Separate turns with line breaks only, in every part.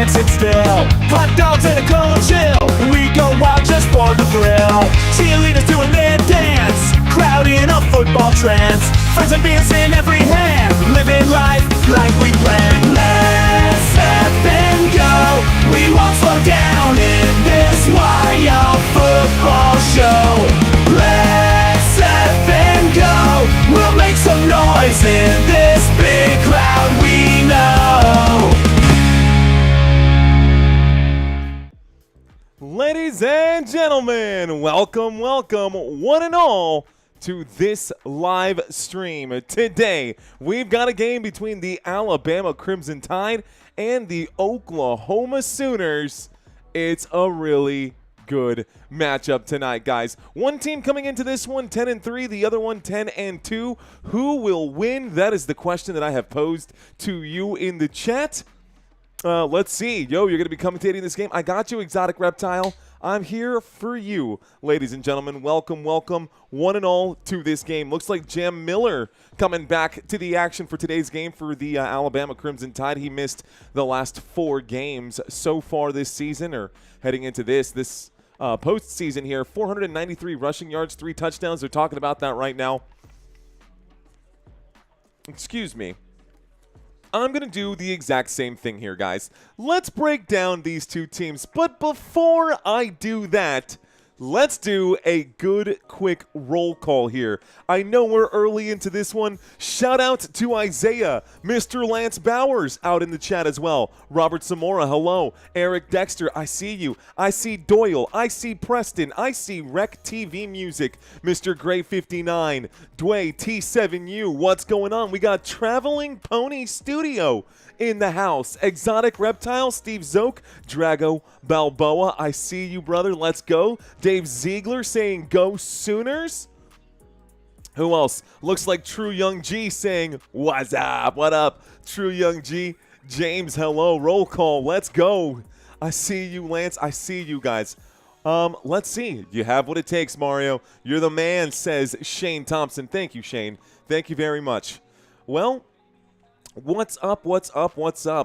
can't sit still. Hot dogs and a cold chill. We go wild just for the thrill. Cheerleaders doing their dance. Crowd in a football trance. Friends and beers in every hand. Living life like we planned. Let's up and go. We won't slow down in this wild football show. Let's up and go. We'll make some noise in this big crowd we know.
Ladies and gentlemen, welcome, one and all, to this live stream. Today, we've got a game between the Alabama Crimson Tide and the Oklahoma Sooners. It's a really good matchup tonight, guys. One team coming into this one 10-3, the other one 10-2. Who will win? That is the question that I have posed to you in the chat. Let's see. Yo, you're going to be commentating this game. I got you, Exotic Reptile. I'm here for you, ladies and gentlemen. Welcome, one and all, to this game. Looks like Jam Miller coming back to the action for today's game for the Alabama Crimson Tide. He missed the last 4 games so far this season, or heading into this postseason here. 493 rushing yards, 3 touchdowns. They're talking about that right now. Excuse me. I'm going to do the exact same thing here, guys. Let's break down these two teams. But before I do that, let's do a good, quick roll call here. I know we're early into this one. Shout out to Isaiah, Mr. Lance Bowers out in the chat as well. Robert Zamora, hello. Eric Dexter, I see you. I see Doyle. I see Preston. I see Rec TV Music. Mr. Gray 59. Dway T7U. What's going on? We got Traveling Pony Studio in the house. Exotic Reptile, Steve Zoke, Drago Balboa, I see you, brother. Let's go. Dave Ziegler saying go Sooners. Who else? Looks like True Young G saying what's up? What up, True Young G? James, hello. Roll call. Let's go. I see you, Lance. I see you guys. Let's see. You have what it takes, Mario. You're the man, says Shane Thompson. Thank you, Shane. Thank you very much. Well, what's up?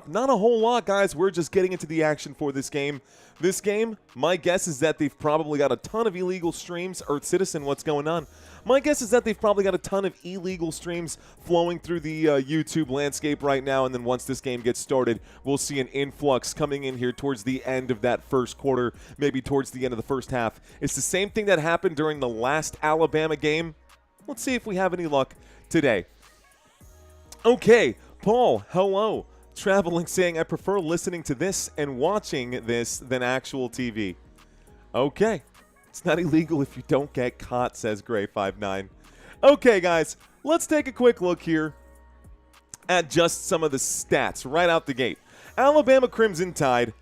Not a whole lot, guys. We're just getting into the action for this game. This game, my guess is that they've probably got a ton of illegal streams. Earth Citizen, what's going on? My guess is that they've probably got a ton of illegal streams flowing through the YouTube landscape right now, and then once this game gets started, we'll see an influx coming in here towards the end of that first quarter, maybe towards the end of the first half. It's the same thing that happened during the last Alabama game. Let's see if we have any luck today. Okay, Paul, hello. Traveling saying, I prefer listening to this and watching this than actual TV. Okay. It's not illegal if you don't get caught, says Gray59. Okay, guys, let's take a quick look here at just some of the stats right out the gate. Alabama Crimson Tide,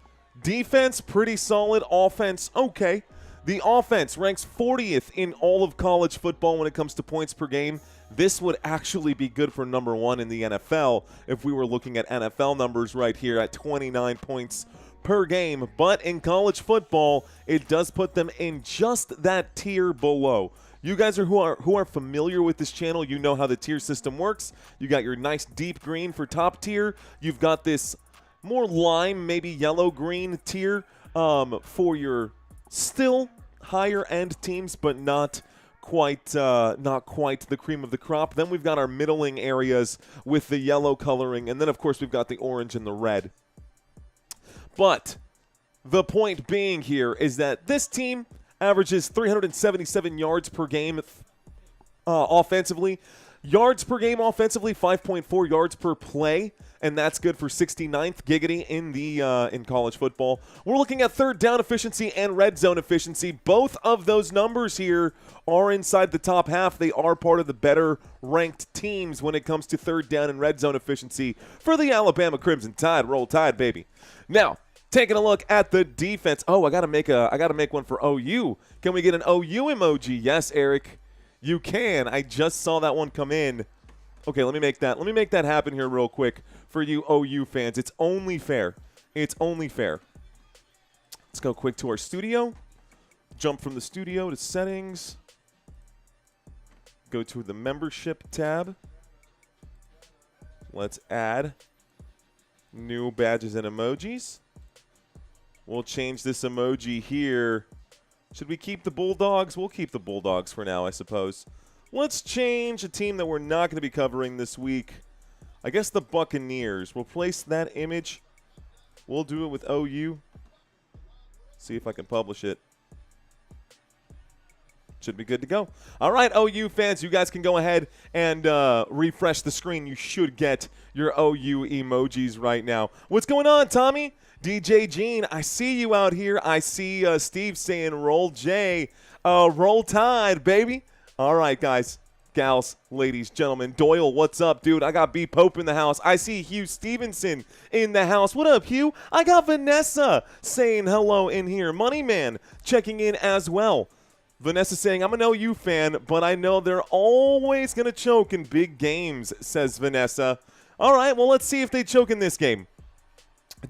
defense pretty solid, offense okay. The offense ranks 40th in all of college football when it comes to points per game. This would actually be good for number 1 in the NFL if we were looking at NFL numbers right here at 29 points per game. But in college football, it does put them in just that tier below. You guys who are familiar with this channel, you know how the tier system works. You got your nice deep green for top tier. You've got this more lime, maybe yellow-green tier for your still higher-end teams, but not quite the cream of the crop. Then we've got our middling areas with the yellow coloring, and then of course we've got the orange and the red. But the point being here is that this team averages 377 yards per game offensively. Yards per game offensively, 5.4 yards per play, and that's good for 69th giggity in college football. We're looking at third down efficiency and red zone efficiency. Both of those numbers here are inside the top half. They are part of the better ranked teams when it comes to third down and red zone efficiency for the Alabama Crimson Tide. Roll Tide, baby. Now, taking a look at the defense. Oh, I gotta make one for OU. Can we get an OU emoji? Yes, Eric. You can. I just saw that one come in. Okay, let me make that happen here real quick for you OU fans. It's only fair. It's only fair. Let's go quick to our studio. Jump from the studio to settings. Go to the membership tab. Let's add new badges and emojis. We'll change this emoji here. Should we keep the Bulldogs? We'll keep the Bulldogs for now, I suppose. Let's change a team that we're not going to be covering this week. I guess the Buccaneers. We'll place that image. We'll do it with OU. See if I can publish it. Should be good to go. All right, OU fans, you guys can go ahead and refresh the screen. You should get your OU emojis right now. What's going on, Tommy? DJ Gene, I see you out here. I see Steve saying roll J. Roll Tide, baby. All right, guys, gals, ladies, gentlemen. Doyle, what's up, dude? I got B Pope in the house. I see Hugh Stevenson in the house. What up, Hugh? I got Vanessa saying hello in here. Moneyman checking in as well. Vanessa saying, I'm an OU fan, but I know they're always going to choke in big games, says Vanessa. All right, well, let's see if they choke in this game.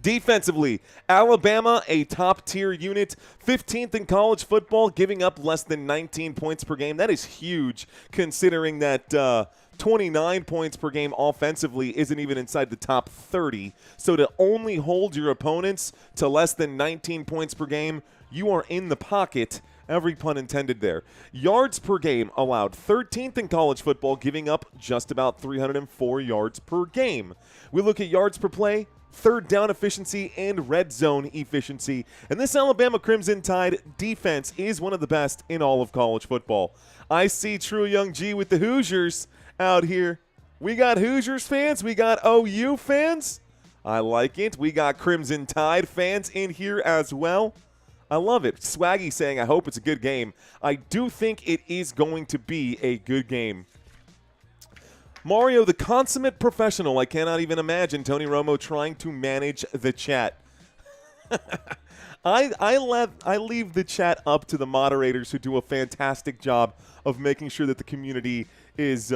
Defensively, Alabama, a top-tier unit, 15th in college football, giving up less than 19 points per game. That is huge, considering that 29 points per game offensively isn't even inside the top 30. So to only hold your opponents to less than 19 points per game, you are in the pocket. Every pun intended there. Yards per game allowed 13th in college football, giving up just about 304 yards per game. We look at yards per play, third down efficiency, and red zone efficiency. And this Alabama Crimson Tide defense is one of the best in all of college football. I see True Young G with the Hoosiers out here. We got Hoosiers fans. We got OU fans. I like it. We got Crimson Tide fans in here as well. I love it. Swaggy saying, I hope it's a good game. I do think it is going to be a good game. Mario, the consummate professional. I cannot even imagine Tony Romo trying to manage the chat. I leave the chat up to the moderators who do a fantastic job of making sure that the community is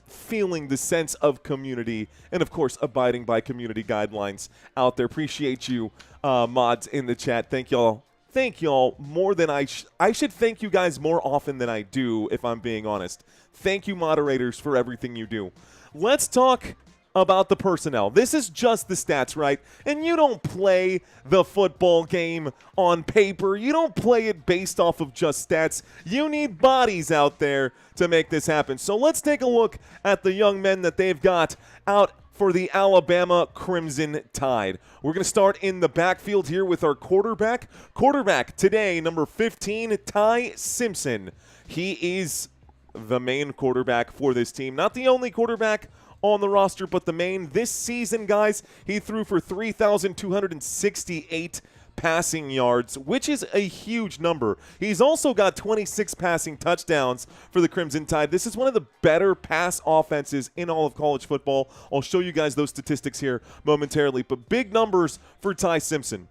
feeling the sense of community and, of course, abiding by community guidelines out there. Appreciate you, mods in the chat. Thank y'all. Thank y'all more than I should thank you guys more often than I do, if I'm being honest. Thank you, moderators, for everything you do. Let's talk about the personnel. This is just the stats, right? And you don't play the football game on paper. You don't play it based off of just stats. You need bodies out there to make this happen. So let's take a look at the young men that they've got out for the Alabama Crimson Tide. We're going to start in the backfield here with our quarterback. Quarterback today, number 15, Ty Simpson. He is the main quarterback for this team. Not the only quarterback on the roster, but the main. This season, guys, he threw for 3,268 passing yards, which is a huge number. He's also got 26 passing touchdowns for the Crimson Tide. This is one of the better pass offenses in all of college football. I'll show you guys those statistics here momentarily, but big numbers for Ty Simpson.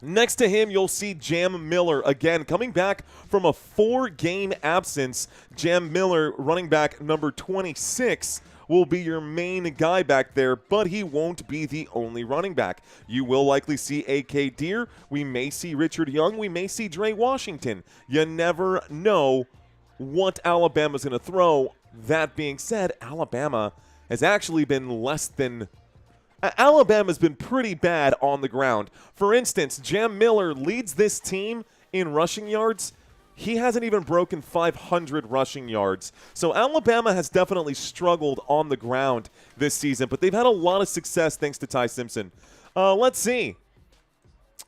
Next to him, you'll see Jam Miller, again, coming back from a 4-game absence. Jam Miller, running back number 26, will be your main guy back there, but he won't be the only running back. You will likely see A.K. Deere. We may see Richard Young. We may see Dre Washington. You never know what Alabama's going to throw. That being said, Alabama has actually been Alabama's been pretty bad on the ground. For instance, Jam Miller leads this team in rushing yards. He hasn't even broken 500 rushing yards. So Alabama has definitely struggled on the ground this season, but they've had a lot of success thanks to Ty Simpson. Let's see.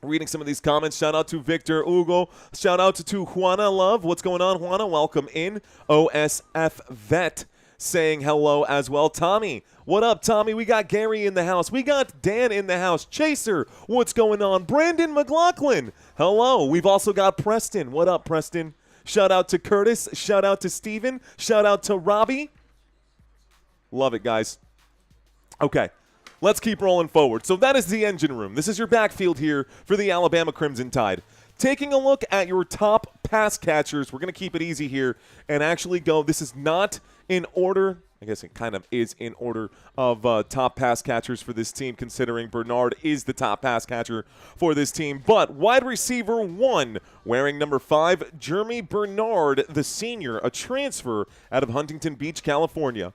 Reading some of these comments. Shout out to Victor Hugo. Shout out to Juana Love. What's going on, Juana? Welcome in. OSF Vet saying hello as well. Tommy, what up, Tommy? We got Gary in the house. We got Dan in the house. Chaser, what's going on? Brandon McLaughlin, hello. We've also got Preston. What up, Preston? Shout out to Curtis. Shout out to Steven. Shout out to Robbie. Love it, guys. Okay, let's keep rolling forward. So that is the engine room. This is your backfield here for the Alabama Crimson Tide. Taking a look at your top pass catchers, we're going to keep it easy here and actually go. This is not in order. I guess it kind of is in order of top pass catchers for this team, considering Bernard is the top pass catcher for this team. But wide receiver 1, wearing number 5, Jeremy Bernard, the senior, a transfer out of Huntington Beach, California.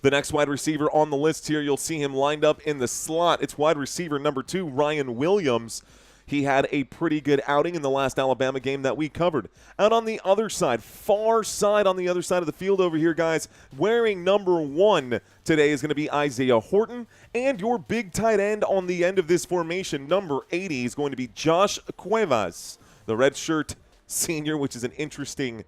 The next wide receiver on the list here, you'll see him lined up in the slot. It's wide receiver number 2, Ryan Williams. He had a pretty good outing in the last Alabama game that we covered. Out on the other side, far side on the other side of the field over here, guys, wearing number 1 today is going to be Isaiah Horton. And your big tight end on the end of this formation, number 80, is going to be Josh Cuevas, the redshirt senior, which is an interesting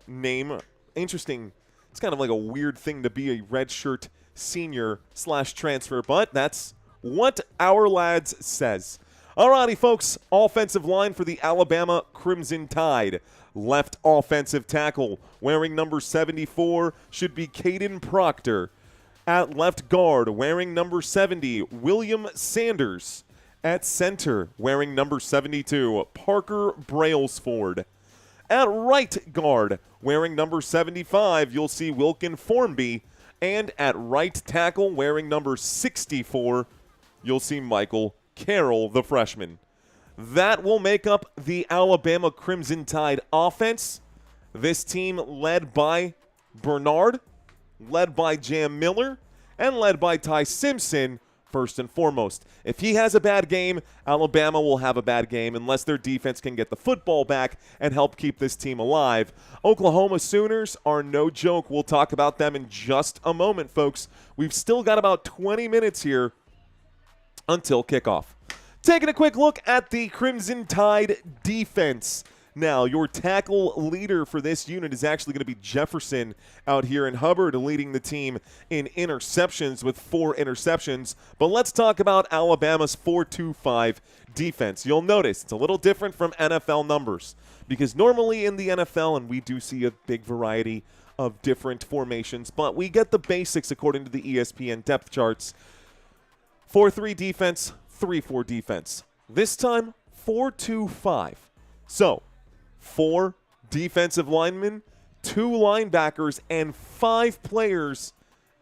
name. Interesting. It's kind of like a weird thing to be a redshirt senior / transfer, but that's what our lads says. Alrighty, folks, offensive line for the Alabama Crimson Tide. Left offensive tackle, wearing number 74, should be Caden Proctor. At left guard, wearing number 70, William Sanders. At center, wearing number 72, Parker Brailsford. At right guard, wearing number 75, you'll see Wilkin Formby. And at right tackle, wearing number 64, you'll see Michael Carroll, the freshman. That will make up the Alabama Crimson Tide offense. This team led by Bernard, led by Jam Miller, and led by Ty Simpson, first and foremost. If he has a bad game, Alabama will have a bad game unless their defense can get the football back and help keep this team alive. Oklahoma Sooners are no joke. We'll talk about them in just a moment, folks. We've still got about 20 minutes here until kickoff. Taking a quick look at the Crimson Tide defense. Now, your tackle leader for this unit is actually going to be Jefferson out here in Hubbard, leading the team in interceptions with 4 interceptions. But let's talk about Alabama's 4-2-5 defense. You'll notice it's a little different from NFL numbers because normally in the NFL, and we do see a big variety of different formations, but we get the basics according to the ESPN depth charts. 4-3 defense, 3-4 defense. This time, 4-2-5. So, 4 defensive linemen, 2 linebackers, and 5 players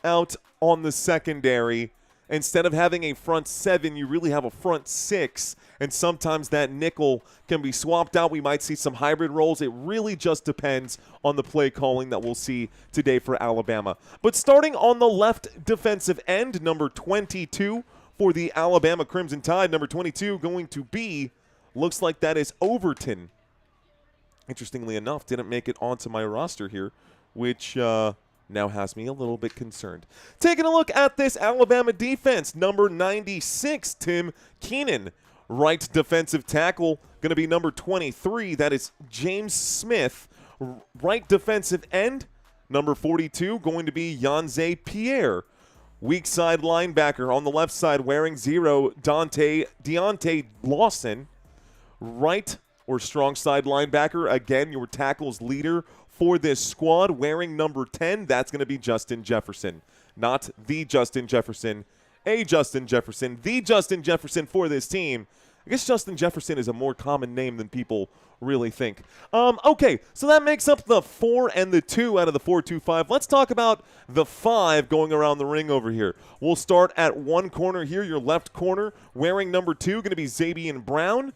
out on the secondary. Instead of having a front 7, you really have a front 6, and sometimes that nickel can be swapped out. We might see some hybrid roles. It really just depends on the play calling that we'll see today for Alabama. But starting on the left defensive end, number 22, for the Alabama Crimson Tide, number 22 going to be, looks like that is Overton. Interestingly enough, didn't make it onto my roster here, which now has me a little bit concerned. Taking a look at this Alabama defense, number 96, Tim Keenan. Right defensive tackle, going to be number 23. That is James Smith. Right defensive end, number 42, going to be Yanze Pierre. Weak side linebacker on the left side wearing 0, Deontay Lawson. Right or strong side linebacker, again, your tackles leader for this squad wearing number 10. That's going to be Justin Jefferson. Not the Justin Jefferson, a Justin Jefferson, the Justin Jefferson for this team. I guess Justin Jefferson is a more common name than people really think. Okay, so that makes up the 4 and the 2 out of the 4-2-5. Let's talk about the 5 going around the ring over here. We'll start at one corner here, your left corner, wearing number 2, going to be Zabian Brown.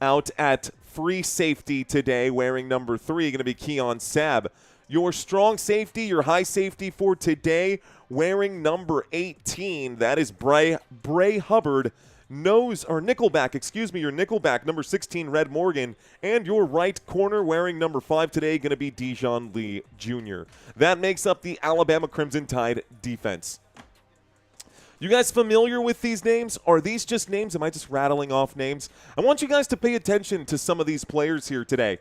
Out at free safety today, wearing number 3, going to be Keon Sabb. Your strong safety, your high safety for today, wearing number 18, that is Bray Hubbard. Your nickelback, number 16, Red Morgan, and your right corner wearing number 5 today, going to be Dijon Lee Jr. That makes up the Alabama Crimson Tide defense. You guys familiar with these names? Are these just names? Am I just rattling off names? I want you guys to pay attention to some of these players here today.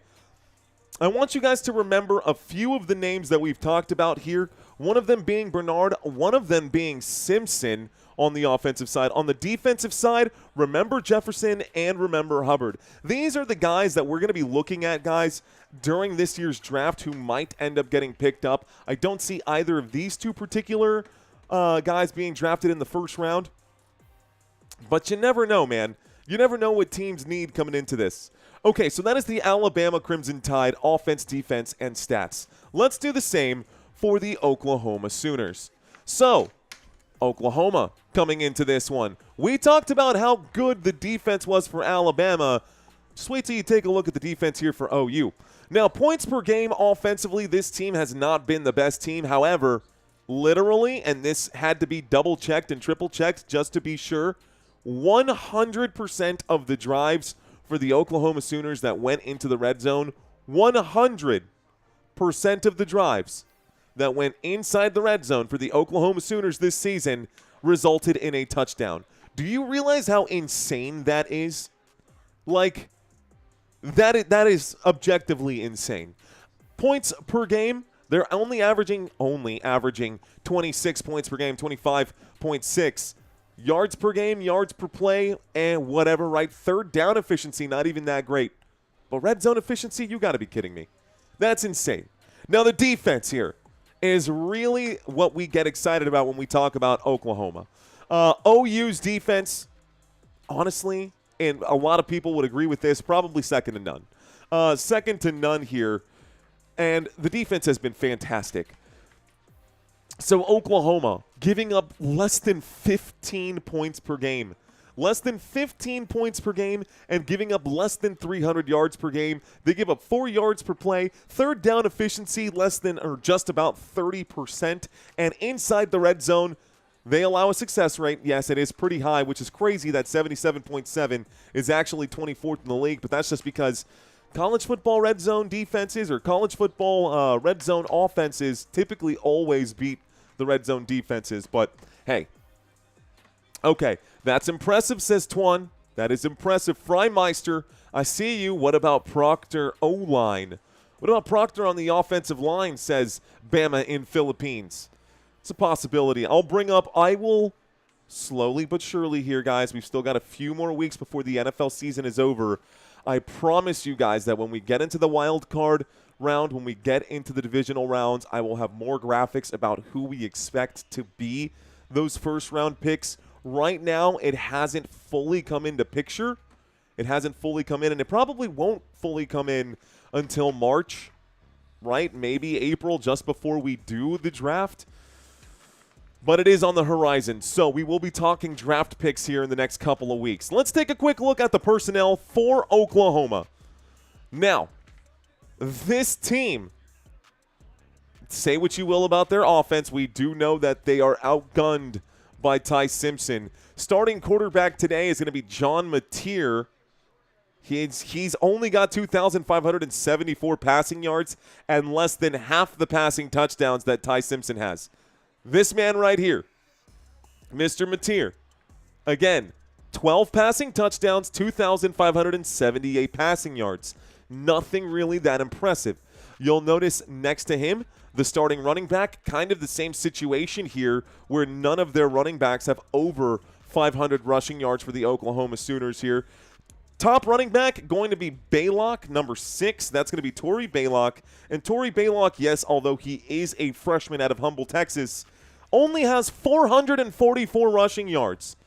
I want you guys to remember a few of the names that we've talked about here, one of them being Bernard, one of them being Simpson on the offensive side. On the defensive side, remember Jefferson and remember Hubbard. These are the guys that we're going to be looking at, guys, during this year's draft who might end up getting picked up. I don't see either of these two particular guys being drafted in the first round, but you never know, man. You never know what teams need coming into this. Okay, so that is the Alabama Crimson Tide offense, defense, and stats. Let's do the same for the Oklahoma Sooners. So, Oklahoma coming into this one. We talked about how good the defense was for Alabama. Just wait till you take a look at the defense here for OU. Now, points per game offensively, this team has not been the best team. However, literally, and this had to be double-checked and triple-checked just to be sure, 100% of the drives for the Oklahoma Sooners that went into the red zone, 100% of the drives that went inside the red zone for the Oklahoma Sooners this season resulted in a touchdown. Do you realize how insane that is? Like, that is objectively insane. Points per game, they're only averaging 26 points per game, 25.6. Yards per game, yards per play, and whatever, right? Third down efficiency, not even that great. But red zone efficiency, you got to be kidding me. That's insane. Now, the defense here is really what we get excited about when we talk about Oklahoma. OU's defense, honestly, and a lot of people would agree with this, probably second to none. Second to none here, and the defense has been fantastic. So Oklahoma giving up less than 15 points per game. Less than 15 points per game and giving up less than 300 yards per game. They give up 4 yards per play. Third down efficiency less than or just about 30%. And inside the red zone, they allow a success rate. Yes, it is pretty high, which is crazy that 77.7 is actually 24th in the league. But that's just because college football red zone defenses or college football red zone offenses typically always beat the red zone defenses. But, hey, okay, that's impressive, says Twan. That is impressive. Freimeister, I see you. What about Proctor O-line? What about Proctor on the offensive line, says Bama in Philippines. It's a possibility. I will slowly but surely here, guys. We've still got a few more weeks before the NFL season is over. I promise you guys that when we get into the wild card round, when we get into the divisional rounds, I will have more graphics about who we expect to be those first-round picks. Right now, it hasn't fully come into picture. It hasn't fully come in, and it probably won't fully come in until March, right? Maybe April, just before we do the draft. But it is on the horizon, so we will be talking draft picks here in the next couple of weeks. Let's take a quick look at the personnel for Oklahoma. Now, this team, say what you will about their offense, we do know that they are outgunned by Ty Simpson. Starting quarterback today is going to be John Mateer. He's only got 2,574 passing yards and less than half the passing touchdowns that Ty Simpson has. This man right here, Mr. Mateer, again, 12 passing touchdowns, 2,578 passing yards. Nothing really that impressive. You'll notice next to him, the starting running back, kind of the same situation here where none of their running backs have over 500 rushing yards for the Oklahoma Sooners here. Top running back going to be Baylock, number 6. That's going to be Torrey Baylock. And Torrey Baylock, yes, although he is a freshman out of Humble, Texas, only has 444 rushing yards.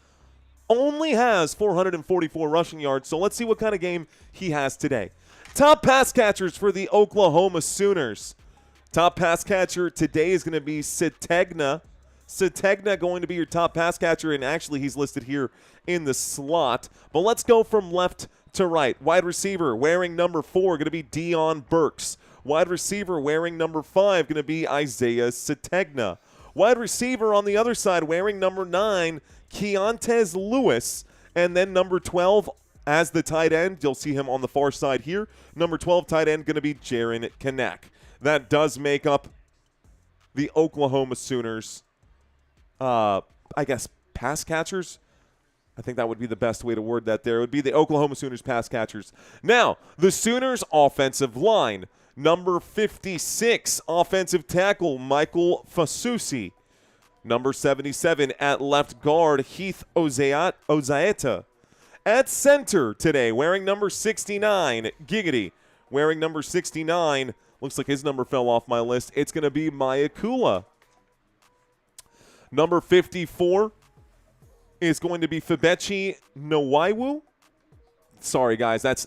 Only has 444 rushing yards. So let's see what kind of game he has today. Top pass catchers for the Oklahoma Sooners. Top pass catcher today is going to be Sategna. Sategna going to be your top pass catcher, and actually he's listed here in the slot. But let's go from left to right. Wide receiver wearing number 4 going to be Dion Burks. Wide receiver wearing number 5 going to be Isaiah Sategna. Wide receiver on the other side wearing number 9, Keontez Lewis. And then number 12 as the tight end. You'll see him on the far side here. Number 12 tight end going to be Jaron Kanak. That does make up the Oklahoma Sooners, I guess, pass catchers. I think that would be the best way to word that there. It would be the Oklahoma Sooners pass catchers. Now, the Sooners offensive line. Number 56, offensive tackle, Michael Fasusi. Number 77 at left guard, Heath Ozaeta. At center today, wearing number 69, Giggity. Wearing number 69, looks like his number fell off my list. It's going to be Mayakula. Number 54 is going to be Febechi Nwaiwu. Sorry, guys, that's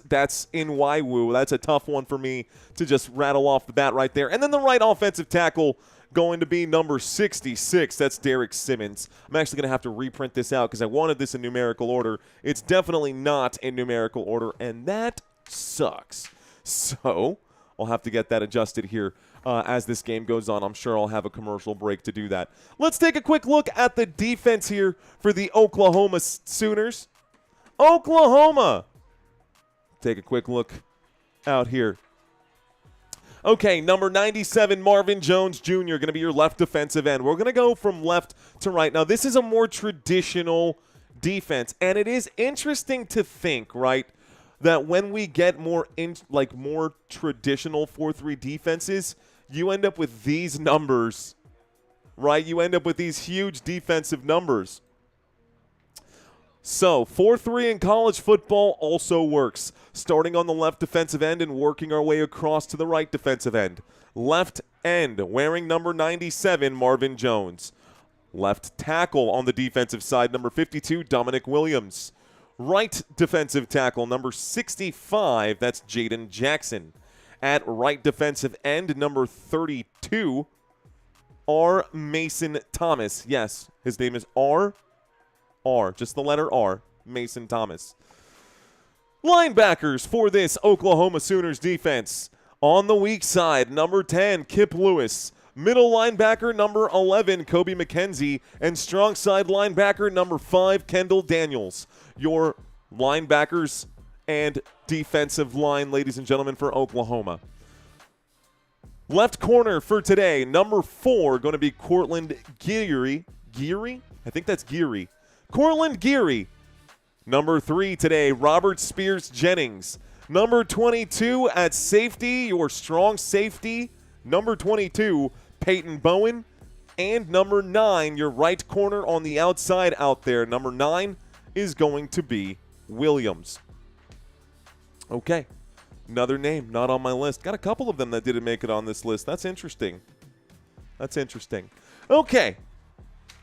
Nwaiwu. That's a tough one for me to just rattle off the bat right there. And then the right offensive tackle going to be number 66. That's Derek Simmons. I'm actually going to have to reprint this out because I wanted this in numerical order. It's definitely not in numerical order, and that sucks. So I'll have to get that adjusted here. as this game goes on. I'm sure I'll have a commercial break to do that. Let's take a quick look at the defense here for the Oklahoma Sooners. Oklahoma. Take a quick look out here. Okay, number 97, Marvin Jones Jr., going to be your left defensive end. We're going to go from left to right. Now, this is a more traditional defense, and it is interesting to think, right, that when we get more traditional 4-3 defenses, you end up with these numbers, right? You end up with these huge defensive numbers. So, 4-3 in college football also works. Starting on the left defensive end and working our way across to the right defensive end. Left end, wearing number 97, Marvin Jones. Left tackle on the defensive side, number 52, Dominic Williams. Right defensive tackle, number 65, that's Jaden Jackson. At right defensive end, number 32, R. Mason Thomas. Yes, his name is R, just the letter R, Mason Thomas. Linebackers for this Oklahoma Sooners defense. On the weak side, number 10, Kip Lewis. Middle linebacker, number 11, Kobe McKenzie. And strong side linebacker, number 5, Kendall Daniels. Your linebackers and defensive line, ladies and gentlemen, for Oklahoma. Left corner for today, number 4, going to be Cortland Geary. Geary? I think that's Geary. Cortland Geary. Number 3 today, Robert Spears Jennings. Number 22 at safety, your strong safety. Number 22, Peyton Bowen. And number 9, your right corner on the outside out there. Number 9 is going to be Williams. Okay, another name not on my list. Got a couple of them that didn't make it on this list. That's interesting. Okay,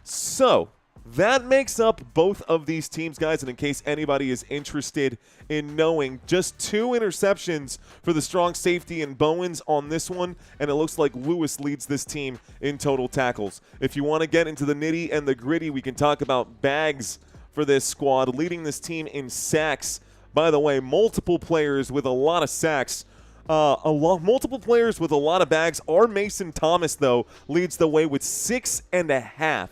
so that makes up both of these teams, guys, and in case anybody is interested in knowing, just 2 interceptions for the strong safety and Bowens on this one, and it looks like Lewis leads this team in total tackles. If you want to get into the nitty and the gritty, we can talk about Bags for this squad, leading this team in sacks. By the way, multiple players with a lot of sacks. Multiple players with a lot of bags. R. Mason Thomas, though, leads the way with 6.5.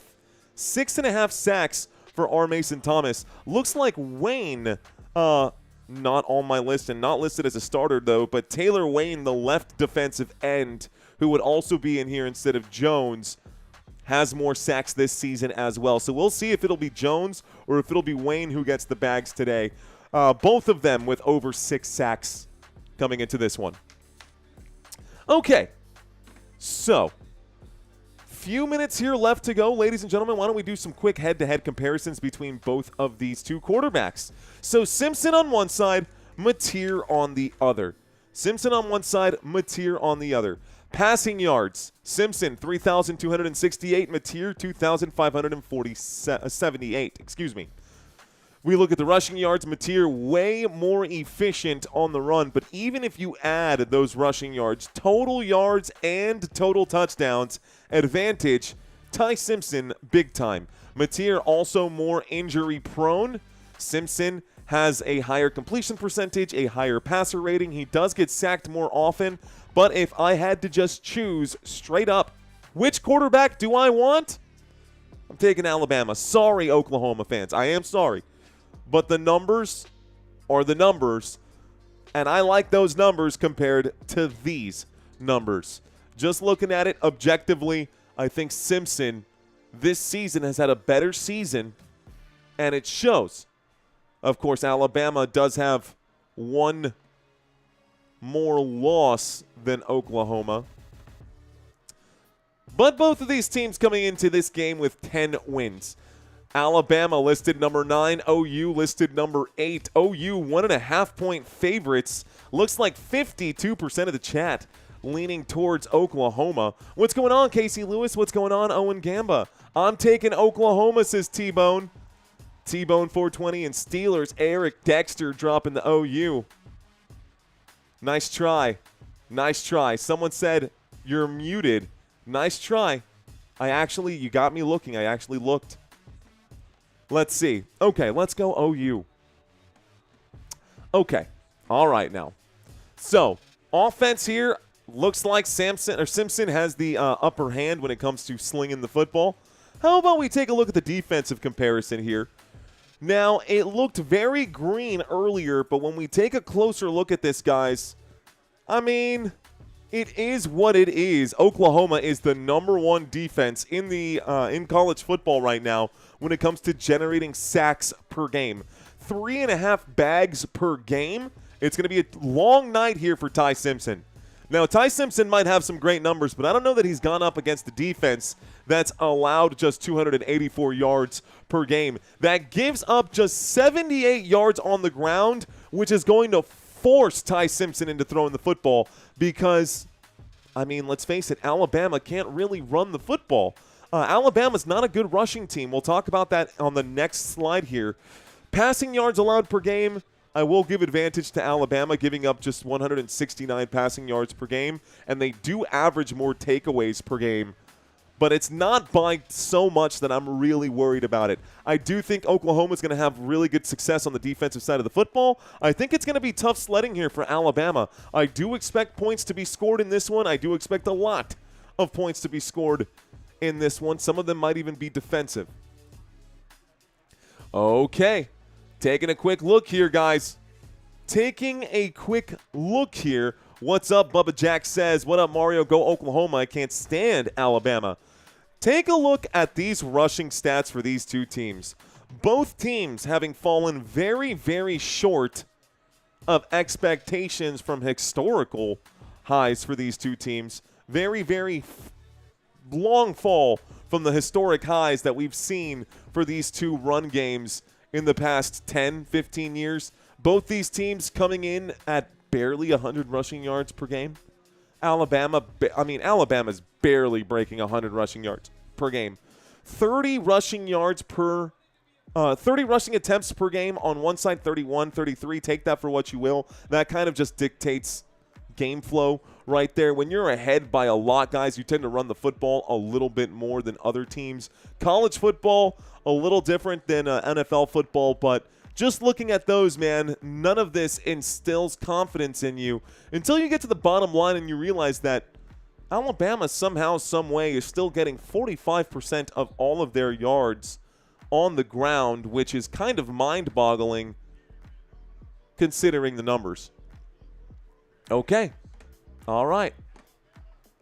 6.5 sacks for R. Mason Thomas. Looks like Wayne, not on my list and not listed as a starter, though, but Taylor Wayne, the left defensive end, who would also be in here instead of Jones, has more sacks this season as well. So we'll see if it'll be Jones or if it'll be Wayne who gets the bags today. Both of them with over 6 sacks coming into this one. Okay, so few minutes here left to go, ladies and gentlemen. Why don't we do some quick head-to-head comparisons between both of these two quarterbacks? So Simpson on one side, Mateer on the other. Simpson on one side, Mateer on the other. Passing yards, Simpson 3,268, Mateer 2,578. Excuse me. We look at the rushing yards, Mateer way more efficient on the run, but even if you add those rushing yards, total yards and total touchdowns, advantage, Ty Simpson big time. Mateer also more injury prone. Simpson has a higher completion percentage, a higher passer rating. He does get sacked more often, but if I had to just choose straight up, which quarterback do I want? I'm taking Alabama. Sorry, Oklahoma fans. I am sorry. But the numbers are the numbers, and I like those numbers compared to these numbers. Just looking at it objectively, I think Simpson this season has had a better season, and it shows. Of course, Alabama does have one more loss than Oklahoma. But both of these teams coming into this game with 10 wins. Alabama listed number 9, OU listed number 8. OU 1.5-point favorites. Looks like 52% of the chat leaning towards Oklahoma. What's going on, Casey Lewis? What's going on, Owen Gamba? I'm taking Oklahoma, says T-Bone. T-Bone 420 and Steelers. Eric Dexter dropping the OU. Nice try. Nice try. Someone said you're muted. Nice try. You got me looking. I actually looked. Let's see. Okay, let's go OU. Okay. All right now. So, offense here, looks like Simpson has the upper hand when it comes to slinging the football. How about we take a look at the defensive comparison here? Now, it looked very green earlier, but when we take a closer look at this, guys, I mean, it is what it is. Oklahoma is the #1 defense in the in college football right now when it comes to generating sacks per game. 3.5 bags per game. It's going to be a long night here for Ty Simpson. Now, Ty Simpson might have some great numbers, but I don't know that he's gone up against the defense that's allowed just 284 yards per game. That gives up just 78 yards on the ground, which is going to force Ty Simpson into throwing the football because, I mean, let's face it, Alabama can't really run the football. Alabama's not a good rushing team. We'll talk about that on the next slide here. Passing yards allowed per game, I will give advantage to Alabama, giving up just 169 passing yards per game, and they do average more takeaways per game. But it's not by so much that I'm really worried about it. I do think Oklahoma's going to have really good success on the defensive side of the football. I think it's going to be tough sledding here for Alabama. I do expect points to be scored in this one. I do expect a lot of points to be scored in this one. Some of them might even be defensive. Okay. Taking a quick look here, guys. Taking a quick look here. What's up, Bubba Jack says. What up, Mario? Go Oklahoma. I can't stand Alabama. Take a look at these rushing stats for these two teams. Both teams having fallen very, very short of expectations from historical highs for these two teams. Very, very long fall from the historic highs that we've seen for these two run games in the past 10, 15 years. Both these teams coming in at barely 100 rushing yards per game. Alabama's barely breaking 100 rushing yards per game. 30 rushing yards per 30 rushing attempts per game on one side, 31, 33. Take that for what you will. That kind of just dictates game flow right there. When you're ahead by a lot, guys, you tend to run the football a little bit more than other teams. College football, a little different than NFL football, but just looking at those, man, none of this instills confidence in you until you get to the bottom line and you realize that Alabama somehow, some way is still getting 45% of all of their yards on the ground, which is kind of mind-boggling considering the numbers. Okay. All right.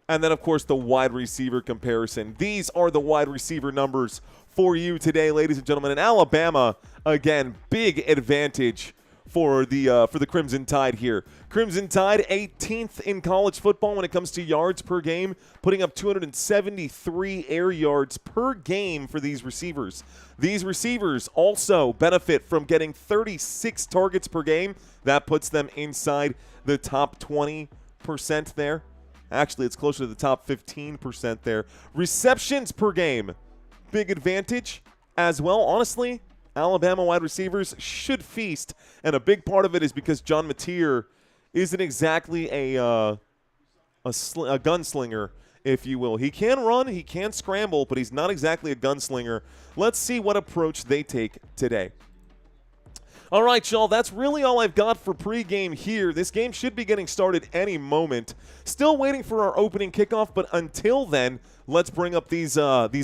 And then, of course, the wide receiver comparison. These are the wide receiver numbers for you today, ladies and gentlemen. And Alabama, again, big advantage for the Crimson Tide here. Crimson Tide, 18th in college football when it comes to yards per game, putting up 273 air yards per game for these receivers. These receivers also benefit from getting 36 targets per game. That puts them inside the top 20% there. Actually, it's closer to the top 15% there. Receptions per game, big advantage as well. Honestly, Alabama wide receivers should feast, and a big part of it is because John Mateer isn't exactly a gunslinger, if you will. He can run, he can scramble, but he's not exactly a gunslinger. Let's see what approach they take today. All right, y'all, that's really all I've got for pregame here. This game should be getting started any moment. Still waiting for our opening kickoff, but until then, let's bring up these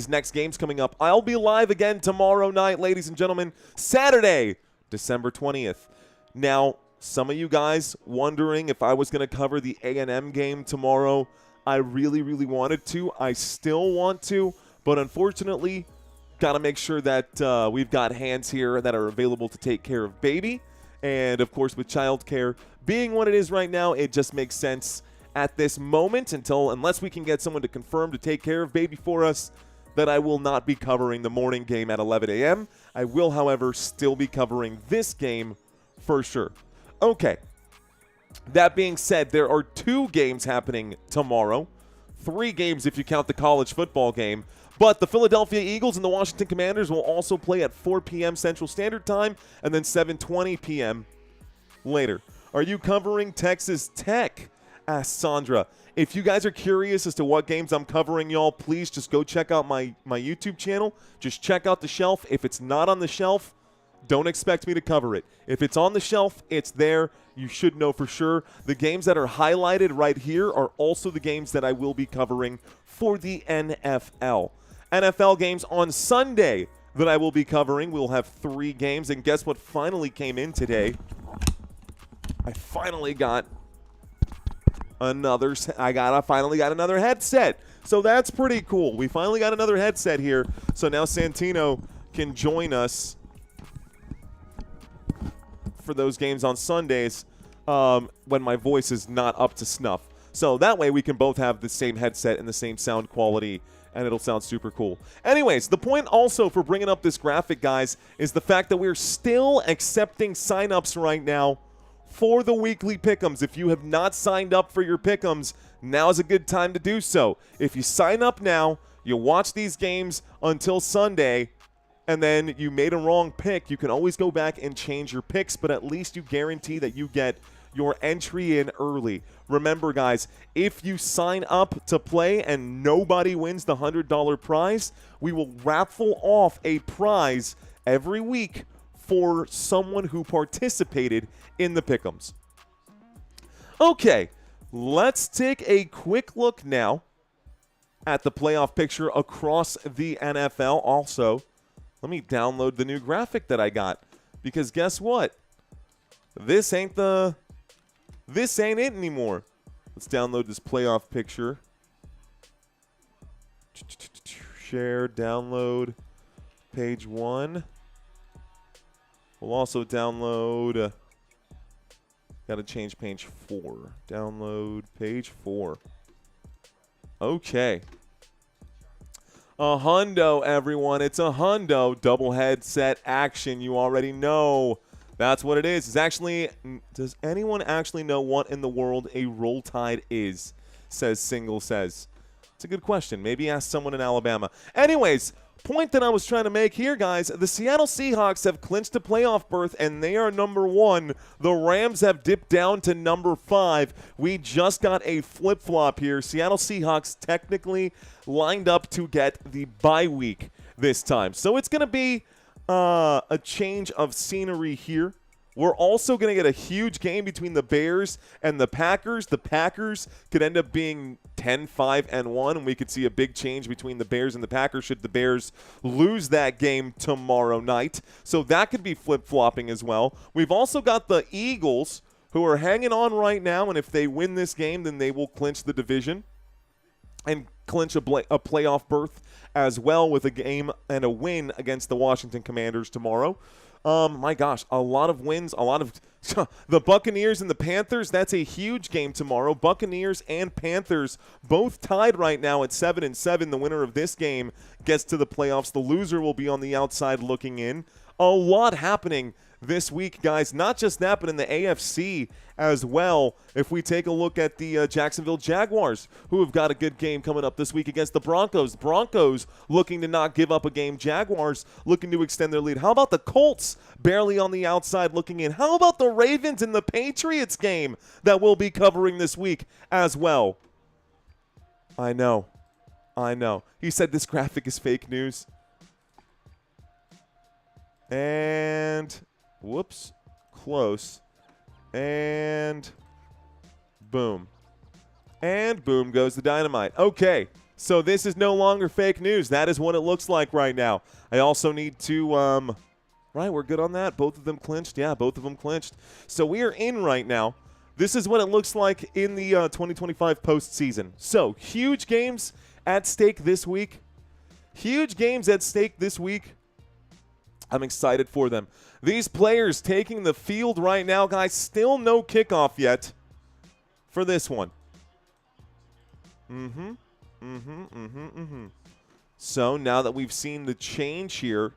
next games coming up. I'll be live again tomorrow night, ladies and gentlemen, Saturday, December 20th. Now, some of you guys wondering if I was going to cover the A&M game tomorrow. I really, really wanted to. I still want to, but unfortunately, got to make sure that we've got hands here that are available to take care of baby. And, of course, with childcare being what it is right now, it just makes sense at this moment unless we can get someone to confirm to take care of baby for us, that I will not be covering the morning game at 11 a.m. I will, however, still be covering this game for sure. Okay. That being said, there are 2 games happening tomorrow. 3 games if you count the college football game. But the Philadelphia Eagles and the Washington Commanders will also play at 4 p.m. Central Standard Time and then 7:20 p.m. later. Are you covering Texas Tech? Asked Sandra. If you guys are curious as to what games I'm covering, y'all, please just go check out my YouTube channel. Just check out the shelf. If it's not on the shelf, Don't expect me to cover it. If it's on the shelf, it's there. You should know for sure. The games that are highlighted right here are also the games that I will be covering for the NFL. NFL games on Sunday that I will be covering. We'll have 3 games. And guess what finally came in today? I finally got another headset. So that's pretty cool. We finally got another headset here. So now Santino can join us for those games on Sundays when my voice is not up to snuff. So that way we can both have the same headset and the same sound quality, and it'll sound super cool. Anyways, the point also for bringing up this graphic, guys, is the fact that we're still accepting signups right now for the weekly pick'ems. If you have not signed up for your pick'ems, now's a good time to do so. If you sign up now, you watch these games until Sunday, and then you made a wrong pick, you can always go back and change your picks, but at least you guarantee that you get your entry in early. Remember, guys, if you sign up to play and nobody wins the $100 prize, we will raffle off a prize every week for someone who participated in the pick'ems. Okay, let's take a quick look now at the playoff picture across the NFL. Also, let me download the new graphic that I got, because guess what? This ain't it anymore. Let's download this playoff picture. Share, download, page 1. We'll also download, got to change page 4. Download page 4. Okay. A hundo, everyone. It's a hundo. Double headset action. You already know. That's what it is. It's actually, does anyone actually know what in the world a roll tide is? Says Single says. It's a good question. Maybe ask someone in Alabama. Anyways, point that I was trying to make here, guys. The Seattle Seahawks have clinched a playoff berth, and they are number 1. The Rams have dipped down to number 5. We just got a flip-flop here. Seattle Seahawks technically lined up to get the bye week this time. So it's going to be a change of scenery here. We're also going to get a huge game between the Bears and the Packers. The Packers could end up being 10-5-1, and we could see a big change between the Bears and the Packers should the Bears lose that game tomorrow night. So that could be flip-flopping as well. We've also got the Eagles, who are hanging on right now, and if they win this game, then they will clinch the division and clinch a playoff berth as well with a game and a win against the Washington Commanders tomorrow. My gosh, a lot of wins, a lot of the Buccaneers and the Panthers. That's a huge game tomorrow. Buccaneers and Panthers both tied right now at 7-7. The winner of this game gets to the playoffs. The loser will be on the outside looking in. A lot happening this week, guys. Not just that, but in the AFC as well. If we take a look at the Jacksonville Jaguars, who have got a good game coming up this week against the Broncos. Broncos looking to not give up a game. Jaguars looking to extend their lead. How about the Colts barely on the outside looking in? How about the Ravens and the Patriots game that we'll be covering this week as well? I know. He said this graphic is fake news. And whoops, close. And boom. And boom goes the dynamite. Okay, so this is no longer fake news. That is what it looks like right now. I also need to, right, we're good on that. Both of them clinched. Yeah, both of them clinched. So we are in right now. This is what it looks like in the 2025 postseason. So huge games at stake this week. Huge games at stake this week. I'm excited for them. These players taking the field right now, guys. Still no kickoff yet for this one. So now that we've seen the change here,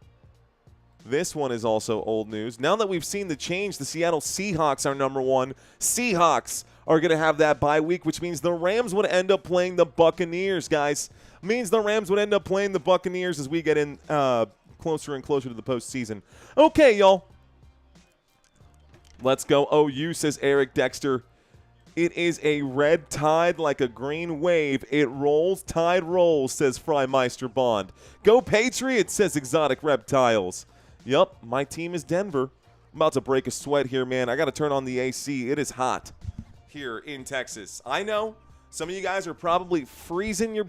this one is also old news. Now that we've seen the change, the Seattle Seahawks are number 1. Seahawks are going to have that bye week, which means the Rams would end up playing the Buccaneers, guys. Means the Rams would end up playing the Buccaneers as we get in closer and closer to the postseason. Okay, y'all. Let's go OU, says Eric Dexter. It is a red tide like a green wave. It rolls, tide rolls, says Frymeister Bond. Go Patriots, says Exotic Reptiles. Yep, my team is Denver. I'm about to break a sweat here, man. I got to turn on the AC. It is hot here in Texas. I know some of you guys are probably freezing your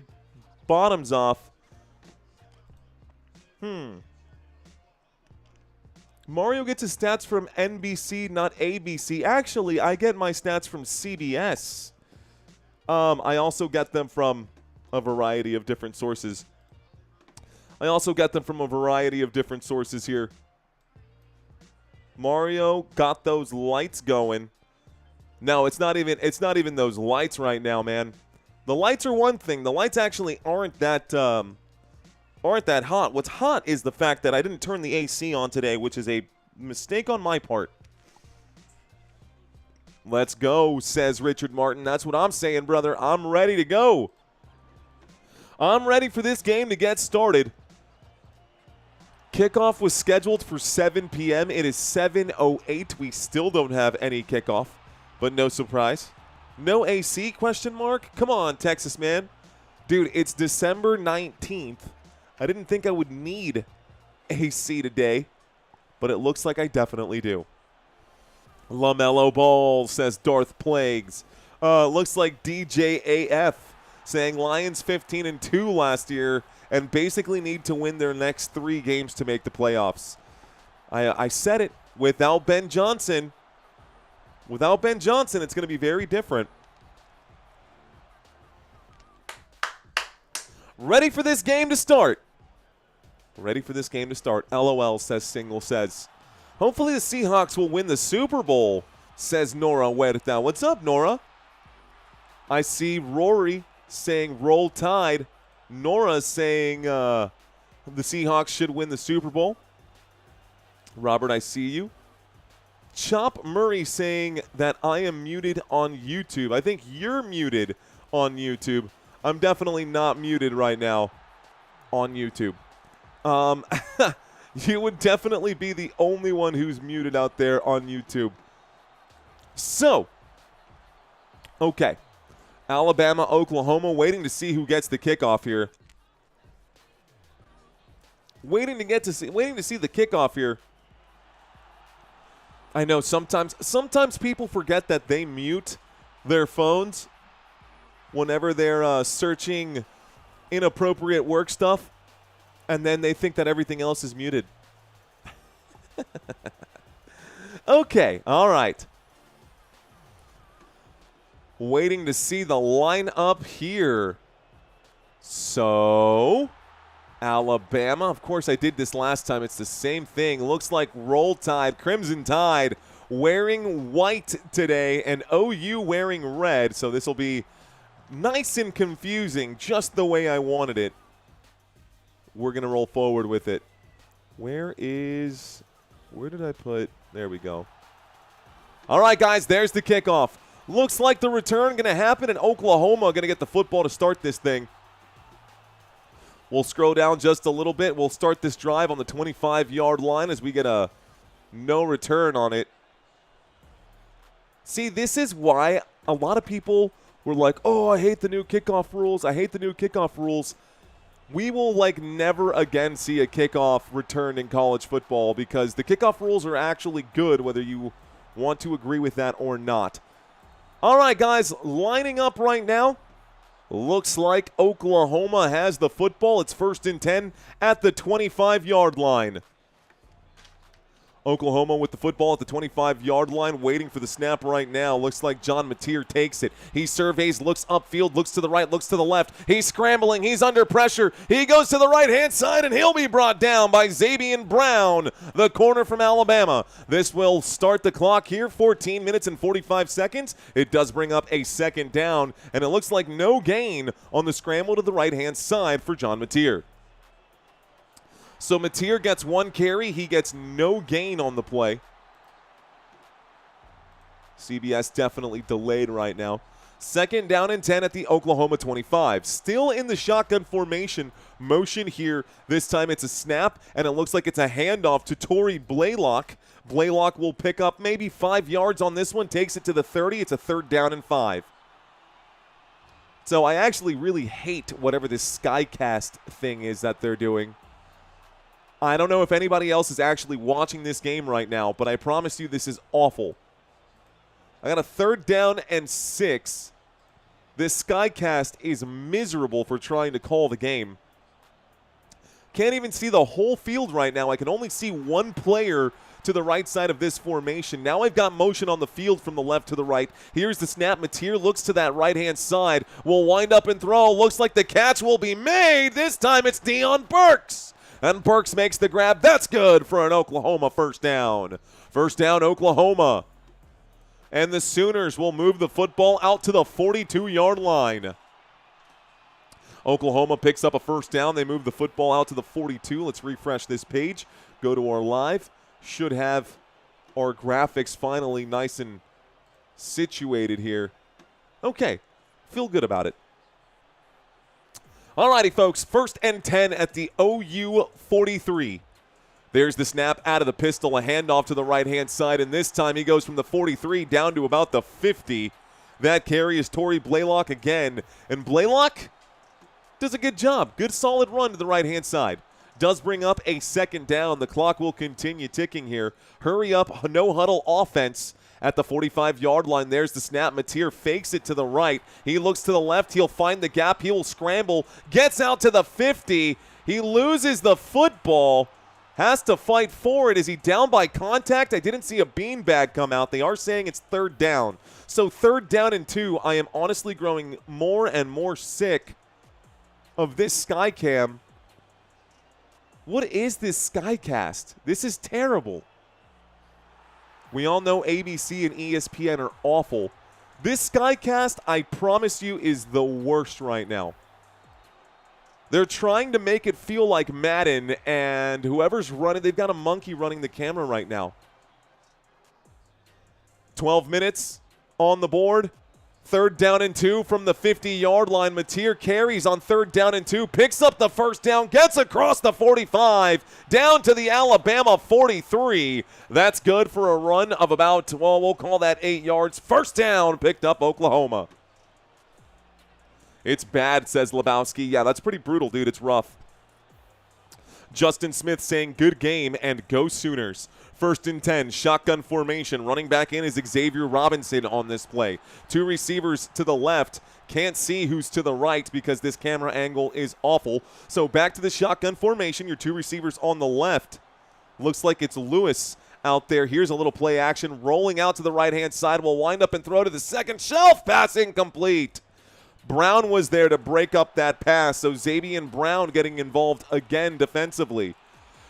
bottoms off. Mario gets his stats from NBC, not ABC. Actually, I get my stats from CBS. I also get them from a variety of different sources. Here. Mario got those lights going. No, it's not even those lights right now, man. The lights are one thing. The lights actually aren't that hot. What's hot is the fact that I didn't turn the AC on today, which is a mistake on my part. Let's go, says Richard Martin. That's what I'm saying, brother. I'm ready to go. I'm ready for this game to get started. Kickoff was scheduled for 7 p.m. It is 7:08. We still don't have any kickoff, but no surprise. No AC, question mark? Come on, Texas man. Dude, it's December 19th. I didn't think I would need AC today, but it looks like I definitely do. LaMelo Ball, says Darth Plagues. Looks like DJAF saying Lions 15-2 last year and basically need to win their next 3 games to make the playoffs. I said it. Without Ben Johnson, it's going to be very different. Ready for this game to start. LOL, says Single says. Hopefully the Seahawks will win the Super Bowl, says Nora Huerta. What's up, Nora? I see Rory saying Roll Tide. Nora saying the Seahawks should win the Super Bowl. Robert, I see you. Chop Murray saying that I am muted on YouTube. I think you're muted on YouTube. I'm definitely not muted right now on YouTube. You would definitely be the only one who's muted out there on YouTube. So, okay. Alabama, Oklahoma, waiting to see who gets the kickoff here. Waiting to see the kickoff here. I know sometimes people forget that they mute their phones whenever they're searching inappropriate work stuff, and then they think that everything else is muted. Okay, all right. Waiting to see the lineup here. So, Alabama. Of course, I did this last time. It's the same thing. Looks like Roll Tide, Crimson Tide, wearing white today, and OU wearing red. So this will be nice and confusing, just the way I wanted it. We're going to roll forward with it. Where did I put? There we go. All right, guys, there's the kickoff. Looks like the return going to happen, and Oklahoma going to get the football to start this thing. We'll scroll down just a little bit. We'll start this drive on the 25-yard line as we get a no return on it. See, this is why a lot of people were like, oh, I hate the new kickoff rules. We will, never again see a kickoff return in college football because the kickoff rules are actually good, whether you want to agree with that or not. All right, guys, lining up right now. Looks like Oklahoma has the football. It's 1st and 10 at the 25-yard line. Oklahoma with the football at the 25-yard line, waiting for the snap right now. Looks like John Mateer takes it. He surveys, looks upfield, looks to the right, looks to the left. He's scrambling. He's under pressure. He goes to the right-hand side, and he'll be brought down by Xavier Brown, the corner from Alabama. This will start the clock here, 14 minutes and 45 seconds. It does bring up a 2nd down, and it looks like no gain on the scramble to the right-hand side for John Mateer. So Mateer gets 1 carry. He gets no gain on the play. CBS definitely delayed right now. 2nd down and 10 at the Oklahoma 25. Still in the shotgun formation motion here. This time it's a snap, and it looks like it's a handoff to Torrey Blaylock. Blaylock will pick up maybe 5 yards on this one, takes it to the 30. It's a 3rd down and 5. So I actually really hate whatever this Skycast thing is that they're doing. I don't know if anybody else is actually watching this game right now, but I promise you this is awful. I got a 3rd down and 6. This Skycast is miserable for trying to call the game. Can't even see the whole field right now. I can only see one player to the right side of this formation. Now I've got motion on the field from the left to the right. Here's the snap. Mateer looks to that right-hand side. Will wind up and throw. Looks like the catch will be made. This time it's Deion Burks. And Burks makes the grab. That's good for an Oklahoma first down. First down, Oklahoma. And the Sooners will move the football out to the 42-yard line. Oklahoma picks up a first down. They move the football out to the 42. Let's refresh this page. Go to our live. Should have our graphics finally nice and situated here. Okay. Feel good about it. Alrighty, folks. 1st and 10 at the OU 43. There's the snap out of the pistol. A handoff to the right-hand side. And this time he goes from the 43 down to about the 50. That carry is Torrey Blaylock again. And Blaylock does a good job. Good solid run to the right-hand side. Does bring up a 2nd down. The clock will continue ticking here. Hurry up, no huddle offense at the 45-yard line. There's the snap. Mateer fakes it to the right. He looks to the left. He'll find the gap. He will scramble. Gets out to the 50. He loses the football. Has to fight for it. Is he down by contact? I didn't see a beanbag come out. They are saying it's 3rd down. So 3rd down and 2. I am honestly growing more and more sick of this Skycam. What is this Skycast? This is terrible. We all know ABC and ESPN are awful. This Skycast, I promise you, is the worst right now. They're trying to make it feel like Madden, and whoever's running, they've got a monkey running the camera right now. 12 minutes on the board. 3rd down and 2 from the 50-yard line. Mateer carries on 3rd down and 2. Picks up the first down. Gets across the 45. Down to the Alabama 43. That's good for a run of about, well, we'll call that 8 yards. First down picked up Oklahoma. It's bad, says Lebowski. Yeah, that's pretty brutal, dude. It's rough. Justin Smith saying good game and go Sooners. 1st and 10, shotgun formation. Running back in is Xavier Robinson on this play. 2 receivers to the left. Can't see who's to the right because this camera angle is awful. So back to the shotgun formation. Your 2 receivers on the left. Looks like it's Lewis out there. Here's a little play action. Rolling out to the right-hand side. Will wind up and throw to the second shelf. Pass incomplete. Brown was there to break up that pass. So Xavier Brown getting involved again defensively.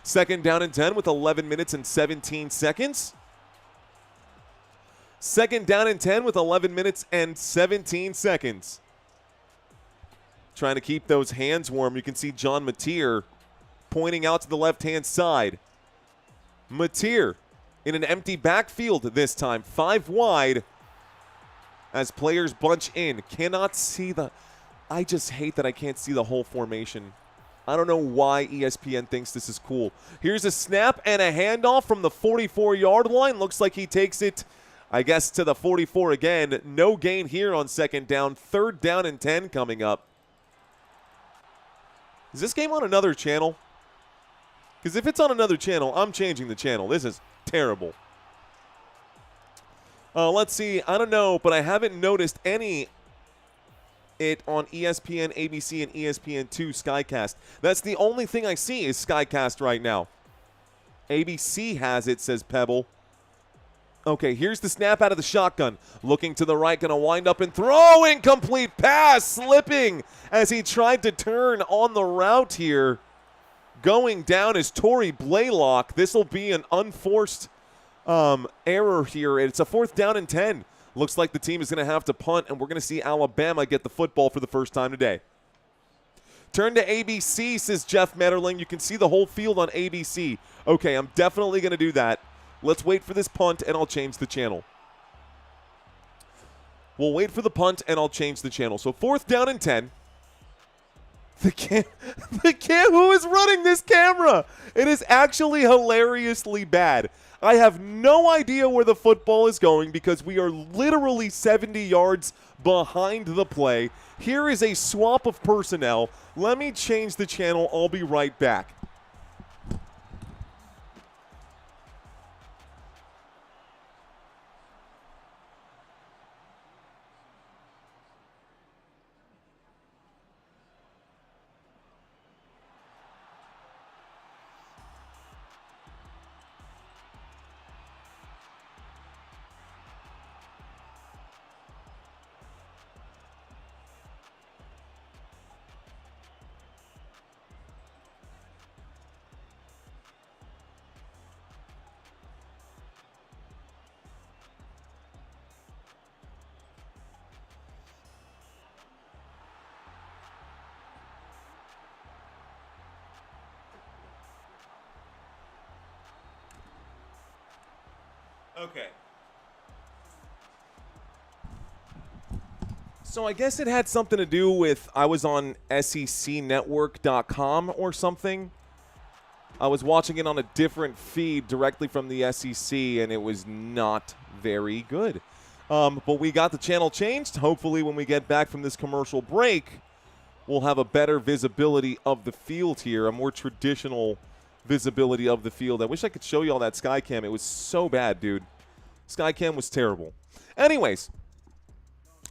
2nd down and 10 with 11 minutes and 17 seconds. 2nd down and 10 with 11 minutes and 17 seconds. Trying to keep those hands warm. You can see John Mateer pointing out to the left-hand side. Mateer in an empty backfield this time. 5 wide as players bunch in. Cannot see the... I just hate that I can't see the whole formation. I don't know why ESPN thinks this is cool. Here's a snap and a handoff from the 44-yard line. Looks like he takes it, I guess, to the 44 again. No gain here on 2nd down. 3rd down and 10 coming up. Is this game on another channel? Because if it's on another channel, I'm changing the channel. This is terrible. Let's see. I don't know, but I haven't noticed any it on ESPN, ABC, and ESPN2 Skycast. That's the only thing I see is Skycast right now. ABC has it, says Pebble. Okay, here's the snap out of the shotgun. Looking to the right, going to wind up and throw. Incomplete pass, slipping as he tried to turn on the route here. Going down is Torrey Blaylock. This will be an unforced error here. It's a 4th down and 10. Looks like the team is going to have to punt, and we're going to see Alabama get the football for the first time today. Turn to ABC, says Jeff Metterling. You can see the whole field on ABC. Okay, I'm definitely going to do that. Let's wait for this punt, and I'll change the channel. We'll wait for the punt, and I'll change the channel. So 4th down and 10. Who is running this camera? It is actually hilariously bad. I have no idea where the football is going because we are literally 70 yards behind the play. Here is a swap of personnel. Let me change the channel. I'll be right back. Okay. So I guess it had something to do with I was on secnetwork.com or something. I was watching it on a different feed directly from the SEC, and it was not very good. But we got the channel changed. Hopefully when we get back from this commercial break, we'll have a better visibility of the field here, a more traditional visibility of the field. I wish I could show you all that Skycam. It was so bad, dude. Skycam was terrible. Anyways,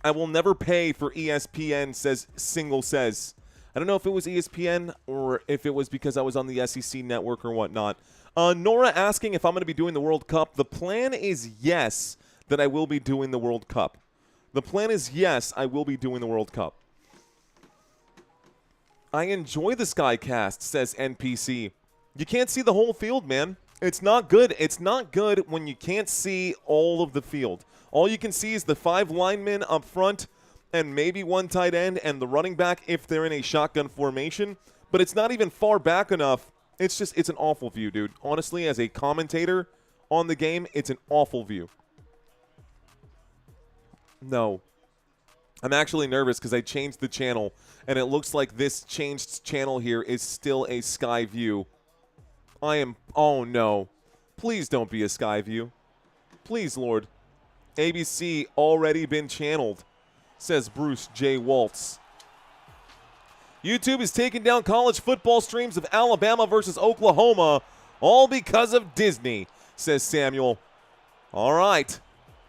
I will never pay for ESPN, says Single Says. I don't know if it was ESPN or if it was because I was on the SEC network or whatnot. Nora asking if I'm going to be doing the World Cup. The plan is yes, that I will be doing the World Cup. The plan is yes, I will be doing the World Cup. I enjoy the Skycast, says NPC. You can't see the whole field, man. It's not good. It's not good when you can't see all of the field. All you can see is the 5 linemen up front and maybe 1 tight end and the running back if they're in a shotgun formation. But it's not even far back enough. It's an awful view, dude. Honestly, as a commentator on the game, it's an awful view. No. I'm actually nervous because I changed the channel, and it looks like this changed channel here is still a sky view. Oh no. Please don't be a sky view. Please, Lord. ABC already been channeled, says Bruce J. Waltz. YouTube is taking down college football streams of Alabama versus Oklahoma, all because of Disney, says Samuel. All right.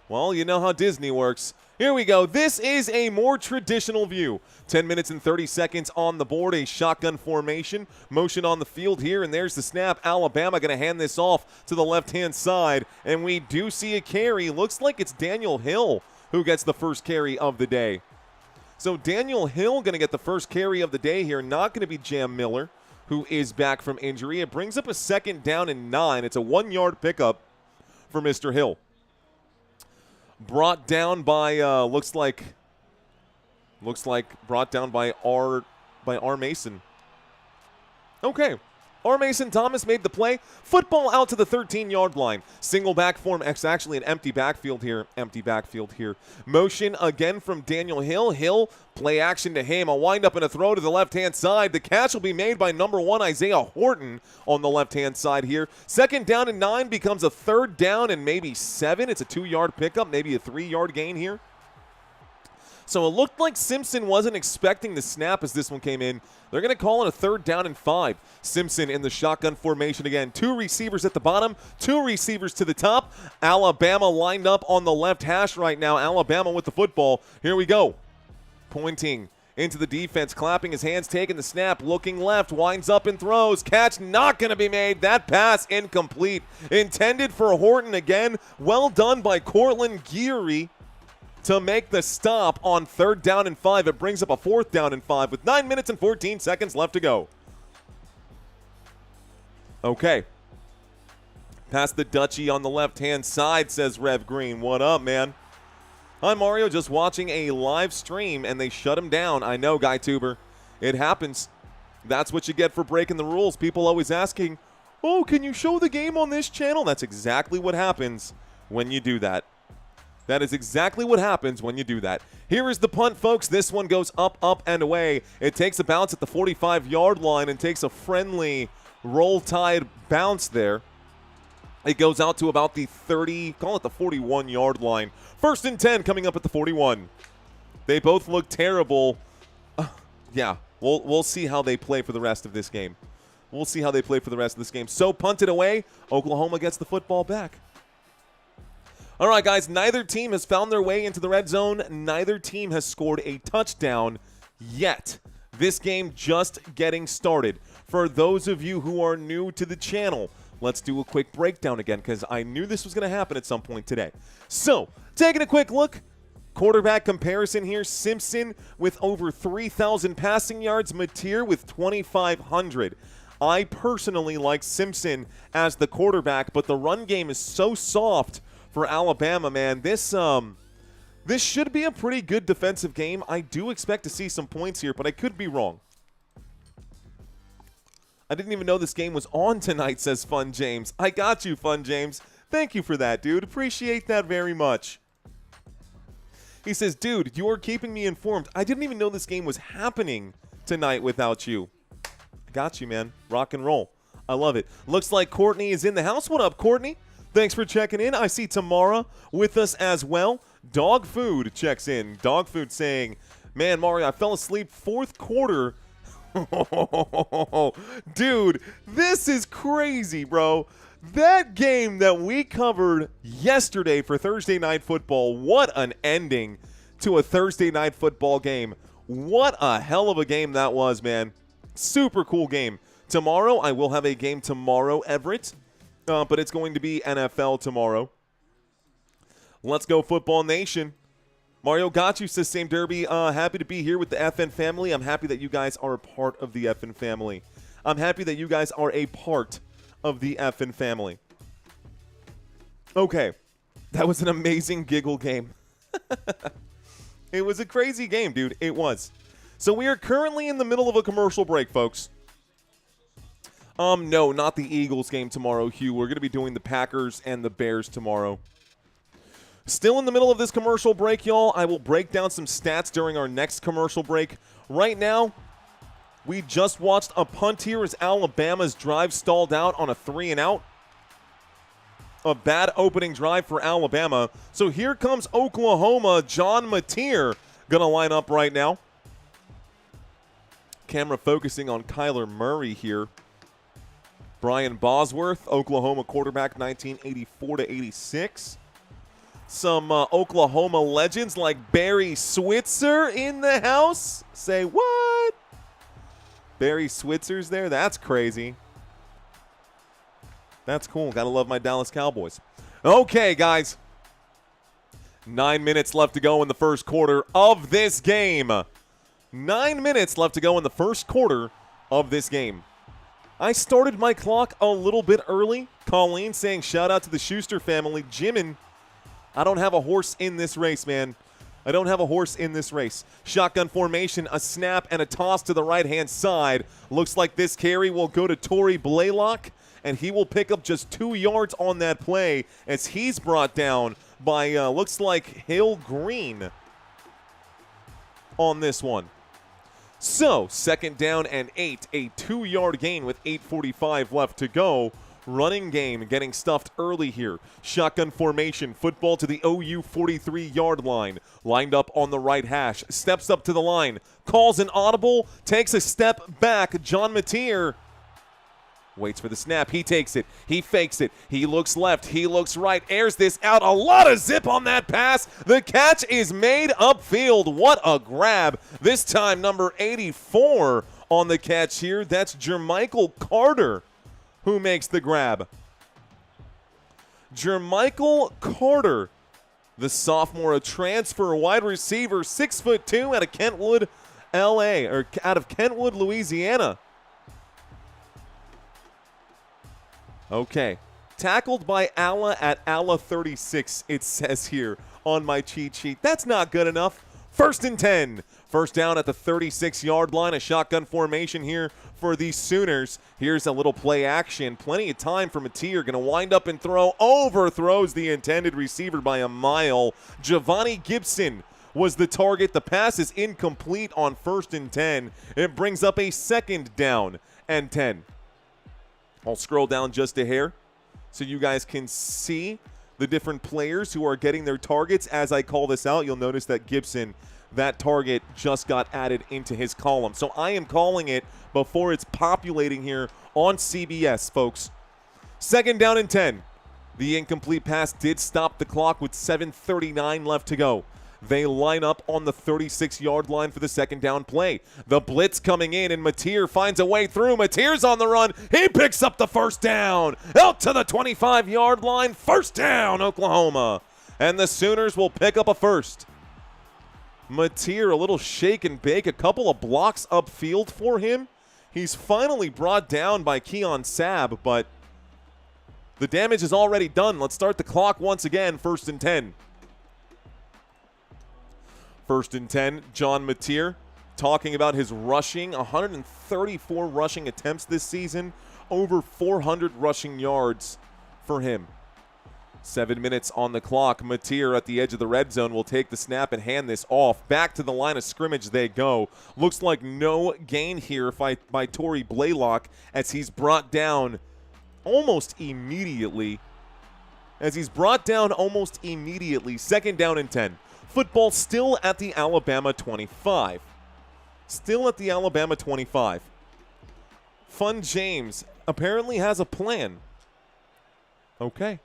Well, you know how Disney works. Here we go. This is a more traditional view. 10 minutes and 30 seconds on the board, a shotgun formation. Motion on the field here, and there's the snap. Alabama going to hand this off to the left-hand side, and we do see a carry. Looks like it's Daniel Hill who gets the first carry of the day. So Daniel Hill going to get the first carry of the day here, not going to be Jam Miller, who is back from injury. It brings up a 2nd down and 9. It's a 1-yard pickup for Mr. Hill. Brought down by looks like brought down by R Mason. Okay. R Mason Thomas made the play. Football out to the 13-yard line. Single back form. It's actually an empty backfield here. Motion again from Daniel Hill. Hill, play action to him. A wind up and a throw to the left-hand side. The catch will be made by number 1, Isaiah Horton, on the left-hand side here. 2nd down and 9 becomes a 3rd down and maybe 7. It's a 2-yard pickup, maybe a 3-yard gain here. So it looked like Simpson wasn't expecting the snap as this one came in. They're going to call it a 3rd down and 5. Simpson in the shotgun formation again. 2 receivers at the bottom, 2 receivers to the top. Alabama lined up on the left hash right now. Alabama with the football. Here we go. Pointing into the defense, clapping his hands, taking the snap, looking left, winds up and throws. Catch not going to be made. That pass incomplete. Intended for Horton again. Well done by Cortland Geary to make the stop on 3rd down and 5. It brings up a 4th down and 5 with 9 minutes and 14 seconds left to go. Okay. Past the Dutchie on the left-hand side, says Rev Green. What up, man? Hi, Mario. Just watching a live stream, and they shut him down. I know, GuyTuber. It happens. That's what you get for breaking the rules. People always asking, oh, can you show the game on this channel? That's exactly what happens when you do that. That is exactly what happens when you do that. Here is the punt, folks. This one goes up, up, and away. It takes a bounce at the 45-yard line and takes a friendly roll tide bounce there. It goes out to about the 30, call it the 41-yard line. 1st and 10 coming up at the 41. They both look terrible. Yeah, we'll see how they play for the rest of this game. So punted away. Oklahoma gets the football back. All right, guys, neither team has found their way into the red zone. Neither team has scored a touchdown yet. This game just getting started. For those of you who are new to the channel, let's do a quick breakdown again because I knew this was going to happen at some point today. So, taking a quick look, quarterback comparison here. Simpson with over 3,000 passing yards. Mateer with 2,500. I personally like Simpson as the quarterback, but the run game is so soft for Alabama, man. This should be a pretty good defensive game. I do expect to see some points here, but I could be wrong. I didn't even know this game was on tonight, says Fun James. I got you, Fun James. Thank you for that, dude. Appreciate that very much. He says, dude, you're keeping me informed. I didn't even know this game was happening tonight without you. Got you, man. Rock and roll. I love it. Looks like Courtney is in the house. What up, Courtney? Thanks for checking in. I see Tamara with us as well. Dog Food checks in. Dog Food saying, man, Mario, I fell asleep fourth quarter. Dude, this is crazy, bro. That game that we covered yesterday for Thursday Night Football, what an ending to a Thursday Night Football game. What a hell of a game that was, man. Super cool game. Tomorrow, I will have a game tomorrow, Everett, but it's going to be NFL tomorrow. Let's go, Football Nation. Mario got you, says Same Derby. Happy to be here with the FN family. I'm happy that you guys are a part of the FN family. I'm happy that you guys are a part of the FN family. Okay, that was an amazing giggle game. It was a crazy game, dude. It was. So we are currently in the middle of a commercial break, folks. No, not the Eagles game tomorrow, Hugh. We're going to be doing the Packers and the Bears tomorrow. Still in the middle of this commercial break, y'all. I will break down some stats during our next commercial break. Right now, we just watched a punt here as Alabama's drive stalled out on a 3-and-out. A bad opening drive for Alabama. So here comes Oklahoma. John Mateer going to line up right now. Camera focusing on Kyler Murray here. Brian Bosworth, Oklahoma quarterback, 1984-86. Some Oklahoma legends like Barry Switzer in the house. Say what? Barry Switzer's there? That's crazy. That's cool. Gotta love my Dallas Cowboys. Okay, guys. 9 minutes left to go in the first quarter of this game. 9 minutes left to go in the first quarter of this game. I started my clock a little bit early. Colleen saying shout out to the Schuster family. Jimin, I don't have a horse in this race, man. I don't have a horse in this race. Shotgun formation, a snap, and a toss to the right-hand side. Looks like this carry will go to Torrey Blaylock, and he will pick up just 2 yards on that play as he's brought down by, looks like, Hill Green on this one. So, 2nd down and 8, a 2-yard gain with 8:45 left to go. Running game getting stuffed early here. Shotgun formation, football to the OU 43-yard line. Lined up on the right hash, steps up to the line, calls an audible, takes a step back. John Mateer waits for the snap. He takes it. He fakes it. He looks left. He looks right. Airs this out. A lot of zip on that pass. The catch is made upfield. What a grab. This time number 84 on the catch here. That's Jermichael Carter who makes the grab. Jermichael Carter, the sophomore, a transfer wide receiver, 6'2", out of Kentwood, LA, or out of Kentwood, Louisiana. Okay. Tackled by Alla at Alla 36, it says here on my cheat sheet. That's not good enough. 1st and 10. First down at the 36-yard line. A shotgun formation here for the Sooners. Here's a little play action. Plenty of time for Mateer. Going to wind up and throw. Overthrows the intended receiver by a mile. Giovanni Gibson was the target. The pass is incomplete on 1st and 10. It brings up a 2nd down and 10. I'll scroll down just a hair so you guys can see the different players who are getting their targets. As I call this out, you'll notice that Gibson, that target just got added into his column. So I am calling it before it's populating here on CBS, folks. 2nd down and 10. The incomplete pass did stop the clock with 7:39 left to go. They line up on the 36-yard line for the 2nd down play. The blitz coming in, and Mateer finds a way through. Mateer's on the run. He picks up the 1st down. Out to the 25-yard line. 1st down, Oklahoma. And the Sooners will pick up a 1st. Mateer, a little shake and bake. A couple of blocks upfield for him. He's finally brought down by Keon Sabb, but the damage is already done. Let's start the clock once again. 1st and 10. 1st and 10, John Mateer talking about his rushing, 134 rushing attempts this season, over 400 rushing yards for him. 7 minutes on the clock. Mateer at the edge of the red zone will take the snap and hand this off. Back to the line of scrimmage they go. Looks like no gain here by Torrey Blaylock as he's brought down almost immediately. Second down and 10. Football still at the Alabama 25. Fun James apparently has a plan. Okay.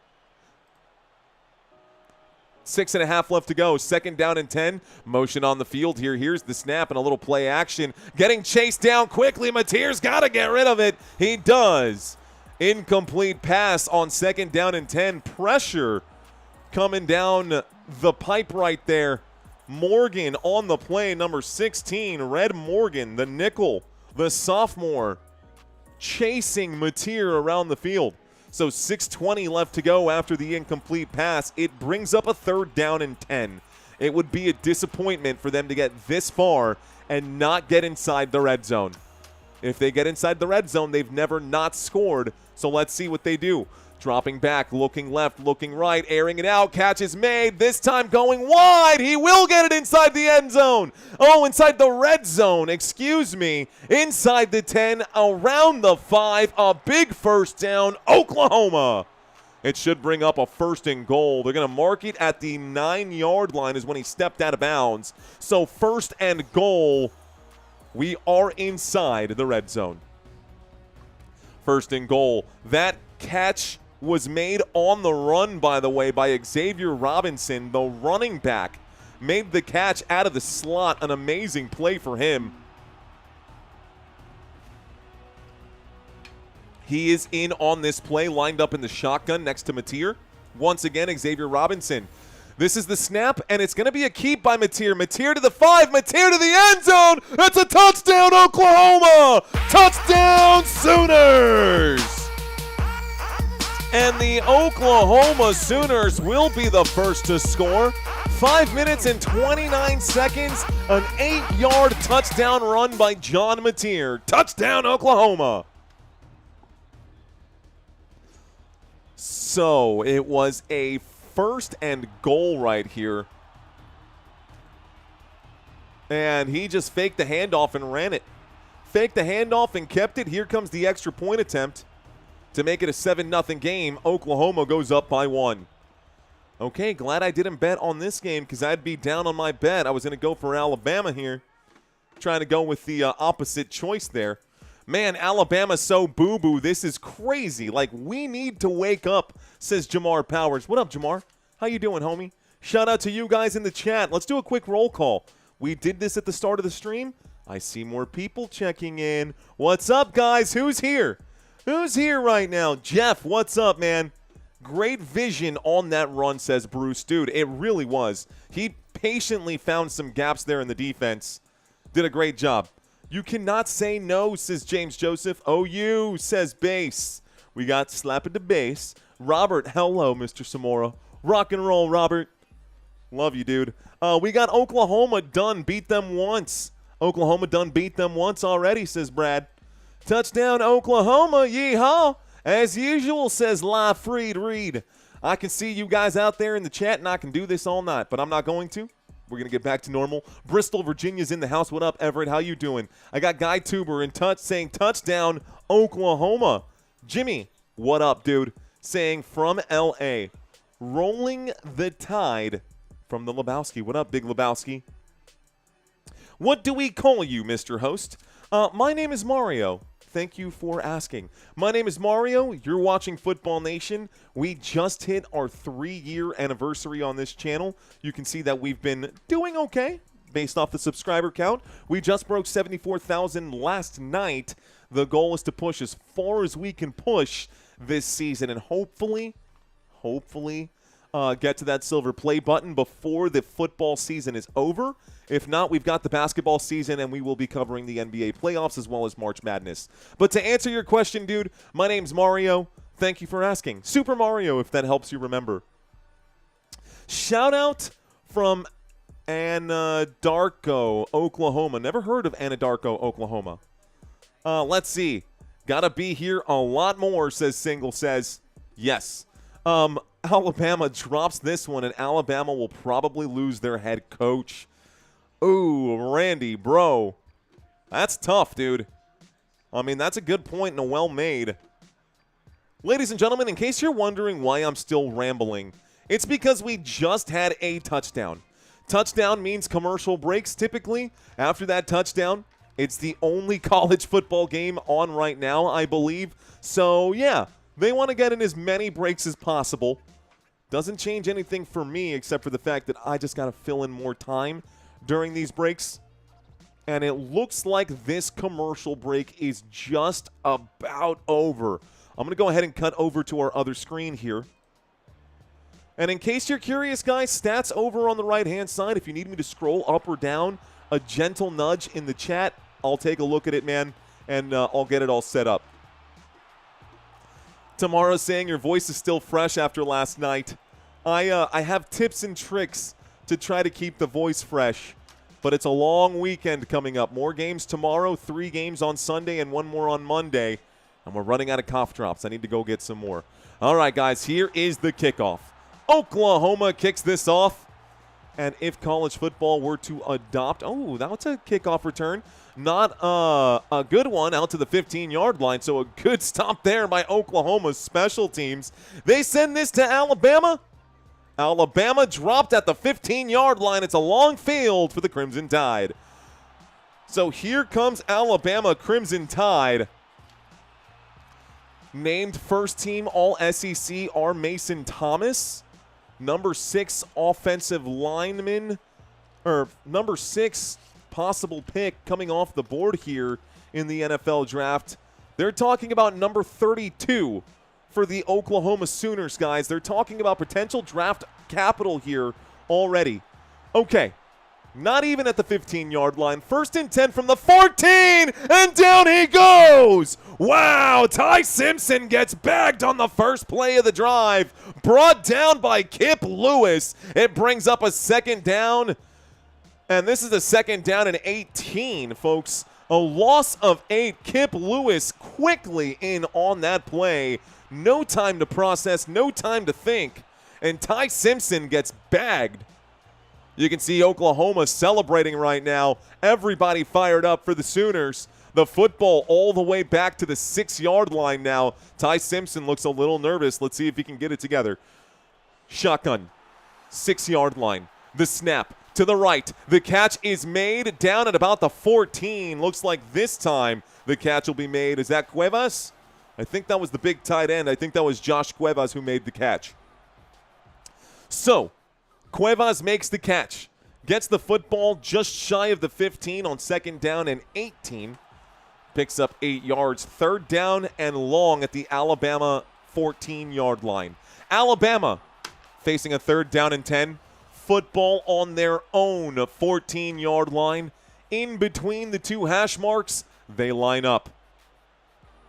6.5 left to go. Second down and 10. Motion on the field here. Here's the snap and a little play action. Getting chased down quickly. Mateer's got to get rid of it. He does. Incomplete pass on second down and 10. Pressure coming down the pipe right there. Morgan on the play, number 16. Red Morgan, the nickel, the sophomore, chasing Mateer around the field. So 6:20 left to go after the incomplete pass. It brings up a third down and 10. It would be a disappointment for them to get this far and not get inside the red zone. If they get inside the red zone, they've never not scored. So let's see what they do. Dropping back, looking left, looking right, airing it out. Catch is made. This time going wide. He will get it inside the end zone. Oh, inside the red zone. Excuse me. Inside the 10, around the 5. A big first down, Oklahoma. It should bring up a first and goal. They're going to mark it at the 9-yard line is when he stepped out of bounds. So first and goal. We are inside the red zone. First and goal. That catch was made on the run, by the way, by Xavier Robinson, the running back. Made the catch out of the slot. An amazing play for him. He is in on this play, lined up in the shotgun next to Mateer. Once again, Xavier Robinson. This is the snap, and it's going to be a keep by Mateer. Mateer to the 5, Mateer to the end zone. That's a touchdown, Oklahoma. Touchdown, Sooners. And the Oklahoma Sooners will be the first to score. 5 minutes and 29 seconds, an 8-yard touchdown run by John Mateer. Touchdown, Oklahoma. So it was a first and goal right here. And he just faked the handoff and ran it. Faked the handoff and kept it. Here comes the extra point attempt to make it a 7-0 game. Oklahoma goes up by 1. Okay, glad I didn't bet on this game because I'd be down on my bet. I was going to go for Alabama here. Trying to go with the opposite choice there. Man, Alabama's so boo-boo. This is crazy. Like, we need to wake up, says Jamar Powers. What up, Jamar? How you doing, homie? Shout out to you guys in the chat. Let's do a quick roll call. We did this at the start of the stream. I see more people checking in. What's up, guys? Who's here? Who's here right now? Jeff, what's up, man? Great vision on that run, says Bruce. Dude, it really was. He patiently found some gaps there in the defense. Did a great job. You cannot say no, says James Joseph. OU, says Base. We got Slap at the Base. Robert, hello, Mr. Samora. Rock and roll, Robert. Love you, dude. We got Oklahoma done. Beat them once. Oklahoma done beat them once already, says Brad. Touchdown, Oklahoma. Yeehaw. As usual, says La Freed Reed. I can see you guys out there in the chat, and I can do this all night, but I'm not going to. We're going to get back to normal. Bristol, Virginia's in the house. What up, Everett? How you doing? I got Guy Tuber in touch saying touchdown, Oklahoma. Jimmy, what up, dude? Saying from L.A. Rolling the Tide from the Lebowski. What up, Big Lebowski? What do we call you, Mr. Host? My name is Mario. Thank you for asking. My name is Mario. You're watching Football Nation. We just hit our 3-year anniversary on this channel. You can see that we've been doing okay based off the subscriber count. We just broke 74,000 last night. The goal is to push as far as we can push this season and hopefully get to that silver play button before the football season is over. If not, we've got the basketball season, and we will be covering the NBA playoffs as well as March Madness. But to answer your question, dude, my name's Mario. Thank you for asking. Super Mario, if that helps you remember. Shout out from Anadarko, Oklahoma. Never heard of Anadarko, Oklahoma. Let's see. Gotta be here a lot more, says Single says. Yes. Alabama drops this one, and Alabama will probably lose their head coach. Ooh, Randy, bro. That's tough, dude. I mean, that's a good point and a well-made. Ladies and gentlemen, in case you're wondering why I'm still rambling, it's because we just had a touchdown. Touchdown means commercial breaks typically. After that touchdown, it's the only college football game on right now, I believe. So, yeah, they want to get in as many breaks as possible. Doesn't change anything for me except for the fact that I just got to fill in more time during these breaks. And it looks like this commercial break is just about over. I'm going to go ahead and cut over to our other screen here. And in case you're curious, guys, stats over on the right-hand side. If you need me to scroll up or down, a gentle nudge in the chat, I'll take a look at it, man, and I'll get it all set up. Tamara's saying your voice is still fresh after last night. I have tips and tricks to try to keep the voice fresh, but it's a long weekend coming up. More games tomorrow, 3 games on Sunday, and 1 more on Monday, and we're running out of cough drops. I need to go get some more. All right, guys, here is the kickoff. Oklahoma kicks this off, and if college football were to adopt, oh, that's a kickoff return. Not a good one out to the 15-yard line, so a good stop there by Oklahoma's special teams. They send this to Alabama. Alabama dropped at the 15-yard line. It's a long field for the Crimson Tide. So here comes Alabama Crimson Tide. Named first team All-SEC are Mason Thomas. Number 6 offensive lineman, or number 6 possible pick coming off the board here in the NFL draft. They're talking about number 32 for the Oklahoma Sooners, guys. They're talking about potential draft capital here already. Okay, not even at the 15-yard line. 1st and 10 from the 14, and down he goes. Wow, Ty Simpson gets bagged on the first play of the drive. Brought down by Kip Lewis. It brings up a 2nd down, and this is a 2nd down and 18, folks. A loss of 8. Kip Lewis quickly in on that play. No time to process, no time to think, and Ty Simpson gets bagged. You can see Oklahoma celebrating right now. Everybody fired up for the Sooners. The football all the way back to the 6-yard line now. Ty Simpson looks a little nervous. Let's see if he can get it together. Shotgun, 6-yard line. The snap to the right. The catch is made down at about the 14. Looks like this time the catch will be made. Is that Cuevas? I think that was the big tight end. I think that was Josh Cuevas who made the catch. So, Cuevas makes the catch. Gets the football just shy of the 15 on 2nd down and 18. Picks up 8 yards. 3rd down and long at the Alabama 14-yard line. Alabama facing a 3rd down and 10. Football on their own 14-yard line. In between the 2 hash marks, they line up.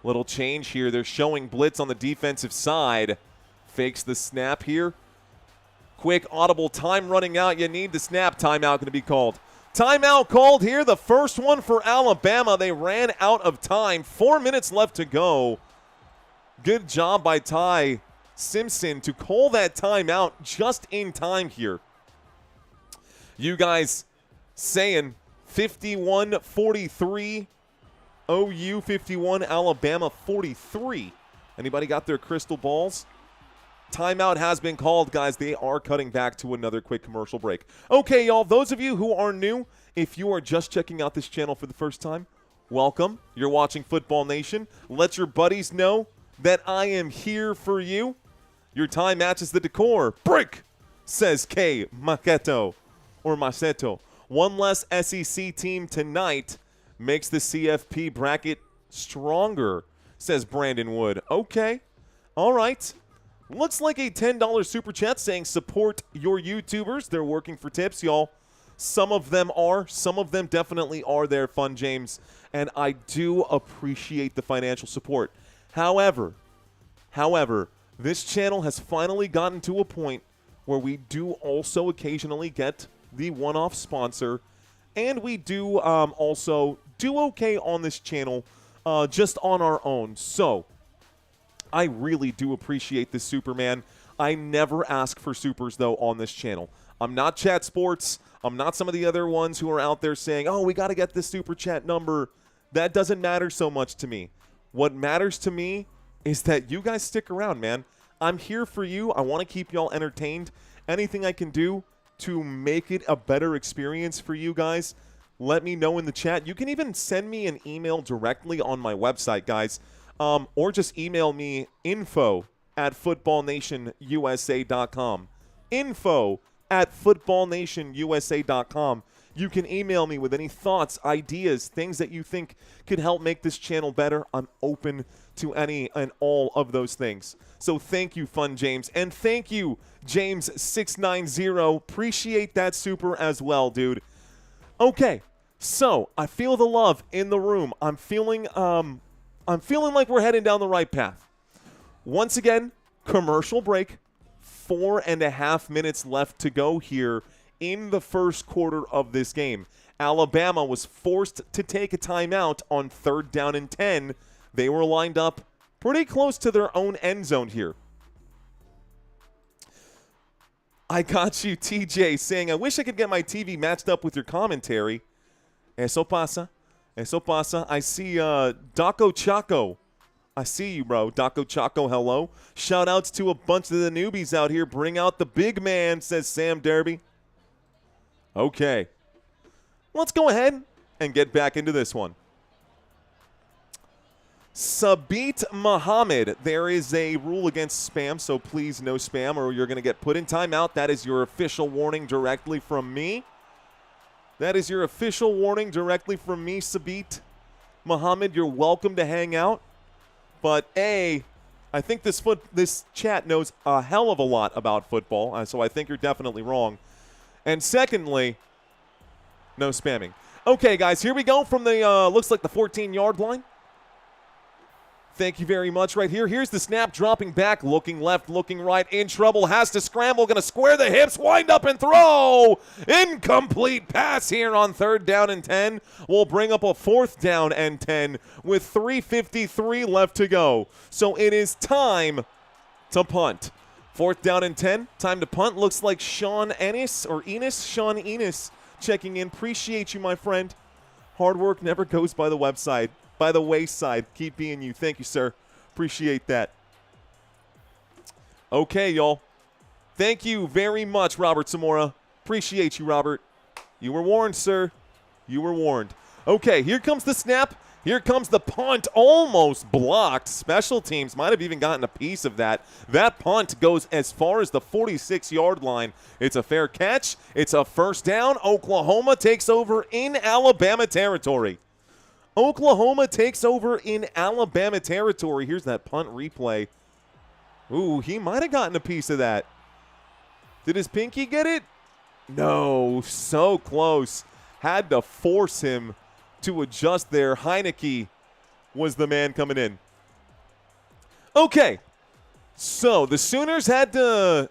Little change here. They're showing blitz on the defensive side. Fakes the snap here. Quick audible time running out. You need the snap. Timeout going to be called. Timeout called here. The first one for Alabama. They ran out of time. 4 minutes left to go. Good job by Ty Simpson to call that timeout just in time here. You guys saying 51-43. OU 51, Alabama 43. Anybody got their crystal balls? Timeout has been called, guys. They are cutting back to another quick commercial break. Okay, y'all, those of you who are new, if you are just checking out this channel for the first time, welcome. You're watching Football Nation. Let your buddies know that I am here for you. Your time matches the decor. Break, says K. Maceto, or Maceto. One less SEC team tonight makes the CFP bracket stronger, says Brandon Wood. Okay, all right. Looks like a $10 super chat saying support your YouTubers. They're working for tips, y'all. Some of them are. Some of them definitely are there, Fun James. And I do appreciate the financial support. However, this channel has finally gotten to a point where we do also occasionally get the one-off sponsor. And we do also do okay on this channel just on our own. So I really do appreciate this, Superman. I never ask for supers, though, on this channel. I'm not Chat Sports. I'm not some of the other ones who are out there saying, oh, we got to get this super chat number. That doesn't matter so much to me. What matters to me is that you guys stick around, man. I'm here for you. I want to keep y'all entertained. Anything I can do to make it a better experience for you guys, let me know in the chat. You can even send me an email directly on my website, guys, or just email me info@footballnationusa.com. info@footballnationusa.com. You can email me with any thoughts, ideas, things that you think could help make this channel better. I'm open to any and all of those things. So thank you, Fun James, and thank you, James690. Appreciate that super as well, dude. Okay, so I feel the love in the room. I'm feeling like we're heading down the right path. Once again, commercial break. 4.5 minutes left to go here in the first quarter of this game. Alabama was forced to take a timeout on 3rd down and 10. They were lined up pretty close to their own end zone here. I got you, TJ, saying, I wish I could get my TV matched up with your commentary. Eso pasa. Eso pasa. I see Daco Chaco. I see you, bro. Daco Chaco, hello. Shout-outs to a bunch of the newbies out here. Bring out the big man, says Sam Derby. Okay. Let's go ahead and get back into this one. Sabit Muhammad, there is a rule against spam, so please no spam or you're going to get put in timeout. That is your official warning directly from me. That is your official warning directly from me, Sabit Muhammad. You're welcome to hang out. But A, I think this chat knows a hell of a lot about football, so I think you're definitely wrong. And secondly, no spamming. Okay, guys, here we go from the, looks like the 14-yard line. Thank you very much right here. Here's the snap, dropping back, looking left, looking right, in trouble, has to scramble, going to square the hips, wind up and throw. Incomplete pass here on 3rd down and 10. We'll bring up a 4th down and 10 with 3:53 left to go. So it is time to punt. 4th down and 10, time to punt. Looks like Sean Enos checking in. Appreciate you, my friend. Hard work never goes by the website. By the wayside. Keep being you. Thank you, sir. Appreciate that. Okay, y'all. Thank you very much, Robert Zamora. Appreciate you, Robert. You were warned, sir. You were warned. Okay, here comes the snap. Here comes the punt. Almost blocked. Special teams might have even gotten a piece of that. That punt goes as far as the 46-yard line. It's a fair catch. It's a 1st down. Oklahoma takes over in Alabama territory. Oklahoma takes over in Alabama territory. Here's that punt replay. Ooh, he might have gotten a piece of that. Did his pinky get it? No, so close. Had to force him to adjust there. Heineke was the man coming in. Okay, so the Sooners had to...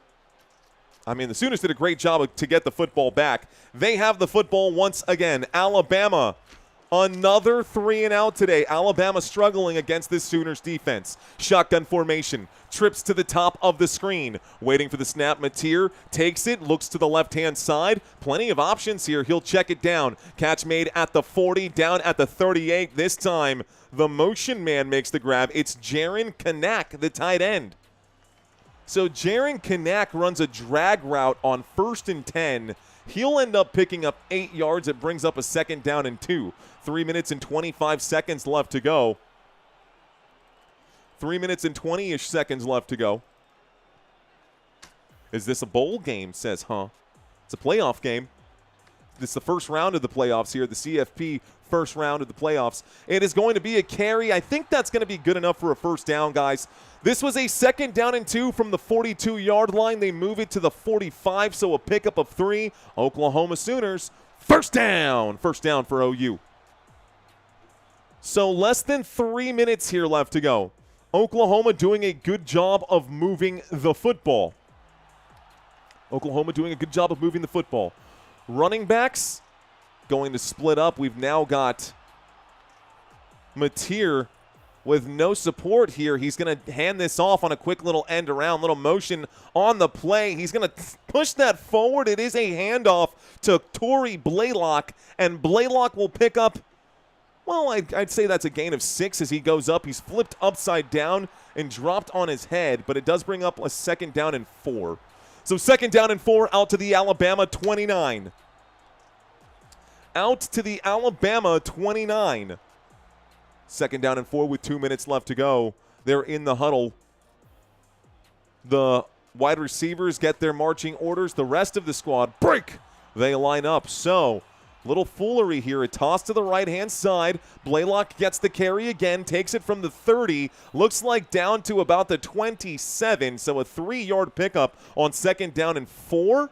the Sooners did a great job to get the football back. They have the football once again. Alabama. Another 3-and-out today. Alabama struggling against this Sooners defense. Shotgun formation. Trips to the top of the screen. Waiting for the snap. Mateer takes it. Looks to the left-hand side. Plenty of options here. He'll check it down. Catch made at the 40. Down at the 38. This time, the motion man makes the grab. It's Jaron Kanak, the tight end. So Jaron Kanak runs a drag route on 1st and 10. He'll end up picking up 8 yards. It brings up a 2nd down and 2. 3 minutes and 25 seconds left to go. 3 minutes and 20-ish seconds left to go. Is this a bowl game? Says, huh? It's a playoff game. This is the first round of the playoffs here, the CFP first round of the playoffs. It is going to be a carry. I think that's going to be good enough for a 1st down, guys. This was a 2nd down and 2 from the 42-yard line. They move it to the 45, so a pickup of 3. Oklahoma Sooners, 1st down. 1st down for OU. So less than 3 minutes here left to go. Oklahoma doing a good job of moving the football. Oklahoma doing a good job of moving the football. Running backs going to split up. We've now got Mateer with no support here. He's going to hand this off on a quick little end around, little motion on the play. He's going to push that forward. It is a handoff to Torrey Blaylock, and Blaylock will pick up, well, I'd say that's a gain of 6 as he goes up. He's flipped upside down and dropped on his head, but it does bring up a 2nd down and 4. So 2nd down and 4 out to the Alabama 29. Out to the Alabama 29. 2nd down and 4 with 2 minutes left to go. They're in the huddle. The wide receivers get their marching orders. The rest of the squad break. They line up. So, little foolery here. A toss to the right-hand side. Blaylock gets the carry again. Takes it from the 30. Looks like down to about the 27. So a 3-yard pickup on 2nd down and 4.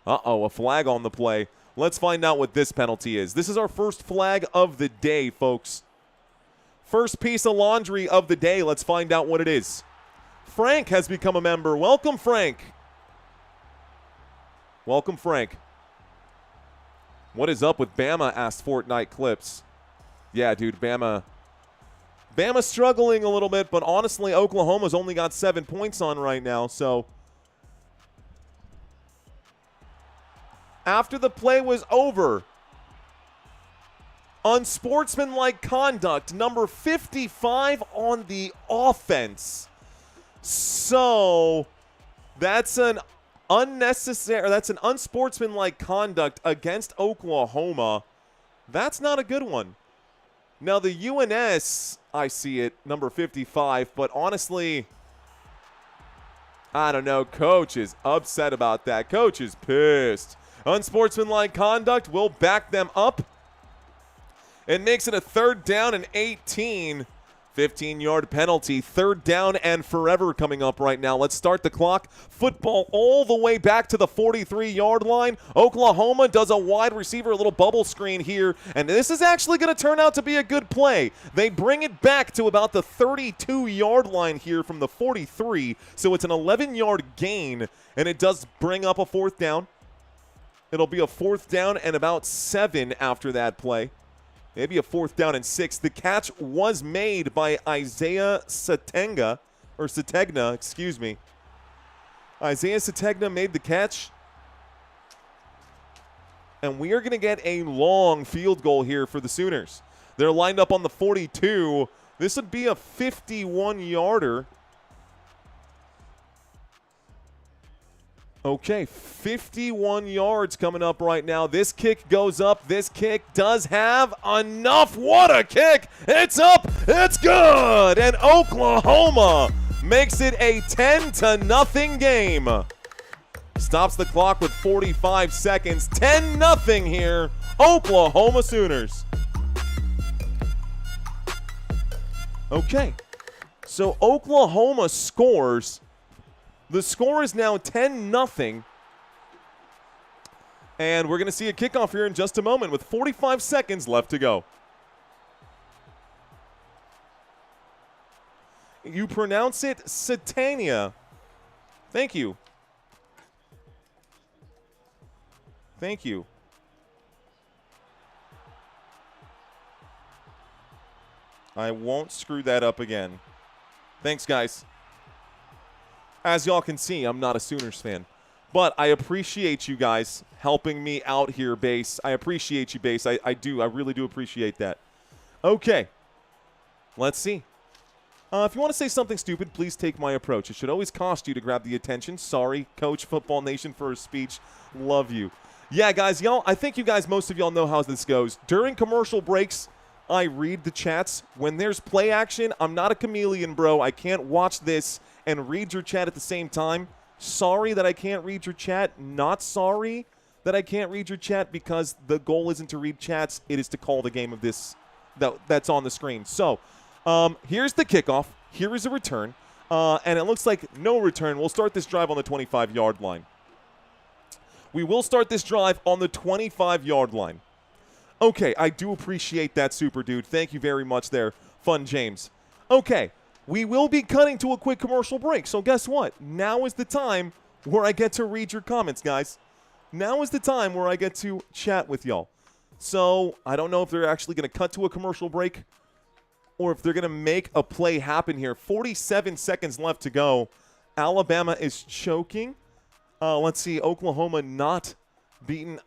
Uh-oh, a flag on the play. Let's find out what this penalty is. This is our first flag of the day, folks. First piece of laundry of the day. Let's find out what it is. Frank has become a member. Welcome, Frank. Welcome, Frank. What is up with Bama? Asked Fortnite Clips. Yeah, dude, Bama's struggling a little bit, but honestly, Oklahoma's only got 7 points on right now, so. After the play was over, unsportsmanlike conduct, number 55 on the offense. So that's an unsportsmanlike conduct against Oklahoma. That's not a good one. Now the UNS, I see it, number 55, but honestly, I don't know. Coach is upset about that. Coach is pissed. Unsportsmanlike conduct will back them up. It makes it a 3rd down and 18. 15-yard penalty. 3rd down and forever coming up right now. Let's start the clock. Football all the way back to the 43-yard line. Oklahoma does a wide receiver, a little bubble screen here, and this is actually going to turn out to be a good play. They bring it back to about the 32-yard line here from the 43, so it's an 11-yard gain, and it does bring up a 4th down. It'll be a 4th down and about 7 after that play. Maybe a 4th down and 6. The catch was made by Isaiah Sategna, excuse me. Isaiah Sategna made the catch. And we are going to get a long field goal here for the Sooners. They're lined up on the 42. This would be a 51-yarder. Okay, 51 yards coming up right now. This kick goes up. This kick does have enough. What a kick! It's up. It's good. And Oklahoma makes it a 10-0 game. Stops the clock with 45 seconds. 10-0 here. Oklahoma Sooners. Okay, so Oklahoma scores. The score is now 10-0. And we're going to see a kickoff here in just a moment with 45 seconds left to go. You pronounce it Satania. Thank you. Thank you. I won't screw that up again. Thanks, guys. As y'all can see, I'm not a Sooners fan. But I appreciate you guys helping me out here, Base. I appreciate you, Base. I do. I really do appreciate that. Okay. Let's see. If you want to say something stupid, please take my approach. It should always cost you to grab the attention. Sorry, Coach Football Nation, for a speech. Love you. Yeah, guys, y'all, I think you guys, most of y'all know how this goes. During commercial breaks, I read the chats. When there's play action, I'm not a chameleon, bro. I can't watch this and read your chat at the same time. Sorry that I can't read your chat. Not sorry that I can't read your chat, because the goal isn't to read chats. It is to call the game of this that's on the screen. So here's the kickoff. Here is a return. And it looks like no return. We'll start this drive on the 25-yard line. We will start this drive on the 25-yard line. Okay, I do appreciate that, super dude. Thank you very much there, Fun James. Okay. We will be cutting to a quick commercial break, so guess what? Now is the time where I get to read your comments, guys. Now is the time where I get to chat with y'all. So, I don't know if they're actually going to cut to a commercial break or if they're going to make a play happen here. 47 seconds left to go. Alabama is choking. Let's see, Oklahoma not beaten.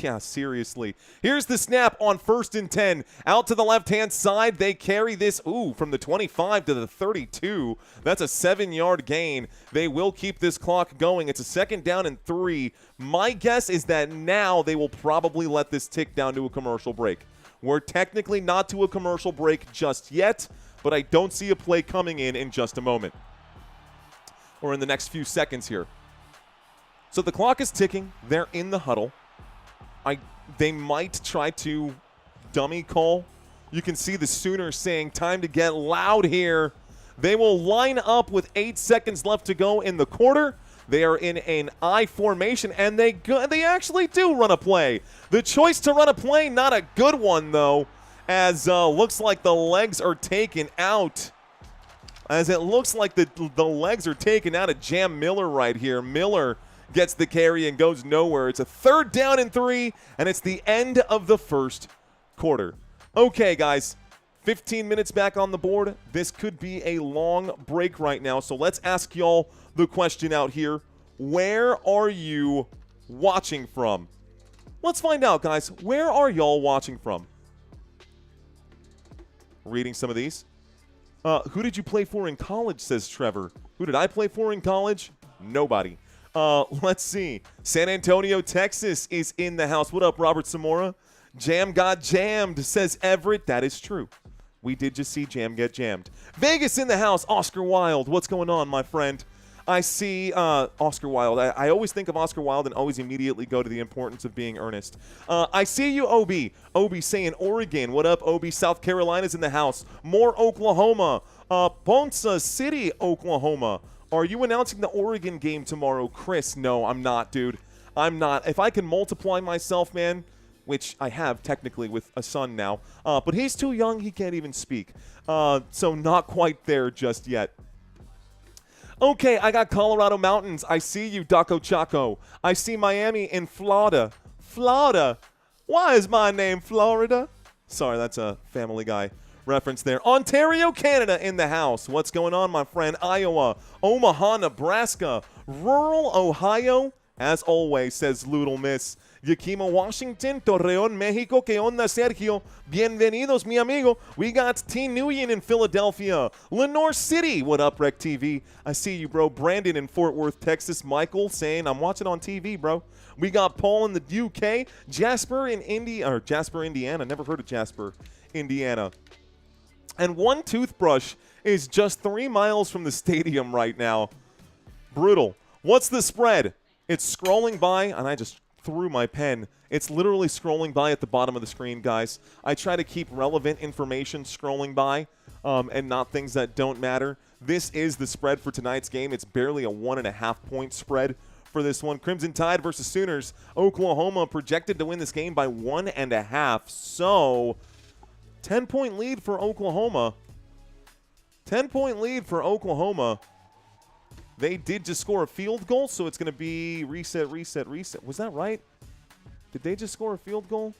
Yeah, seriously. Here's the snap on 1st and 10. Out to the left-hand side. They carry this, from the 25 to the 32. That's a 7-yard gain. They will keep this clock going. It's a 2nd down and 3. My guess is that now they will probably let this tick down to a commercial break. We're technically not to a commercial break just yet, but I don't see a play coming in just a moment. Or in the next few seconds here. So the clock is ticking. They're in the huddle. They might try to dummy call. You can see the Sooners saying, time to get loud here. They will line up with 8 seconds left to go in the quarter. They are in an I formation, and they actually do run a play. The choice to run a play, not a good one, though, as looks like the legs are taken out. As it looks like the legs are taken out of Jam Miller right here. Miller gets the carry and goes nowhere. It's a 3rd down and 3, and it's the end of the first quarter. Okay, guys, 15 minutes back on the board. This could be a long break right now, so let's ask y'all the question out here. Where are you watching from? Let's find out, guys. Where are y'all watching from? Reading some of these. Who did you play for in college, says Trevor. Who did I play for in college? Nobody. Let's see. San Antonio, Texas is in the house. What up, Robert Zamora? Jam got jammed, says Everett. That is true. We did just see Jam get jammed. Vegas in the house. Oscar Wilde. What's going on, my friend? I see Oscar Wilde. I always think of Oscar Wilde and always immediately go to the importance of being earnest. I see you, Obi. Obi saying Oregon. What up, Obi? South Carolina's in the house. More Oklahoma. Ponca City, Oklahoma. Are you announcing the Oregon game tomorrow, Chris? No, I'm not, dude. I'm not. If I can multiply myself, man, which I have technically with a son now, but he's too young. He can't even speak. So not quite there just yet. Okay, I got Colorado Mountains. I see you, Daco Chaco. I see Miami in Florida. Florida? Why is my name Florida? Sorry, that's a Family Guy reference there. Ontario, Canada in the house. What's going on, my friend? Iowa, Omaha, Nebraska, rural Ohio, as always, says Loodle Miss. Yakima, Washington, Torreon, Mexico. Que onda, Sergio? Bienvenidos, mi amigo. We got T. Nguyen in Philadelphia. Lenore City. What up, Rec TV? I see you, bro. Brandon in Fort Worth, Texas. Michael saying, I'm watching on TV, bro. We got Paul in the UK. Jasper in Jasper, Indiana. Never heard of Jasper, Indiana. And One Toothbrush is just 3 miles from the stadium right now. Brutal. What's the spread? It's scrolling by, and I just threw my pen. It's literally scrolling by at the bottom of the screen, guys. I try to keep relevant information scrolling by and not things that don't matter. This is the spread for tonight's game. It's barely a 1.5-point spread for this one. Crimson Tide versus Sooners. Oklahoma projected to win this game by 1.5. So 10-point lead for Oklahoma. 10-point lead for Oklahoma. They did just score a field goal, so it's going to be reset. Was that right? Did they just score a field goal?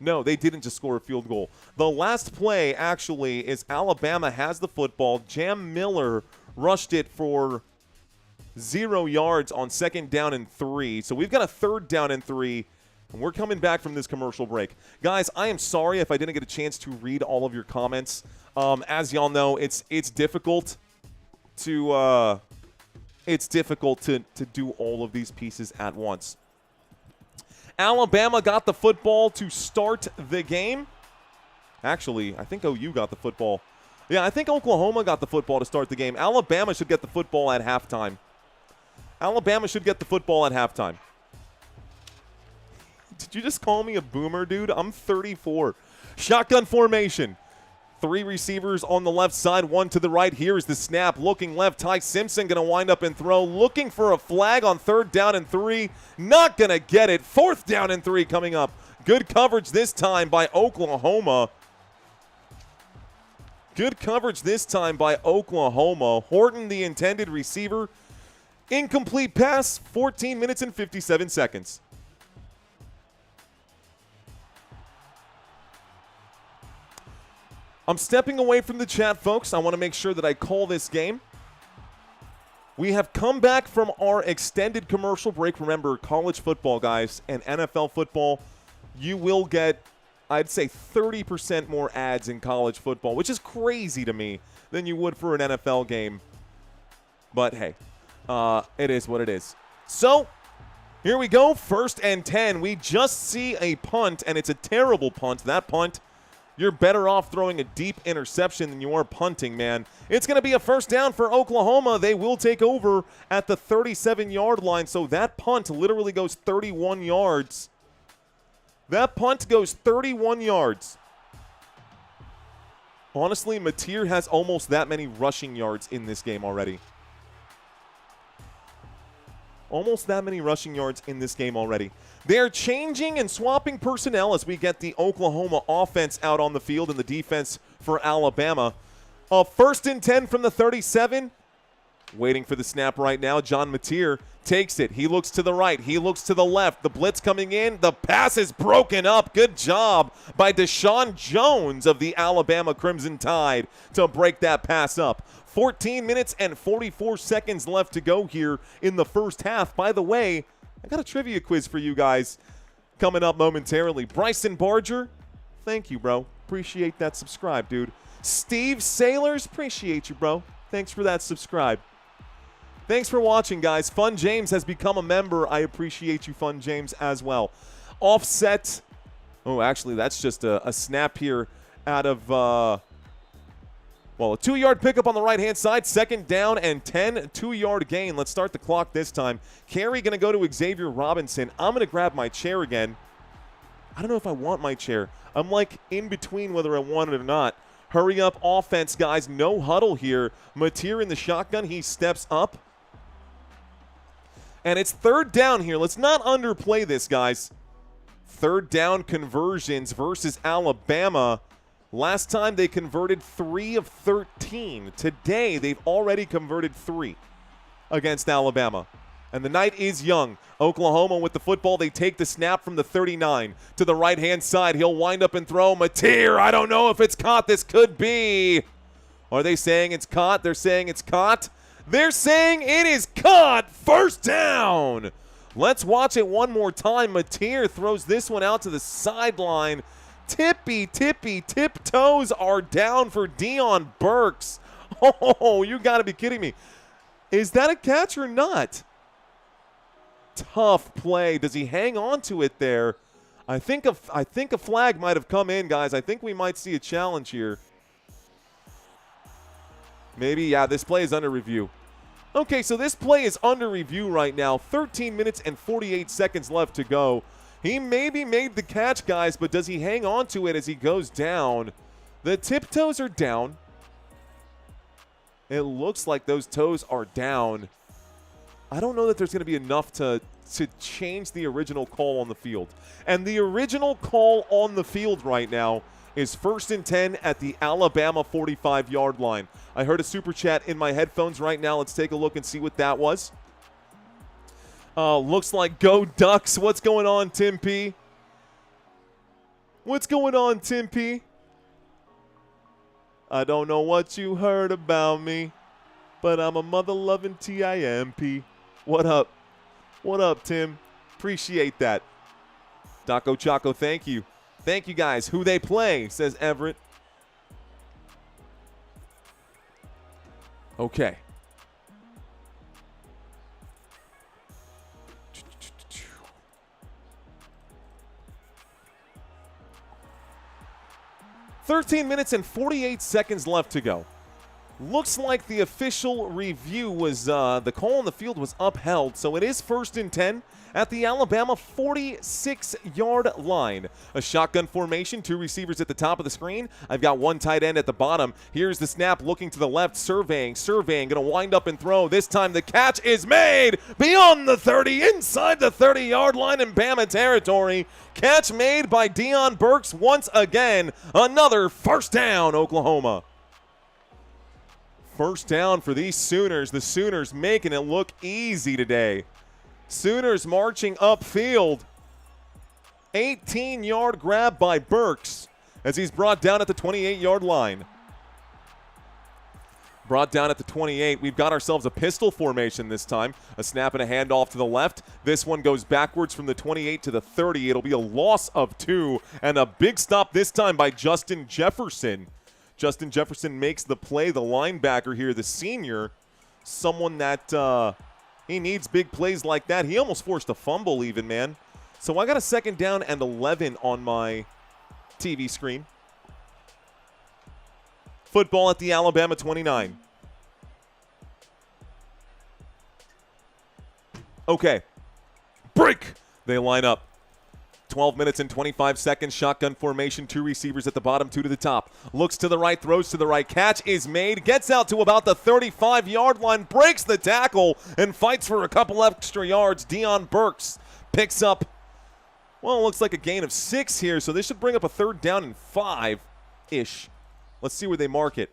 No, they didn't just score a field goal. The last play, actually, is Alabama has the football. Jam Miller rushed it for 0 yards on 2nd down and 3. So we've got a 3rd down and 3. And we're coming back from this commercial break. Guys, I am sorry if I didn't get a chance to read all of your comments. As y'all know, it's difficult to do all of these pieces at once. Alabama got the football to start the game. Actually, I think OU got the football. Yeah, I think Oklahoma got the football to start the game. Alabama should get the football at halftime. Alabama should get the football at halftime. Did you just call me a boomer, dude? I'm 34. Shotgun formation. 3 receivers on the left side, 1 to the right. Here's the snap. Looking left. Ty Simpson going to wind up and throw. Looking for a flag on 3rd down and 3. Not going to get it. 4th down and 3 coming up. Good coverage this time by Oklahoma. Good coverage this time by Oklahoma. Horton, the intended receiver. Incomplete pass. 14 minutes and 57 seconds. I'm stepping away from the chat, folks. I want to make sure that I call this game. We have come back from our extended commercial break. Remember, college football, guys, and NFL football, you will get, I'd say, 30% more ads in college football, which is crazy to me, than you would for an NFL game. But, hey, it is what it is. So, here we go, 1st and 10. We just see a punt, and it's a terrible punt. That punt, you're better off throwing a deep interception than you are punting, man. It's going to be a 1st down for Oklahoma. They will take over at the 37-yard line, so that punt literally goes 31 yards. That punt goes 31 yards. Honestly, Mateer has almost that many rushing yards in this game already. Almost that many rushing yards in this game already. They're changing and swapping personnel as we get the Oklahoma offense out on the field and the defense for Alabama. 1st and 10 from the 37. Waiting for the snap right now. John Mateer takes it. He looks to the right. He looks to the left. The blitz coming in. The pass is broken up. Good job by Deshaun Jones of the Alabama Crimson Tide to break that pass up. 14 minutes and 44 seconds left to go here in the first half. By the way, I got a trivia quiz for you guys coming up momentarily. Bryson Barger, thank you, bro. Appreciate that subscribe, dude. Steve Sailors, appreciate you, bro. Thanks for that subscribe. Thanks for watching, guys. Fun James has become a member. I appreciate you, Fun James, as well. Offset. Oh, actually, that's just a snap here out of, well, a 2-yard pickup on the right-hand side. 2nd down and 10, 2-yard gain. Let's start the clock this time. Carry going to go to Xavier Robinson. I'm going to grab my chair again. I don't know if I want my chair. I'm like in between whether I want it or not. Hurry up offense, guys. No huddle here. Mateer in the shotgun. He steps up. And it's 3rd down here. Let's not underplay this, guys. 3rd down conversions versus Alabama. Last time they converted 3 of 13. Today they've already converted 3 against Alabama. And the night is young. Oklahoma with the football. They take the snap from the 39 to the right-hand side. He'll wind up and throw. Mateer, I don't know if it's caught. This could be. Are they saying it's caught? They're saying it's caught. They're saying it is caught. 1st down. Let's watch it one more time. Mateer throws this one out to the sideline. Tiptoes are down for Deion Burks. Oh, you got to be kidding me. Is that a catch or not? Tough play. Does he hang on to it there? I think a flag might have come in, guys. I think we might see a challenge here. Maybe, yeah, this play is under review. Okay, so this play is under review right now. 13 minutes and 48 seconds left to go. He maybe made the catch, guys, but does he hang on to it as he goes down? The tiptoes are down. It looks like those toes are down. I don't know that there's going to be enough to change the original call on the field. And the original call on the field right now is 1st and 10 at the Alabama 45-yard line. I heard a super chat in my headphones right now. Let's take a look and see what that was. Looks like go Ducks. What's going on, Tim P? What's going on, Tim P? I don't know what you heard about me, but I'm a mother-loving TIMP. What up? What up, Tim? Appreciate that. Daco Chaco, thank you. Thank you, guys. Who they play, says Everett. Okay. "13 minutes and 48 seconds left to go. Looks like the official review was, the call on the field was upheld, so it is 1st and 10 at the Alabama 46-yard line. A shotgun formation, 2 receivers at the top of the screen. I've got 1 tight end at the bottom. Here's the snap, looking to the left, surveying, going to wind up and throw. This time the catch is made beyond the 30, inside the 30-yard line in Bama territory. Catch made by Deion Burks once again. Another 1st down, Oklahoma. 1st down for these Sooners. The Sooners making it look easy today. Sooners marching upfield. 18-yard grab by Burks. as he's brought down at the 28-yard line. Brought down at the 28. We've got ourselves a pistol formation this time. A snap and a handoff to the left. This one goes backwards from the 28 to the 30. It'll be a loss of 2 and a big stop this time by Justin Jefferson. Justin Jefferson makes the play, the linebacker here, the senior, someone that he needs big plays like that. He almost forced a fumble even, man. So I got a 2nd down and 11 on my TV screen. Football at the Alabama 29. Okay. Break! They line up. 12 minutes and 25 seconds. Shotgun formation. 2 receivers at the bottom, 2 to the top. Looks to the right, throws to the right. Catch is made. Gets out to about the 35-yard line. Breaks the tackle and fights for a couple extra yards. Deion Burks picks up, well, it looks like a gain of 6 here, so this should bring up a 3rd down and 5-ish. Let's see where they mark it.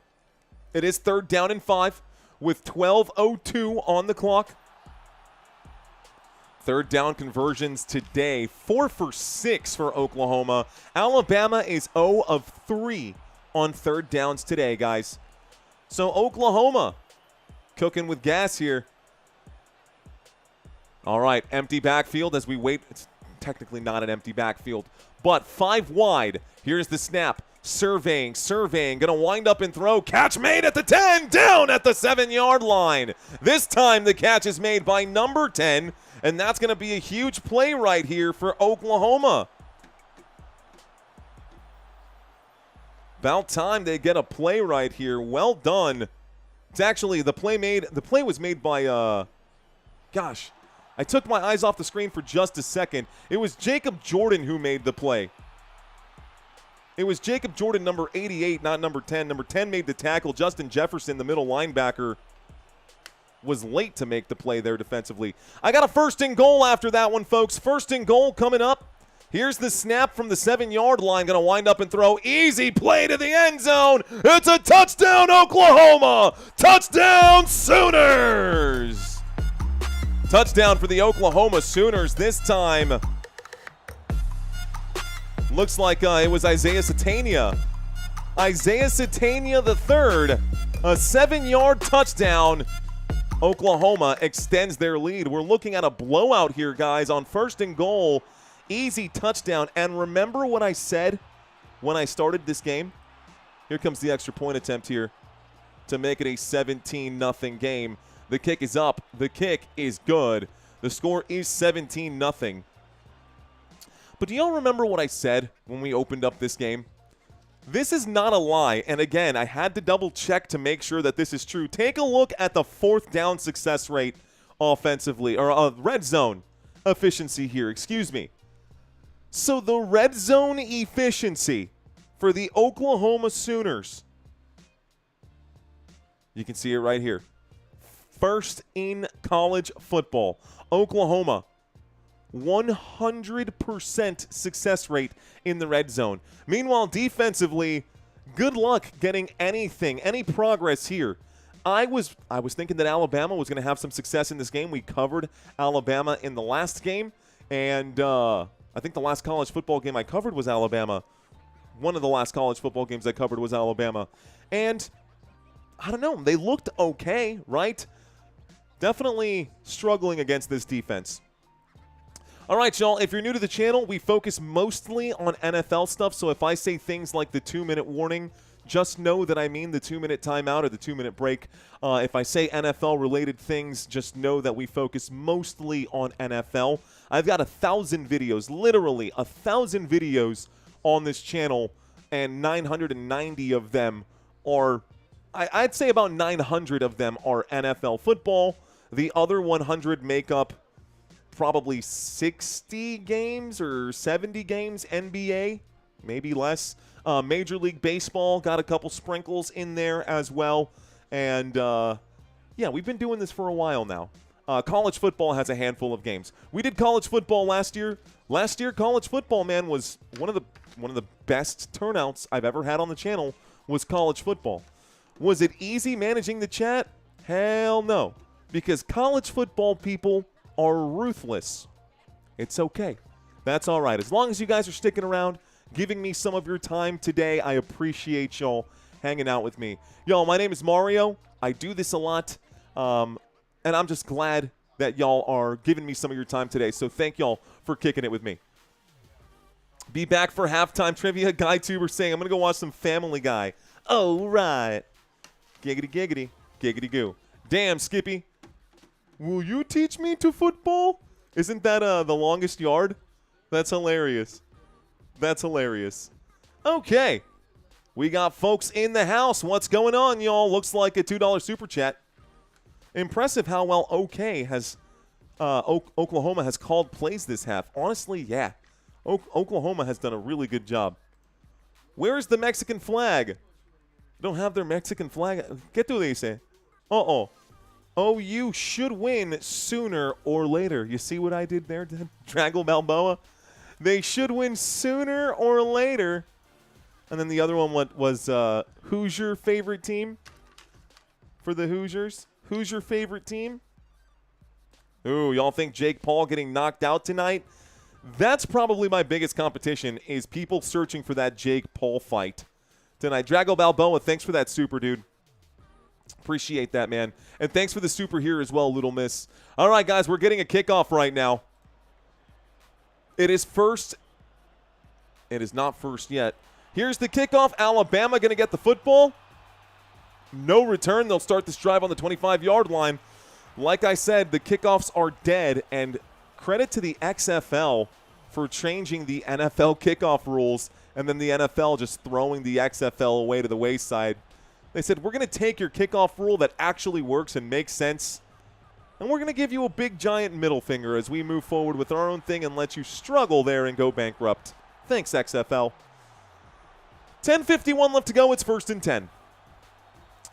It is 3rd down and 5 with 12:02 on the clock. 3rd down conversions today, 4 for 6 for Oklahoma. Alabama is 0 of 3 on 3rd downs today, guys. So Oklahoma cooking with gas here. All right, empty backfield as we wait. It's technically not an empty backfield, but 5 wide. Here's the snap. Surveying, going to wind up and throw. Catch made at the 10, down at the 7-yard line. This time the catch is made by number 10, and that's going to be a huge play right here for Oklahoma. About time they get a play right here. Well done. It's actually the play was made by gosh, I took my eyes off the screen for just a second. It was Jacob Jordan who made the play. It was Jacob Jordan, number 88, not number 10. Number 10 made the tackle. Justin Jefferson, the middle linebacker, was late to make the play there defensively. I got a 1st and goal after that one, folks. 1st and goal coming up. Here's the snap from the 7-yard line. Going to wind up and throw. Easy play to the end zone. It's a touchdown, Oklahoma. Touchdown, Sooners. Touchdown for the Oklahoma Sooners this time. Looks like it was Isaiah Satania. Isaiah Satania III. A 7-yard touchdown. Oklahoma extends their lead. We're looking at a blowout here, guys, on 1st and goal. Easy touchdown. And remember what I said when I started this game? Here comes the extra point attempt here to make it a 17-0 game. The kick is up. The kick is good. The score is 17-0. But do y'all remember what I said when we opened up this game? This is not a lie. And again, I had to double check to make sure that this is true. Take a look at the 4th down success rate offensively, or red zone efficiency here, excuse me. So the red zone efficiency for the Oklahoma Sooners, you can see it right here. 1st in college football. Oklahoma, 100% success rate in the red zone. Meanwhile, defensively, good luck getting anything, any progress here. I was thinking that Alabama was going to have some success in this game. We covered Alabama in the last game, and I think the last college football game I covered was Alabama. One of the last college football games I covered was Alabama. And I don't know, they looked okay, right? Definitely struggling against this defense. All right, y'all, if you're new to the channel, we focus mostly on NFL stuff, so if I say things like the 2-minute warning, just know that I mean the 2-minute timeout or the 2-minute break. If I say NFL-related things, just know that we focus mostly on NFL. I've got 1,000 videos, literally 1,000 videos on this channel, and 990 of them are, I'd say about 900 of them are NFL football. The other 100 make up probably 60 games or 70 games NBA, maybe less. Major League Baseball got a couple sprinkles in there as well. And, yeah, we've been doing this for a while now. College football has a handful of games. We did college football last year. Last year, college football, man, was one of the best turnouts I've ever had on the channel was college football. Was it easy managing the chat? Hell no. Because college football people are ruthless. It's okay. That's all right. As long as you guys are sticking around, giving me some of your time today. I appreciate y'all hanging out with me. Y'all, my name is Mario. I do this a lot, and I'm just glad that y'all are giving me some of your time today. So thank y'all for kicking it with me. Be back for halftime trivia. GuyTuber saying, I'm going to go watch some Family Guy. Oh, right. Giggity, giggity, giggity goo. Damn, Skippy. Will you teach me to football? Isn't that the longest yard? That's hilarious. That's hilarious. Okay. We got folks in the house. What's going on, y'all? Looks like a $2 super chat. Impressive how well Oklahoma has called plays this half. Honestly, yeah. Oklahoma has done a really good job. Where's the Mexican flag? Don't have their Mexican flag. ¿Qué tú dices? Uh-oh. OU should win sooner or later. You see what I did there, Drago Balboa? They should win sooner or later. And then the other one was who's your favorite team for the Hoosiers? Who's your favorite team? Ooh, y'all think Jake Paul getting knocked out tonight? That's probably my biggest competition is people searching for that Jake Paul fight tonight. Drago Balboa, thanks for that super, dude. Appreciate that, man. And thanks for the super here as well, Little Miss. All right, guys, we're getting a kickoff right now. It is first. It is not first yet. Here's the kickoff. Alabama going to get the football. No return. They'll start this drive on the 25-yard line. Like I said, the kickoffs are dead, and credit to the XFL for changing the NFL kickoff rules and then the NFL just throwing the XFL away to the wayside. They said, we're going to take your kickoff rule that actually works and makes sense, and we're going to give you a big, giant middle finger as we move forward with our own thing and let you struggle there and go bankrupt. Thanks, XFL. 10:51 left to go. It's 1st and 10.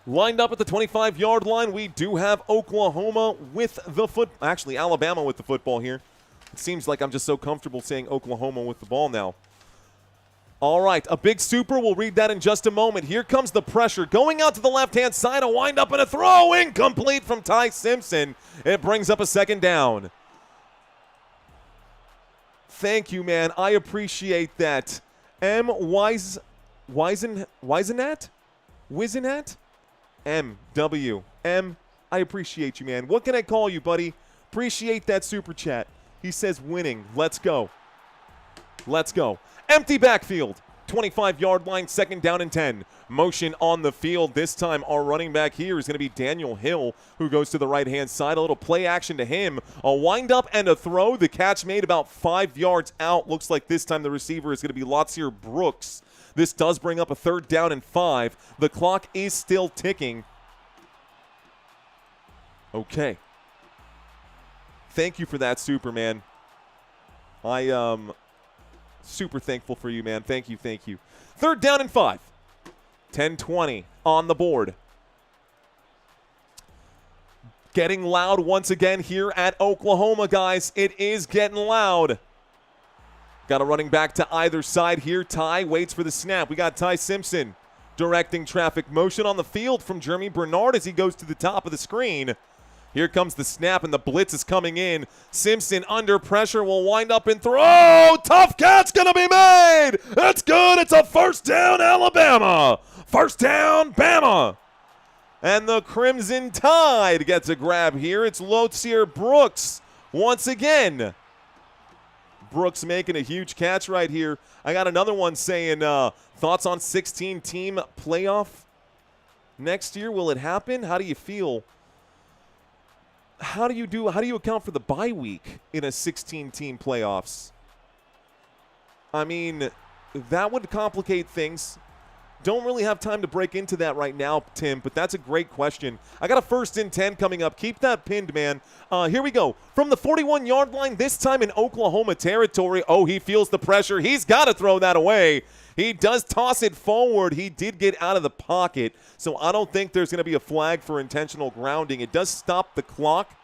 Lined up at the 25-yard line, we do have Oklahoma with the actually, Alabama with the football here. It seems like I'm just so comfortable saying Oklahoma with the ball now. All right, a big super. We'll read that in just a moment. Here comes the pressure. Going out to the left-hand side, a wind-up and a throw. Incomplete from Ty Simpson. It brings up a 2nd down. Thank you, man. I appreciate that. Wisenat? M. I appreciate you, man. What can I call you, buddy? Appreciate that super chat. He says winning. Let's go. Let's go. Empty backfield. 25-yard line, 2nd down and 10. Motion on the field. This time our running back here is going to be Daniel Hill, who goes to the right-hand side. A little play action to him. A wind-up and a throw. The catch made about 5 yards out. Looks like this time the receiver is going to be Lotsier Brooks. This does bring up a 3rd down and 5. The clock is still ticking. Okay. Thank you for that, Superman. I super thankful for you, man. Thank you, thank you. 3rd down and 5. 10-20 on the board. Getting loud once again here at Oklahoma, guys. It is getting loud. Got a running back to either side here. Ty waits for the snap. We got Ty Simpson directing traffic. Motion on the field from Jeremy Bernard as he goes to the top of the screen. Here comes the snap, and the blitz is coming in. Simpson under pressure will wind up and throw. Tough catch going to be made. That's good. It's a 1st down, Alabama. 1st down, Bama. And the Crimson Tide gets a grab here. It's Lotsier Brooks once again. Brooks making a huge catch right here. I got another one saying, thoughts on 16-team playoff next year? Will it happen? How do you feel? How do you account for the bye week in a 16-team playoffs? I mean, that would complicate things. Don't really have time to break into that right now, Tim, but that's a great question. I got a 1st and 10 coming up. Keep that pinned, man. Here we go. From the 41-yard line, this time in Oklahoma territory. Oh, he feels the pressure. He's got to throw that away. He does toss it forward. He did get out of the pocket, so I don't think there's going to be a flag for intentional grounding. It does stop the clock.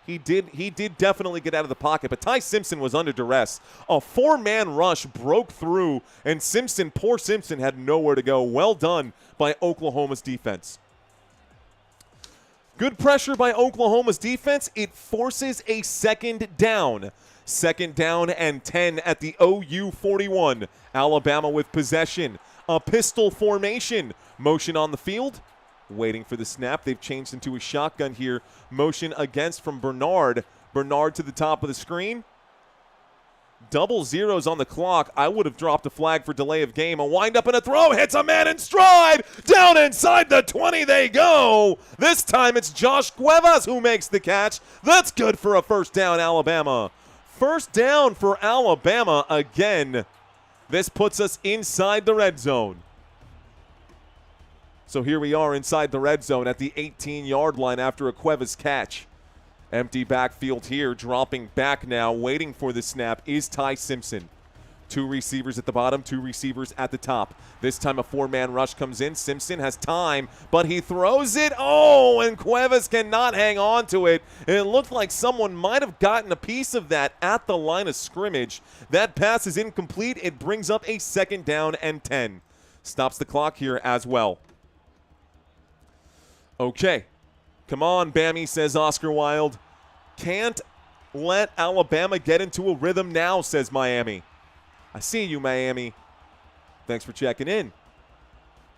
He did definitely get out of the pocket, but Ty Simpson was under duress. A 4-man rush broke through, and poor Simpson had nowhere to go. Well done by Oklahoma's defense. Good pressure by Oklahoma's defense. It forces a 2nd down. 2nd down and 10 at the OU 41. Alabama with possession. A pistol formation. Motion on the field. Waiting for the snap. They've changed into a shotgun here. Motion against from Bernard. Bernard to the top of the screen. Double zeros on the clock. I would have dropped a flag for delay of game. A wind up and a throw. Hits a man in stride. Down inside the 20 they go. This time it's Josh Cuevas who makes the catch. That's good for a first down, Alabama. First down for Alabama again. This puts us inside the red zone. So here we are inside the red zone at the 18-yard line after a Cuevas catch. Empty backfield here, dropping back now, waiting for the snap is Ty Simpson. 2 receivers at the bottom, 2 receivers at the top. This time a 4-man rush comes in. Simpson has time, but he throws it. Oh, and Cuevas cannot hang on to it. And it looked like someone might have gotten a piece of that at the line of scrimmage. That pass is incomplete. It brings up a 2nd down and 10. Stops the clock here as well. Okay. Come on, Bammy, says Oscar Wilde. Can't let Alabama get into a rhythm now, says Miami. I see you, Miami. Thanks for checking in.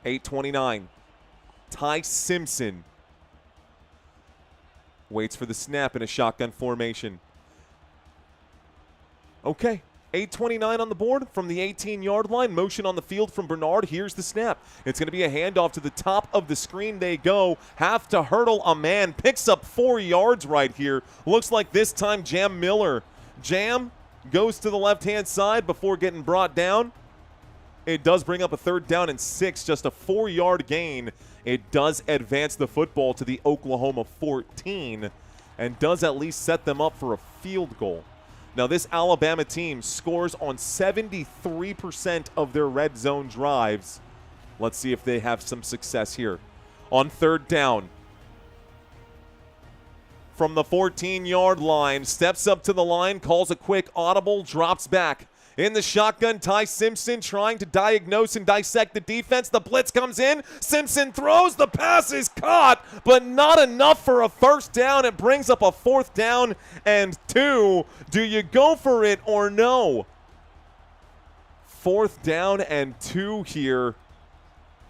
8:29. Ty Simpson waits for the snap in a shotgun formation. Okay. 8:29 on the board from the 18-yard line. Motion on the field from Bernard. Here's the snap. It's going to be a handoff to the top of the screen. They go. Have to hurdle a man. Picks up 4 yards right here. Looks like this time Jam Miller. Jam goes to the left-hand side before getting brought down. It does bring up a 3rd down and 6. Just a 4-yard gain. It does advance the football to the Oklahoma 14 and does at least set them up for a field goal. Now, this Alabama team scores on 73% of their red zone drives. Let's see if they have some success here. On 3rd down, from the 14-yard line, steps up to the line, calls a quick audible, drops back. In the shotgun, Ty Simpson trying to diagnose and dissect the defense. The blitz comes in. Simpson throws. The pass is caught, but not enough for a first down. It brings up a 4th down and 2. Do you go for it or no? 4th down and 2 here.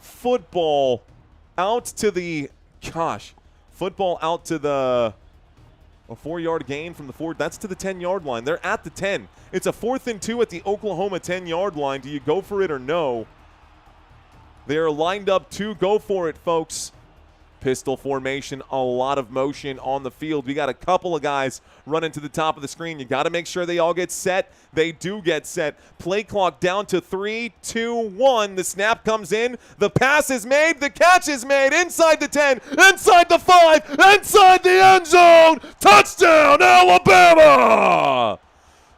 Football out to the, football out to the, a 4-yard gain from the 4. That's to the 10-yard line. They're at the 10. It's a 4th and 2 at the Oklahoma 10-yard line. Do you go for it or no? They're lined up to go for it, folks. Pistol formation, a lot of motion on the field. We got a couple of guys running to the top of the screen. You got to make sure they all get set. They do get set. Play clock down to 3, 2, 1. The snap comes in. The pass is made. The catch is made. Inside the 10, inside the 5, inside the end zone. Touchdown, Alabama!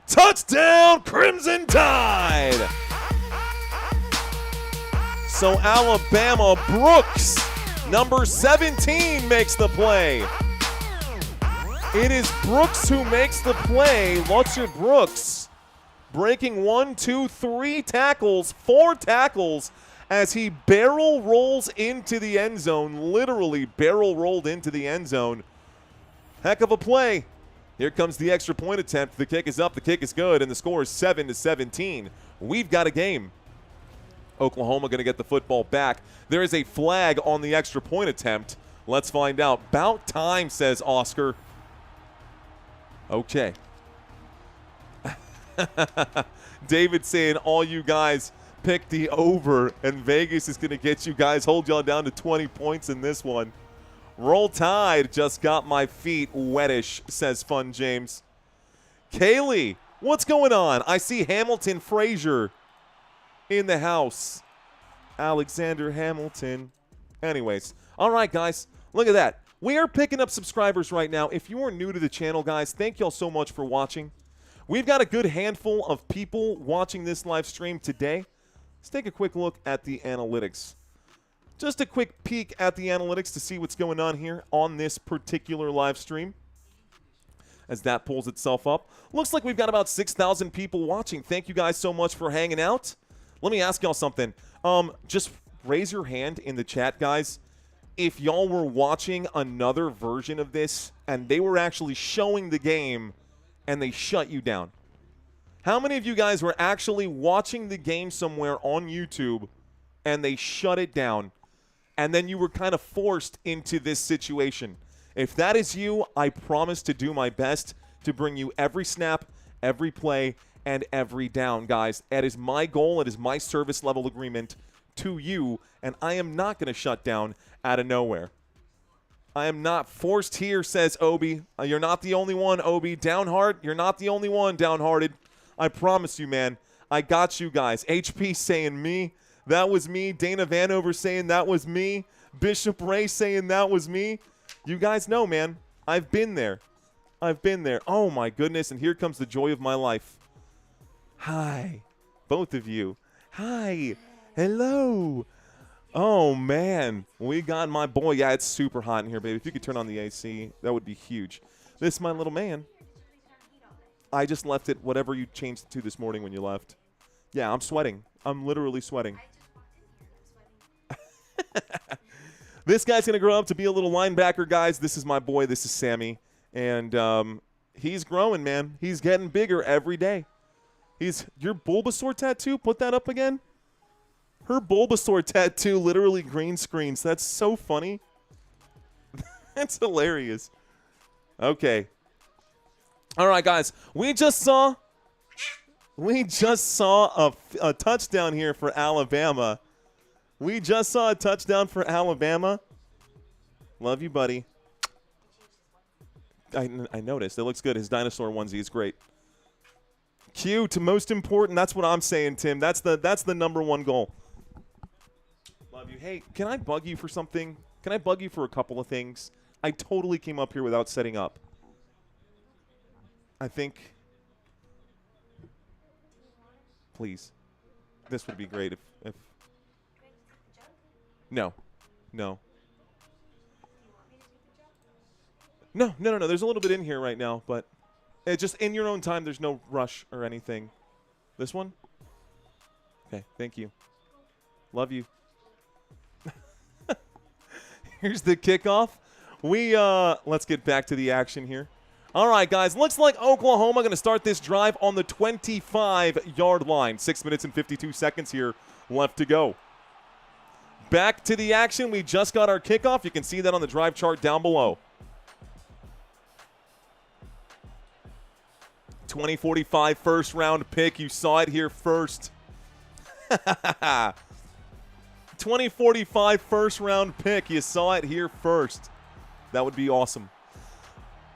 Touchdown, Crimson Tide! So Alabama, Brooks, number 17, makes the play. It is Brooks who makes the play. Lutzer Brooks breaking 1, 2, 3 tackles, 4 tackles as he barrel rolls into the end zone. Literally barrel rolled into the end zone. Heck of a play. Here comes the extra point attempt. The kick is up. The kick is good, and the score is 7-17. We've got a game. Oklahoma going to get the football back. There is a flag on the extra point attempt. Let's find out. About time, says Oscar. Okay. David saying all you guys pick the over, and Vegas is going to get you guys, hold y'all down to 20 points in this one. Roll Tide, just got my feet wettish, says Fun James. Kaylee, what's going on? I see Hamilton Frazier in the house. Alexander Hamilton. Anyways, all right, guys, look at that. We are picking up subscribers right now. If you are new to the channel, guys, thank y'all so much for watching. We've got a good handful of people watching this live stream today. Let's take a quick look at the analytics. Just a quick peek at the analytics to see what's going on here on this particular live stream. As that pulls itself up. Looks like we've got about 6,000 people watching. Thank you guys so much for hanging out. Let me ask y'all something. Just raise your hand in the chat, guys, if y'all were watching another version of this and they were actually showing the game and they shut you down? How many of you guys were actually watching the game somewhere on YouTube and they shut it down, and then you were kind of forced into this situation? If that is you, I promise to do my best to bring you every snap, every play, and every down, guys. That is my goal. It is my service level agreement to you, and I am not going to shut down out of nowhere. I am not forced here, says Obi. You're not the only one, Obi. Downheart, you're not the only one, downhearted. I promise you, man. I got you guys. HP saying me. That was me. Dana Vanover saying that was me. Bishop Ray saying that was me. You guys know, man. I've been there. I've been there. Oh, my goodness. And here comes the joy of my life. Hi. Both of you. Hi. Hello. Oh, man. We got my boy. Yeah, it's super hot in here, baby. If you could turn on the AC, that would be huge. This is my little man. I just left it whatever you changed it to this morning when you left. Yeah, I'm sweating. I'm literally sweating. This guy's going to grow up to be a little linebacker, guys. This is my boy. This is Sammy. And he's growing, man. He's getting bigger every day. Your Bulbasaur tattoo? Put that up again. Her Bulbasaur tattoo literally green screens. That's so funny. That's hilarious. Okay. All right, guys. We just saw a touchdown here for Alabama. We just saw a touchdown for Alabama. Love you, buddy. I noticed. It looks good. His dinosaur onesie is great. Cute, most important. That's what I'm saying, Tim. That's the number one goal. Love you. Hey, can I bug you for something? Can I bug you for a couple of things? I totally came up here without setting up. I think, please, this would be great if no. No, there's a little bit in here right now, but just in your own time, there's no rush or anything. This one? Okay, thank you. Love you. Here's the kickoff. Let's get back to the action here. All right, guys, looks like Oklahoma going to start this drive on the 25-yard line. 6 minutes and 52 seconds here left to go. Back to the action. We just got our kickoff. You can see that on the drive chart down below. 2045 first-round pick. You saw it here first. 2045 first-round pick. You saw it here first. That would be awesome.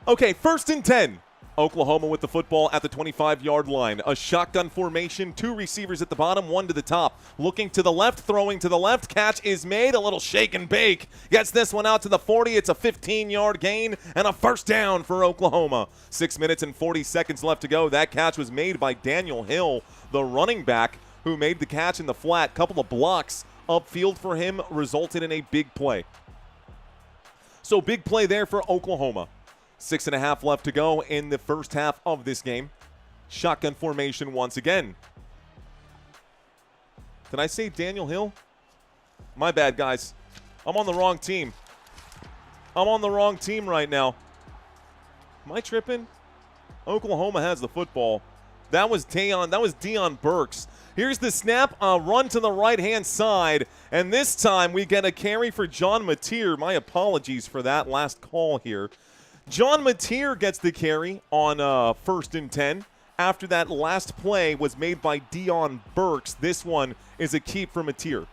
Okay, 1st and 10. Oklahoma with the football at the 25-yard line. A shotgun formation, 2 receivers at the bottom, 1 to the top. Looking to the left, throwing to the left. Catch is made. A little shake and bake. Gets this one out to the 40. It's a 15-yard gain and a first down for Oklahoma. 6 minutes and 40 seconds left to go. That catch was made by Daniel Hill, the running back, who made the catch in the flat. Couple of blocks upfield for him resulted in a big play. So big play there for Oklahoma. 6.5 left to go in the first half of this game. Shotgun formation once again. Did I say Daniel Hill? My bad, guys. I'm on the wrong team. I'm on the wrong team right now. Am I tripping? Oklahoma has the football. That was Deion Burks. Here's the snap, run to the right-hand side, and this time we get a carry for John Mateer. My apologies for that last call here. John Mateer gets the carry on 1st and 10. After that last play was made by Deion Burks. This one is a keep for Mateer.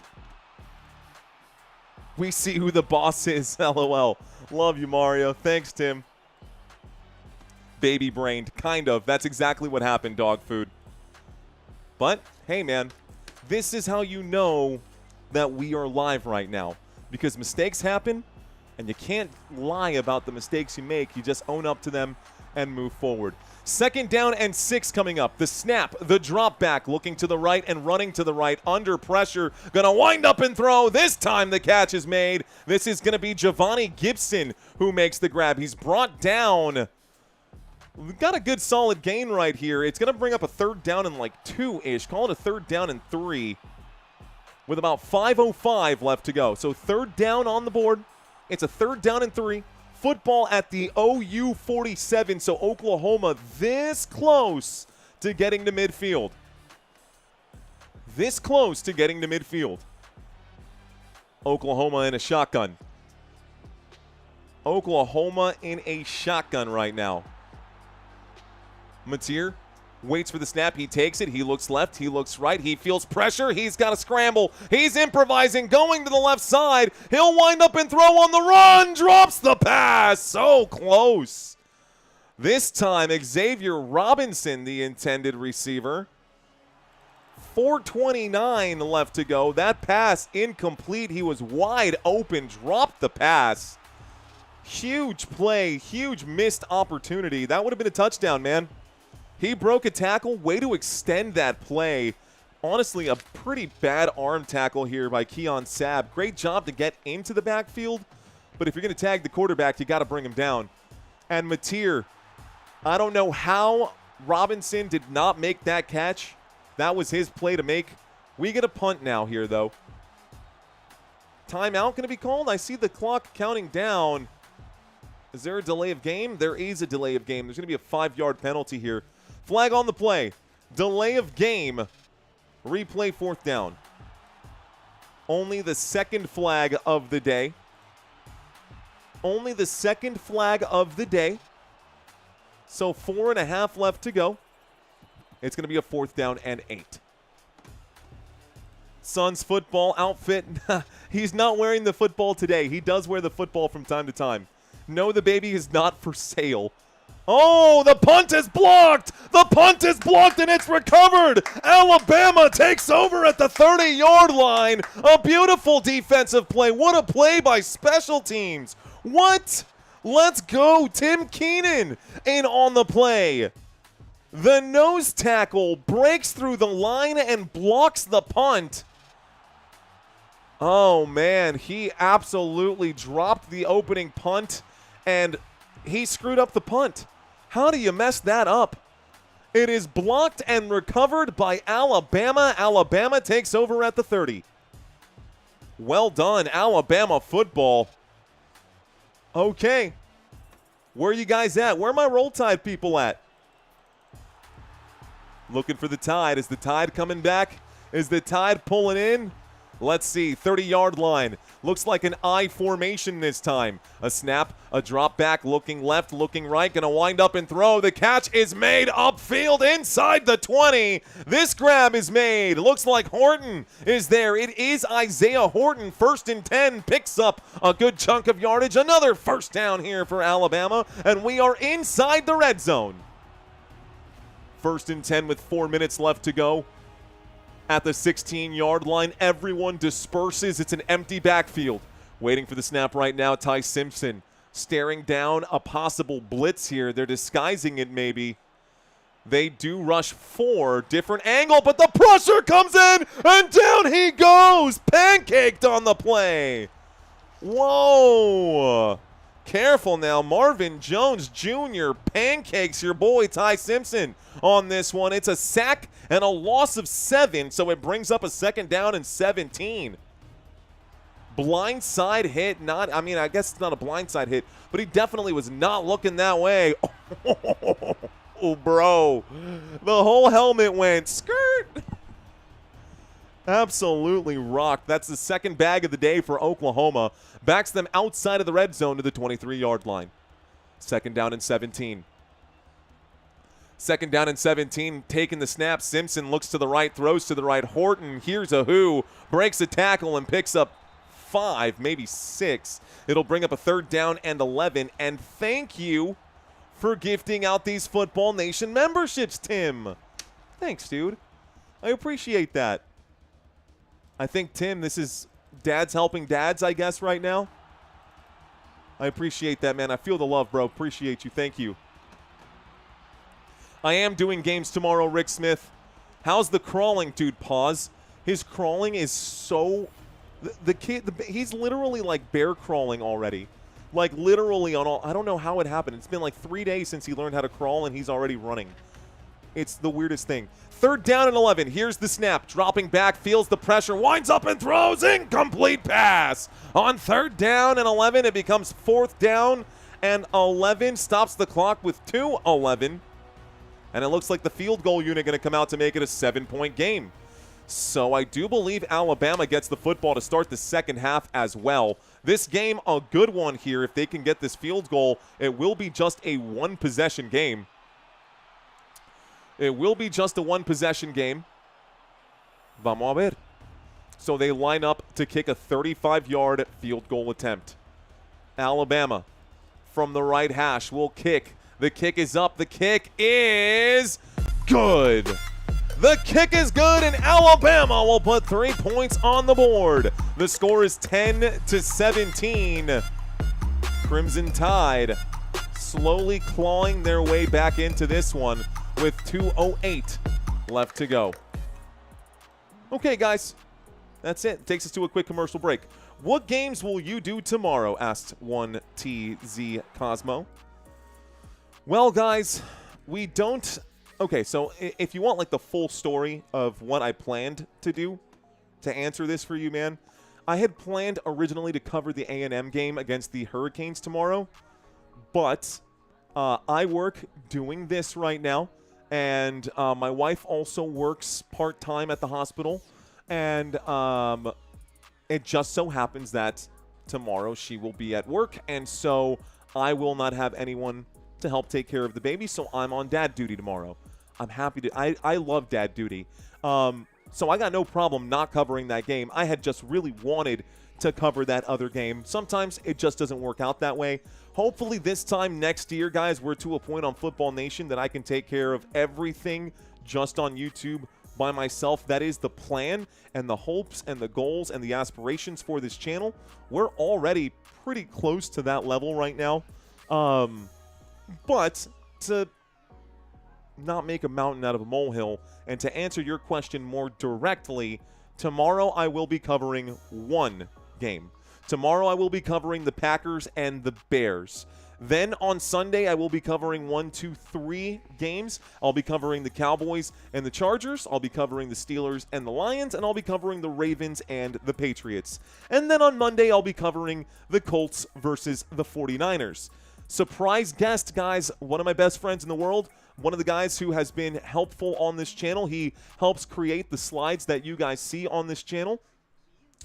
We see who the boss is, LOL. Love you, Mario. Thanks, Tim. Baby-brained, kind of. That's exactly what happened, dog food. But, hey, man, this is how you know that we are live right now. Because mistakes happen, and you can't lie about the mistakes you make. You just own up to them and move forward. 2nd down and 6 coming up. The snap, the drop back, looking to the right and running to the right, under pressure. Going to wind up and throw. This time the catch is made. This is going to be Giovanni Gibson who makes the grab. He's brought down. We've got a good solid gain right here. It's going to bring up a 3rd down and like 2-ish. Call it a 3rd down and 3 with about 5:05 left to go. So 3rd down on the board. It's a 3rd down and 3. football at the OU 47, so Oklahoma this close to getting to midfield. This close to getting to midfield. Oklahoma in a shotgun. Oklahoma in a shotgun right now. Mateer waits for the snap. He takes it. He looks left. He looks right. He feels pressure. He's got to scramble. He's improvising, going to the left side. He'll wind up and throw on the run. Drops the pass. So close. This time, Xavier Robinson, the intended receiver. 4:29 left to go. That pass incomplete. He was wide open. Dropped the pass. Huge play. Huge missed opportunity. That would have been a touchdown, man. He broke a tackle. Way to extend that play. Honestly, a pretty bad arm tackle here by Keon Sabb. Great job to get into the backfield. But if you're going to tag the quarterback, you got to bring him down. And Mateer, I don't know how Robinson did not make that catch. That was his play to make. We get a punt now here, though. Timeout going to be called? I see the clock counting down. Is there a delay of game? There is a delay of game. There's going to be a 5-yard penalty here. Flag on the play. Delay of game. Replay 4th down. Only the second flag of the day. Only the second flag of the day. So 4.5 left to go. It's going to be a 4th down and 8. Suns football outfit. He's not wearing the football today. He does wear the football from time to time. No, the baby is not for sale. Oh, the punt is blocked. The punt is blocked and it's recovered. Alabama takes over at the 30-yard line. A beautiful defensive play. What a play by special teams. What? Let's go. Tim Keenan in on the play. The nose tackle breaks through the line and blocks the punt. Oh, man, he absolutely dropped the opening punt, and he screwed up the punt. How do you mess that up? It is blocked and recovered by Alabama. Alabama takes over at the 30. Well done, Alabama football. Okay. Where are you guys at? Where are my Roll Tide people at? Looking for the Tide. Is the Tide coming back? Is the Tide pulling in? Let's see. 30-yard line. Looks like an I formation this time. A snap, a drop back, looking left, looking right. Going to wind up and throw. The catch is made upfield inside the 20. This grab is made. Looks like Horton is there. It is Isaiah Horton. 1st and 10. Picks up a good chunk of yardage. Another 1st down here for Alabama. And we are inside the red zone. 1st and 10 with 4 minutes left to go. At the 16-yard line, everyone disperses. It's an empty backfield. Waiting for the snap right now, Ty Simpson staring down a possible blitz here. They're disguising it maybe. They do rush 4. Different angle, but the pressure comes in, and down he goes. Pancaked on the play. Whoa. Careful now. Marvin Jones Jr. pancakes your boy Ty Simpson on this one. It's a sack and a loss of 7, so it brings up a 2nd down and 17. Blindside hit. I guess it's not a blindside hit, but he definitely was not looking that way. Oh, bro. The whole helmet went skirt. Absolutely rocked. That's the 2nd bag of the day for Oklahoma. Backs them outside of the red zone to the 23-yard line. 2nd down and 17. 2nd down and 17. Taking the snap. Simpson looks to the right, throws to the right. Horton, here's a who. Breaks a tackle and picks up 5, maybe 6. It'll bring up a 3rd down and 11. And thank you for gifting out these Football Nation memberships, Tim. Thanks, dude. I appreciate that. I think, Tim, this is dads helping dads, I guess, right now. I appreciate that, man. I feel the love, bro. Appreciate you. Thank you. I am doing games tomorrow, Rick Smith. How's the crawling, dude? Pause. His crawling is so... The kid, he's literally like bear crawling already. Like literally on all... I don't know how it happened. It's been like 3 days since he learned how to crawl, and he's already running. It's the weirdest thing. 3rd down and 11. Here's the snap. Dropping back, feels the pressure, winds up and throws. Incomplete pass. On 3rd down and 11, it becomes 4th down and 11. Stops the clock with 2:11. And it looks like the field goal unit going to come out to make it a 7-point game. So I do believe Alabama gets the football to start the second half as well. This game, a good one here. If they can get this field goal, it will be just a one-possession game. It will be just a one-possession game. Vamos a ver. So they line up to kick a 35-yard field goal attempt. Alabama from the right hash will kick. The kick is up. The kick is good. The kick is good, and Alabama will put 3 points on the board. The score is 10-17. Crimson Tide slowly clawing their way back into this one with 2:08 left to go. Okay, guys, that's it. Takes us to a quick commercial break. What games will you do tomorrow? Asked 1TZ Cosmo. Well, guys, we don't... Okay, so if you want, like, the full story of what I planned to do to answer this for you, man, I had planned originally to cover the A&M game against the Hurricanes tomorrow, but I work doing this right now, and my wife also works part-time at the hospital, and it just so happens that tomorrow she will be at work, and so I will not have anyone to help take care of the baby, so I'm on dad duty tomorrow. I'm happy to. I love dad duty. So I got no problem not covering that game. I had just really wanted to cover that other game. Sometimes it just doesn't work out that way. Hopefully this time next year, guys, we're to a point on Football Nation that I can take care of everything just on YouTube by myself. That is the plan and the hopes and the goals and the aspirations for this channel. We're already pretty close to that level right now. But to not make a mountain out of a molehill, and to answer your question more directly, tomorrow I will be covering one game. Tomorrow I will be covering the Packers and the Bears. Then on Sunday I will be covering 1, 2, 3 games. I'll be covering the Cowboys and the Chargers. I'll be covering the Steelers and the Lions, and I'll be covering the Ravens and the Patriots. And then on Monday I'll be covering the Colts versus the 49ers. Surprise guest, guys, one of my best friends in the world, one of the guys who has been helpful on this channel. He helps create the slides that you guys see on this channel.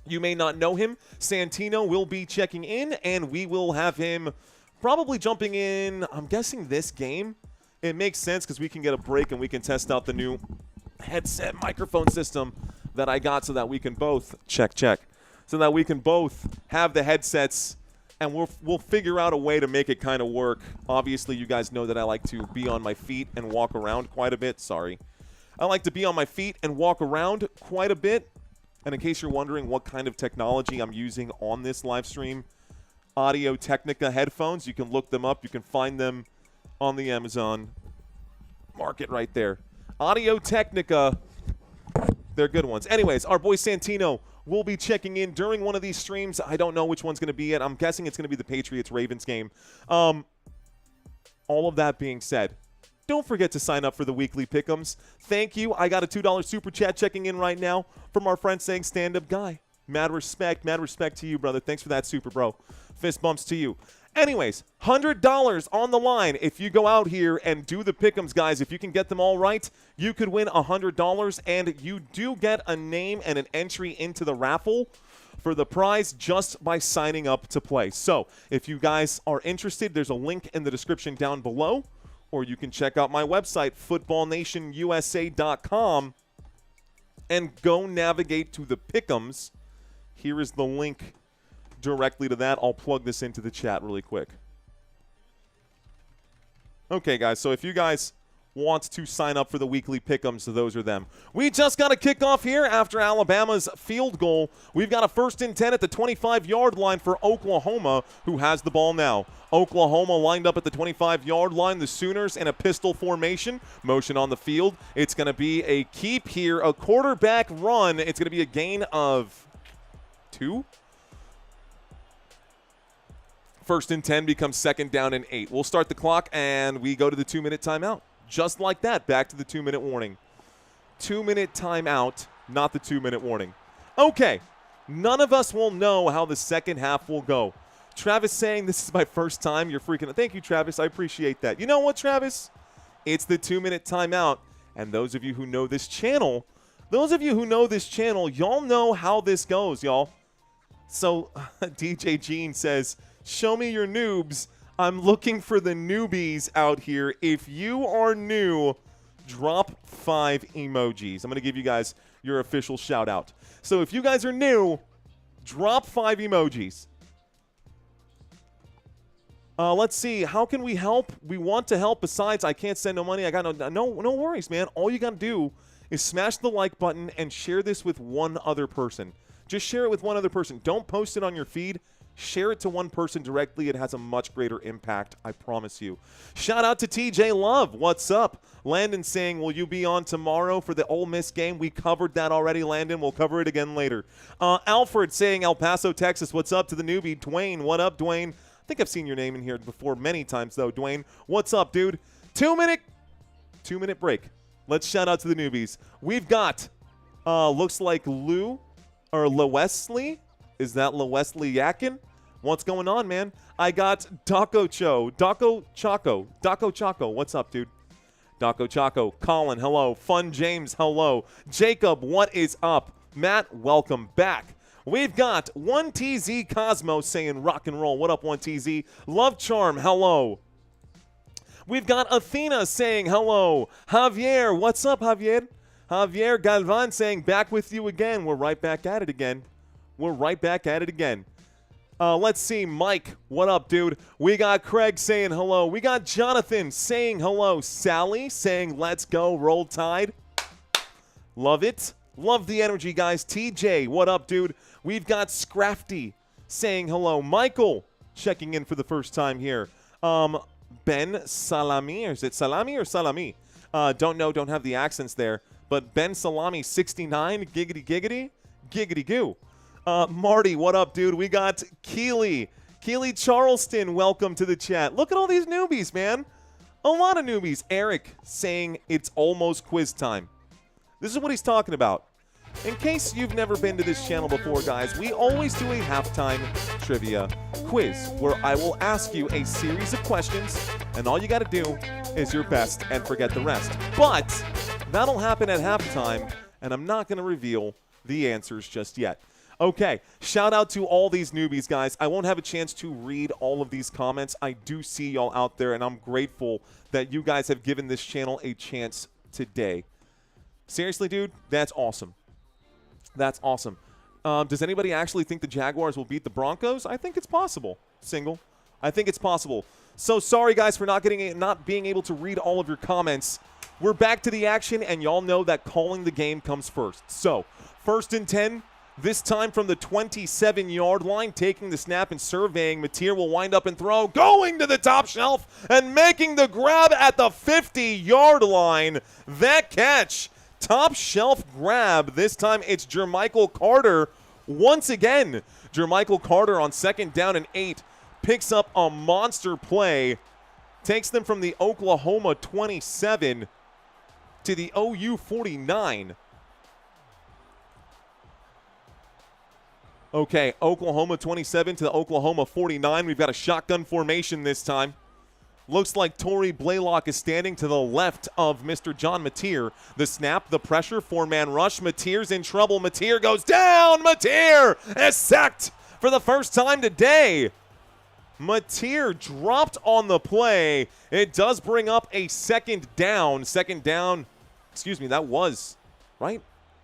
You may not know him. Santino will be checking in, and we will have him probably jumping in, I'm guessing, this game. It makes sense because we can get a break and we can test out the new headset microphone system that I got so that we can both, check, so that we can both have the headsets, and we'll figure out a way to make it kind of work. Obviously, you guys know that I like to be on my feet and walk around quite a bit. Sorry. I like to be on my feet and walk around quite a bit. And in case you're wondering what kind of technology I'm using on this live stream, Audio Technica headphones. You can look them up. You can find them on the Amazon market right there. Audio Technica. They're good ones. Anyways, our boy Santino will be checking in during one of these streams. I don't know which one's going to be it. I'm guessing it's going to be the Patriots-Ravens game. All of that being said, don't forget to sign up for the weekly pick'ems. Thank you. I got a $2 super chat checking in right now from our friend saying stand-up guy. Mad respect to you, brother. Thanks for that super, bro. Fist bumps to you. Anyways, $100 on the line. If you go out here and do the pick'ems, guys, if you can get them all right, you could win $100, and you do get a name and an entry into the raffle for the prize just by signing up to play. So if you guys are interested, there's a link in the description down below, or you can check out my website, footballnationusa.com, and go navigate to the pick'ems. Here is the link directly to that. I'll plug this into the chat really quick. Okay, guys, so if you guys want to sign up for the weekly pick'ems, so those are them. We just got a kickoff here after Alabama's field goal. We've got a 1st and 10 at the 25-yard line for Oklahoma, who has the ball now. Oklahoma lined up at the 25-yard line. The Sooners in a pistol formation. Motion on the field. It's going to be a keep here, a quarterback run. It's going to be a gain of 2. 1st and 10 becomes 2nd down and 8. We'll start the clock, and we go to the 2-minute timeout. Just like that, back to the 2-minute warning. 2-minute timeout, not the 2-minute warning. Okay, none of us will know how the second half will go. Travis saying this is my first time. You're freaking out. Thank you, Travis. I appreciate that. You know what, Travis? It's the 2-minute timeout. And those of you who know this channel, y'all know how this goes, y'all. So DJ Gene says, show me your noobs. I'm looking for the newbies out here. If you are new, drop 5 emojis. I'm going to give you guys your official shout out. So if you guys are new, drop 5 emojis. Let's see. How can we help? We want to help. Besides, I can't send no money. I got no worries, man. All you got to do is smash the like button and share this with one other person. Just share it with one other person. Don't post it on your feed. Share it to one person directly. It has a much greater impact, I promise you. Shout out to TJ Love. What's up? Landon saying, will you be on tomorrow for the Ole Miss game? We covered that already, Landon. We'll cover it again later. Alfred saying, El Paso, Texas. What's up to the newbie? Dwayne, what up, Dwayne? I think I've seen your name in here before many times, though, Dwayne. What's up, dude? 2-minute break. Let's shout out to the newbies. We've got, looks like Lou or LeWesley. Is that LeWesley Yakin? What's going on, man? I got Daco Chaco. What's up, dude? Daco Chaco. Colin, hello. Fun James, hello. Jacob, what is up? Matt, welcome back. We've got 1TZ Cosmo saying rock and roll. What up, 1TZ? Love Charm, hello. We've got Athena saying hello. Javier, what's up, Javier? Javier Galvan saying back with you again. We're right back at it again. Let's see. Mike, what up, dude? We got Craig saying hello. We got Jonathan saying hello. Sally saying let's go, roll tide. Love it. Love the energy, guys. TJ, what up, dude? We've got Scrafty saying hello. Michael checking in for the first time here. Ben Salami, or is it Salami or Salami? Don't know, don't have the accents there. But Ben Salami 69, giggity goo. Marty, what up, dude? We got Keely Charleston, welcome to the chat. Look at all these newbies, man. A lot of newbies. Eric saying it's almost quiz time. This is what he's talking about. In case you've never been to this channel before, guys, we always do a halftime trivia quiz where I will ask you a series of questions, and all you got to do is your best and forget the rest. But that'll happen at halftime, and I'm not going to reveal the answers just yet. Okay, shout out to all these newbies, guys. I won't have a chance to read all of these comments. I do see y'all out there, and I'm grateful that you guys have given this channel a chance today. Seriously, dude, that's awesome. That's awesome. Does anybody actually think the Jaguars will beat the Broncos? I think it's possible. Single. I think it's possible. So sorry, guys, for not being able to read all of your comments. We're back to the action, and y'all know that calling the game comes first. So, 1st and 10. This time from the 27-yard line, taking the snap and surveying. Mateer will wind up and throw, going to the top shelf and making the grab at the 50-yard line. That catch, top shelf grab. This time it's Jermichael Carter. Once again, Jermichael Carter on 2nd down and 8 picks up a monster play. Takes them from the Oklahoma 27 to the OU 49. Okay, Oklahoma 27 to the Oklahoma 49. We've got a shotgun formation this time. Looks like Torrey Blaylock is standing to the left of Mr. John Mateer. The snap, the pressure, 4-man rush. Mateer's in trouble. Mateer goes down. Mateer is sacked for the first time today. Mateer dropped on the play. It does bring up a 2nd down. 2nd down, excuse me, that was, right?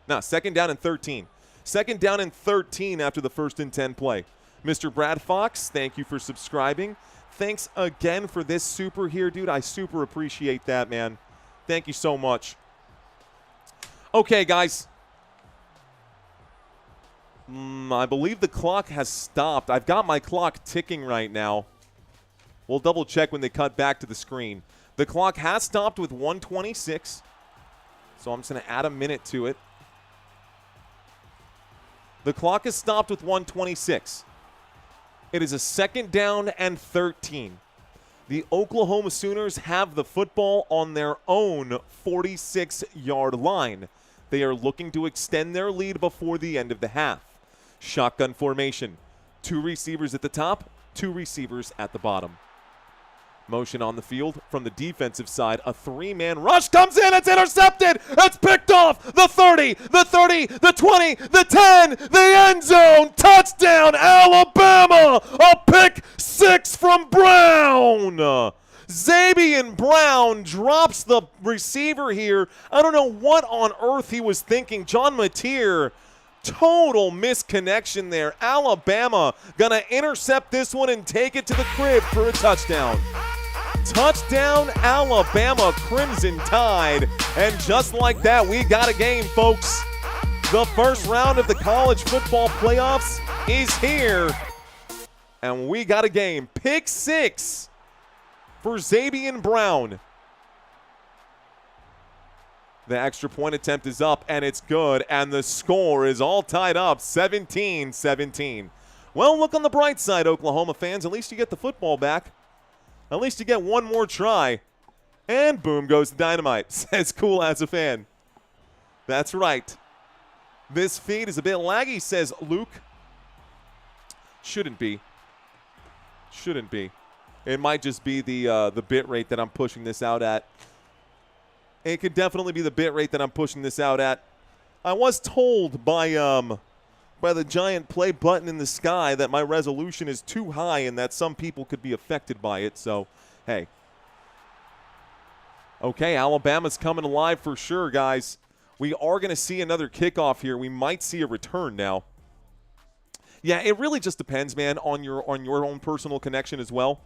No, 2nd down and 13. 2nd down and 13 after the 1st and 10 play. Mr. Brad Fox, thank you for subscribing. Thanks again for this super here, dude. I super appreciate that, man. Thank you so much. Okay, guys. I believe the clock has stopped. I've got my clock ticking right now. We'll double check when they cut back to the screen. The clock has stopped with 1:26. So I'm just going to add a minute to it. The clock is stopped with 1:26. It is a 2nd down and 13. The Oklahoma Sooners have the football on their own 46-yard line. They are looking to extend their lead before the end of the half. Shotgun formation. 2 receivers at the top, 2 receivers at the bottom. Motion on the field from the defensive side. A 3-man rush comes in. It's intercepted. It's picked off. The 30, the 30, the 20, the 10, the end zone. Touchdown, Alabama. A pick 6 from Brown. Zabian Brown drops the receiver here. I don't know what on earth he was thinking. John Mateer, total misconnection there. Alabama gonna intercept this one and take it to the crib for a touchdown. Touchdown, Alabama, Crimson Tide. And just like that, we got a game, folks. The first round of the college football playoffs is here. And we got a game. Pick 6 for Zabian Brown. The extra point attempt is up, and it's good. And the score is all tied up, 17-17. Well, look on the bright side, Oklahoma fans. At least you get the football back. At least you get one more try. And boom goes the dynamite. Says Cool as a fan. That's right. This feed is a bit laggy, says Luke. Shouldn't be. Shouldn't be. It might just be the bit rate that I'm pushing this out at. It could definitely be the bit rate that I'm pushing this out at. I was told by the giant play button in the sky that my resolution is too high and that some people could be affected by it. So, hey. Okay, Alabama's coming alive for sure, guys. We are going to see another kickoff here. We might see a return now. Yeah, it really just depends, man, on your own personal connection as well.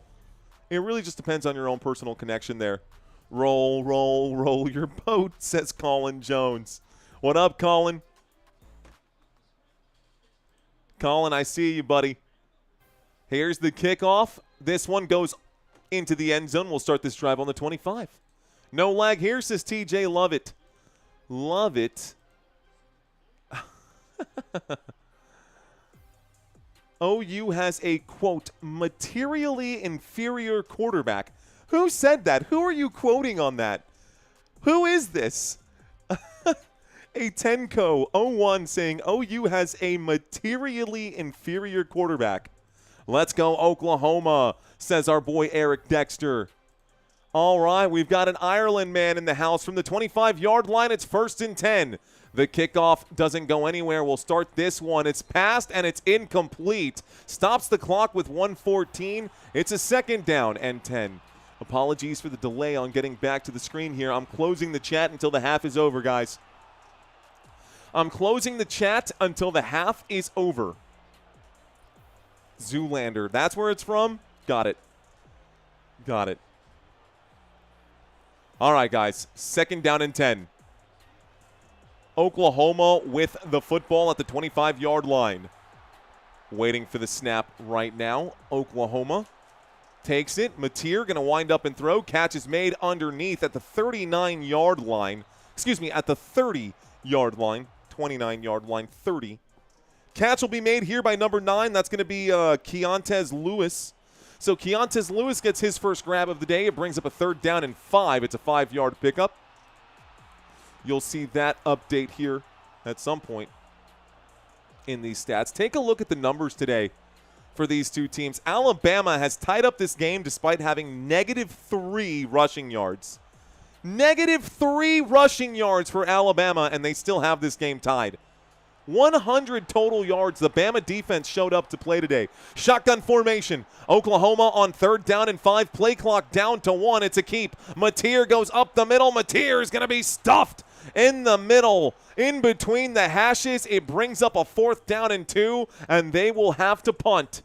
It really just depends on your own personal connection there. Roll, roll, roll your boat, says Colin Jones. What up, Colin? Colin, I see you, buddy. Here's the kickoff. This one goes into the end zone. We'll start this drive on the 25. No lag here, says TJ. Love it. Love it. OU has a, quote, materially inferior quarterback. Who said that? Who are you quoting on that? Who is this? A Tenco 01 saying OU has a materially inferior quarterback. Let's go Oklahoma, says our boy Eric Dexter. All right, we've got an Ireland man in the house from the 25-yard line. It's 1st and 10. The kickoff doesn't go anywhere. We'll start this one. It's passed and it's incomplete. Stops the clock with 1:14. It's a 2nd down and 10. Apologies for the delay on getting back to the screen here. I'm closing the chat until the half is over, guys. I'm closing the chat until the half is over. Zoolander. That's where it's from? Got it. Got it. All right, guys. 2nd down and 10. Oklahoma with the football at the 25-yard line. Waiting for the snap right now. Oklahoma takes it. Mateer going to wind up and throw. Catch is made underneath at the 39-yard line. Excuse me, at the 30-yard line. 29-yard line, 30. Catch will be made here by number 9. That's going to be Keontez Lewis. So Keontez Lewis gets his first grab of the day. It brings up a 3rd down and 5. It's a 5-yard pickup. You'll see that update here at some point in these stats. Take a look at the numbers today for these two teams. Alabama has tied up this game despite having -3 rushing yards. -3 rushing yards for Alabama, and they still have this game tied. 100 total yards. The Bama defense showed up to play today. Shotgun formation. Oklahoma on 3rd down and 5. Play clock down to 1. It's a keep. Mateer goes up the middle. Mateer is going to be stuffed in the middle. In between the hashes, it brings up a 4th down and 2, and they will have to punt.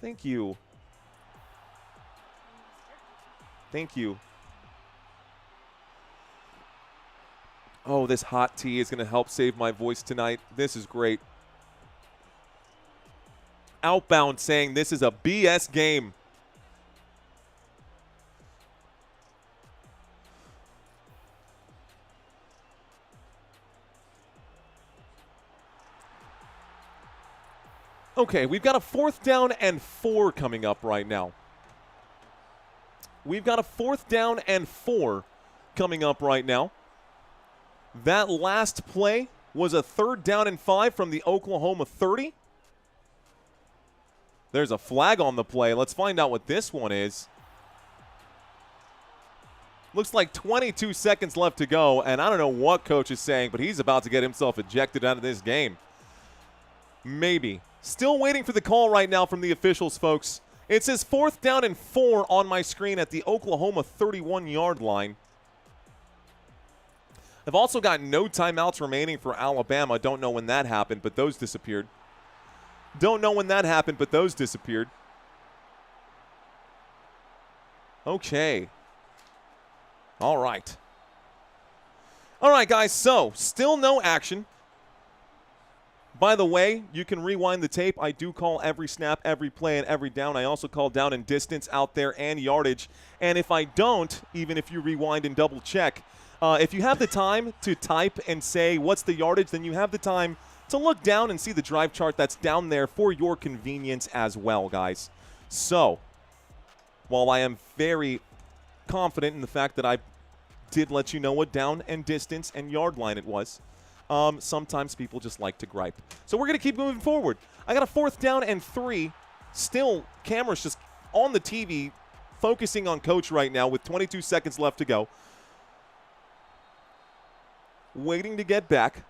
Thank you. Thank you. Oh, this hot tea is going to help save my voice tonight. This is great. Outbound saying this is a BS game. Okay, we've got a 4th down and 4 coming up right now. We've got a 4th down and 4 coming up right now. That last play was a 3rd down and 5 from the Oklahoma 30. There's a flag on the play. Let's find out what this one is. Looks like 22 seconds left to go, and I don't know what coach is saying, but he's about to get himself ejected out of this game. Maybe. Still waiting for the call right now from the officials, folks. It says 4th down and 4 on my screen at the Oklahoma 31-yard line. I've also got no timeouts remaining for Alabama. Don't know when that happened, but those disappeared. Don't know when that happened, but those disappeared. Okay. All right. All right, guys, so still no action. By the way, you can rewind the tape. I do call every snap, every play, and every down. I also call down and distance out there and yardage. And if I don't, even if you rewind and double check, if you have the time to type and say what's the yardage, then you have the time to look down and see the drive chart that's down there for your convenience as well, guys. So, while I am very confident in the fact that I did let you know what down and distance and yard line it was, sometimes people just like to gripe. So we're going to keep moving forward. I got a 4th down and 3. Still, cameras just on the TV focusing on coach right now with 22 seconds left to go. Waiting to get back.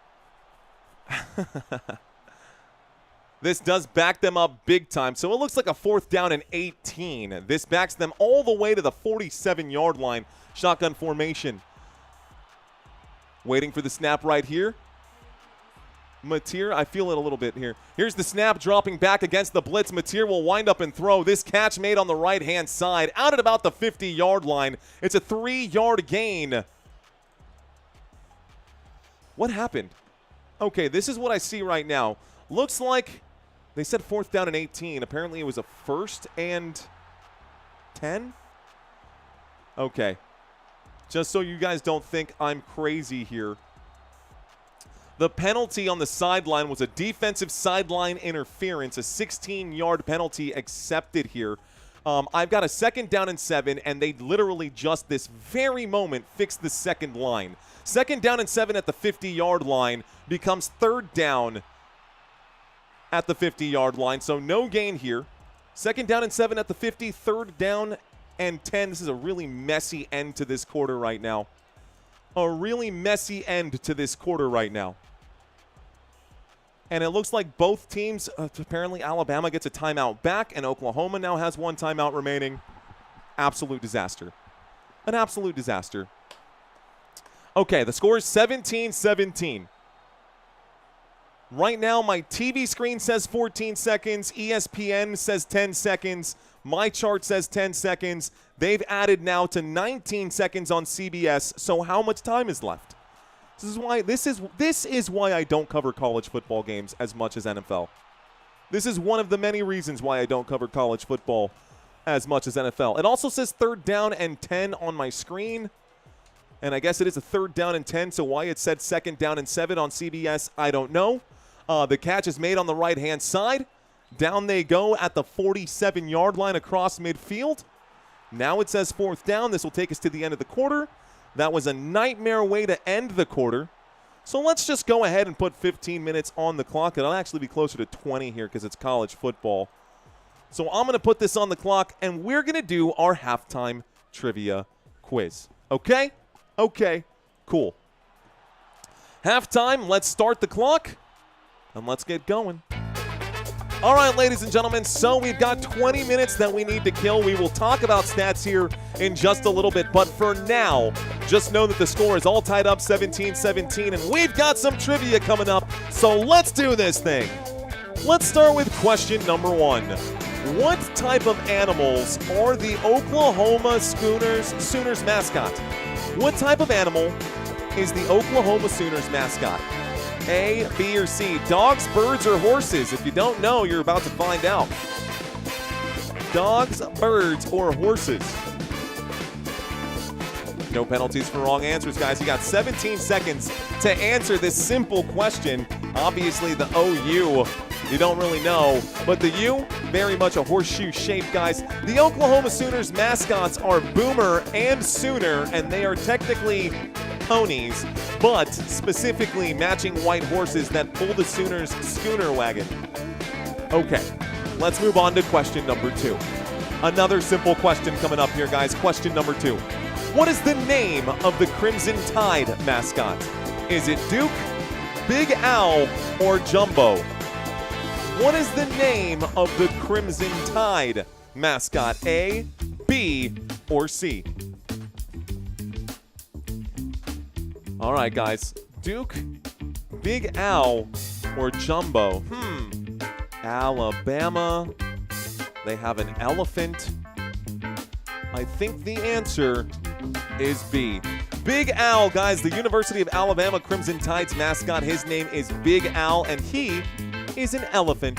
This does back them up big time. So it looks like a 4th down and 18. This backs them all the way to the 47-yard line. Shotgun formation. Waiting for the snap right here. Mateer, I feel it a little bit here. Here's the snap dropping back against the blitz. Mateer will wind up and throw. This catch made on the right-hand side out at about the 50-yard line. It's a 3-yard gain. What happened? Okay, this is what I see right now. Looks like they said 4th down and 18. Apparently it was a 1st and 10? Okay. Just so you guys don't think I'm crazy here. The penalty on the sideline was a defensive sideline interference, a 16-yard penalty accepted here. I've got a 2nd down and 7, and they literally just this very moment fixed the second line. 2nd down and 7 at the 50-yard line becomes 3rd down at the 50-yard line, so no gain here. 2nd down and 7 at the 50, 3rd down and 10. This is a really messy end to this quarter right now. A really messy end to this quarter right now. And it looks like both teams, apparently Alabama gets a timeout back, and Oklahoma now has 1 timeout remaining. Absolute disaster. An absolute disaster. Okay, the score is 17-17. Right now, my TV screen says 14 seconds. ESPN says 10 seconds. My chart says 10 seconds. They've added now to 19 seconds on CBS. So how much time is left? This is why I don't cover college football games as much as NFL. This is one of the many reasons why I don't cover college football as much as NFL. It also says 3rd down and 10 on my screen. And I guess it is a 3rd down and 10, so why it said 2nd down and 7 on CBS, I don't know. The catch is made on the right-hand side. Down they go at the 47-yard line across midfield. Now it says 4th down. This will take us to the end of the quarter. That was a nightmare way to end the quarter. So let's just go ahead and put 15 minutes on the clock. It'll actually be closer to 20 here because it's college football. So I'm going to put this on the clock, and we're going to do our halftime trivia quiz. Okay? Okay. Cool. Halftime, let's start the clock, and let's get going. All right, ladies and gentlemen, so we've got 20 minutes that we need to kill. We will talk about stats here in just a little bit, but for now, just know that the score is all tied up 17-17, and we've got some trivia coming up, so let's do this thing. Let's start with question number 1. What type of animals are the Oklahoma Sooners mascot? What type of animal is the Oklahoma Sooners mascot? A, B, or C? Dogs, birds, or horses? If you don't know, you're about to find out. Dogs, birds, or horses? No penalties for wrong answers, guys. You got 17 seconds to answer this simple question. Obviously, the OU, you don't really know, but the U, very much a horseshoe shape, guys. The Oklahoma Sooners mascots are Boomer and Sooner, and they are technically ponies, but specifically matching white horses that pull the Sooners' schooner wagon. Okay, Let's move on to question number 2. Another simple question coming up here, guys. Question number 2. What is the name of the Crimson Tide mascot? Is it Duke, Big Al, or Jumbo? What is the name of the Crimson Tide mascot? A, B, or C? All right, guys. Duke, Big Al, or Jumbo? Alabama. They have an elephant. I think the answer is B. Big Al, guys. The University of Alabama Crimson Tide's mascot, his name is Big Al, and he is an elephant.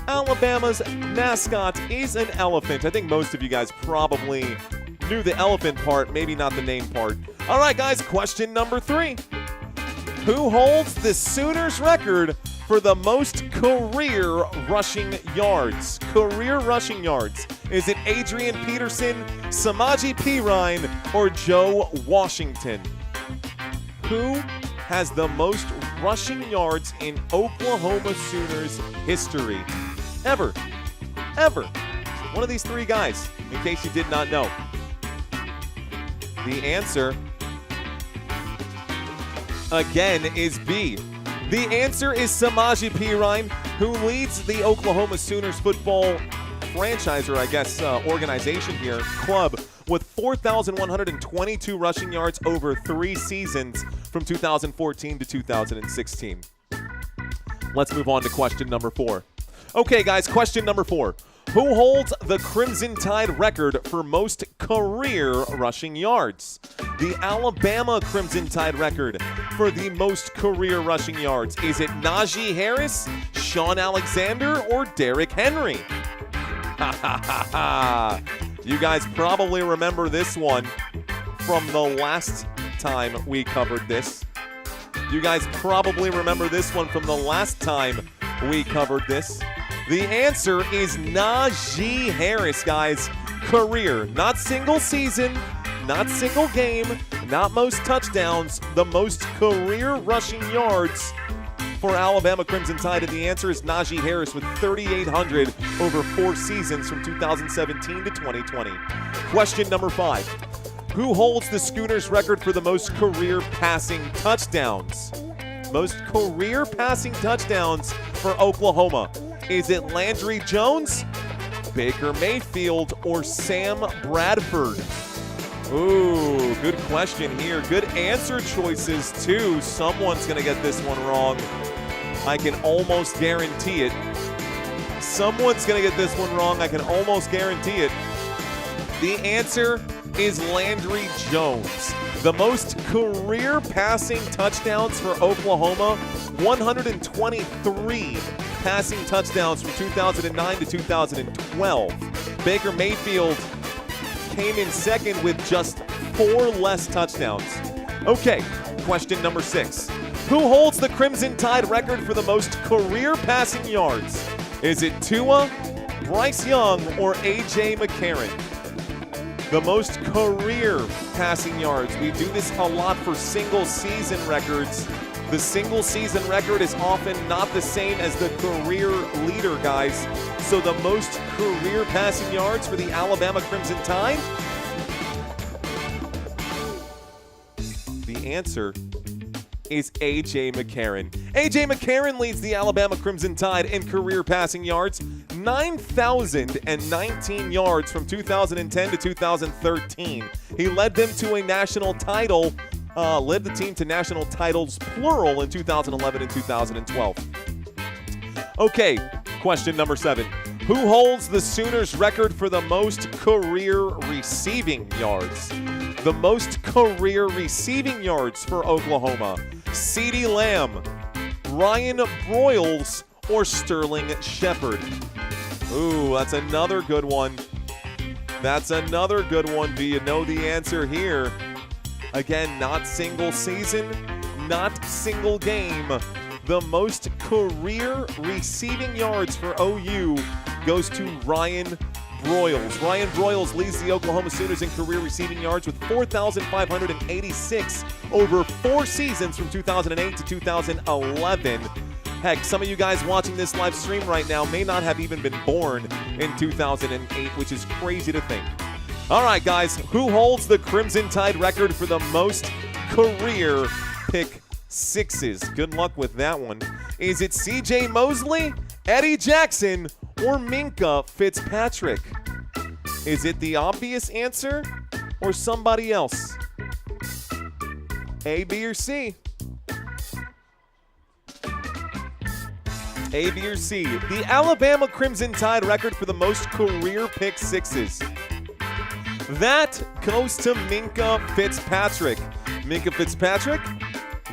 Alabama's mascot is an elephant. I think most of you guys probably knew the elephant part, maybe not the name part. All right, guys, question number 3. Who holds the Sooners record for the most career rushing yards? Career rushing yards. Is it Adrian Peterson, Samaje Perine, or Joe Washington? Who has the most rushing yards in Oklahoma Sooners history? Ever. One of these 3 guys, in case you did not know. The answer, again, is B. The answer is Samaje Perine, who leads the Oklahoma Sooners football franchise, or I guess organization here, club, with 4,122 rushing yards over 3 seasons from 2014 to 2016. Let's move on to question number 4. Okay, guys, question number 4. Who holds the Crimson Tide record for most career rushing yards? The Alabama Crimson Tide record for the most career rushing yards. Is it Najee Harris, Sean Alexander, or Derrick Henry? You guys probably remember this one from the last time we covered this. You guys probably remember this one from the last time we covered this. The answer is Najee Harris, guys. Career, not single season, not single game, not most touchdowns, the most career rushing yards for Alabama Crimson Tide. And the answer is Najee Harris with 3,800 over 4 seasons from 2017 to 2020. Question number 5. Who holds the Schooners record for the most career passing touchdowns? Most career passing touchdowns for Oklahoma. Is it Landry Jones, Baker Mayfield, or Sam Bradford? Ooh, good question here. Good answer choices, too. Someone's going to get this one wrong. I can almost guarantee it. Someone's going to get this one wrong. I can almost guarantee it. The answer is Landry Jones. The most career passing touchdowns for Oklahoma, 123 passing touchdowns from 2009 to 2012. Baker Mayfield came in second with just 4 less touchdowns. Okay, question number 6. Who holds the Crimson Tide record for the most career passing yards? Is it Tua, Bryce Young, or A.J. McCarron? The most career passing yards. We do this a lot for single season records. The single season record is often not the same as the career leader, guys. So the most career passing yards for the Alabama Crimson Tide? The answer is A.J. McCarron. A.J. McCarron leads the Alabama Crimson Tide in career passing yards, 9,019 yards from 2010 to 2013. He led them to a national title, led the team to national titles, plural, in 2011 and 2012. Okay, question number 7. Who holds the Sooners record for the most career receiving yards? The most career receiving yards for Oklahoma. CeeDee Lamb, Ryan Broyles, or Sterling Shepard? Ooh, that's another good one. That's another good one. Do you know the answer here? Again, not single season, not single game. The most career receiving yards for OU goes to Ryan Broyles. Ryan Broyles leads the Oklahoma Sooners in career receiving yards with 4,586 over 4 seasons from 2008 to 2011. Heck, some of you guys watching this live stream right now may not have even been born in 2008, which is crazy to think. All right, guys, who holds the Crimson Tide record for the most career pick sixes? Good luck with that one. Is it CJ Mosley, Eddie Jackson, or Minka Fitzpatrick? Is it the obvious answer or somebody else? A, B, or C? A, B, or C? The Alabama Crimson Tide record for the most career pick sixes. That goes to Minka Fitzpatrick. Minka Fitzpatrick,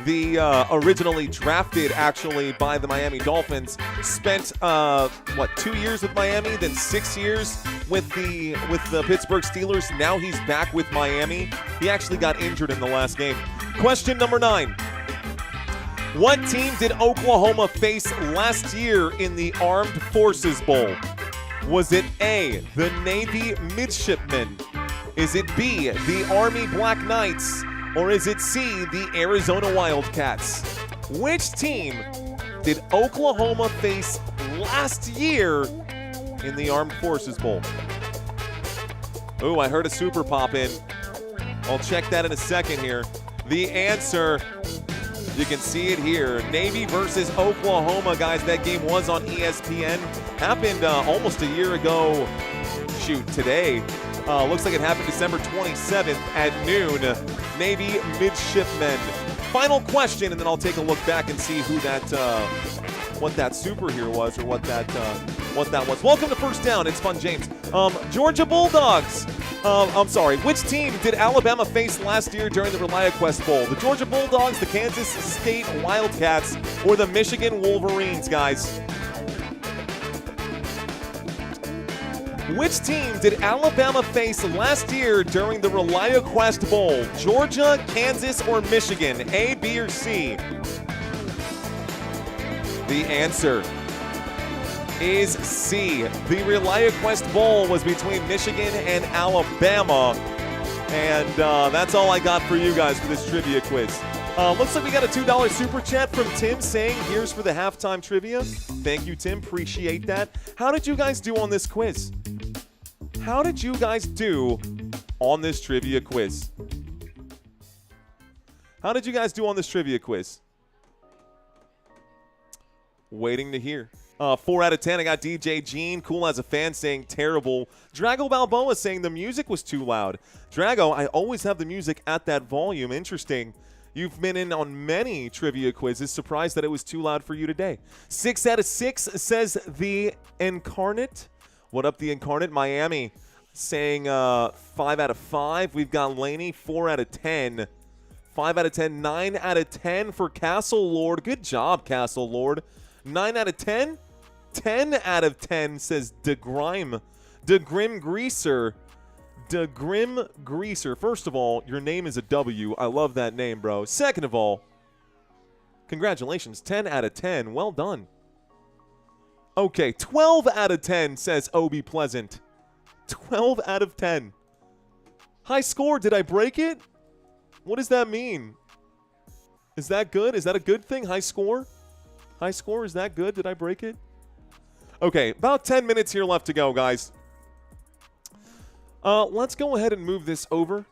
the originally drafted actually by the Miami Dolphins, spent 2 years with Miami, then 6 years with the Pittsburgh Steelers. Now he's back with Miami. He actually got injured in the last game. Question number 9. What team did Oklahoma face last year in the Armed Forces Bowl? Was it A, the Navy Midshipmen? Is it B, the Army Black Knights? Or is it C, the Arizona Wildcats? Which team did Oklahoma face last year in the Armed Forces Bowl? Ooh, I heard a super pop in. I'll check that in a second here. The answer, you can see it here. Navy versus Oklahoma, guys. That game was on ESPN. Happened almost a year ago. Shoot, today. Looks like it happened December 27th at noon. Navy Midshipmen. Final question, and then I'll take a look back and see who that, what that super here was, or what that was. Welcome to First Down. It's Fun James. Georgia Bulldogs. Which team did Alabama face last year during the ReliaQuest Bowl? The Georgia Bulldogs, the Kansas State Wildcats, or the Michigan Wolverines, guys? Which team did Alabama face last year during the ReliaQuest Bowl? Georgia, Kansas, or Michigan? A, B, or C? The answer is C. The ReliaQuest Bowl was between Michigan and Alabama. And that's all I got for you guys for this trivia quiz. Looks like we got a $2 super chat from Tim saying, here's for the halftime trivia. Thank you, Tim. Appreciate that. How did you guys do on this quiz? How did you guys do on this trivia quiz? How did you guys do on this trivia quiz? Waiting to hear. 4 out of 10. I got DJ Gene, cool as a fan, saying terrible. Drago Balboa saying the music was too loud. Drago, I always have the music at that volume. Interesting. You've been in on many trivia quizzes. Surprised that it was too loud for you today. 6 out of 6 says the Incarnate. What up, the Incarnate? Miami saying 5 out of 5. We've got Laney, 4 out of 10. 5 out of 10. 9 out of 10 for Castle Lord. Good job, Castle Lord. 9 out of 10. 10 out of 10 says DeGrim Greaser. DeGrim Greaser. First of all, your name is a W. I love that name, bro. Second of all, congratulations. 10 out of 10. Well done. Okay, 12 out of 10 says Obi Pleasant. 12 out of 10. High score. Did I break it? What does that mean? Is that good? Is that a good thing? High score? High score, is that good? Did I break it? Okay, about 10 minutes here left to go, guys. Let's go ahead and move this over.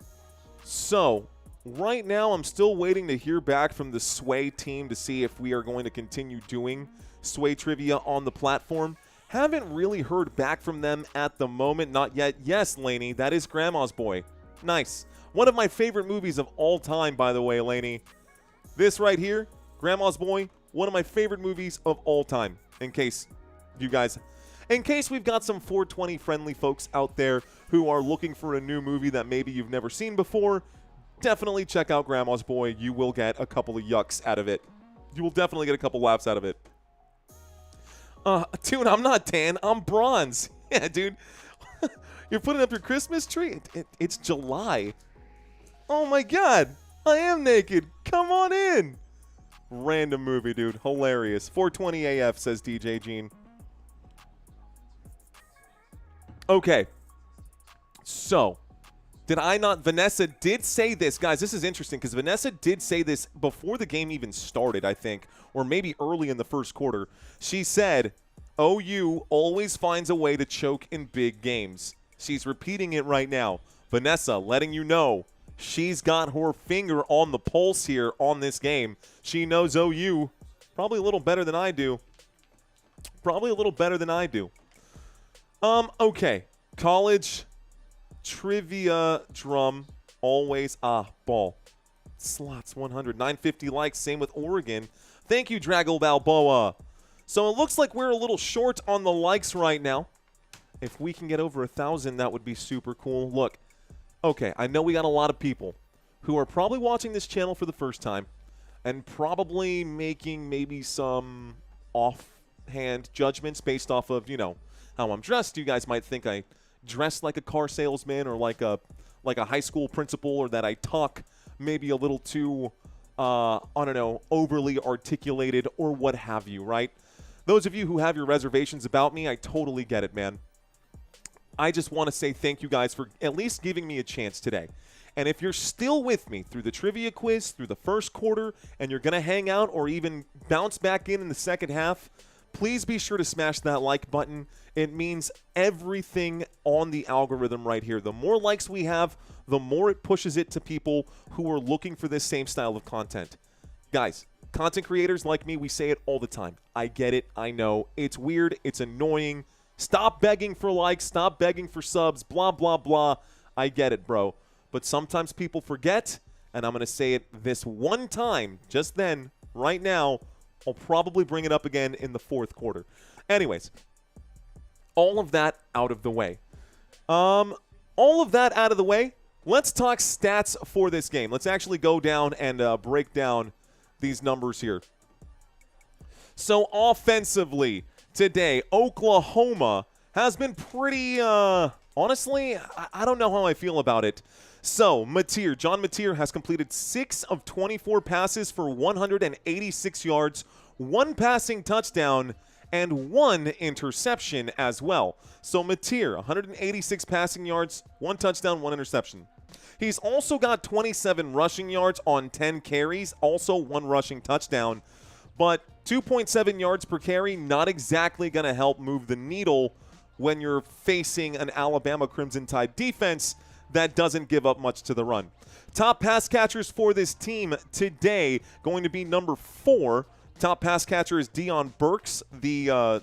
So, right now I'm still waiting to hear back from the Sway team to see if we are going to continue doing Sway trivia on the platform. Haven't really heard back from them at the moment. Not yet. Yes, Laney, that is Grandma's Boy. Nice. One of my favorite movies of all time, by the way, Laney. This right here, Grandma's Boy, one of my favorite movies of all time. In case we've got some 420 friendly folks out there who are looking for a new movie that maybe you've never seen before, definitely check out Grandma's Boy. You will get a couple of yucks out of it. You will definitely get a couple laughs out of it. Dude, I'm not tan. I'm bronze. Yeah, dude. You're putting up your Christmas tree? It's July. Oh, my God. I am naked. Come on in. Random movie, dude. Hilarious. 420 AF, says DJ Gene. Okay. So, Did I not? Vanessa did say this. Guys, this is interesting because Vanessa did say this before the game even started, I think, or maybe early in the first quarter. She said, OU always finds a way to choke in big games. She's repeating it right now. Vanessa letting you know she's got her finger on the pulse here on this game. She knows OU probably a little better than I do. Probably a little better than I do. Okay. College trivia drum. Always ball. Slots 100. 950 likes. Same with Oregon. Thank you, Drago Balboa. So it looks like we're a little short on the likes right now. If we can get over 1,000, that would be super cool. Look, okay, I know we got a lot of people who are probably watching this channel for the first time and probably making maybe some offhand judgments based off of, you know, how I'm dressed. You guys might think I dress like a car salesman or like a high school principal, or that I talk maybe a little too, I don't know, overly articulated or what have you, right? Those of you who have your reservations about me, I totally get it, man. I just want to say thank you guys for at least giving me a chance today. And if you're still with me through the trivia quiz, through the first quarter, and you're going to hang out or even bounce back in the second half, please be sure to smash that like button. It means everything on the algorithm right here. The more likes we have, the more it pushes it to people who are looking for this same style of content. Guys, content creators like me, we say it all the time. I get it. I know. It's weird. It's annoying. Stop begging for likes. Stop begging for subs. Blah, blah, blah. I get it, bro. But sometimes people forget, and I'm going to say it this one time, just then, right now. I'll probably bring it up again in the fourth quarter. Anyways, all of that out of the way. Let's talk stats for this game. Let's actually go down and break down these numbers here. So offensively today, Oklahoma has been pretty, honestly, I don't know how I feel about it. So John Mateer has completed 6 of 24 passes for 186 yards, 1 passing touchdown, and 1 interception as well. So Mateer, 186 passing yards, 1 touchdown, 1 interception. He's also got 27 rushing yards on 10 carries, also 1 rushing touchdown. But 2.7 yards per carry, not exactly going to help move the needle when you're facing an Alabama Crimson Tide defense that doesn't give up much to the run. Top pass catchers for this team today going to be number 4. Top pass catcher is Deion Burks, the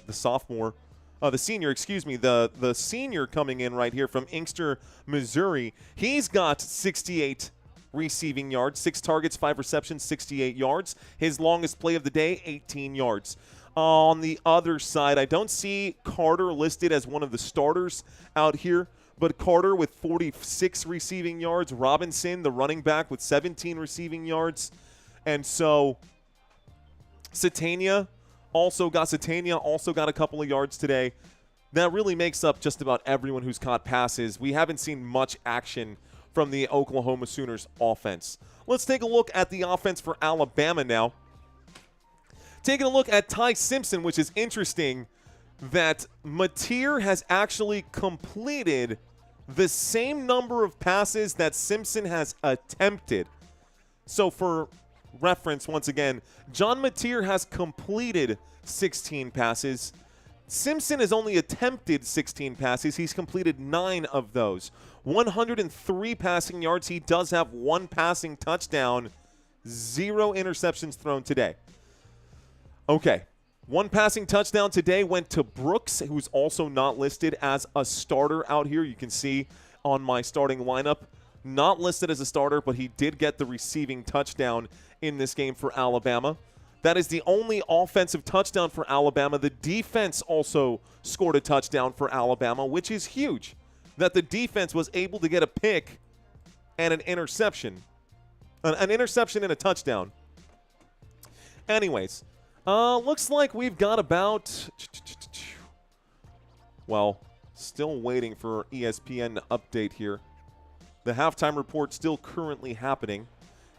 senior coming in right here from Inkster, Missouri. He's got 68 receiving yards, 6 targets, 5 receptions, 68 yards. His longest play of the day, 18 yards. On the other side, I don't see Carter listed as one of the starters out here, but Carter with 46 receiving yards. Robinson, the running back, with 17 receiving yards. And so Satania also got a couple of yards today. That really makes up just about everyone who's caught passes. We haven't seen much action from the Oklahoma Sooners offense. Let's take a look at the offense for Alabama now. Taking a look at Ty Simpson, which is interesting that Mateer has actually completed the same number of passes that Simpson has attempted. So for reference, once again, John Mateer has completed 16 passes. Simpson has only attempted 16 passes. He's completed 9 of those. 103 passing yards. He does have 1 passing touchdown. 0 interceptions thrown today. Okay. 1 passing touchdown today went to Brooks, who's also not listed as a starter out here. You can see on my starting lineup, not listed as a starter, but he did get the receiving touchdown in this game for Alabama. That is the only offensive touchdown for Alabama. The defense also scored a touchdown for Alabama, which is huge, that the defense was able to get a pick and an interception. An interception and a touchdown. Anyways, looks like we've got about, well, still waiting for ESPN to update here. The halftime report still currently happening,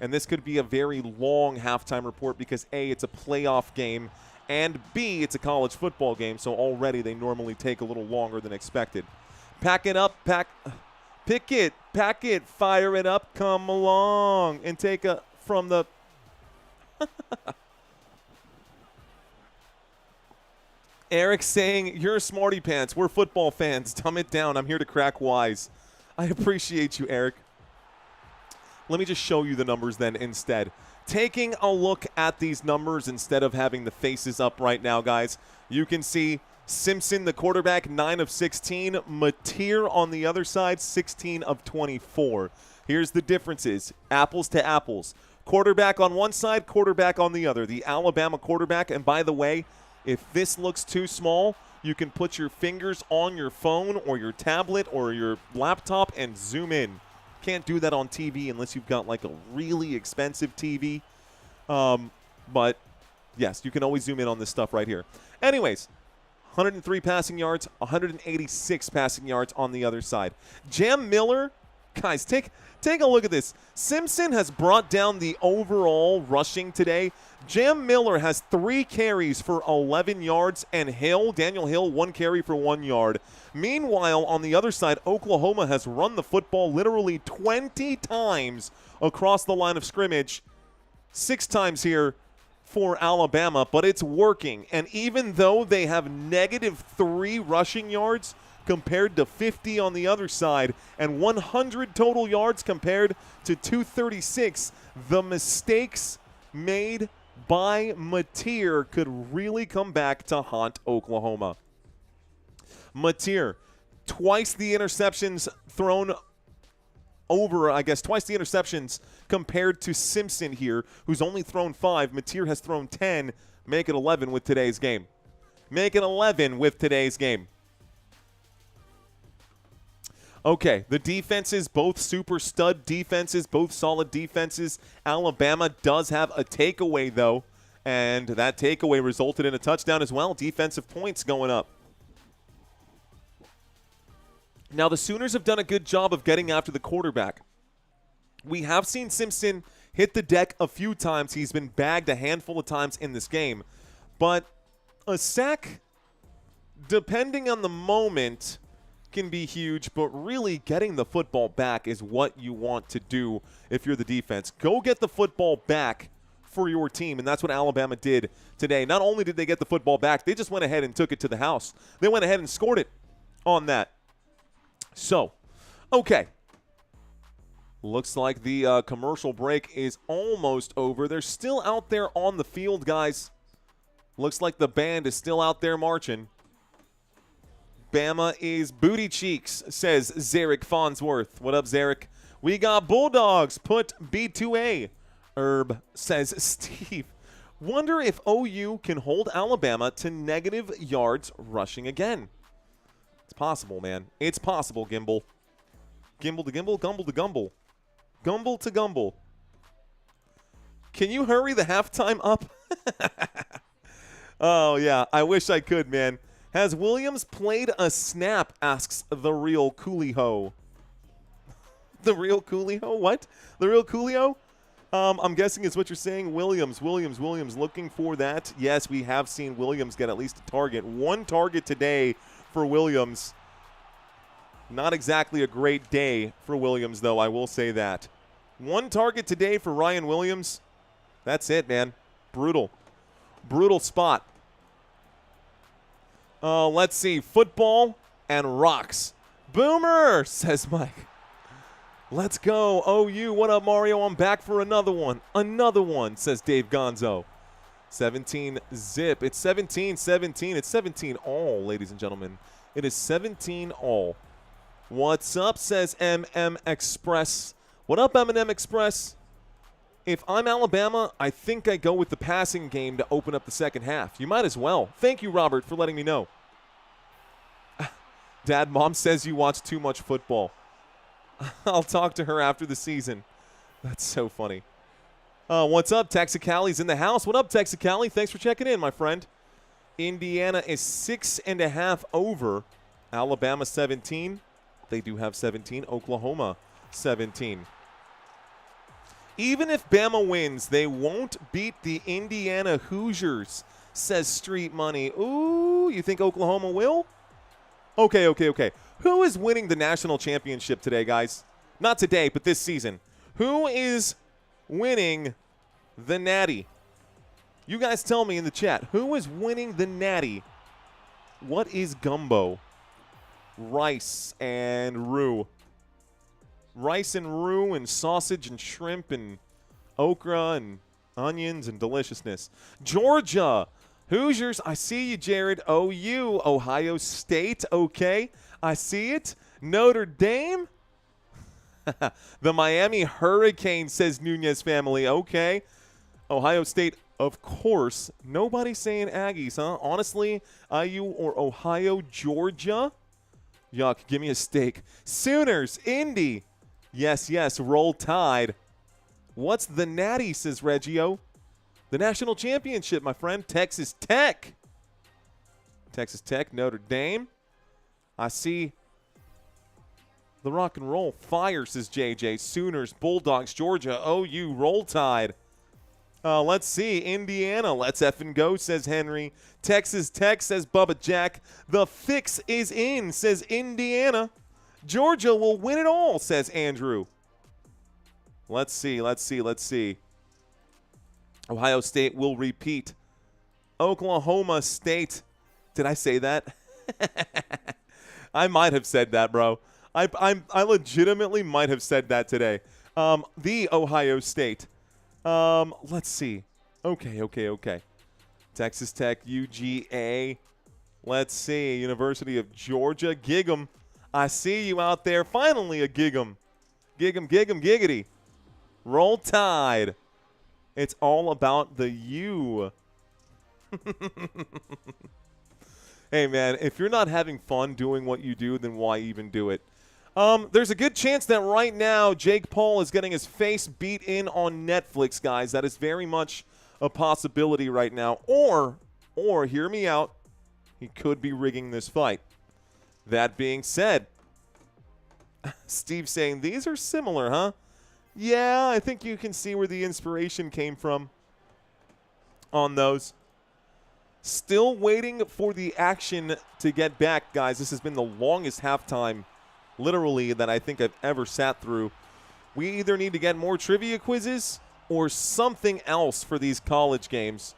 and this could be a very long halftime report because A, it's a playoff game, and B, it's a college football game, so already they normally take a little longer than expected. Packing up Pick it, pack it, fire it up, come along, and take a from the. Eric saying, you're a smarty pants. We're football fans. Dumb it down. I'm here to crack wise. I appreciate you, Eric. Let me just show you the numbers then instead. Taking a look at these numbers instead of having the faces up right now, guys, you can see Simpson, the quarterback, 9 of 16. Mateer on the other side, 16 of 24. Here's the differences, apples to apples. Quarterback on one side, quarterback on the other. The Alabama quarterback, and by the way, if this looks too small, you can put your fingers on your phone or your tablet or your laptop and zoom in. Can't do that on TV unless you've got like a really expensive TV. But yes, you can always zoom in on this stuff right here. Anyways, 103 passing yards, 186 passing yards on the other side. Jam Miller, guys, take a look at this. Simpson has brought down the overall rushing today. Jam Miller has 3 carries for 11 yards, and Daniel Hill, 1 carry for 1 yard. Meanwhile, on the other side, Oklahoma has run the football literally 20 times across the line of scrimmage, 6 times here for Alabama, but it's working. And even though they have -3 rushing yards compared to 50 on the other side and 100 total yards compared to 236, the mistakes made by Mateer could really come back to haunt Oklahoma. Mateer, twice the interceptions thrown over, twice the interceptions compared to Simpson here, who's only thrown 5. Mateer has thrown 10. Make it 11 with today's game. Make it 11 with today's game. Okay, the defenses, both super stud defenses, both solid defenses. Alabama does have a takeaway, though, and that takeaway resulted in a touchdown as well. Defensive points going up. Now, the Sooners have done a good job of getting after the quarterback. We have seen Simpson hit the deck a few times. He's been bagged a handful of times in this game. But a sack, depending on the moment, can be huge, but really getting the football back is what you want to do if you're the defense. Go get the football back for your team, and that's what Alabama did today. Not only did they get the football back, they just went ahead and took it to the house. They went ahead and scored it on that. So, okay. Looks like the commercial break is almost over. They're still out there on the field, guys. Looks like the band is still out there marching. Bama is booty cheeks, says Zarek Farnsworth. What up, Zarek? We got Bulldogs. Put B2A. Herb, says Steve. Wonder if OU can hold Alabama to negative yards rushing again. It's possible, man. It's possible, Gimble. Gimble to Gimble, Gumble to Gumble. Gumble to Gumble. Can you hurry the halftime up? Oh, yeah. I wish I could, man. Has Williams played a snap, asks the real Coolio. The real Coolio? What? The real Coolio? I'm guessing is what you're saying. Williams looking for that. Yes, we have seen Williams get at least a target. 1 target today for Williams. Not exactly a great day for Williams, though, I will say that. 1 target today for Ryan Williams. That's it, man. Brutal. Brutal spot. Let's see. Football and rocks. Boomer, says Mike. Let's go. OU. What up, Mario? I'm back for another one. Another one, says Dave Gonzo. 17 zip. It's 17-17. It's 17 all, ladies and gentlemen. It is 17 all. What's up, says MM Express. What up, M&M Express? If I'm Alabama, I think I go with the passing game to open up the second half. You might as well. Thank you, Robert, for letting me know. Dad, Mom says you watch too much football. I'll talk to her after the season. That's so funny. What's up? Texicali's in the house. What up, Texicali? Thanks for checking in, my friend. Indiana is 6.5 over. Alabama 17. They do have 17. Oklahoma 17. Even if Bama wins, they won't beat the Indiana Hoosiers, says Street Money. Ooh, you think Oklahoma will? Okay. Who is winning the national championship today, guys? Not today, but this season. Who is winning the Natty? You guys tell me in the chat. Who is winning the Natty? What is gumbo? Rice and roux. Rice and roux and sausage and shrimp and okra and onions and deliciousness. Georgia. Hoosiers. I see you, Jared. OU. Ohio State. Okay. I see it. Notre Dame. The Miami Hurricane, says Nunez family. Okay. Ohio State, of course. Nobody saying Aggies, huh? Honestly, IU or Ohio, Georgia. Yuck, give me a steak. Sooners, Indy. Yes, yes, roll Tide. What's the Natty, says Reggio? The national championship, my friend. Texas Tech. Texas Tech, Notre Dame. I see the rock and roll fire, says JJ. Sooners, Bulldogs, Georgia, OU, roll Tide. Let's see. Indiana, let's effing go, says Henry. Texas Tech, says Bubba Jack. The fix is in, says Indiana. Georgia will win it all, says Andrew. Let's see, let's see, let's see. Ohio State will repeat. Oklahoma State. Did I say that? I might have said that, bro. I legitimately might have said that today. The Ohio State. Let's see. Okay. Texas Tech, UGA. Let's see. University of Georgia. Gig'em. I see you out there. Finally a Gig'em. Gig'em, giggity. Roll Tide. It's all about the U. Hey, man, if you're not having fun doing what you do, then why even do it? There's a good chance that right now Jake Paul is getting his face beat in on Netflix, guys. That is very much a possibility right now. Or hear me out, he could be rigging this fight. That being said, Steve saying, these are similar, huh? Yeah, I think you can see where the inspiration came from on those. Still waiting for the action to get back, guys. This has been the longest halftime, literally, that I think I've ever sat through. We either need to get more trivia quizzes or something else for these college games.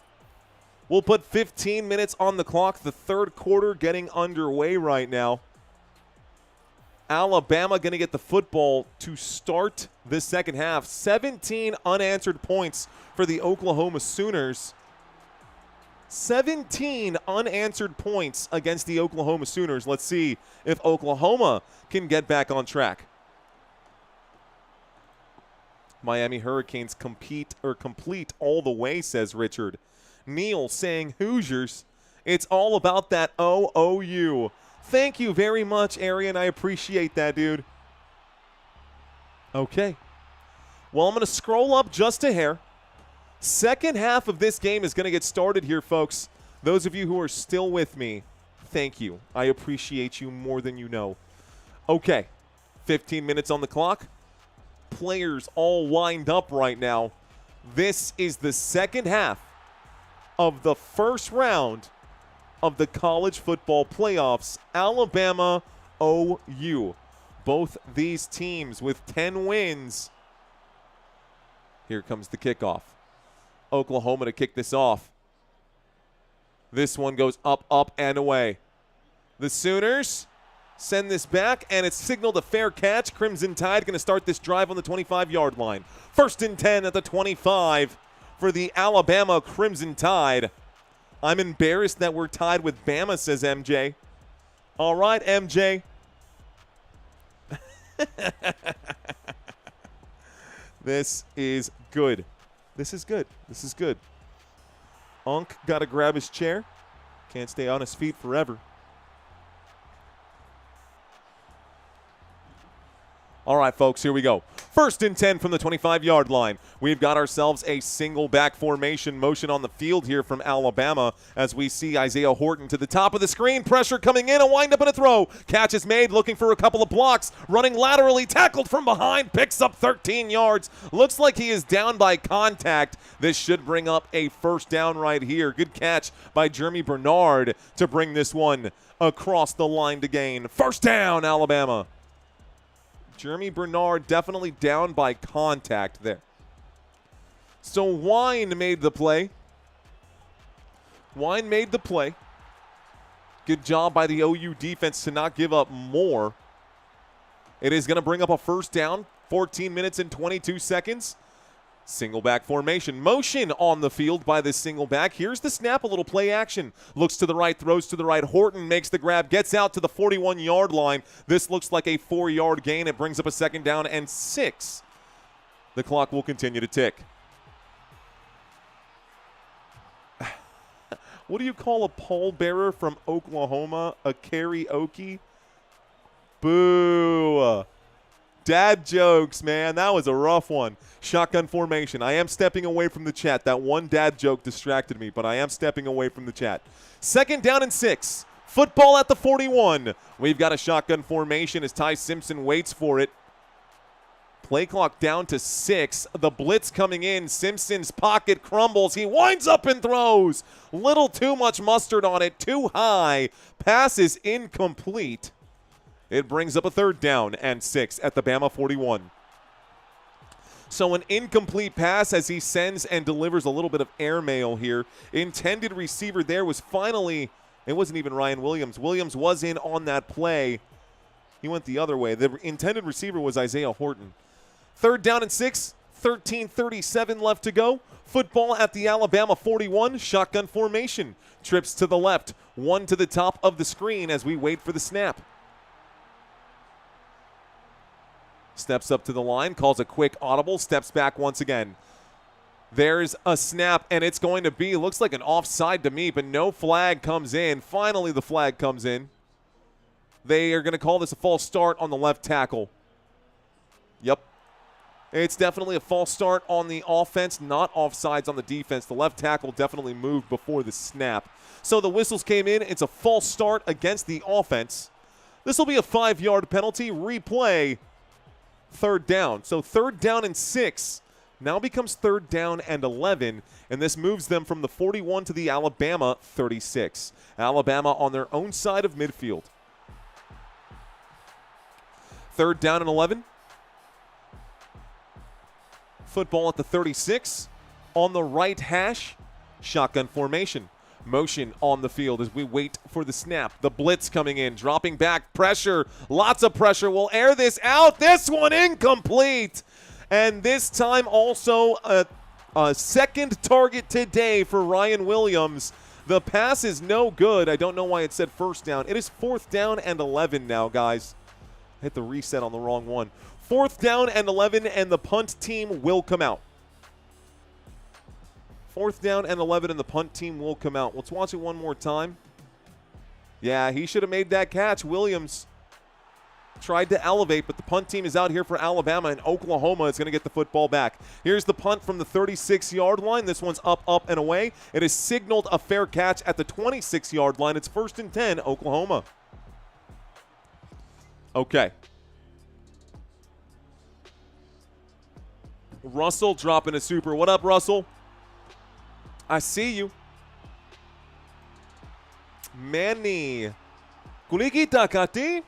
We'll put 15 minutes on the clock. The third quarter getting underway right now. Alabama going to get the football to start this second half. 17 unanswered points for the Oklahoma Sooners. 17 unanswered points against the Oklahoma Sooners. Let's see if Oklahoma can get back on track. Miami Hurricanes complete all the way, says Richard. Neil saying Hoosiers. It's all about that OOU. Thank you very much, Arian. I appreciate that, dude. Okay. Well, I'm going to scroll up just a hair. Second half of this game is going to get started here, folks. Those of you who are still with me, thank you. I appreciate you more than you know. Okay. 15 minutes on the clock. Players all lined up right now. This is the second half of the first round of the college football playoffs. Alabama, OU. Both these teams with 10 wins. Here comes the kickoff. Oklahoma to kick this off. This one goes up, up, and away. The Sooners send this back, and it's signaled a fair catch. Crimson Tide going to start this drive on the 25-yard line. 1st and 10 at the 25 for the Alabama Crimson Tide. I'm embarrassed that we're tied with Bama, says MJ. All right, MJ. This is good. This is good. This is good. Unk got to grab his chair. Can't stay on his feet forever. All right, folks, here we go. 1st and 10 from the 25-yard line. We've got ourselves a single back formation motion on the field here from Alabama as we see Isaiah Horton to the top of the screen. Pressure coming in, a wind up and a throw. Catch is made, looking for a couple of blocks. Running laterally, tackled from behind, picks up 13 yards. Looks like he is down by contact. This should bring up a first down right here. Good catch by Jeremy Bernard to bring this one across the line to gain. First down, Alabama. Jeremy Bernard definitely down by contact there. So Wine made the play. Wine made the play. Good job by the OU defense to not give up more. It is going to bring up a first down. 14 minutes and 22 seconds. Single back formation. Motion on the field by this single back. Here's the snap, a little play action. Looks to the right, throws to the right. Horton makes the grab, gets out to the 41-yard line. This looks like a 4-yard gain. It brings up a 2nd down and 6. The clock will continue to tick. What do you call a pallbearer from Oklahoma? A karaoke? Boo. Dad jokes, man. That was a rough one. Shotgun formation. I am stepping away from the chat. That one dad joke distracted me, but I am stepping away from the chat. 2nd down and 6. Football at the 41. We've got a shotgun formation as Ty Simpson waits for it. Play clock down to 6. The blitz coming in. Simpson's pocket crumbles. He winds up and throws. Little too much mustard on it. Too high. Pass is incomplete. It brings up a 3rd down and 6 at the Bama 41. So an incomplete pass as he sends and delivers a little bit of airmail here. Intended receiver there was finally, it wasn't even Ryan Williams. Williams was in on that play. He went the other way. The intended receiver was Isaiah Horton. 3rd down and 6, 13:37 left to go. Football at the Alabama 41, shotgun formation. Trips to the left, one to the top of the screen as we wait for the snap. Steps up to the line, calls a quick audible, steps back once again. There's a snap, and it's going to be, looks like an offside to me, but no flag comes in. Finally, the flag comes in. They are going to call this a false start on the left tackle. Yep. It's definitely a false start on the offense, not offsides on the defense. The left tackle definitely moved before the snap. So the whistles came in. It's a false start against the offense. This will be a 5-yard penalty. Replay. 3rd down. So 3rd down and 6 now becomes 3rd down and 11, and this moves them from the 41 to the Alabama 36. Alabama on their own side of midfield. 3rd down and 11. Football at the 36. On the right hash, shotgun formation. Motion on the field as we wait for the snap. The blitz coming in, dropping back, pressure, lots of pressure. We'll air this out. This one incomplete. And this time also a second target today for Ryan Williams. The pass is no good. I don't know why it said 1st down. It is 4th down and 11 now, guys. I hit the reset on the wrong one. 4th down and 11, and the punt team will come out. 4th down and 11, and the punt team will come out. Let's watch it one more time. Yeah, he should have made that catch. Williams tried to elevate, but the punt team is out here for Alabama, and Oklahoma is going to get the football back. Here's the punt from the 36-yard line. This one's up, and away. It is signaled a fair catch at the 26-yard line. It's 1st and 10, Oklahoma. Okay. Russell dropping a super. What up, Russell? I see you. Manny. Kuriki Takati.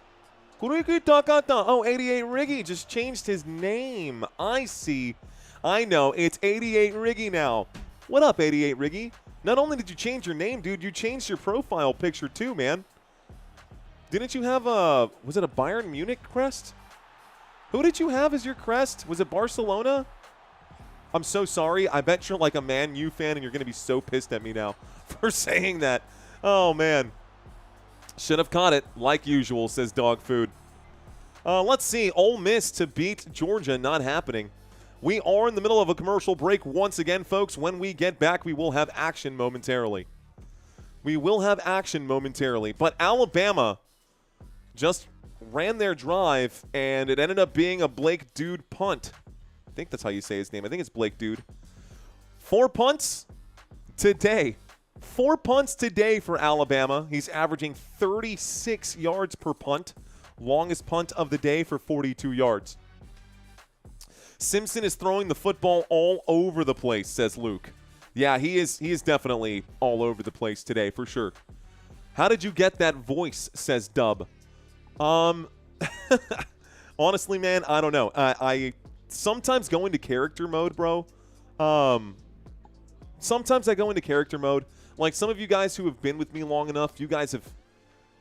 Kuriki Takata. Oh, 88 Riggy just changed his name. I see. I know. It's 88 Riggy now. What up, 88 Riggy? Not only did you change your name, dude, you changed your profile picture too, man. Didn't you have a, was it a Bayern Munich crest? Who did you have as your crest? Was it Barcelona? I'm so sorry. I bet you're like a Man U fan and you're going to be so pissed at me now for saying that. Oh, man. Should have caught it, like usual, says Dog Food. Let's see. Ole Miss to beat Georgia, not happening. We are in the middle of a commercial break once again, folks. When we get back, we will have action momentarily. We will have action momentarily. But Alabama just ran their drive, and it ended up being a Blake Dude punt. I think that's how you say his name. I think it's Blake Dude. 4 punts today. 4 punts today for Alabama. He's averaging 36 yards per punt. Longest punt of the day for 42 yards. Simpson is throwing the football all over the place, says Luke. Yeah, he is definitely all over the place today, for sure. How did you get that voice, says Dub. Honestly, man, I don't know. I sometimes go into character mode, bro. Sometimes I go into character mode. Like some of you guys who have been with me long enough, you guys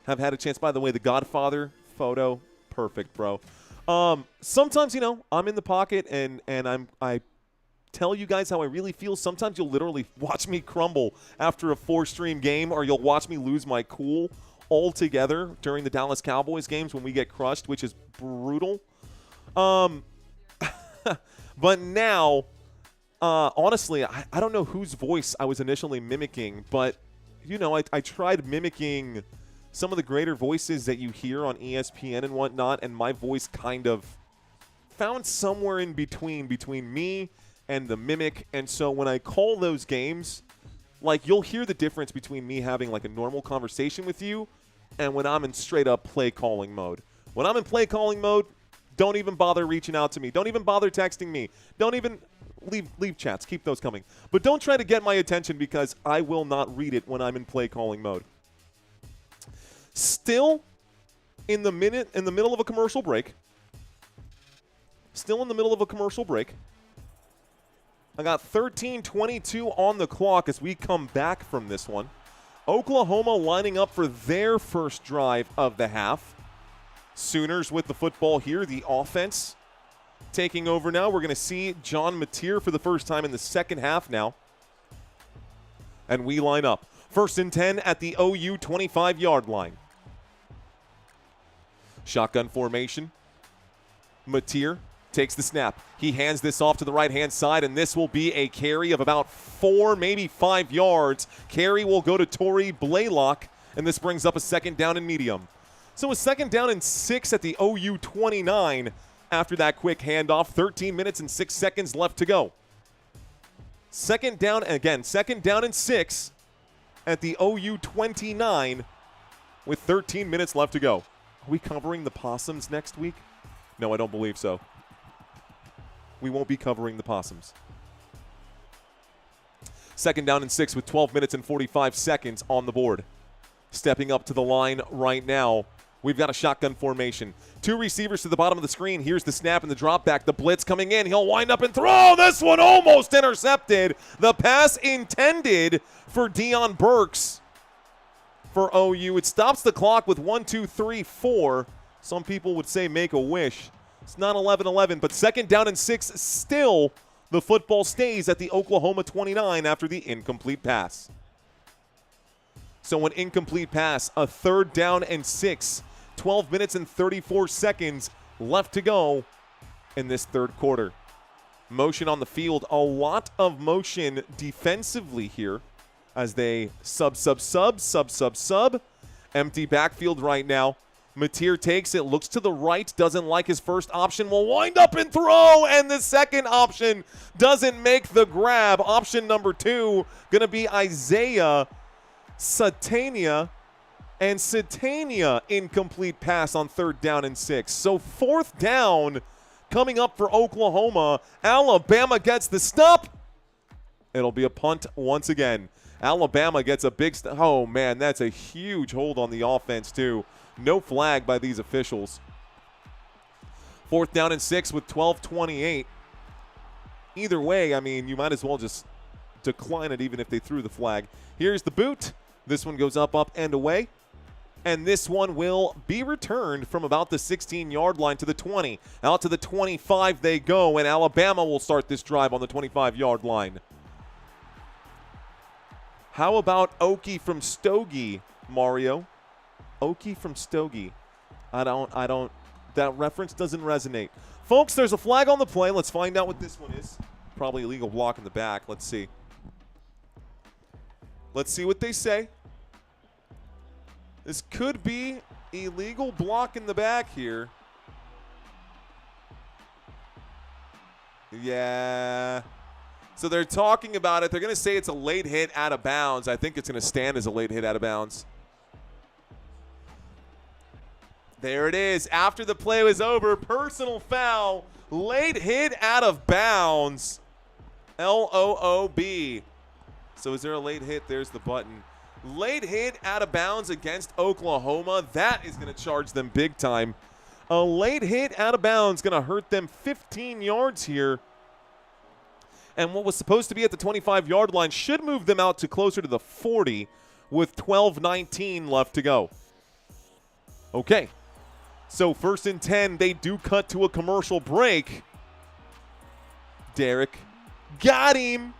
have had a chance. By the way, the Godfather photo, perfect, bro. Sometimes, you know, I'm in the pocket and I tell you guys how I really feel. Sometimes you'll literally watch me crumble after a 4-stream game, or you'll watch me lose my cool altogether during the Dallas Cowboys games when we get crushed, which is brutal. But now, honestly, I don't know whose voice I was initially mimicking, but, you know, I tried mimicking some of the greater voices that you hear on ESPN and whatnot, and my voice kind of found somewhere in between me and the mimic. And so when I call those games, like, you'll hear the difference between me having like a normal conversation with you and when I'm in straight up play calling mode. When I'm in play calling mode, don't even bother reaching out to me. Don't even bother texting me. Don't even leave chats. Keep those coming. But don't try to get my attention, because I will not read it when I'm in play calling mode. Still in the middle of a commercial break. Still in the middle of a commercial break. I got 13:22 on the clock as we come back from this one. Oklahoma lining up for their first drive of the half. Sooners with the football here. The offense taking over now. We're going to see John Mateer for the first time in the second half now. And we line up. 1st and 10 at the OU 25-yard line. Shotgun formation. Mateer takes the snap. He hands this off to the right-hand side, and this will be a carry of about 4, maybe 5 yards. Carry will go to Torrey Blaylock, and this brings up a 2nd down and medium. So a 2nd down and 6 at the OU 29 after that quick handoff. 13 minutes and 6 seconds left to go. 2nd down, again, 2nd down and 6 at the OU 29 with 13 minutes left to go. Are we covering the Possums next week? No, I don't believe so. We won't be covering the Possums. 2nd down and 6 with 12 minutes and 45 seconds on the board. Stepping up to the line right now, we've got a shotgun formation. 2 receivers to the bottom of the screen. Here's the snap and the drop back. The blitz coming in. He'll wind up and throw. This one almost intercepted. The pass intended for Deion Burks for OU. It stops the clock with 1, 2, 3, 4. Some people would say make a wish. It's not 11-11, but 2nd down and 6 still. The football stays at the Oklahoma 29 after the incomplete pass. So an incomplete pass, a 3rd down and 6. 12 minutes and 34 seconds left to go in this 3rd quarter. Motion on the field, a lot of motion defensively here as they sub. Empty backfield right now. Mateer takes it, looks to the right, doesn't like his first option, will wind up and throw, and the second option doesn't make the grab. Option number 2 going to be Isaiah Satania, and Satania incomplete pass on 3rd down and 6. So 4th down coming up for Oklahoma. Alabama gets the stop. It'll be a punt once again. Alabama gets a big oh man, that's a huge hold on the offense too. No flag by these officials. 4th down and 6 with 12:28. Either way, I mean, you might as well just decline it even if they threw the flag. Here's the boot. This one goes up, and away. And this one will be returned from about the 16-yard line to the 20. Out to the 25 they go, and Alabama will start this drive on the 25-yard line. How about Okie from Stogie, Mario? Okie from Stogie. I don't, that reference doesn't resonate. Folks, there's a flag on the play. Let's find out what this one is. Probably illegal block in the back. Let's see. Let's see what they say. This could be illegal block in the back here. Yeah. So they're talking about it. They're going to say it's a late hit out of bounds. I think it's going to stand as a late hit out of bounds. There it is. After the play was over, personal foul, late hit out of bounds. LOOB. So is there a late hit? There's the button. Late hit out of bounds against Oklahoma. That is going to charge them big time. A late hit out of bounds going to hurt them 15 yards here. And what was supposed to be at the 25-yard line should move them out to closer to the 40 with 12:19 left to go. Okay. So 1st and 10, they do cut to a commercial break. Derek got him.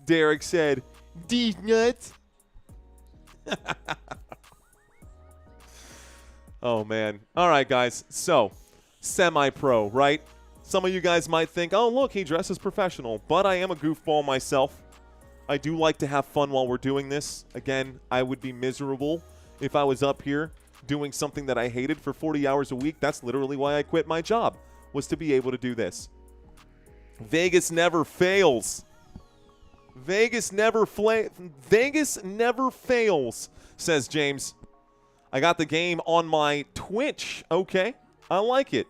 Derek said, "These nuts." Oh, man. All right, guys. So, semi-pro, right? Some of you guys might think, oh, look, he dresses professional. But I am a goofball myself. I do like to have fun while we're doing this. Again, I would be miserable if I was up here doing something that I hated for 40 hours a week. That's literally why I quit my job, was to be able to do this. Vegas never fails. Vegas never fails, says James. I got the game on my Twitch. Okay, I like it.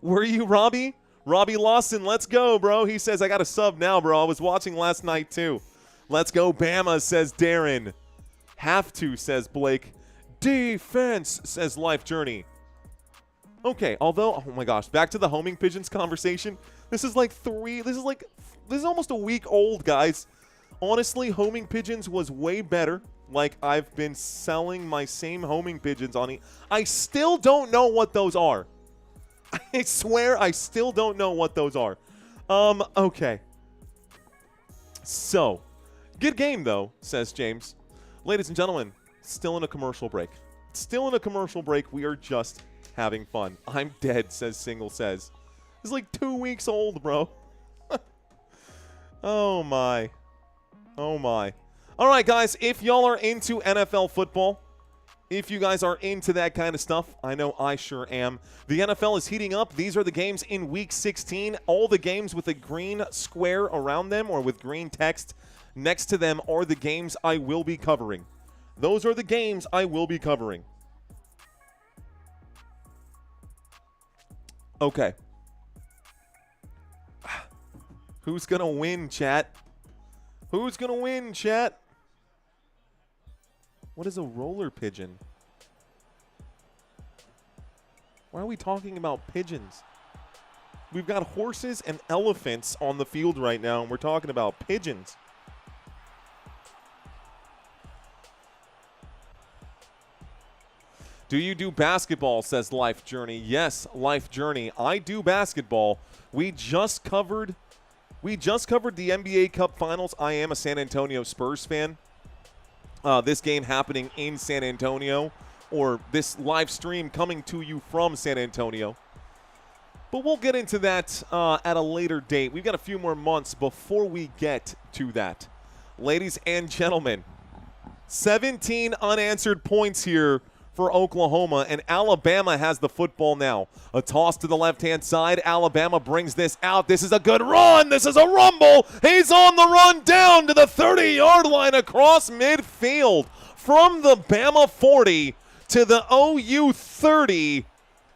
Were you, Robbie? Robbie Lawson, let's go, bro. He says, I got a sub now, bro. I was watching last night, too. Let's go, Bama, says Darren. Have to, says Blake. Defense, says Life Journey. Okay, although, oh my gosh, back to the homing pigeons conversation. This is almost a week old, guys. Honestly, homing pigeons was way better. Like, I've been selling my same homing pigeons on I still don't know what those are. I swear I still don't know what those are. Okay. So, good game, though, says James. Ladies and gentlemen, still in a commercial break. Still in a commercial break. We are just having fun. I'm dead, says Single says. It's like 2 weeks old, bro. Oh, my. Oh, my. All right, guys, if y'all are into NFL football, if you guys are into that kind of stuff, I know I sure am. The NFL is heating up. These are the games in Week 16. All the games with a green square around them or with green text next to them are the games I will be covering. Those are the games I will be covering. Okay. Who's going to win, chat? Who's going to win, chat? What is a roller pigeon? Why are we talking about pigeons? We've got horses and elephants on the field right now, and we're talking about pigeons. Do you do basketball, says Life Journey. Yes, Life Journey. I do basketball. We just covered the NBA Cup Finals. I am a San Antonio Spurs fan. This game happening in San Antonio, or this live stream coming to you from San Antonio. But we'll get into that at a later date. We've got a few more months before we get to that. Ladies and gentlemen, 17 unanswered points here for Oklahoma, and Alabama has the football now. A toss to the left-hand side. Alabama brings this out. This is a good run. This is a rumble. He's on the run down to the 30-yard line across midfield. From the Bama 40 to the OU 30.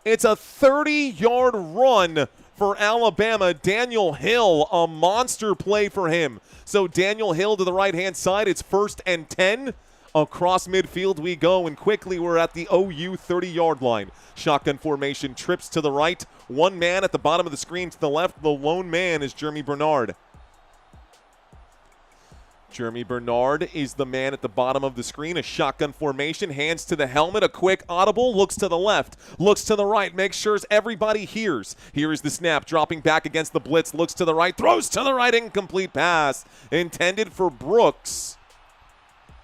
It's a 30-yard run for Alabama. Daniel Hill, a monster play for him. So Daniel Hill to the right-hand side. It's 1st and 10. Across midfield we go, and quickly we're at the OU 30-yard line. Shotgun formation, trips to the right. One man at the bottom of the screen to the left. The lone man is Jeremy Bernard. Jeremy Bernard is the man at the bottom of the screen. A shotgun formation, hands to the helmet, a quick audible, looks to the left, looks to the right, makes sure everybody hears. Here is the snap, dropping back against the blitz, looks to the right, throws to the right, incomplete pass. Intended for Brooks.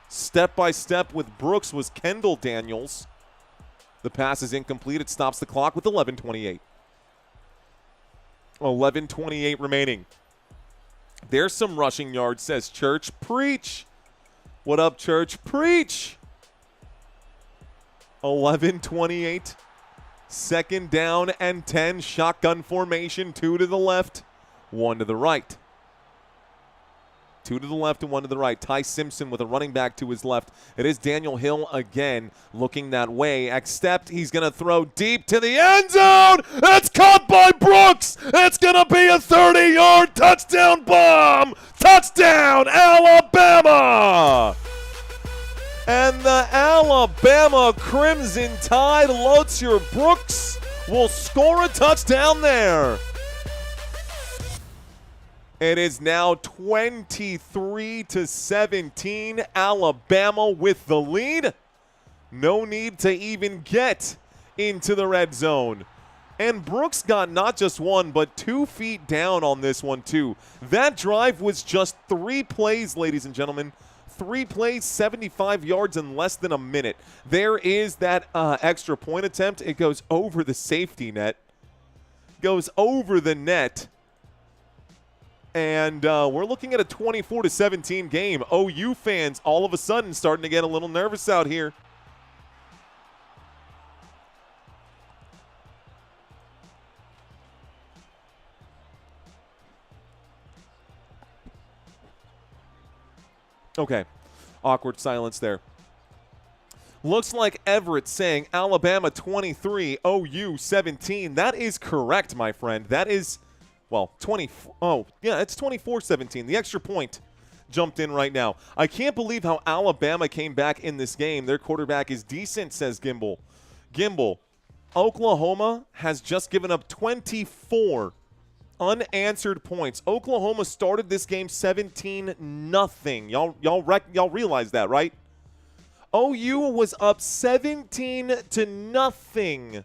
Step by step with Brooks was Kendall Daniels. The pass is incomplete. It stops the clock with 11:28. 11:28 remaining. There's some rushing yards, says Church. Preach. What up, Church? Preach. 11-28. Second down and 10. Shotgun formation. 2 to the left, 1 to the right. 2 to the left and 1 to the right. Ty Simpson with a running back to his left. It is Daniel Hill again looking that way. Except he's going to throw deep to the end zone. It's caught by Brooks. It's going to be a 30-yard touchdown bomb. Touchdown, Alabama. And the Alabama Crimson Tide, Lutzer Brooks, will score a touchdown there. It is now 23-17. Alabama with the lead. No need to even get into the red zone. And Brooks got not just 1, but 2 feet down on this one, too. That drive was just 3 plays, ladies and gentlemen. 3 plays, 75 yards in less than a minute. There is that extra point attempt. It goes over the safety net. Goes over the net. And we're looking at a 24-17 game. OU fans all of a sudden starting to get a little nervous out here. Okay, awkward silence there. Looks like Everett saying Alabama 23, OU 17. That is correct, my friend. That is... Well, it's 24-17. The extra point jumped in right now. I can't believe how Alabama came back in this game. Their quarterback is decent, says Gimble. Gimble, Oklahoma has just given up 24 unanswered points. Oklahoma started this game 17-0. Y'all realize that, right? OU was up 17-0,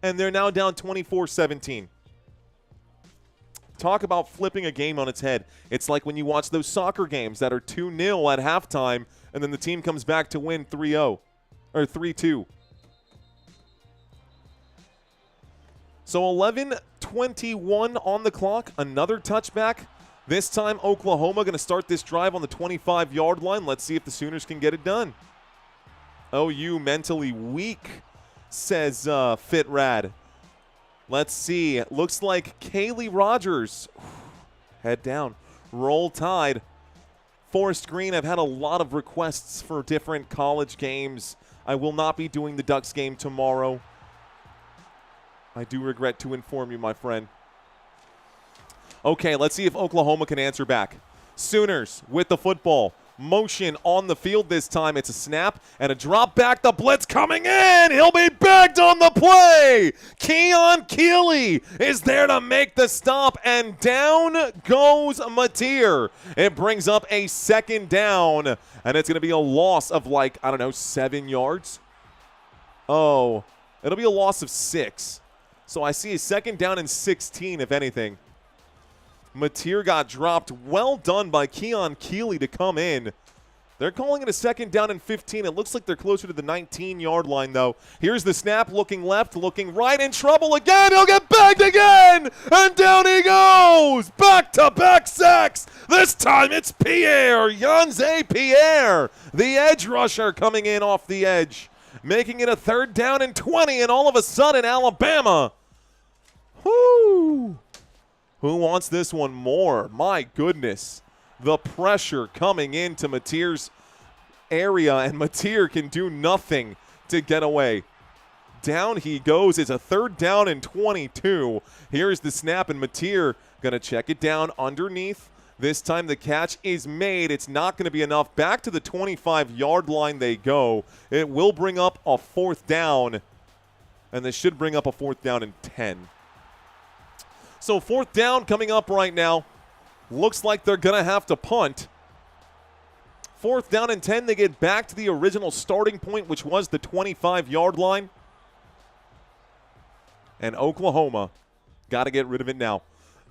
and they're now down 24-17. Talk about flipping a game on its head. It's like when you watch those soccer games that are 2-0 at halftime, and then the team comes back to win 3-0 or 3-2. So 11:21 on the clock. Another touchback. This time Oklahoma going to start this drive on the 25-yard line. Let's see if the Sooners can get it done. OU mentally weak, says FitRad. Let's see. It looks like Kaylee Rogers. Head down. Roll Tide. Forest Green, I've had a lot of requests for different college games. I will not be doing the Ducks game tomorrow. I do regret to inform you, my friend. Okay, let's see if Oklahoma can answer back. Sooners with the football. Motion on the field this time. It's a snap and a drop back. The blitz coming in. He'll be bagged on the play. Keon Keeley is there to make the stop, and down goes Mateer. It brings up a second down, and it's going to be a loss of 7 yards. Oh, it'll be a loss of 6. So I see a second down and 16, if anything. Mateer got dropped. Well done by Keon Keeley to come in. They're calling it a second down and 15. It looks like they're closer to the 19-yard line, though. Here's the snap, looking left, looking right, in trouble again. He'll get bagged again, and down he goes. Back-to-back sacks. This time it's Pierre, Yanze Pierre, the edge rusher coming in off the edge, making it a third down and 20, and all of a sudden Alabama. Whoo! Who wants this one more? My goodness. The pressure coming into Mateer's area, and Mateer can do nothing to get away. Down he goes. It's a third down and 22. Here's the snap, and Mateer going to check it down underneath. This time the catch is made. It's not going to be enough. Back to the 25-yard line they go. It will bring up a fourth down, and this should bring up a fourth down and 10. So fourth down coming up right now. Looks like they're going to have to punt. Fourth down and 10. They get back to the original starting point, which was the 25-yard line. And Oklahoma got to get rid of it now.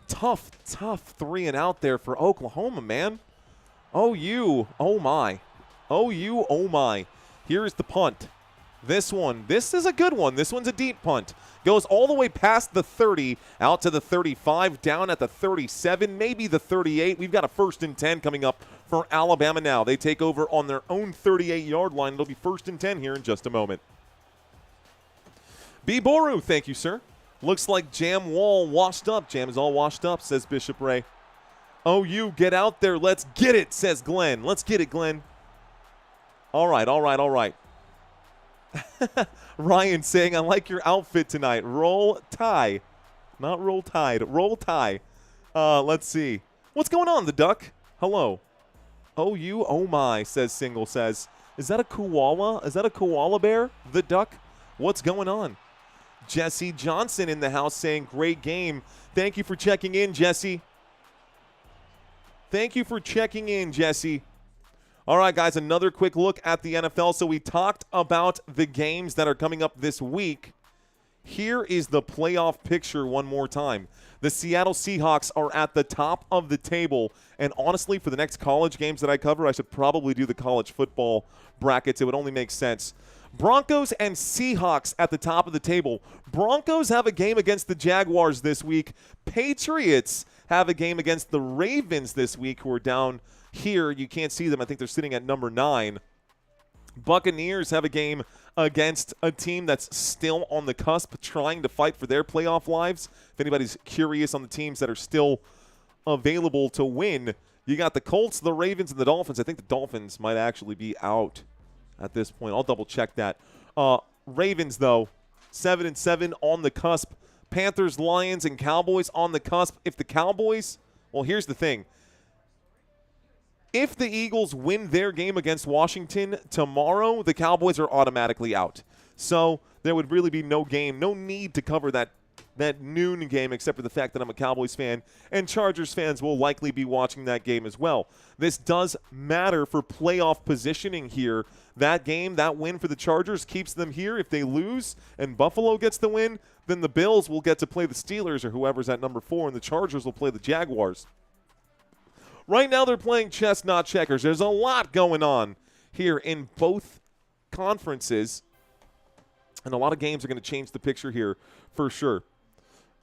Tough 3 and out there for Oklahoma, man. OU, oh my. OU, oh my. Here's the punt. This is a good one. This one's a deep punt. Goes all the way past the 30, out to the 35, down at the 37, maybe the 38. We've got a 1st and 10 coming up for Alabama now. They take over on their own 38-yard line. It'll be 1st and 10 here in just a moment. B. Boru, thank you, sir. Looks like Jam Wall washed up. Jam is all washed up, says Bishop Ray. Oh, you get out there. Let's get it, says Glenn. Let's get it, Glenn. All right, all right, all right. Ryan saying, I like your outfit tonight. Roll tie. Not roll tide. Roll tie. Let's see. What's going on, the duck? Hello. Oh, you? Oh, my, says Single says. Is that a koala? Is that a koala bear? The duck? What's going on? Jesse Johnson in the house saying, great game. Thank you for checking in, Jesse. Thank you for checking in, Jesse. All right, guys, another quick look at the NFL. So we talked about the games that are coming up this week. Here is the playoff picture one more time. The Seattle Seahawks are at the top of the table. And honestly, for the next college games that I cover, I should probably do the college football brackets. It would only make sense. Broncos and Seahawks at the top of the table. Broncos have a game against the Jaguars this week. Patriots have a game against the Ravens this week, who are down here. You can't see them. I think they're sitting at number 9. Buccaneers have a game against a team that's still on the cusp, trying to fight for their playoff lives. If anybody's curious on the teams that are still available to win, you got the Colts, the Ravens, and the Dolphins. I think the Dolphins might actually be out at this point. I'll double-check that. Ravens, though, 7-7 on the cusp. Panthers, Lions, and Cowboys on the cusp. If the Cowboys – well, here's the thing. If the Eagles win their game against Washington tomorrow, the Cowboys are automatically out. So there would really be no game, no need to cover that noon game, except for the fact that I'm a Cowboys fan, and Chargers fans will likely be watching that game as well. This does matter for playoff positioning here. That game, that win for the Chargers keeps them here. If they lose and Buffalo gets the win, then the Bills will get to play the Steelers or whoever's at number 4, and the Chargers will play the Jaguars. Right now they're playing chess, not checkers. There's a lot going on here in both conferences, and a lot of games are going to change the picture here for sure.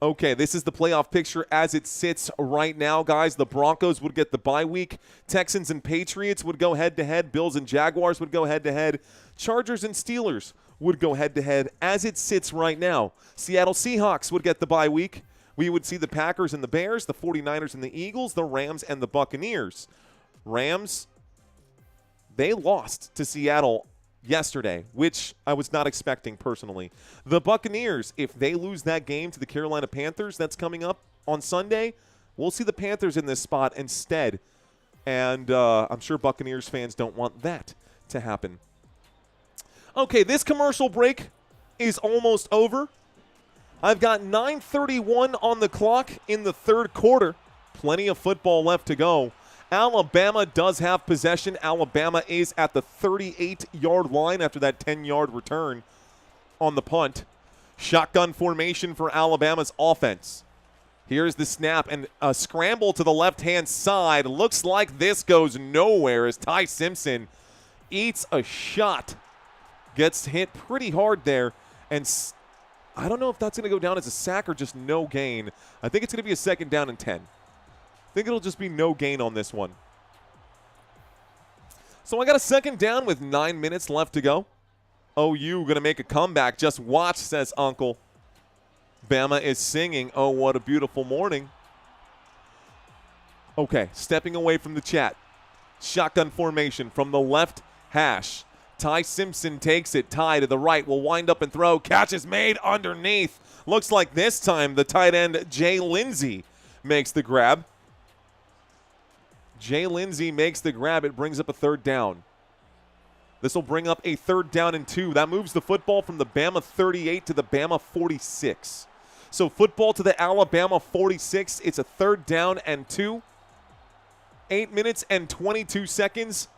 Okay, this is the playoff picture as it sits right now, guys. The Broncos would get the bye week. Texans and Patriots would go head-to-head. Bills and Jaguars would go head-to-head. Chargers and Steelers would go head-to-head as it sits right now. Seattle Seahawks would get the bye week. We would see the Packers and the Bears, the 49ers and the Eagles, the Rams and the Buccaneers. Rams, they lost to Seattle yesterday, which I was not expecting personally. The Buccaneers, if they lose that game to the Carolina Panthers that's coming up on Sunday, we'll see the Panthers in this spot instead. And I'm sure Buccaneers fans don't want that to happen. Okay, this commercial break is almost over. I've got 9:31 on the clock in the third quarter. Plenty of football left to go. Alabama does have possession. Alabama is at the 38-yard line after that 10-yard return on the punt. Shotgun formation for Alabama's offense. Here's the snap and a scramble to the left-hand side. Looks like this goes nowhere as Ty Simpson eats a shot. Gets hit pretty hard there, and I don't know if that's going to go down as a sack or just no gain. I think it's going to be a 2nd down and 10. I think it'll just be no gain on this one. So I got a 2nd down with 9 minutes left to go. OU going to make a comeback. Just watch, says Uncle. Bama is singing, "Oh, what a beautiful morning." Okay, stepping away from the chat. Shotgun formation from the left hash. Ty Simpson takes it. Ty to the right will wind up and throw. Catch is made underneath. Looks like this time the tight end Jay Lindsey makes the grab. Jay Lindsey makes the grab. It brings up a 3rd down. This will bring up a 3rd down and 2. That moves the football from the Bama 38 to the Bama 46. So football to the Alabama 46. It's a 3rd down and 2. 8 minutes and 22 seconds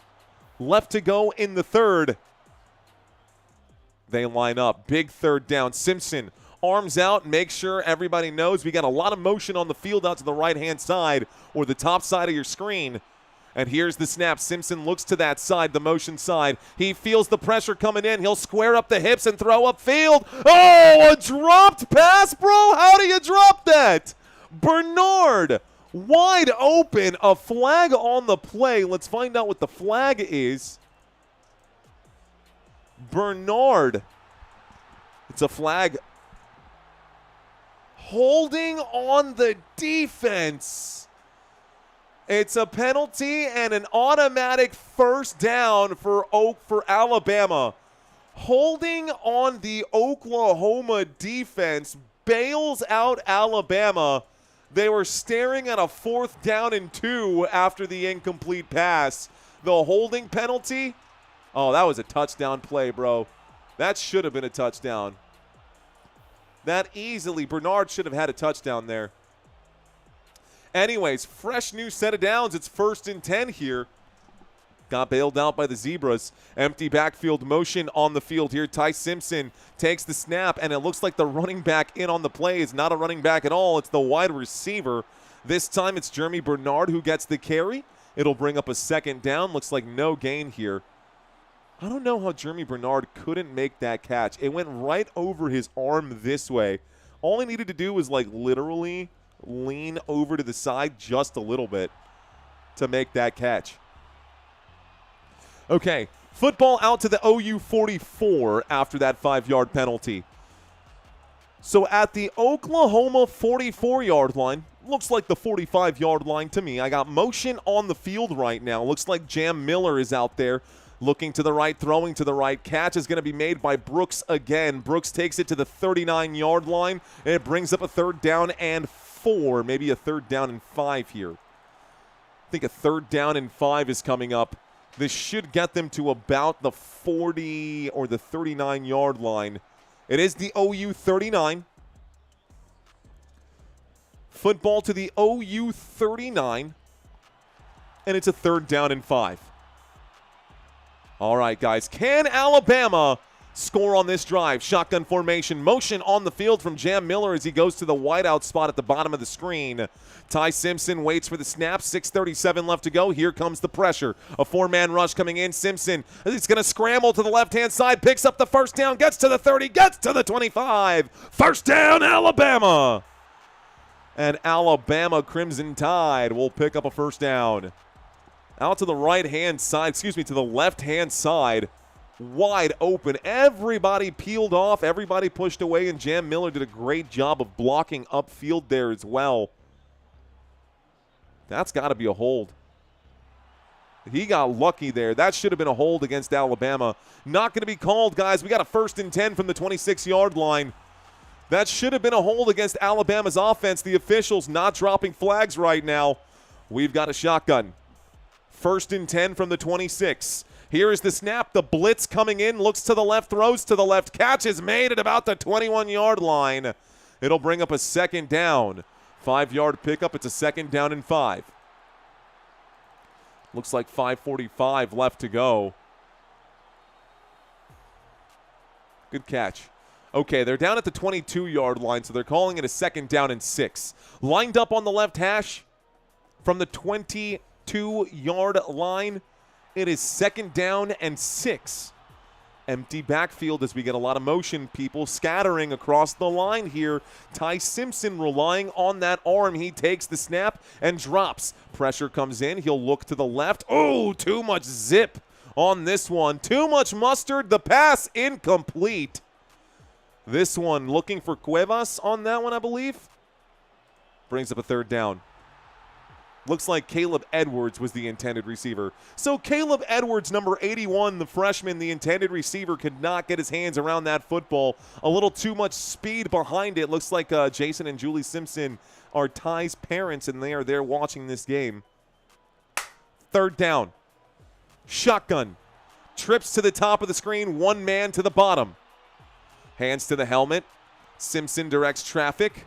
left to go in the third. They line up. Big 3rd down. Simpson arms out. Make sure everybody knows we got a lot of motion on the field out to the right-hand side or the top side of your screen. And here's the snap. Simpson looks to that side, the motion side. He feels the pressure coming in. He'll square up the hips and throw upfield. Oh, a dropped pass, bro. How do you drop that? Bernard wide open, a flag on the play. Let's find out what the flag is. Bernard. It's a flag Holding on the defense. It's a penalty and an automatic first down for Alabama. Holding on the Oklahoma defense bails out Alabama. They were staring at a 4th down and 2 after the incomplete pass. The holding penalty, oh, that was a touchdown play, bro. That should have been a touchdown. That easily, Bernard should have had a touchdown there. Anyways, fresh new set of downs. It's 1st and 10 here. Got bailed out by the Zebras. Empty backfield motion on the field here. Ty Simpson takes the snap, and it looks like the running back in on the play is not a running back at all. It's the wide receiver. This time it's Jeremy Bernard who gets the carry. It'll bring up a 2nd down. Looks like no gain here. I don't know how Jeremy Bernard couldn't make that catch. It went right over his arm this way. All he needed to do was like literally lean over to the side just a little bit to make that catch. Okay, football out to the OU 44 after that 5-yard penalty. So at the Oklahoma 44-yard line, looks like the 45-yard line to me. I got motion on the field right now. Looks like Jam Miller is out there looking to the right, throwing to the right. Catch is going to be made by Brooks again. Brooks takes it to the 39-yard line, and it brings up a 3rd down and 4, maybe a 3rd down and 5 here. I think a 3rd down and 5 is coming up. This should get them to about the 40 or the 39-yard line. It is the OU 39. Football to the OU 39. And it's a 3rd down and 5. All right, guys. Can Alabama score on this drive? Shotgun formation. Motion on the field from Jam Miller as he goes to the wideout spot at the bottom of the screen. Ty Simpson waits for the snap. 6:37 left to go. Here comes the pressure. A 4-man rush coming in. Simpson is going to scramble to the left-hand side. Picks up the 1st down. Gets to the 30. Gets to the 25. 1st down, Alabama. And Alabama Crimson Tide will pick up a 1st down. Out to the right-hand side. Excuse me, to the left-hand side. Wide open. Everybody peeled off. Everybody pushed away, and Jam Miller did a great job of blocking upfield there as well. That's got to be a hold. He got lucky there. That should have been a hold against Alabama. Not going to be called, guys. We got a 1st and 10 from the 26-yard line. That should have been a hold against Alabama's offense. The officials not dropping flags right now. We've got a shotgun. 1st and 10 from the 26. Here is the snap. The blitz coming in. Looks to the left. Throws to the left. Catch is made at about the 21-yard line. It'll bring up a 2nd down. 5-yard pickup. It's a 2nd down and 5. Looks like 5:45 left to go. Good catch. Okay, they're down at the 22-yard line, so they're calling it a 2nd down and 6. Lined up on the left hash from the 22-yard line. It is 2nd down and 6. Empty backfield as we get a lot of motion, people scattering across the line here. Ty Simpson relying on that arm. He takes the snap and drops. Pressure comes in. He'll look to the left. Oh, too much zip on this one. Too much mustard. The pass incomplete. This one looking for Cuevas on that one, I believe. Brings up a 3rd down. Looks like Caleb Edwards was the intended receiver. So Caleb Edwards, number 81, the freshman, the intended receiver, could not get his hands around that football. A little too much speed behind it. Looks like Jason and Julie Simpson are Ty's parents, and they are there watching this game. 3rd down. Shotgun. Trips to the top of the screen. 1 man to the bottom. Hands to the helmet. Simpson directs traffic.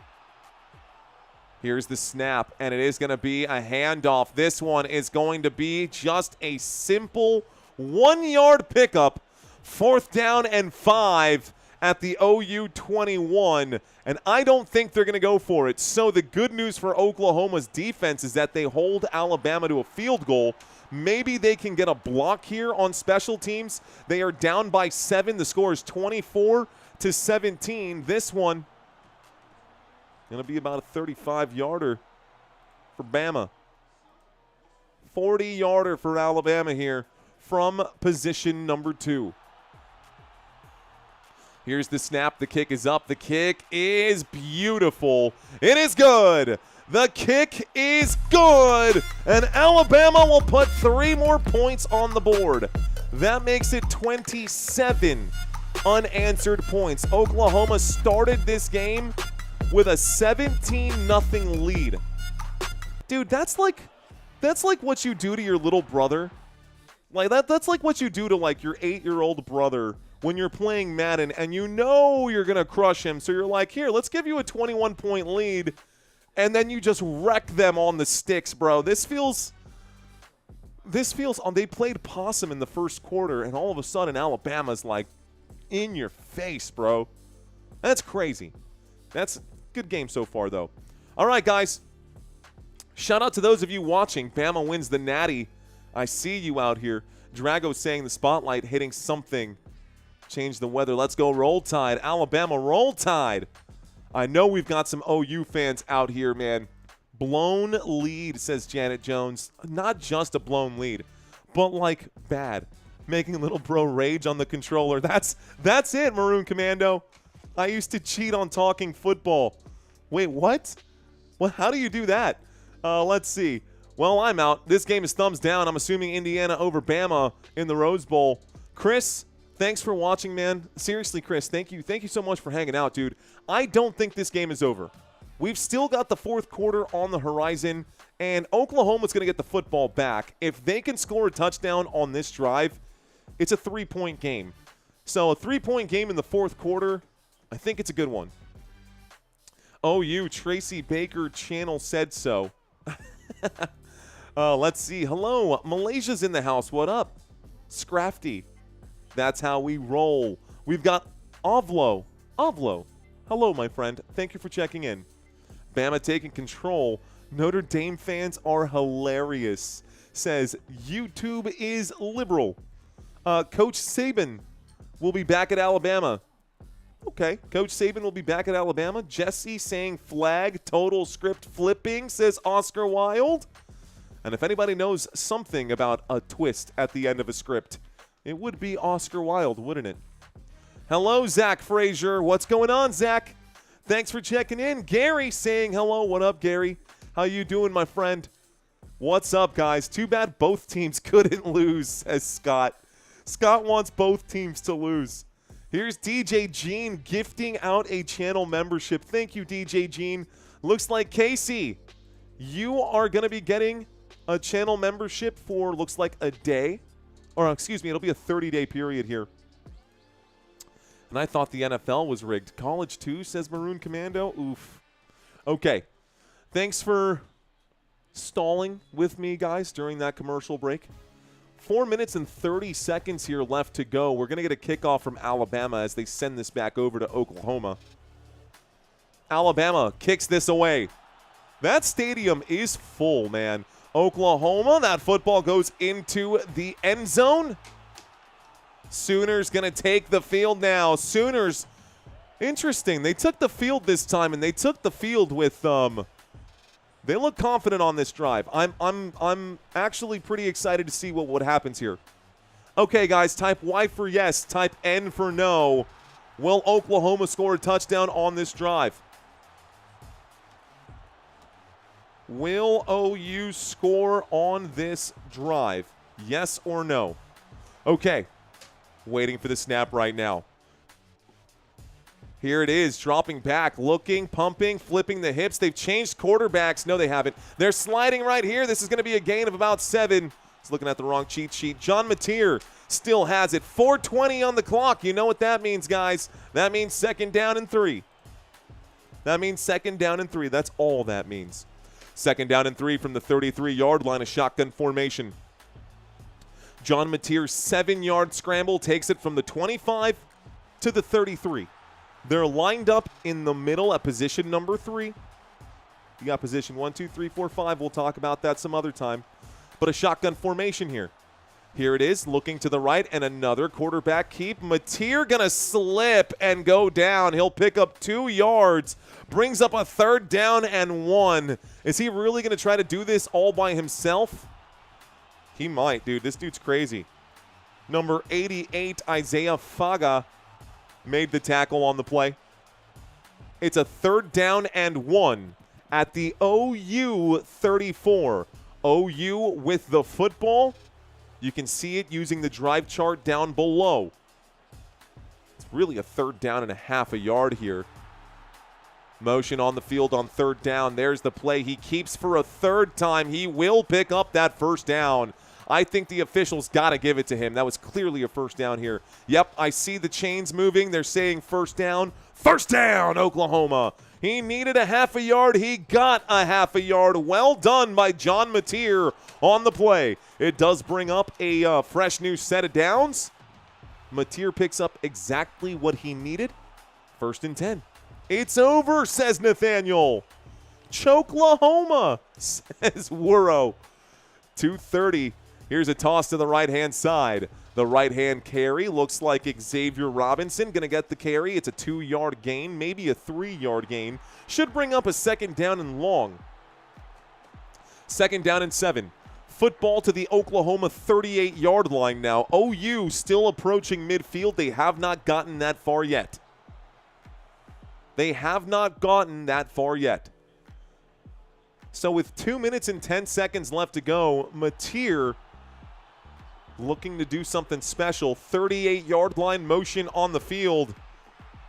Here's the snap, and it is going to be a handoff. This one is going to be just a simple 1-yard pickup. 4th down and 5 at the OU 21, and I don't think they're going to go for it. So the good news for Oklahoma's defense is that they hold Alabama to a field goal. Maybe they can get a block here on special teams. They are down by 7. The score is 24-17. This one going to be about a 35-yarder for Bama. 40-yarder for Alabama here from position number 2. Here's the snap. The kick is up. The kick is beautiful. It is good. The kick is good. And Alabama will put 3 more points on the board. That makes it 27 unanswered points. Oklahoma started this game with a 17-0 lead. Dude, that's like what you do to your little brother. Like that's like what you do to like your 8-year-old brother when you're playing Madden and you know you're going to crush him. So you're like, "Here, let's give you a 21-point lead." And then you just wreck them on the sticks, bro. This feels they played possum in the first quarter and all of a sudden Alabama's like in your face, bro. That's crazy. That's a good game so far though. All right, guys. Shout out to those of you watching. Bama wins the Natty. I see you out here. Drago saying the spotlight hitting something. Change the weather. Let's go Roll Tide. Alabama Roll Tide. I know we've got some OU fans out here, man. Blown lead, says Janet Jones. Not just a blown lead, but like bad. Making little bro rage on the controller. That's it, Maroon Commando. I used to cheat on talking football. Wait, what? Well, how do you do that? Let's see. Well, I'm out. This game is thumbs down. I'm assuming Indiana over Bama in the Rose Bowl. Chris, thanks for watching, man. Seriously, Chris, thank you. Thank you so much for hanging out, dude. I don't think this game is over. We've still got the fourth quarter on the horizon, and Oklahoma's going to get the football back. If they can score a touchdown on this drive, it's a 3-point game. So a 3-point game in the fourth quarter, I think it's a good one. OU, Tracy Baker channel said so. Let's see. Hello, Malaysia's in the house. What up? Scrafty. That's how we roll. We've got Ovlo. Ovlo. Hello, my friend. Thank you for checking in. Bama taking control. Notre Dame fans are hilarious. Says YouTube is liberal. Coach Saban will be back at Alabama. Okay, Coach Saban will be back at Alabama. Jesse saying flag, total script flipping, says Oscar Wilde. And if anybody knows something about a twist at the end of a script, it would be Oscar Wilde, wouldn't it? Hello, Zach Frazier. What's going on, Zach? Thanks for checking in. Gary saying hello. What up, Gary? How you doing, my friend? What's up, guys? Too bad both teams couldn't lose, says Scott. Scott wants both teams to lose. Here's DJ Gene gifting out a channel membership. Thank you, DJ Gene. Looks like Casey, you are going to be getting a channel membership for looks like a day. Or excuse me, it'll be a 30-day period here. And I thought the NFL was rigged. College too, says Maroon Commando. Oof. Okay. Thanks for stalling with me, guys, during that commercial break. 4 minutes and 30 seconds here left to go. We're going to get a kickoff from Alabama as they send this back over to Oklahoma. Alabama kicks this away. That stadium is full, man. Oklahoma, that football goes into the end zone. Sooners going to take the field now. Sooners, interesting. They took the field this time, and they took the field with they look confident on this drive. I'm actually pretty excited to see what happens here. Okay, guys, type Y for yes, type N for no. Will Oklahoma score a touchdown on this drive? Will OU score on this drive? Yes or no? Okay. Waiting for the snap right now. Here it is, dropping back, looking, pumping, flipping the hips. They've changed quarterbacks. No, they haven't. They're sliding right here. This is going to be a gain of about 7. He's looking at the wrong cheat sheet. John Mateer still has it. 4:20 on the clock. You know what that means, guys. That means 2nd down and 3. That means 2nd down and 3. That's all that means. 2nd down and 3 from the 33-yard line, a shotgun formation. John Mateer's 7-yard scramble takes it from the 25 to the 33. They're lined up in the middle at position number 3. You got position 1, 2, 3, 4, 5. We'll talk about that some other time. But a shotgun formation here. Here it is, looking to the right, and another quarterback keep. Mateer going to slip and go down. He'll pick up 2 yards. Brings up a 3rd down and 1. Is he really going to try to do this all by himself? He might, dude. This dude's crazy. Number 88, Isaiah Faga, made the tackle on the play. It's a 3rd down and 1 at the OU 34. OU with the football. You can see it using the drive chart down below. It's really a 3rd down and a half a yard here. Motion on the field on 3rd down. There's the play. He keeps for a 3rd time. He will pick up that 1st down. I think the officials got to give it to him. That was clearly a 1st down here. Yep, I see the chains moving. They're saying 1st down. 1st down, Oklahoma. He needed a half a yard. He got a half a yard. Well done by John Mateer on the play. It does bring up a fresh new set of downs. Mateer picks up exactly what he needed. 1st and 10. It's over, says Nathaniel. Choklahoma, says Worro. 2:30. Here's a toss to the right-hand side. The right-hand carry looks like Xavier Robinson going to get the carry. It's a 2-yard gain, maybe a 3-yard gain. Should bring up a 2nd down and long. 2nd down and 7. Football to the Oklahoma 38-yard line now. OU still approaching midfield. They have not gotten that far yet. They have not gotten that far yet. So with 2 minutes and 10 seconds left to go, Mateer looking to do something special. 38-yard line motion on the field.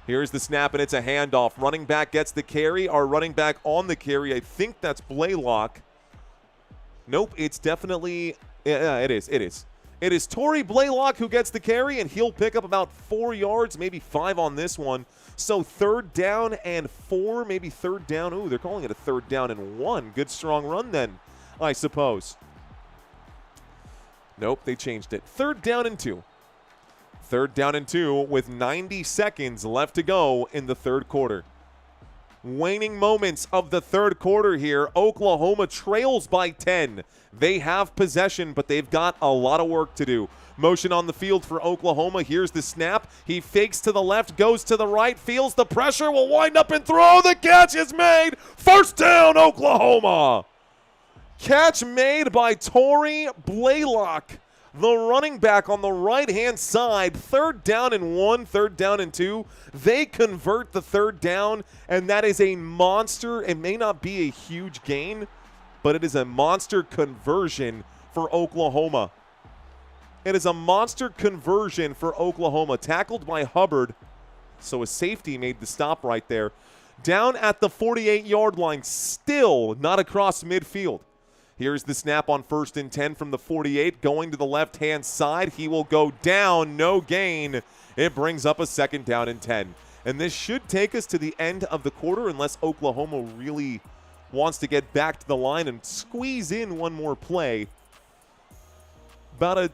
Here's the snap, and it's a handoff. Running back gets the carry. Our running back on the carry, I think that's Blaylock. Nope, it's definitely, yeah, it is. It is Torrey Blaylock who gets the carry, and he'll pick up about 4 yards, maybe 5 on this one. So 3rd down and 4, maybe 3rd down. Ooh, they're calling it a 3rd down and 1. Good strong run then, I suppose. Nope, they changed it. 3rd down and 2. 3rd down and 2 with 90 seconds left to go in the 3rd quarter. Waning moments of the 3rd quarter here. Oklahoma trails by 10. They have possession, but they've got a lot of work to do. Motion on the field for Oklahoma. Here's the snap. He fakes to the left, goes to the right, feels the pressure, will wind up and throw. The catch is made. 1st down, Oklahoma. Catch made by Torrey Blaylock, the running back on the right-hand side. 3rd down and 1, 3rd down and 2. They convert the 3rd down, and that is a monster. It may not be a huge gain, but it is a monster conversion for Oklahoma. It is a monster conversion for Oklahoma. Tackled by Hubbard, so a safety made the stop right there. Down at the 48-yard line, still not across midfield. Here's the snap on 1st and 10 from the 48, going to the left-hand side. He will go down, no gain. It brings up a 2nd down and 10. And this should take us to the end of the quarter unless Oklahoma really wants to get back to the line and squeeze in one more play. About a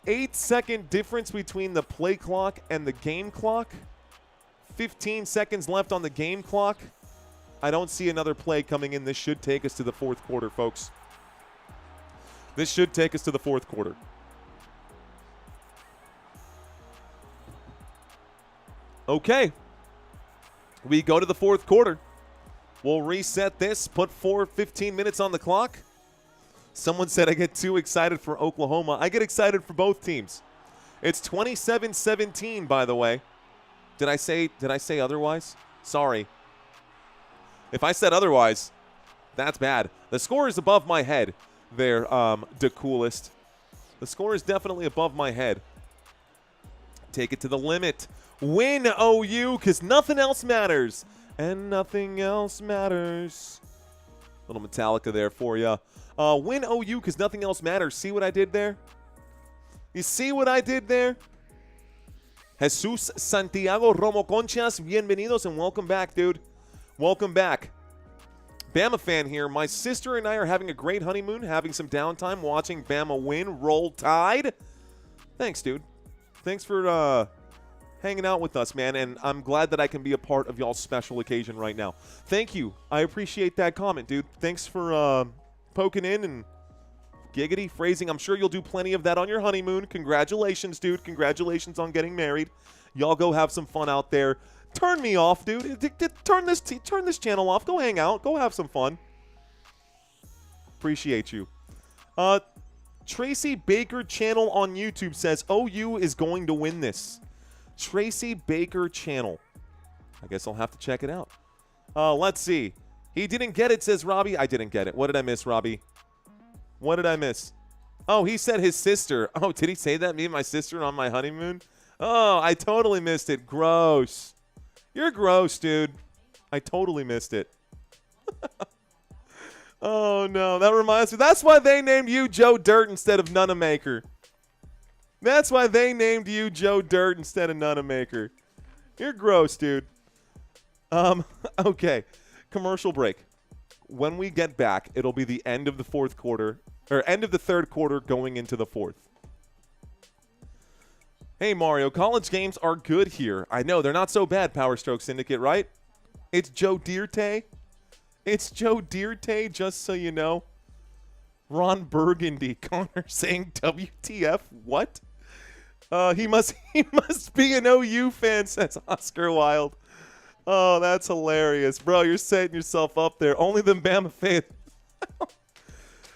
8-second difference between the play clock and the game clock. 15 seconds left on the game clock. I don't see another play coming in. This should take us to the 4th quarter, folks. This should take us to the 4th quarter. Okay. We go to the 4th quarter. We'll reset this, put 15 minutes on the clock. Someone said I get too excited for Oklahoma. I get excited for both teams. It's 27-17, by the way. Did I say otherwise? Sorry. If I said otherwise, that's bad. The score is above my head there, the coolest. The score is definitely above my head. Take it to the limit. Win, OU, because nothing else matters. And nothing else matters. Little Metallica there for you. Win, OU, because nothing else matters. See what I did there? You see what I did there? Jesus Santiago Romo Conchas, bienvenidos and welcome back, dude. Welcome back. Bama fan here. My sister and I are having a great honeymoon, having some downtime, watching Bama win. Roll Tide. Thanks, dude. Thanks for hanging out with us, man, and I'm glad that I can be a part of y'all's special occasion right now. Thank you. I appreciate that comment, dude. Thanks for poking in and giggity phrasing. I'm sure you'll do plenty of that on your honeymoon. Congratulations, dude. Congratulations on getting married. Y'all go have some fun out there. Turn me off, dude. Turn this channel off. Go hang out. Go have some fun. Appreciate you. Tracy Baker channel on YouTube says OU is going to win this. Tracy Baker channel. I guess I'll have to check it out. Let's see. He didn't get it, says Robbie. I didn't get it. What did I miss, Robbie? What did I miss? Oh, he said his sister. Oh, did he say that? Me and my sister on my honeymoon? Oh, I totally missed it. Gross. You're gross, dude. I totally missed it. Oh, no. That reminds me. That's why they named you Joe Dirt instead of Nunamaker. That's why they named you Joe Dirt instead of Nunamaker. You're gross, dude. Okay. Commercial break. When we get back, it'll be the end of the fourth quarter, or end of the third quarter going into the fourth. Hey, Mario, college games are good here. I know, they're not so bad, Power Stroke Syndicate, right? It's Joe Dirte. It's Joe Dirte, just so you know. Ron Burgundy, Connor saying WTF, what? He must be an OU fan, says Oscar Wilde. Oh, that's hilarious. Bro, you're setting yourself up there. Only the Bama fan.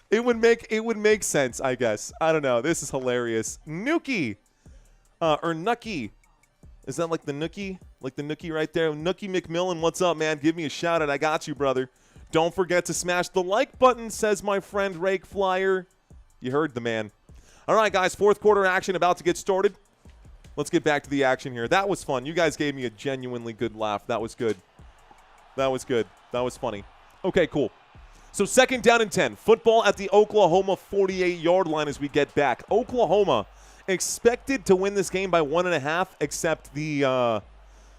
It would make sense, I guess. I don't know. This is hilarious. Nuki. Or Nucky. Is that like the Nookie? Like the Nookie right there? Nookie McMillan, what's up, man? Give me a shout out. I got you, brother. Don't forget to smash the like button, says my friend Rake Flyer. You heard the man. All right, guys, fourth quarter action about to get started. Let's get back to the action here. That was fun. You guys gave me a genuinely good laugh. That was good. That was good. That was funny. Okay, cool. So second down and 10. Football at the Oklahoma 48-yard line as we get back. Oklahoma expected to win this game by 1.5, except the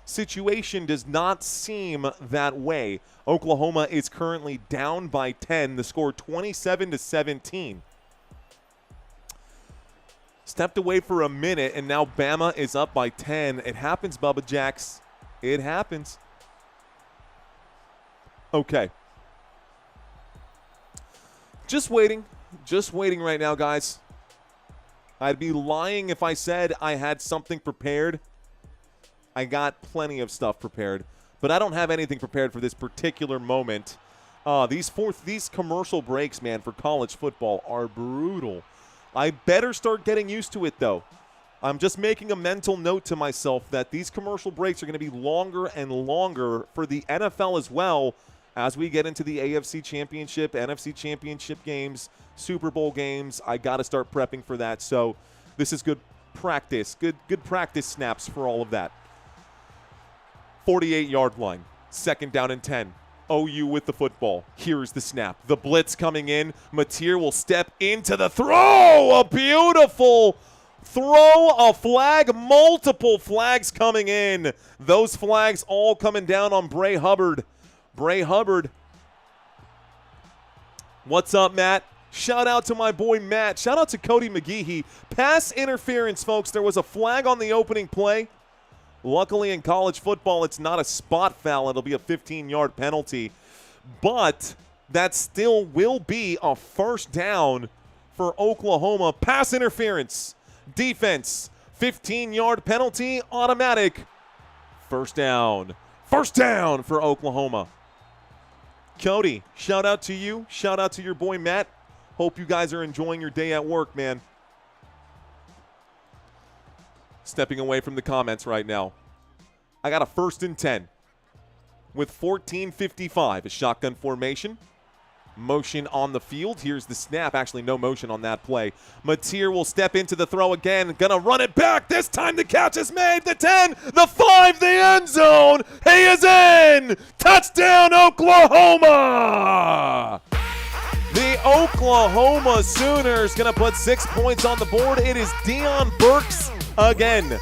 situation does not seem that way. Oklahoma is currently down by 10. The score 27-17. Stepped away for a minute, and now Bama is up by 10. It happens, Bubba Jacks. It happens. Okay. Just waiting. Just waiting right now, guys. I'd be lying if I said I had something prepared. I got plenty of stuff prepared, but I don't have anything prepared for this particular moment. These commercial breaks, man, for college football are brutal. I better start getting used to it, though. I'm just making a mental note to myself that these commercial breaks are going to be longer and longer for the NFL as well as we get into the AFC Championship, NFC Championship games, Super Bowl games. I got to start prepping for that. So this is good practice, good practice snaps for all of that. 48-yard line, second down and 10. OU with the football. Here's the snap. The blitz coming in. Mateer will step into the throw. A beautiful throw, a flag, multiple flags coming in. Those flags all coming down on Bray Hubbard. Bray Hubbard. What's up, Matt? Shout out to my boy Matt. Shout out to Cody McGehee. Pass interference, folks. There was a flag on the opening play. Luckily, in college football, it's not a spot foul. It'll be a 15-yard penalty. But that still will be a first down for Oklahoma. Pass interference. Defense. 15-yard penalty. Automatic. First down. First down for Oklahoma. Cody, shout out to you. Shout out to your boy Matt. Hope you guys are enjoying your day at work, man. Stepping away from the comments right now. I got a first and 10 with 14:55. A shotgun formation. Motion on the field. Here's the snap. Actually, no motion on that play. Mateer will step into the throw again. Gonna run it back. This time the catch is made. The 10, the 5, the end zone. He is in. Touchdown, Oklahoma. The Oklahoma Sooners gonna put 6 points on the board. It is Deion Burks again.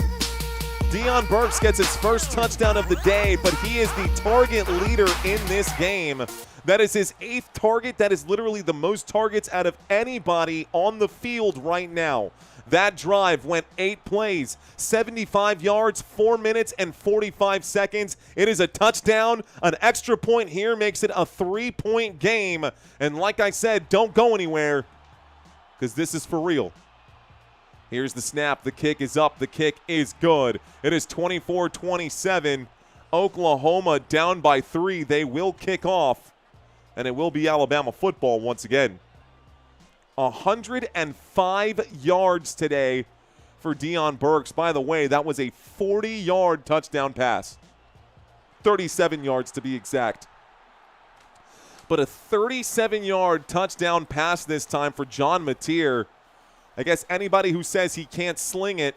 Deion Burks gets his first touchdown of the day, but he is the target leader in this game. That is his 8th target. That is literally the most targets out of anybody on the field right now. That drive went 8 plays, 75 yards, 4 minutes and 45 seconds. It is a touchdown. An extra point here makes it a 3-point game. And like I said, don't go anywhere because this is for real. Here's the snap. The kick is up. The kick is good. It is 24-27. Oklahoma down by 3. They will kick off, and it will be Alabama football once again. 105 yards today for Deion Burks. By the way, that was a 40-yard touchdown pass. 37 yards to be exact. But a 37-yard touchdown pass this time for John Mateer. I guess anybody who says he can't sling it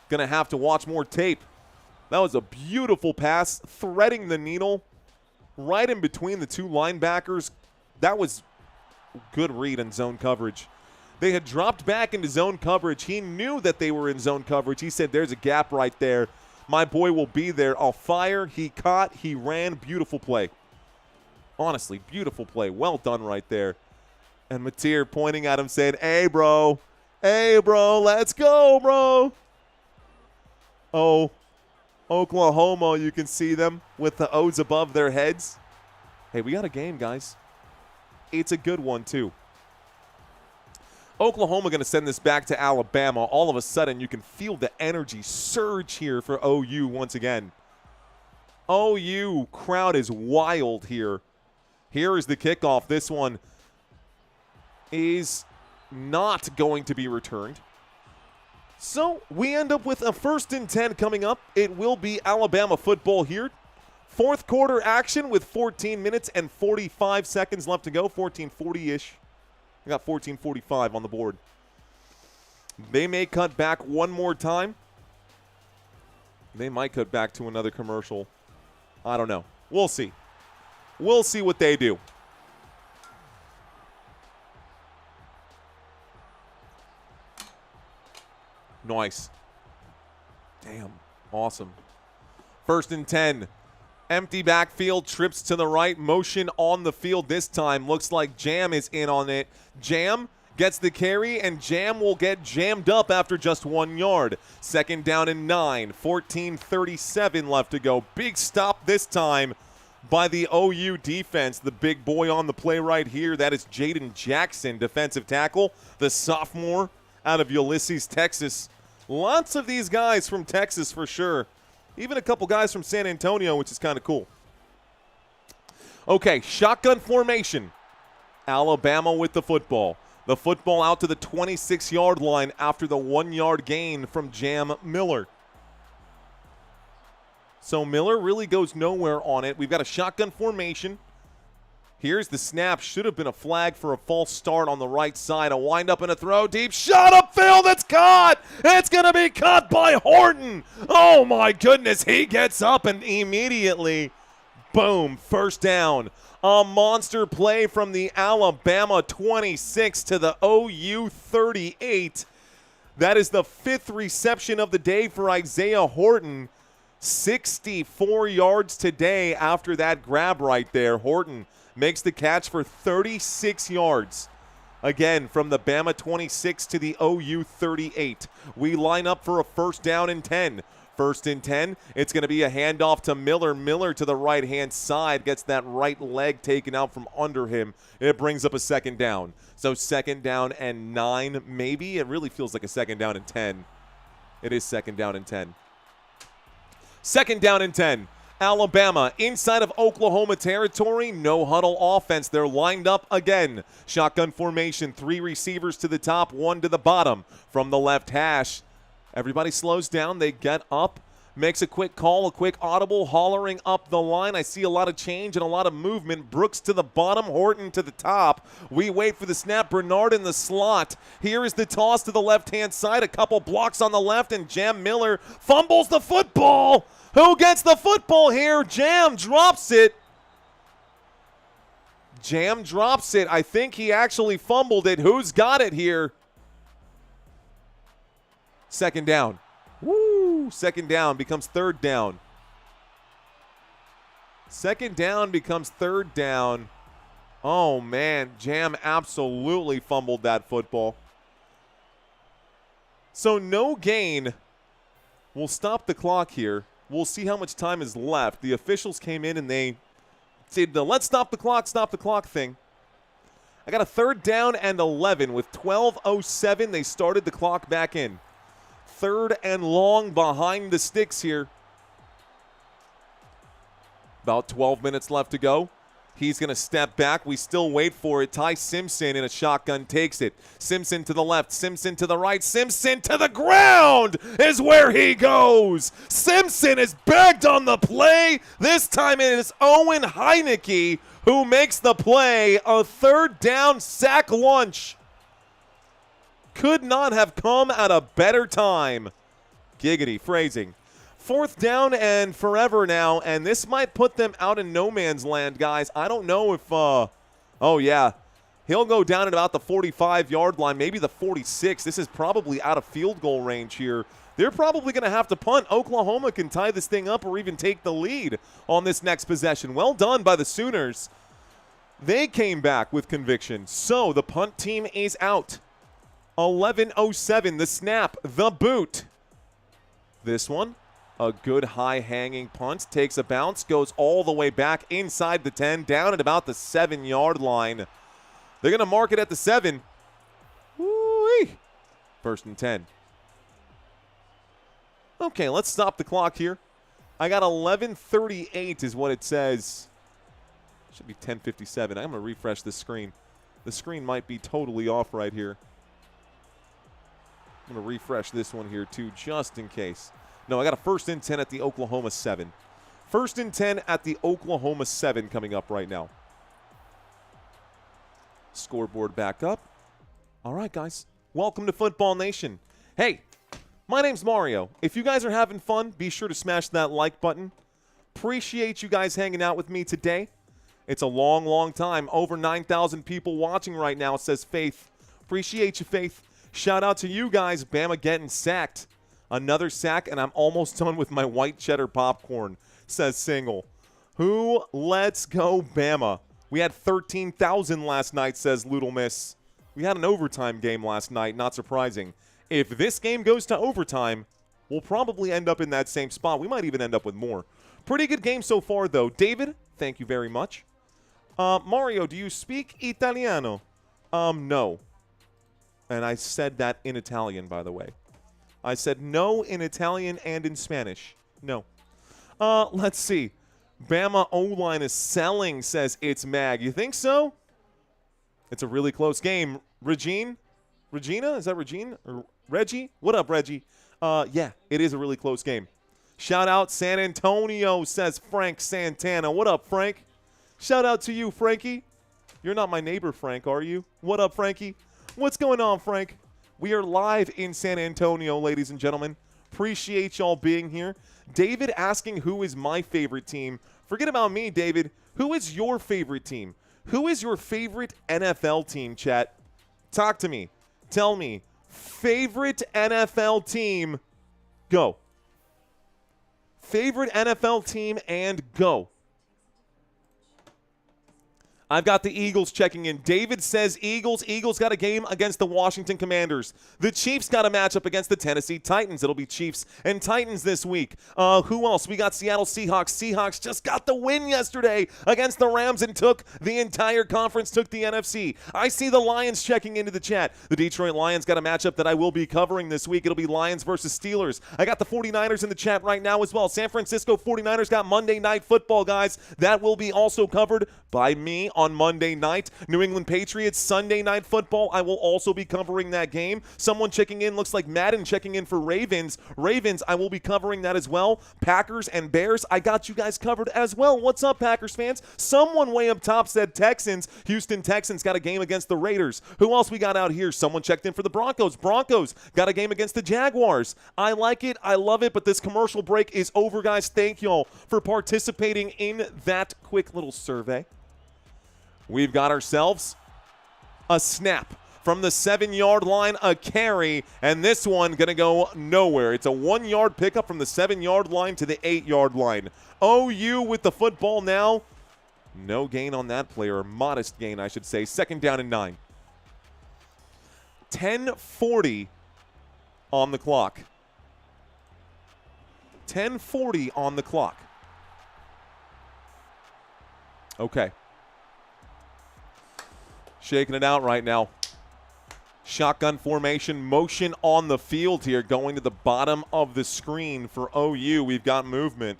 going to have to watch more tape. That was a beautiful pass, threading the needle right in between the two linebackers. That was good read in zone coverage. They had dropped back into zone coverage. He knew that they were in zone coverage. He said, there's a gap right there. My boy will be there. I'll fire. He caught. He ran. Beautiful play. Honestly, beautiful play. Well done right there. And Mateer pointing at him saying, hey, bro. Hey, bro. Let's go, bro. Oh, Oklahoma, you can see them with the O's above their heads. Hey, we got a game, guys. It's a good one, too. Oklahoma going to send this back to Alabama. All of a sudden, you can feel the energy surge here for OU once again. OU crowd is wild here. Here is the kickoff. This one is not going to be returned. So we end up with a 1st and 10 coming up. It will be Alabama football here. Fourth quarter action with 14 minutes and 45 seconds left to go. 14:40-ish. I got 14:45 on the board. They may cut back one more time. They might cut back to another commercial. I don't know. We'll see. We'll see what they do. Nice. Damn. Awesome. 1st and 10. Empty backfield, trips to the right, motion on the field this time. Looks like Jam is in on it. Jam gets the carry, and Jam will get jammed up after just 1 yard. 2nd down and 9. 14:37 left to go. Big stop this time by the OU defense. The big boy on the play right here, that is Jaden Jackson, defensive tackle, the sophomore out of Ulysses, Texas. Lots of these guys from Texas for sure. Even a couple guys from San Antonio, which is kind of cool. Okay, shotgun formation. Alabama with the football. The football out to the 26-yard line after the 1-yard gain from Jam Miller. So Miller really goes nowhere on it. We've got a shotgun formation. Here's the snap. Should have been a flag for a false start on the right side. A wind up and a throw deep. Shot upfield. It's caught. It's going to be caught by Horton. Oh, my goodness. He gets up and immediately, boom, 1st down. A monster play from the Alabama 26 to the OU 38. That is the 5th reception of the day for Isaiah Horton. 64 yards today after that grab right there. Horton makes the catch for 36 yards. Again, from the Bama 26 to the OU 38. We line up for a 1st down and 10. 1st and 10. It's going to be a handoff to Miller. Miller to the right-hand side. Gets that right leg taken out from under him. It brings up a 2nd down. So 2nd down and 9, maybe. It really feels like a 2nd down and 10. It is 2nd down and 10. 2nd down and 10. Alabama inside of Oklahoma territory. No huddle offense. They're lined up again. Shotgun formation. 3 receivers to the top, 1 to the bottom. From the left hash, everybody slows down. They get up. Makes a quick call, a quick audible, hollering up the line. I see a lot of change and a lot of movement. Brooks to the bottom, Horton to the top. We wait for the snap. Bernard in the slot. Here is the toss to the left-hand side. A couple blocks on the left, and Jam Miller fumbles the football. Who gets the football here? Jam drops it. Jam drops it. I think he actually fumbled it. Who's got it here? 2nd down. Woo! 2nd down becomes 3rd down. 2nd down becomes 3rd down. Oh, man. Jam absolutely fumbled that football. So no gain. We'll stop the clock here. We'll see how much time is left. The officials came in and they said the let's stop the clock thing. I got a 3rd down and 11 with 12:07. They started the clock back in. 3rd and long behind the sticks here. About 12 minutes left to go. He's going to step back. We still wait for it. Ty Simpson in a shotgun takes it. Simpson to the left. Simpson to the right. Simpson to the ground is where he goes. Simpson is bagged on the play. This time it is Owen Heineke who makes the play. A 3rd down sack lunch. Could not have come at a better time. Giggity phrasing. 4th down and forever now, and this might put them out in no man's land, guys. I don't know if, oh, yeah. He'll go down at about the 45-yard line, maybe the 46. This is probably out of field goal range here. They're probably going to have to punt. Oklahoma can tie this thing up or even take the lead on this next possession. Well done by the Sooners. They came back with conviction. So the punt team is out. 11:07, the snap, the boot. This one. A good high-hanging punt, takes a bounce, goes all the way back inside the 10, down at about the 7-yard line. They're going to mark it at the 7. Woo-wee. 1st and 10. Okay, let's stop the clock here. I got 11:38 is what it says. Should be 10:57. I'm going to refresh this screen. The screen might be totally off right here. I'm going to refresh this one here too, just in case. No, I got a 1st and 10 at the Oklahoma 7. 1st and 10 at the Oklahoma 7 coming up right now. Scoreboard back up. All right, guys. Welcome to Football Nation. Hey, my name's Mario. If you guys are having fun, be sure to smash that like button. Appreciate you guys hanging out with me today. It's a long, long time. Over 9,000 people watching right now, says Faith. Appreciate you, Faith. Shout out to you guys. Bama getting sacked. Another sack, and I'm almost done with my white cheddar popcorn, says Single. Who lets go Bama? We had 13,000 last night, says Little Miss. We had an overtime game last night, not surprising. If this game goes to overtime, we'll probably end up in that same spot. We might even end up with more. Pretty good game so far, though. David, thank you very much. Mario, do you speak Italiano? No. And I said that in Italian, by the way. I said no in Italian and in Spanish. No. Let's see. Bama O-line is selling, says It's Mag. You think so? It's a really close game. Regina? Is that Regine? Or Reggie? What up, Reggie? Yeah, it is a really close game. Shout out San Antonio, says Frank Santana. What up, Frank? Shout out to you, Frankie. You're not my neighbor, Frank, are you? What up, Frankie? What's going on, Frank? We are live in San Antonio, ladies and gentlemen. Appreciate y'all being here. David asking who is my favorite team. Forget about me, David. Who is your favorite team? Who is your favorite NFL team, chat? Talk to me. Tell me. Favorite NFL team. Go. Favorite NFL team and go. I've got the Eagles checking in. David says Eagles. Eagles got a game against the Washington Commanders. The Chiefs got a matchup against the Tennessee Titans. It'll be Chiefs and Titans this week. Who else? We got Seattle Seahawks. Seahawks just got the win yesterday against the Rams and took the entire conference, took the NFC. I see the Lions checking into the chat. The Detroit Lions got a matchup that I will be covering this week. It'll be Lions versus Steelers. I got the 49ers in the chat right now as well. San Francisco 49ers got Monday Night Football, guys. That will be also covered by me on Monday night. New England Patriots Sunday Night Football. I will also be covering that game. Someone checking in, looks like Madden checking in for Ravens. Ravens, I will be covering that as well. Packers and Bears, I got you guys covered as well. What's up, Packers fans? Someone way up top said Texans. Houston Texans got a game against the Raiders. Who else we got out here? Someone checked in for the Broncos. Broncos got a game against the Jaguars. I like it. I love it, but this commercial break is over, guys. Thank y'all for participating in that quick little survey. We've got ourselves a snap from the 7-yard line, a carry, and this one going to go nowhere. It's a 1-yard pickup from the 7-yard line to the 8-yard line. OU with the football now. No gain on that play, or modest gain, I should say. 2nd down and 9. 10:40 on the clock. 10:40 on the clock. Okay. Shaking it out right now. Shotgun formation, motion on the field here, going to the bottom of the screen for OU. We've got movement.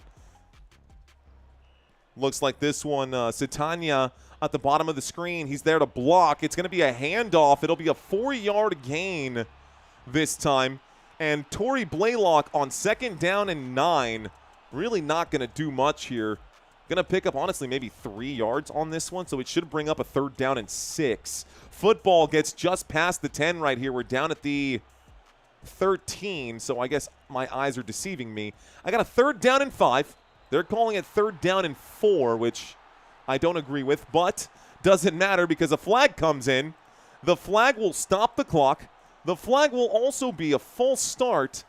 Looks like this one, Satanya at the bottom of the screen. He's there to block. It's going to be a handoff. It'll be a 4-yard gain this time. And Torrey Blaylock on 2nd down and 9. Really not going to do much here. Going to pick up, honestly, maybe 3 yards on this one, so it should bring up a 3rd down and 6. Football gets just past the 10 right here. We're down at the 13, so I guess my eyes are deceiving me. I got a 3rd down and 5. They're calling it 3rd down and 4, which I don't agree with, but doesn't matter because a flag comes in. The flag will stop the clock. The flag will also be a false start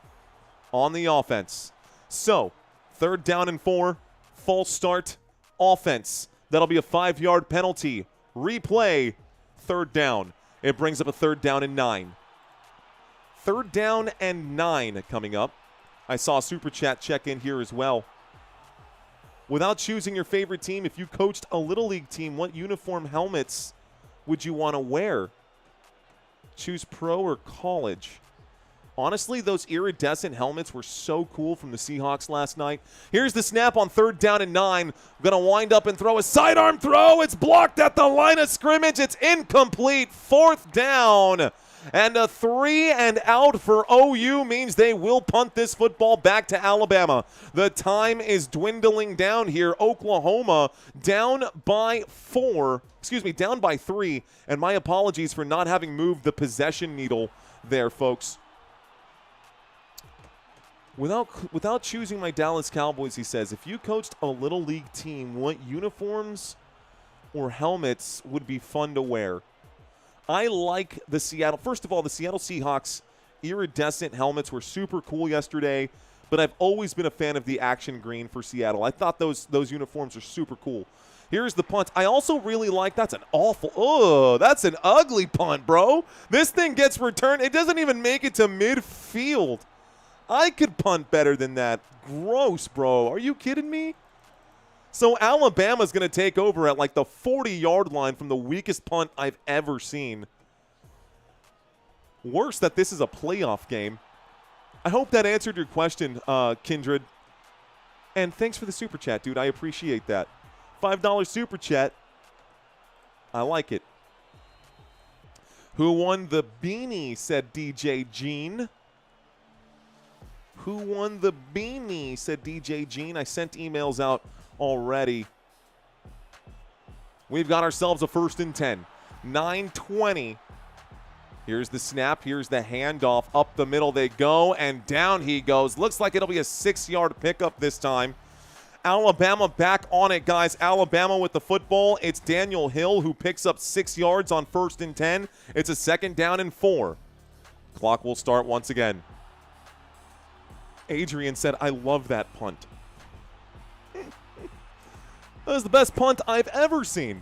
on the offense. So, 3rd down and 4, false start, offense. That'll be a 5-yard penalty. Replay, 3rd down. It brings up a 3rd down and 9. 3rd down and 9 coming up. I saw Super Chat check in here as well. Without choosing your favorite team, if you coached a Little League team, what uniform helmets would you want to wear? Choose pro or college. Honestly, those iridescent helmets were so cool from the Seahawks last night. Here's the snap on 3rd down and 9. Going to wind up and throw a sidearm throw. It's blocked at the line of scrimmage. It's incomplete. 4th down. And a 3 and out for OU means they will punt this football back to Alabama. The time is dwindling down here. Oklahoma down by 3. And my apologies for not having moved the possession needle there, folks. Without choosing my Dallas Cowboys, he says, if you coached a Little League team, what uniforms or helmets would be fun to wear? I like the Seattle. First of all, the Seattle Seahawks iridescent helmets were super cool yesterday, but I've always been a fan of the action green for Seattle. I thought those uniforms are super cool. Here's the punt. I also really like, that's an ugly punt, bro. This thing gets returned. It doesn't even make it to midfield. I could punt better than that. Gross, bro. Are you kidding me? So Alabama's going to take over at like the 40-yard line from the weakest punt I've ever seen. Worse that this is a playoff game. I hope that answered your question, Kindred. And thanks for the super chat, dude. I appreciate that. $5 super chat. I like it. Who won the beanie, said DJ Gene. Who won the beanie, said DJ Gene. I sent emails out already. We've got ourselves a 1st and 10. 9:20. Here's the snap. Here's the handoff. Up the middle they go, and down he goes. Looks like it'll be a 6-yard pickup this time. Alabama back on it, guys. Alabama with the football. It's Daniel Hill who picks up 6 yards on 1st and 10. It's a 2nd down and 4. Clock will start once again. Adrian said, I love that punt. That was the best punt I've ever seen.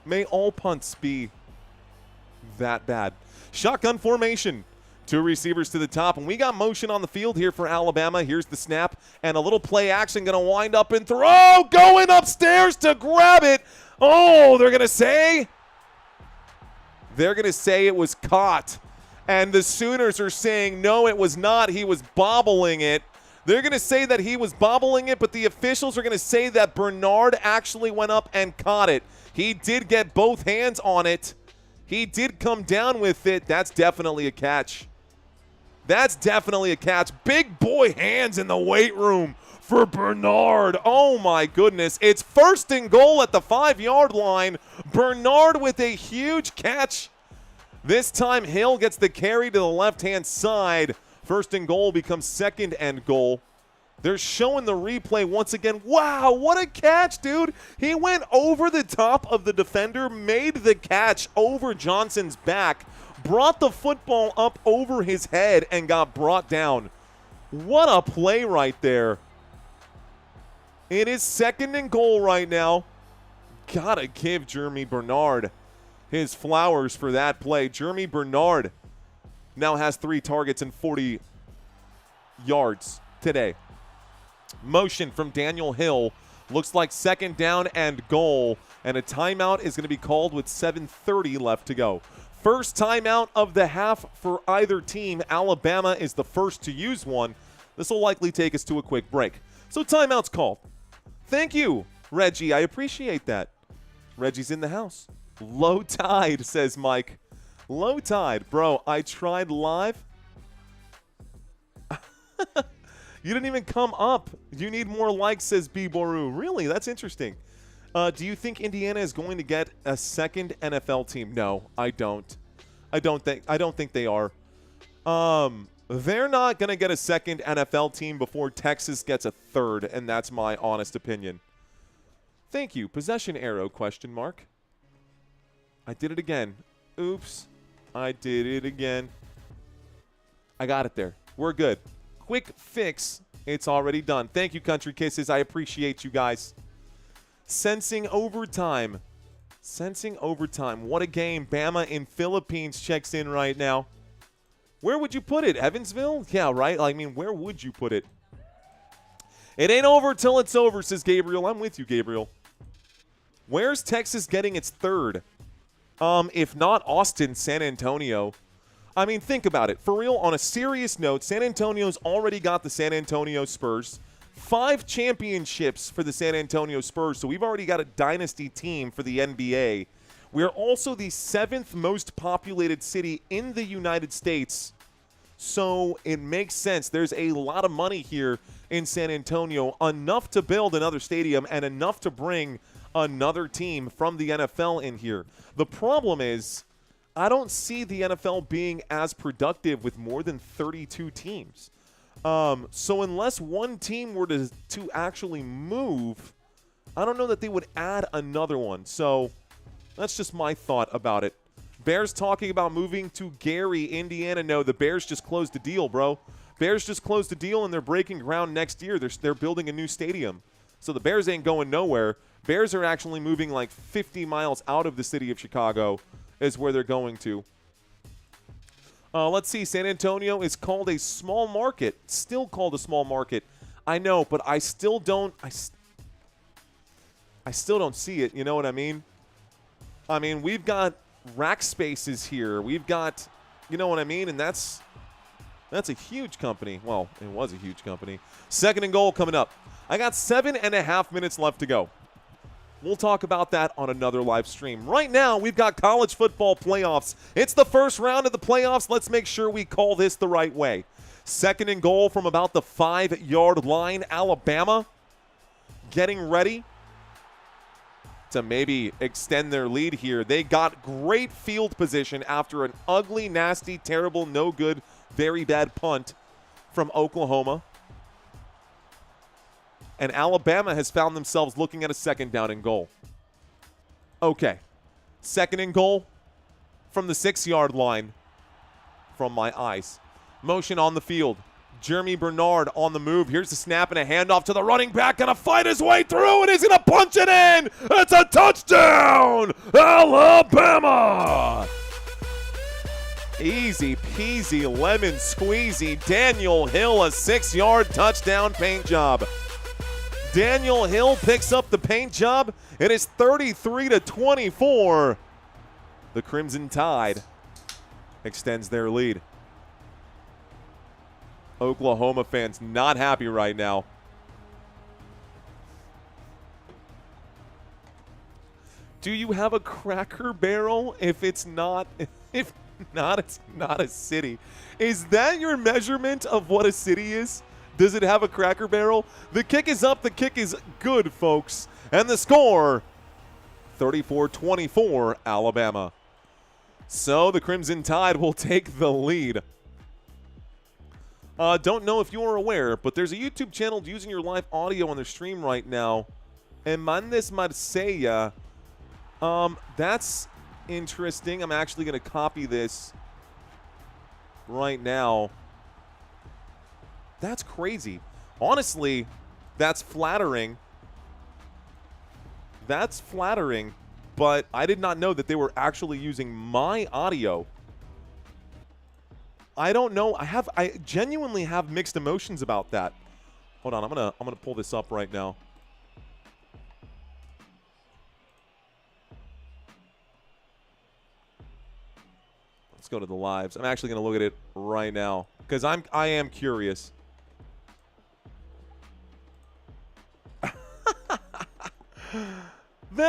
May all punts be that bad. Shotgun formation. 2 receivers to the top, and we got motion on the field here for Alabama. Here's the snap, and a little play action going to wind up and throw. Going upstairs to grab it. Oh, they're going to say it was caught. And the Sooners are saying, no, it was not. He was bobbling it. They're going to say that he was bobbling it, but the officials are going to say that Bernard actually went up and caught it. He did get both hands on it. He did come down with it. That's definitely a catch. That's definitely a catch. Big boy hands in the weight room for Bernard. Oh, my goodness. It's 1st and goal at the 5-yard line. Bernard with a huge catch. This time, Hill gets the carry to the left-hand side. 1st and goal becomes 2nd and goal. They're showing the replay once again. Wow, what a catch, dude. He went over the top of the defender, made the catch over Johnson's back, brought the football up over his head, and got brought down. What a play right there. It is 2nd and goal right now. Gotta give Jeremy Bernard his flowers for that play. Jeremy Bernard now has 3 targets and 40 yards today. Motion from Daniel Hill. Looks like 2nd down and goal. And a timeout is going to be called with 7:30 left to go. First timeout of the half for either team. Alabama is the first to use one. This will likely take us to a quick break. So timeout's called. Thank you, Reggie. I appreciate that. Reggie's in the house. Low tide, says Mike. Low tide. Bro, I tried live. You didn't even come up. You need more likes, says B. Boru. Really? That's interesting. Do you think Indiana is going to get a second NFL team? No, I don't. I don't think they are. They're not going to get a second NFL team before Texas gets a third, and that's my honest opinion. Thank you. Possession arrow, question mark. I did it again. Oops. I did it again. I got it there. We're good. Quick fix. It's already done. Thank you, Country Kisses. I appreciate you guys. Sensing overtime. Sensing overtime. What a game. Bama in Philippines checks in right now. Where would you put it? Evansville? Yeah, right? I mean, where would you put it? It ain't over till it's over, says Gabriel. I'm with you, Gabriel. Where's Texas getting its third? If not Austin, San Antonio. I mean, think about it. For real, on a serious note, San Antonio's already got the San Antonio Spurs. 5 championships for the San Antonio Spurs, so we've already got a dynasty team for the NBA. We're also the 7th most populated city in the United States, so it makes sense. There's a lot of money here in San Antonio, enough to build another stadium and enough to bring another team from the NFL in here. The problem is, I don't see the NFL being as productive with more than 32 teams. So unless one team were to actually move, I don't know that they would add another one. So that's just my thought about it. Bears talking about moving to Gary, Indiana. No, the Bears just closed the deal, bro. Bears just closed the deal, and they're breaking ground next year. They're building a new stadium. So the Bears ain't going nowhere. Bears are actually moving like 50 miles out of the city of Chicago is where they're going to. Let's see. San Antonio is called a small market. Still called a small market. I know, but I still don't. I still don't see it. You know what I mean? I mean, we've got rack spaces here. We've got, you know what I mean? And that's a huge company. Well, it was a huge company. 2nd and goal coming up. I got 7.5 minutes left to go. We'll talk about that on another live stream. Right now, we've got college football playoffs. It's the first round of the playoffs. Let's make sure we call this the right way. 2nd and goal from about the 5-yard line. Alabama getting ready to maybe extend their lead here. They got great field position after an ugly, nasty, terrible, no good, very bad punt from Oklahoma. And Alabama has found themselves looking at a 2nd down and goal. Okay. 2nd and goal from the 6-yard line from my eyes. Motion on the field. Jeremy Bernard on the move. Here's the snap and a handoff to the running back. Gonna fight his way through, and he's gonna punch it in. It's a touchdown, Alabama. Easy peasy lemon squeezy. Daniel Hill, a 6-yard touchdown paint job. Daniel Hill picks up the paint job. It is 33-24. The Crimson Tide extends their lead. Oklahoma fans not happy right now. Do you have a Cracker Barrel? If not, it's not a city. Is that your measurement of what a city is? Does it have a Cracker Barrel? The kick is up. The kick is good, folks. And the score, 34-24, Alabama. So the Crimson Tide will take the lead. Don't know if you are aware, but there's a YouTube channel using your live audio on their stream right now. Emandes Marsella. That's interesting. I'm actually going to copy this right now. That's crazy. Honestly, that's flattering. That's flattering, but I did not know that they were actually using my audio. I don't know. I genuinely have mixed emotions about that. Hold on, I'm gonna pull this up right now. Let's go to the lives. I'm actually gonna look at it right now because I am curious.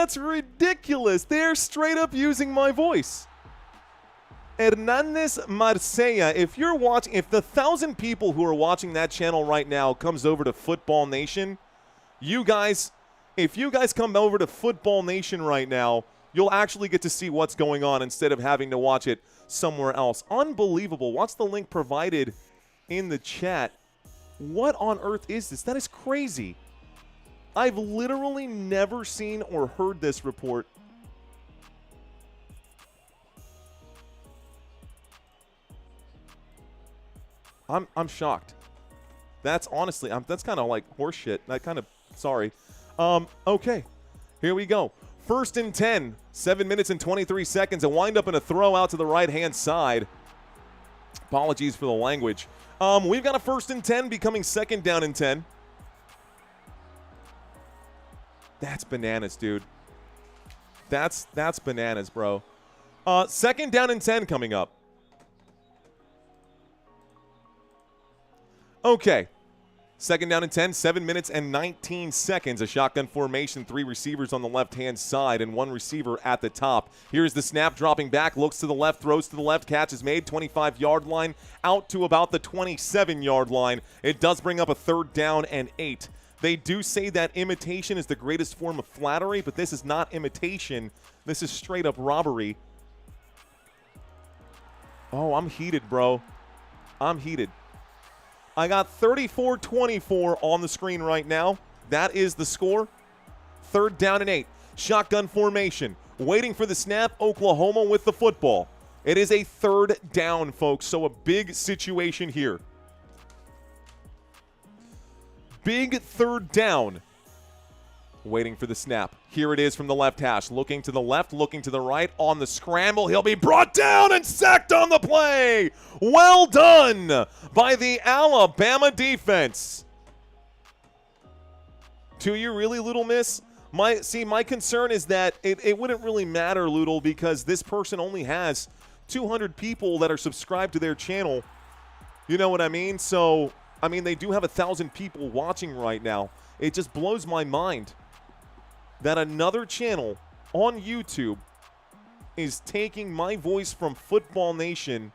That's ridiculous. They're straight up using my voice. Hernandez Marcella, if you're watching, if the 1,000 people who are watching that channel right now comes over to Football Nation, you guys, if you guys come over to Football Nation right now, you'll actually get to see what's going on instead of having to watch it somewhere else. Unbelievable. What's the link provided in the chat? What on earth is this? That is crazy. I've literally never seen or heard this report. I'm shocked. That's honestly, that's kind of like horseshit. That kind of, sorry. Okay, here we go. 1st and 10, 7 minutes and 23 seconds. A wind up and a throw out to the right-hand side. Apologies for the language. We've got a 1st and 10 becoming 2nd down and 10. That's bananas, dude. That's bananas, bro. 2nd down and 10 coming up. Okay. 2nd down and 10, 7 minutes and 19 seconds. A shotgun formation, 3 receivers on the left-hand side and 1 receiver at the top. Here's the snap, dropping back, looks to the left, throws to the left, catch is made, 25-yard line, out to about the 27-yard line. It does bring up a 3rd down and 8. They do say that imitation is the greatest form of flattery, but this is not imitation. This is straight-up robbery. Oh, I'm heated, bro. I'm heated. I got 34-24 on the screen right now. That is the score. 3rd down and 8. Shotgun formation. Waiting for the snap. Oklahoma with the football. It is a 3rd down, folks, so a big situation here. Big 3rd down. Waiting for the snap. Here it is from the left hash. Looking to the left, looking to the right. On the scramble, he'll be brought down and sacked on the play. Well done by the Alabama defense. Do you really, Little Miss? My concern is that it wouldn't really matter, Loodle, because this person only has 200 people that are subscribed to their channel. You know what I mean? So, I mean, they do have 1,000 people watching right now. It just blows my mind that another channel on YouTube is taking my voice from Football Nation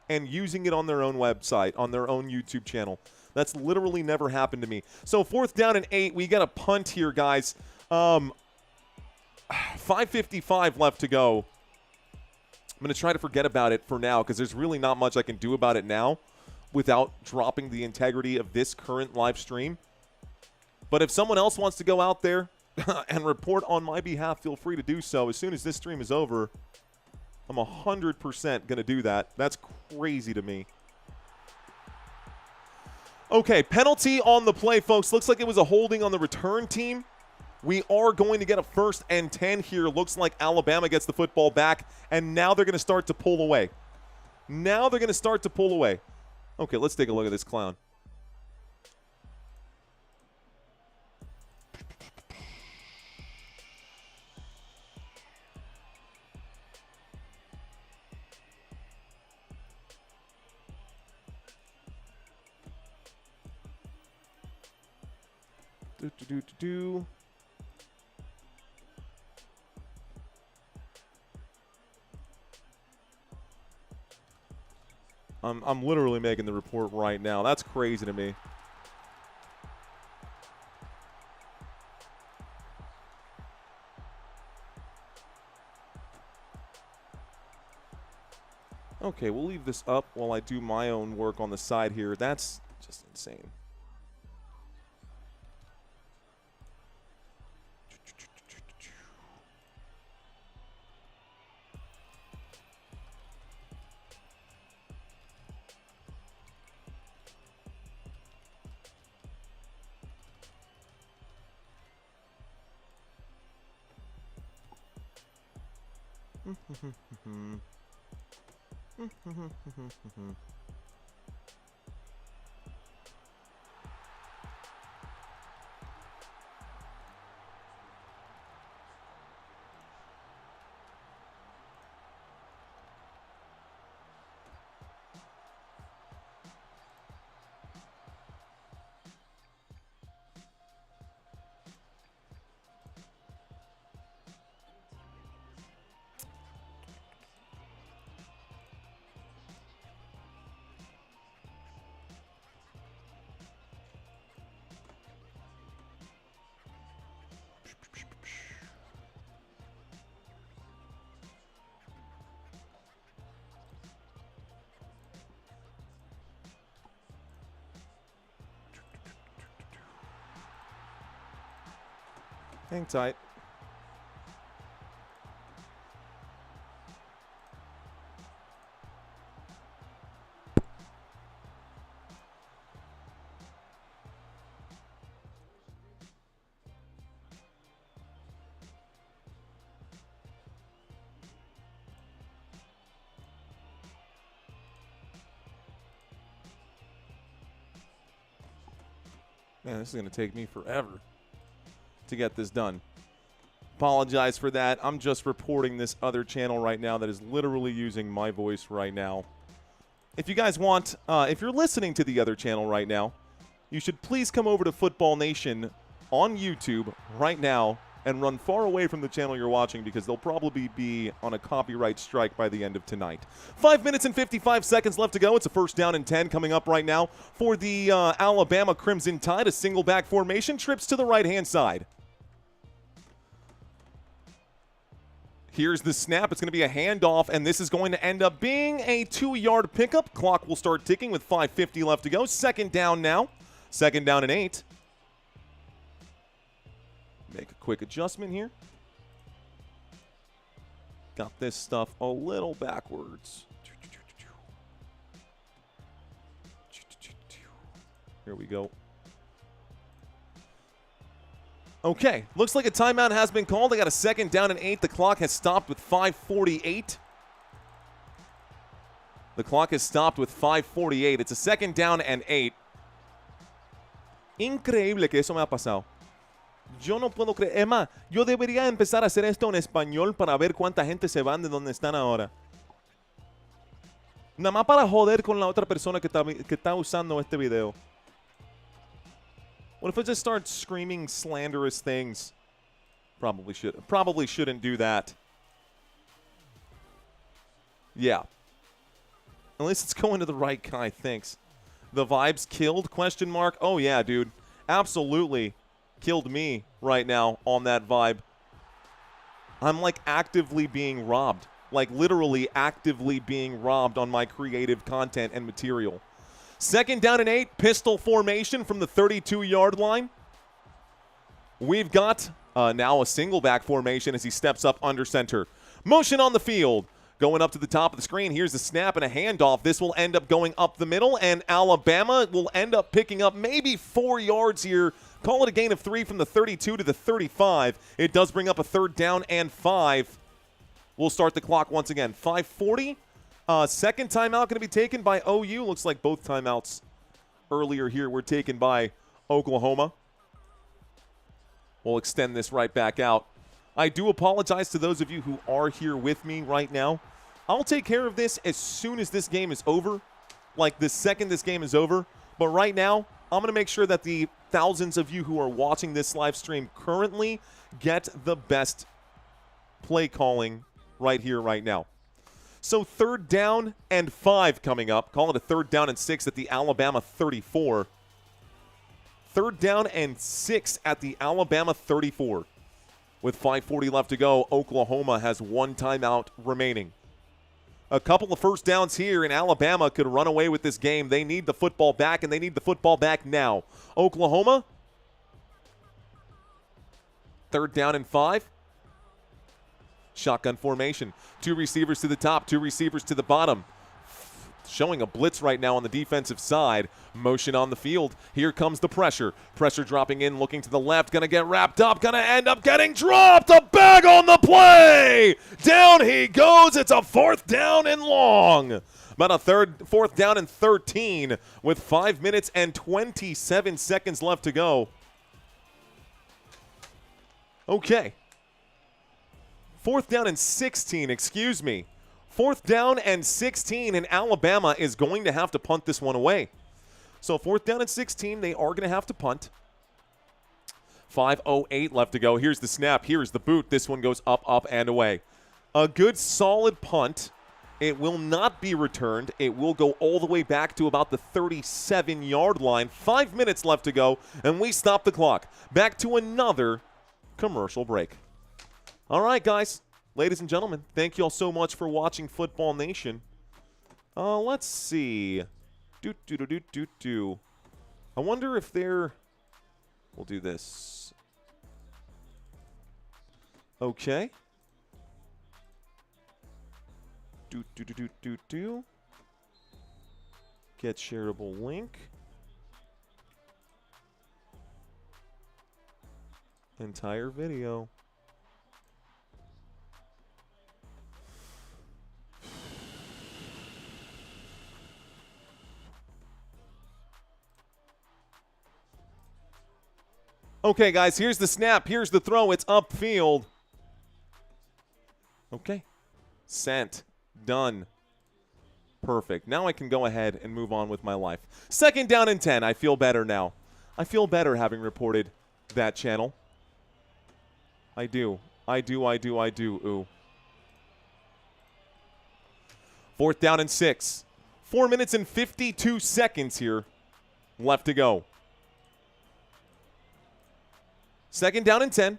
and using it on their own website, on their own YouTube channel. That's literally never happened to me. So 4th down and 8. We got a punt here, guys. 5:55 left to go. I'm going to try to forget about it for now because there's really not much I can do about it now without dropping the integrity of this current live stream. But if someone else wants to go out there and report on my behalf, feel free to do so. As soon as this stream is over, I'm 100% going to do that. That's crazy to me. Okay, penalty on the play, folks. Looks like it was a holding on the return team. We are going to get a 1st and 10 here. Looks like Alabama gets the football back, and now they're going to start to pull away. Now they're going to start to pull away. Okay, let's take a look at this clown. I'm literally making the report right now. That's crazy to me. Okay, we'll leave this up while I do my own work on the side here. That's just insane. Hang tight. Man, this is going to take me forever to get this done. Apologize for that. I'm just reporting this other channel right now that is literally using my voice right now. If you guys want, if you're listening to the other channel right now, you should please come over to Football Nation on YouTube right now and run far away from the channel you're watching because they'll probably be on a copyright strike by the end of tonight. 5 minutes and 55 seconds left to go. It's a 1st down and 10 coming up right now for the Alabama Crimson Tide. A single back formation, trips to the right-hand side. Here's the snap. It's going to be a handoff, and this is going to end up being a 2-yard pickup. Clock will start ticking with 5:50 left to go. 2nd down now. 2nd down and 8. Make a quick adjustment here. Got this stuff a little backwards. Here we go. Okay, looks like a timeout has been called. They got a 2nd down and 8. The clock has stopped with 5:48. The clock has stopped with 5:48. It's a 2nd down and 8. Increíble que eso me ha pasado. Yo no puedo creer. Es más, yo debería empezar a hacer esto en español para ver cuánta gente se van de donde están ahora. Nada más para joder con la otra persona que está usando este video. What if I just start screaming slanderous things? Probably shouldn't do that. Yeah. At least it's going to the right guy, thanks. The vibes killed, question mark? Oh yeah, dude. Absolutely killed me right now on that vibe. I'm like actively being robbed. Like literally actively being robbed on my creative content and material. 2nd down and 8, pistol formation from the 32-yard line. We've got now a single back formation as he steps up under center. Motion on the field. Going up to the top of the screen. Here's the snap and a handoff. This will end up going up the middle, and Alabama will end up picking up maybe 4 yards here. Call it a gain of 3 from the 32 to the 35. It does bring up a 3rd down and 5. We'll start the clock once again. 5:40. 2nd timeout going to be taken by OU. Looks like both timeouts earlier here were taken by Oklahoma. We'll extend this right back out. I do apologize to those of you who are here with me right now. I'll take care of this as soon as this game is over, like the second this game is over. But right now, I'm going to make sure that the thousands of you who are watching this live stream currently get the best play calling right here, right now. So 3rd down and 5 coming up. Call it a 3rd down and 6 at the Alabama 34. 3rd down and 6 at the Alabama 34. With 5:40 left to go, Oklahoma has 1 timeout remaining. A couple of 1st downs here, and Alabama could run away with this game. They need the football back, and they need the football back now. Oklahoma, 3rd down and 5. Shotgun formation. 2 receivers to the top, 2 receivers to the bottom. Showing a blitz right now on the defensive side. Motion on the field. Here comes the pressure. Pressure dropping in, looking to the left. Going to get wrapped up. Going to end up getting dropped. A bag on the play. Down he goes. It's a 4th down and long. About a 4th down and 13 with 5 minutes and 27 seconds left to go. Okay. 4th down and 16, excuse me. 4th down and 16, and Alabama is going to have to punt this one away. So 4th down and 16, they are going to have to punt. 5:08 left to go. Here's the snap. Here's the boot. This one goes up, up, and away. A good, solid punt. It will not be returned. It will go all the way back to about the 37-yard line. 5 minutes left to go, and we stop the clock. Back to another commercial break. All right, guys. Ladies and gentlemen, thank you all so much for watching Football Nation. Let's see. I wonder if they're... We'll do this. Okay. Do. Get shareable link. Entire video. Okay, guys, here's the snap. Here's the throw. It's upfield. Okay. Sent. Done. Perfect. Now I can go ahead and move on with my life. 2nd down and 10. I feel better now. I feel better having reported that channel. I do. Ooh. 4th down and 6. 4 minutes and 52 seconds here left to go. 2nd down and 10.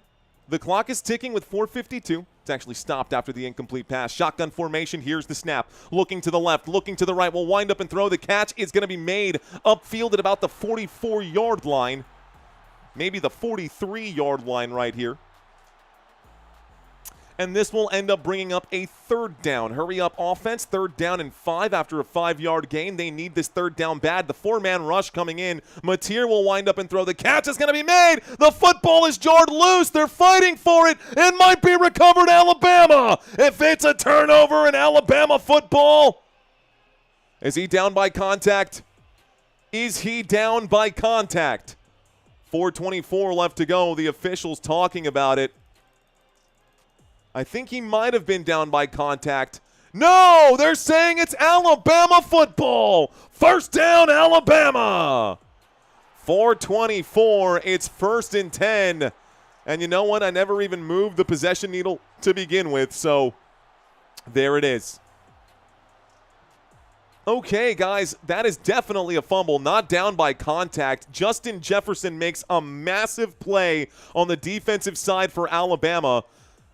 The clock is ticking with 4:52. It's actually stopped after the incomplete pass. Shotgun formation. Here's the snap. Looking to the left, looking to the right. Will wind up and throw. The catch is going to be made upfield at about the 44-yard line. Maybe the 43-yard line right here. And this will end up bringing up a 3rd down. Hurry up offense. 3rd down and 5 after a 5-yard gain. They need this 3rd down bad. The 4-man rush coming in. Mateer will wind up and throw. The catch is going to be made. The football is jarred loose. They're fighting for it. It might be recovered, Alabama. If it's a turnover in Alabama football. Is he down by contact? Is he down by contact? 4:24 left to go. The officials talking about it. I think he might have been down by contact. No, they're saying it's Alabama football. 1st down, Alabama. 4:24, it's 1st and 10. And you know what? I never even moved the possession needle to begin with, so there it is. Okay, guys, that is definitely a fumble, not down by contact. Justin Jefferson makes a massive play on the defensive side for Alabama.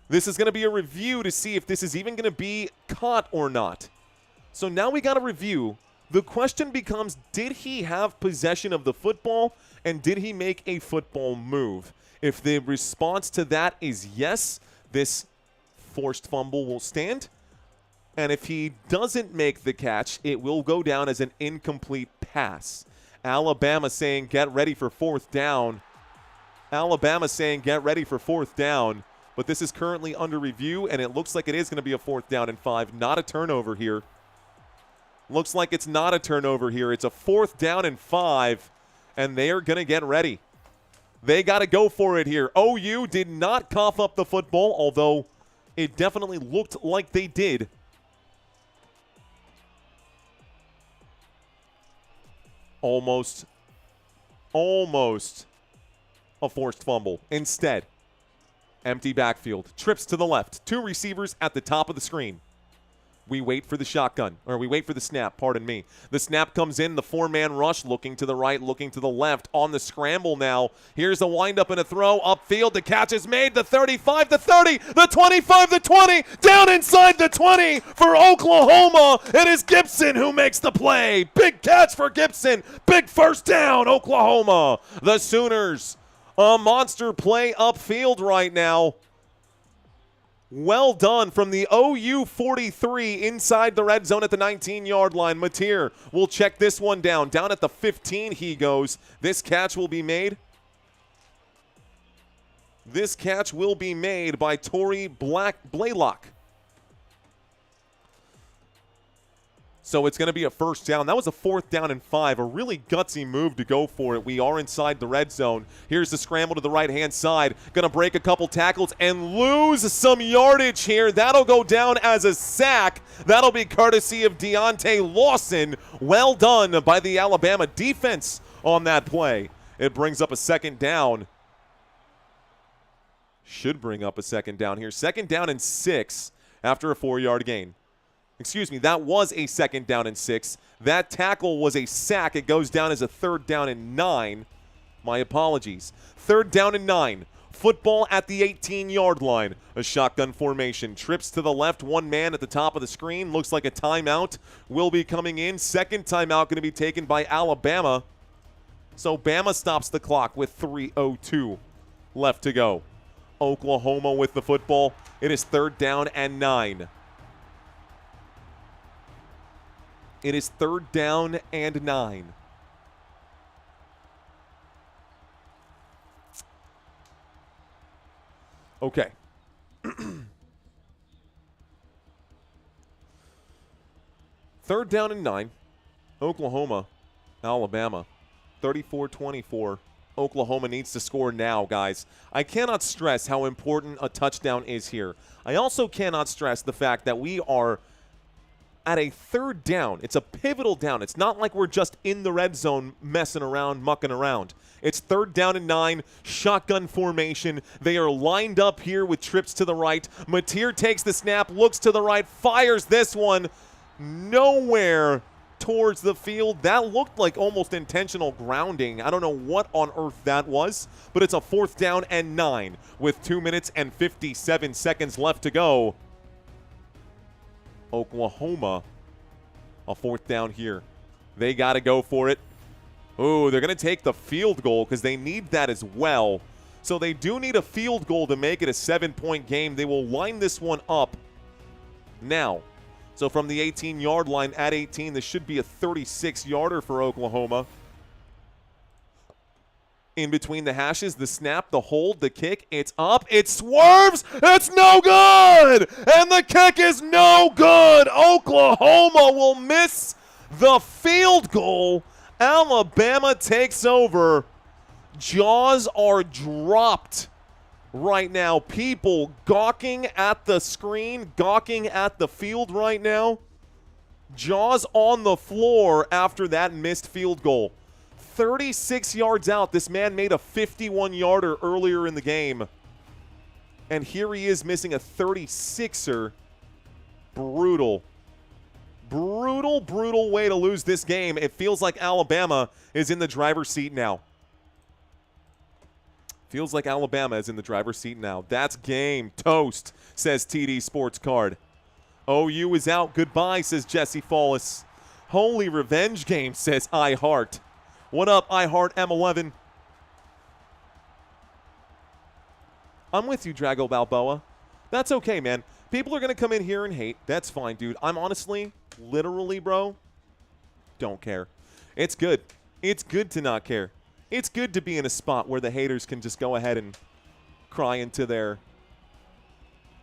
This is going to be a review to see if this is even going to be caught or not. So now we got a review. The question becomes, did he have possession of the football, and did he make a football move? If the response to that is yes, this forced fumble will stand. And if he doesn't make the catch, it will go down as an incomplete pass. Alabama saying, get ready for 4th down. Alabama saying, get ready for 4th down. But this is currently under review, and it looks like it is going to be a 4th down and 5. Not a turnover here. Looks like it's not a turnover here. It's a 4th down and 5, and they are going to get ready. They got to go for it here. OU did not cough up the football, although it definitely looked like they did. Almost a forced fumble. Instead, empty backfield. Trips to the left. 2 receivers at the top of the screen. We wait for the shotgun, or we wait for the snap, pardon me. The snap comes in, the 4-man rush, looking to the right, looking to the left, on the scramble now. Here's a windup and a throw, upfield, the catch is made, the 35, the 30, the 25, the 20, down inside the 20 for Oklahoma. It is Gibson who makes the play. Big catch for Gibson, big 1st down, Oklahoma. The Sooners, a monster play upfield right now. Well done from the OU 43 inside the red zone at the 19-yard line. Mateer will check this one down. Down at the 15 he goes. This catch will be made. This catch will be made by Torrey Blaylock. So it's going to be a 1st down. That was a 4th down and 5. A really gutsy move to go for it. We are inside the red zone. Here's the scramble to the right-hand side. Going to break a couple tackles and lose some yardage here. That'll go down as a sack. That'll be courtesy of Deontay Lawson. Well done by the Alabama defense on that play. It brings up a 2nd down. Should bring up a 2nd down here. 2nd down and 6 after a 4-yard gain. Excuse me, that was a 2nd down and 6. That tackle was a sack. It goes down as a 3rd down and 9. My apologies. 3rd down and 9. Football at the 18-yard line. A shotgun formation. Trips to the left. 1 man at the top of the screen. Looks like a timeout will be coming in. 2nd timeout going to be taken by Alabama. So Bama stops the clock with 3:02 left to go. Oklahoma with the football. It is 3rd down and 9. It is 3rd down and 9. Okay. 3rd down and 9. Oklahoma, Alabama. 34-24. Oklahoma needs to score now, guys. I cannot stress how important a touchdown is here. I also cannot stress the fact that we are at a 3rd down. It's a pivotal down. It's not like we're just in the red zone messing around, mucking around. It's 3rd down and 9, shotgun formation. They are lined up here with trips to the right. Mateer takes the snap, looks to the right, fires this one nowhere towards the field. That looked like almost intentional grounding. I don't know what on earth that was, but it's a 4th down and 9 with 2 minutes and 57 seconds left to go. Oklahoma, a 4th down here. They got to go for it. Ooh, they're going to take the field goal because they need that as well. So they do need a field goal to make it a 7-point game. They will line this one up now. So from the 18-yard line at 18, this should be a 36-yarder for Oklahoma. In between the hashes, the snap, the hold, the kick, it's up, it swerves, it's no good! And the kick is no good! Oklahoma will miss the field goal. Alabama takes over. Jaws are dropped right now. People gawking at the screen, gawking at the field right now. Jaws on the floor after that missed field goal. 36 yards out. This man made a 51-yarder earlier in the game. And here he is missing a 36er. Brutal. Brutal, brutal way to lose this game. It feels like Alabama is in the driver's seat now. Feels like Alabama is in the driver's seat now. That's game toast, says TD Sports Card. OU is out. Goodbye, says Jesse Follis. Holy revenge game, says iHeart. What up, iHeart M11? I'm with you, Drago Balboa. That's okay, man. People are going to come in here and hate. That's fine, dude. I'm honestly, literally, bro, don't care. It's good. It's good to not care. It's good to be in a spot where the haters can just go ahead and cry into their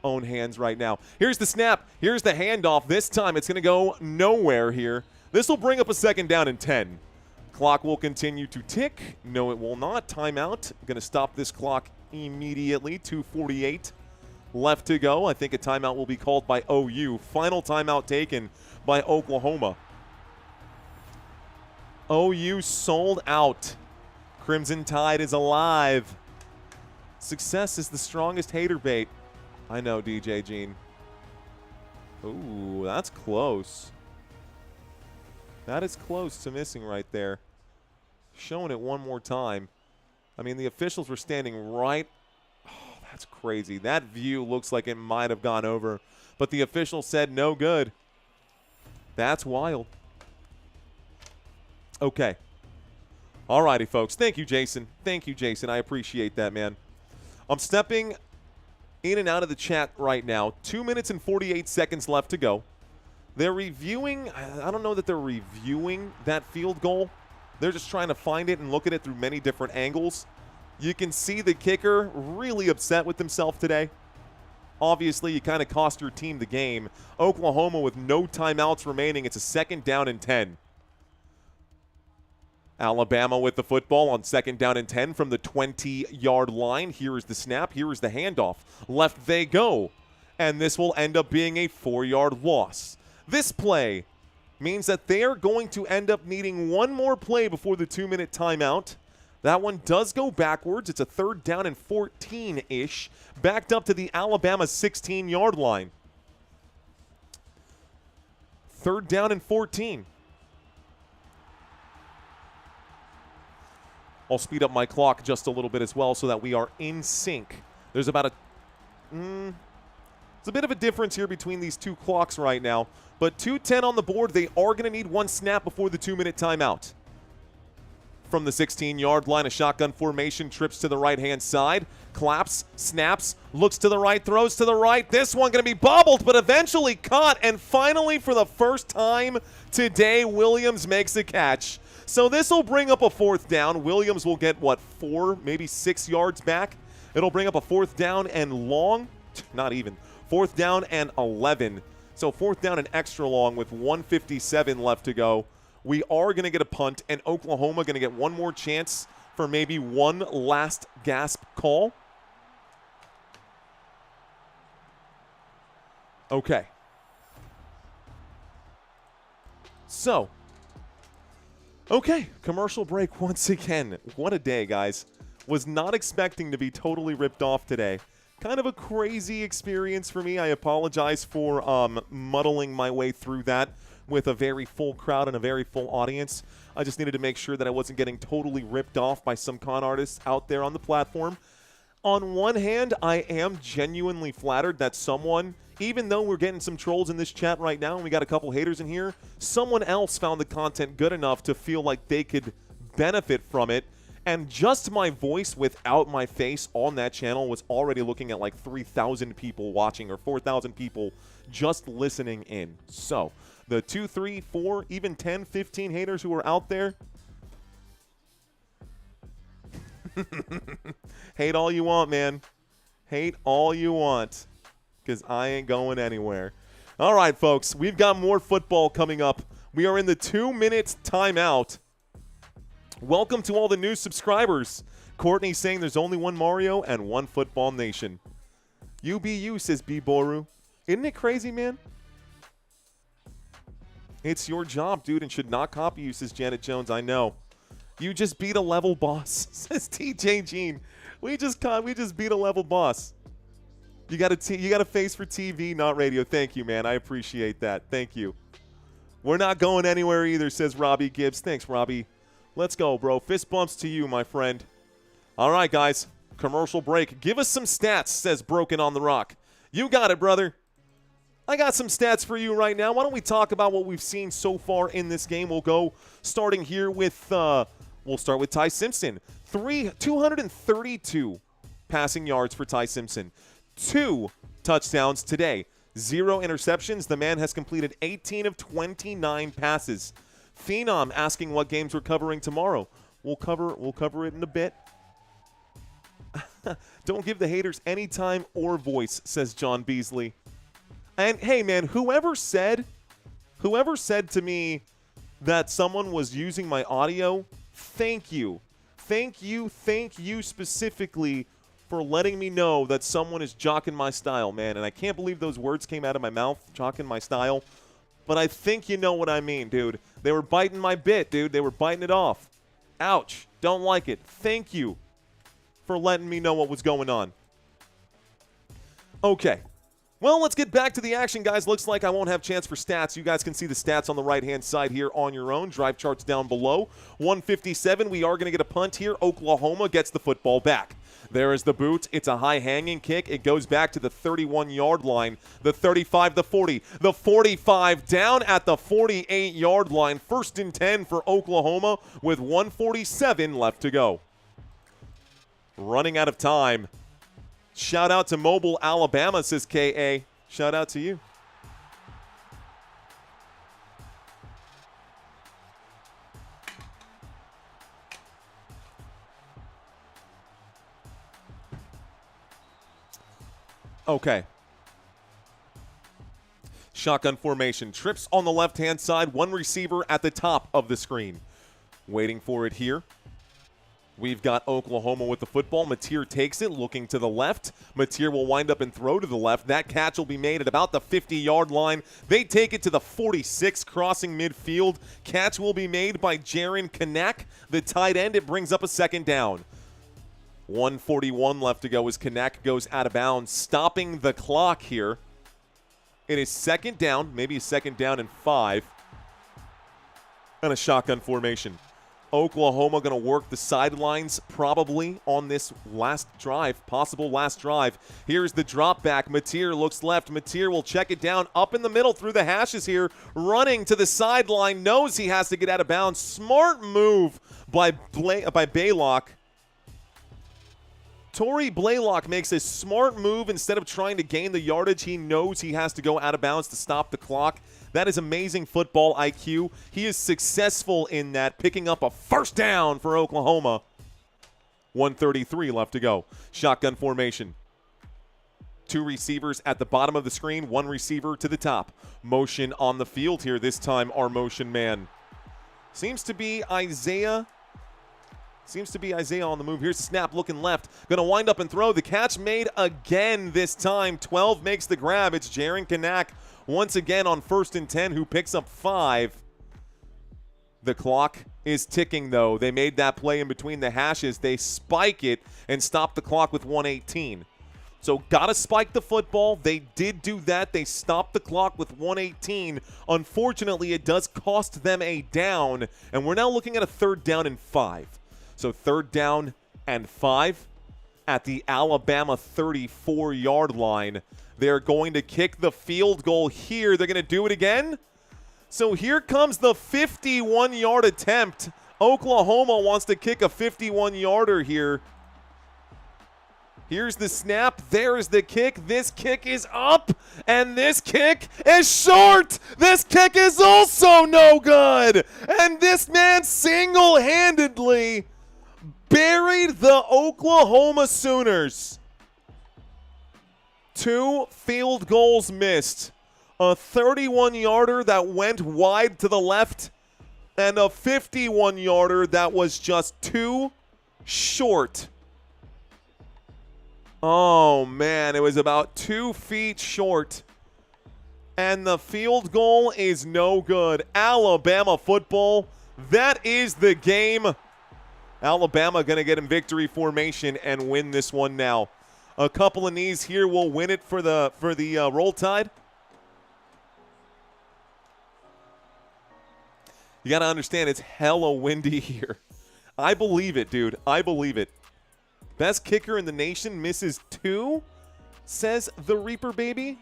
own hands right now. Here's the snap. Here's the handoff. This time it's going to go nowhere here. This will bring up a 2nd down and 10. Clock will continue to tick. No, it will not. Timeout. Going to stop this clock immediately. 2:48 left to go. I think a timeout will be called by OU. Final timeout taken by Oklahoma. OU sold out. Crimson Tide is alive. Success is the strongest hater bait. I know, DJ Gene. Ooh, that's close. That is close to missing right there. Showing it one more time. I mean, the officials were standing right. Oh, that's crazy. That view looks like it might have gone over, but the official said no good. That's wild. Okay. All righty, folks. Thank you, Jason. Thank you, Jason. I appreciate that, man. I'm stepping in and out of the chat right now. 2 minutes and 48 seconds left to go. They're reviewing. I don't know that they're reviewing that field goal. They're just trying to find it and look at it through many different angles. You can see the kicker really upset with himself today. Obviously, you kind of cost your team the game. Oklahoma with no timeouts remaining. It's a 2nd down and 10. Alabama with the football on 2nd down and 10 from the 20-yard line. Here is the snap. Here is the handoff. Left they go. And this will end up being a 4-yard loss. This play means that they are going to end up needing one more play before the 2-minute timeout. That one does go backwards. It's a 3rd down and 14-ish, backed up to the Alabama 16-yard line. 3rd down and 14. I'll speed up my clock just a little bit as well so that we are in sync. There's about a... it's a bit of a difference here between these two clocks right now. But 2:10 on the board. They are going to need one snap before the 2-minute timeout. from the 16-yard line. A shotgun formation, trips to the right-hand side, claps, snaps, looks to the right, throws to the right. This one going to be bobbled, but eventually caught. And finally, for the first time today, Williams makes a catch. So this will bring up a 4th down. Williams will get, 4, maybe 6 yards back. It'll bring up a 4th down and long. Not even. 4th down and 11. So 4th down and extra long with 1:57 left to go. We are going to get a punt, and Oklahoma going to get one more chance for maybe one last gasp call. Okay. So, okay, commercial break once again. What a day, guys. Was not expecting to be totally ripped off today. Kind of a crazy experience for me. I apologize for muddling my way through that with a very full crowd and a very full audience. I just needed to make sure that I wasn't getting totally ripped off by some con artists out there on the platform. On one hand, I am genuinely flattered that someone, even though we're getting some trolls in this chat right now and we got a couple haters in here, someone else found the content good enough to feel like they could benefit from it. And just my voice without my face on that channel was already looking at like 3,000 people watching or 4,000 people just listening in. So the 2, 3, 4, even 10, 15 haters who are out there, hate all you want, man. Hate all you want, because I ain't going anywhere. All right, folks, we've got more football coming up. We are in the 2-minute timeout. Welcome to all the new subscribers. Courtney saying there's only one Mario and one Football Nation. UBU, says B. Boru. Isn't it crazy, man? It's your job, dude, and should not copy you, says Janet Jones. I know. You just beat a level boss, says TJ Jean. We just beat a level boss. You got a face for TV, not radio. Thank you, man. I appreciate that. Thank you. We're not going anywhere either, says Robbie Gibbs. Thanks, Robbie. Let's go, bro. Fist bumps to you, my friend. All right, guys. Commercial break. Give us some stats, says Broken on the Rock. You got it, brother. I got some stats for you right now. Why don't we talk about what we've seen so far in this game? We'll go starting here with, we'll start with Ty Simpson. 232 passing yards for Ty Simpson. 2 touchdowns today. 0 interceptions. The man has completed 18 of 29 passes. Phenom asking what games we're covering tomorrow. We'll cover it in a bit. Don't give the haters any time or voice, says John Beasley. And hey, man, whoever said to me that someone was using my audio, thank you. Thank you specifically for letting me know that someone is jocking my style, man. And I can't believe those words came out of my mouth, jocking my style. But I think you know what I mean, dude. They were biting my bit, dude. They were biting it off. Ouch. Don't like it. Thank you for letting me know what was going on. Okay. Well, let's get back to the action, guys. Looks like I won't have chance for stats. You guys can see the stats on the right-hand side here on your own. Drive charts down below. 157. We are going to get a punt here. Oklahoma gets the football back. There is the boot. It's a high-hanging kick. It goes back to the 31-yard line, the 35, the 40, the 45, down at the 48-yard line. 1st and 10 for Oklahoma with 1:47 left to go. Running out of time. Shout out to Mobile, Alabama, says K.A. Shout out to you. Okay. Shotgun formation. Trips on the left-hand side. One receiver at the top of the screen. Waiting for it here. We've got Oklahoma with the football. Mateer takes it, looking to the left. Mateer will wind up and throw to the left. That catch will be made at about the 50-yard line. They take it to the 46, crossing midfield. Catch will be made by Jaron Kanak, the tight end. It brings up a 2nd down. 1:41 left to go as Kanak goes out of bounds, stopping the clock here. It is 2nd down, maybe a 2nd down and 5. And a shotgun formation. Oklahoma going to work the sidelines probably on this last drive, possible last drive. Here's the drop back. Mateer looks left. Mateer will check it down up in the middle through the hashes here, running to the sideline, knows he has to get out of bounds. Smart move by Baylock. Torrey Blaylock makes a smart move. Instead of trying to gain the yardage, he knows he has to go out of bounds to stop the clock. That is amazing football IQ. He is successful in that, picking up a first down for Oklahoma. 1:33 left to go. Shotgun formation. 2 receivers at the bottom of the screen, 1 receiver to the top. Motion on the field here, this time our motion man. Seems to be Isaiah on the move. Here's the snap, looking left. Going to wind up and throw. The catch made again this time. 12 makes the grab. It's Jaren Kanak once again on 1st and 10, who picks up 5. The clock is ticking, though. They made that play in between the hashes. They spike it and stop the clock with 1:18. So got to spike the football. They did do that. They stopped the clock with 1:18. Unfortunately, it does cost them a down, and we're now looking at a 3rd down and 5. So 3rd down and 5 at the Alabama 34-yard line. They're going to kick the field goal here. They're going to do it again. So here comes the 51-yard attempt. Oklahoma wants to kick a 51-yarder here. Here's the snap. There's the kick. This kick is up, and this kick is short. This kick is also no good. And this man single-handedly buried the Oklahoma Sooners. 2 field goals missed. A 31-yarder that went wide to the left, and a 51-yarder that was just too short. Oh, man, it was about 2 feet short. And the field goal is no good. Alabama football, that is the game. Alabama going to get in victory formation and win this one now. A couple of knees here will win it for the Roll Tide. You got to understand, it's hella windy here. I believe it, dude. I believe it. Best kicker in the nation misses 2, says the Reaper baby.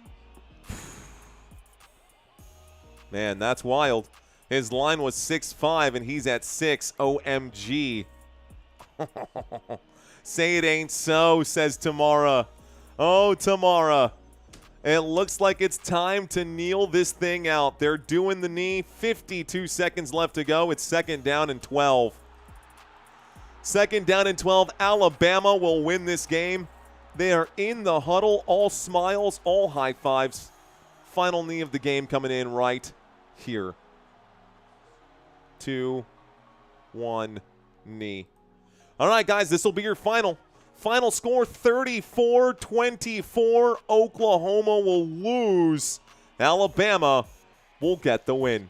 Man, that's wild. His line was 6'5", and he's at 6. OMG. Say it ain't so, says Tamara. Oh, Tamara. It looks like it's time to kneel this thing out. They're doing the knee. 52 seconds left to go. It's 2nd down and 12. 2nd down and 12. Alabama will win this game. They are in the huddle. All smiles, all high fives. Final knee of the game coming in right here. 2, 1, knee. All right, guys, this will be your final. Final score, 34-24. Oklahoma will lose. Alabama will get the win.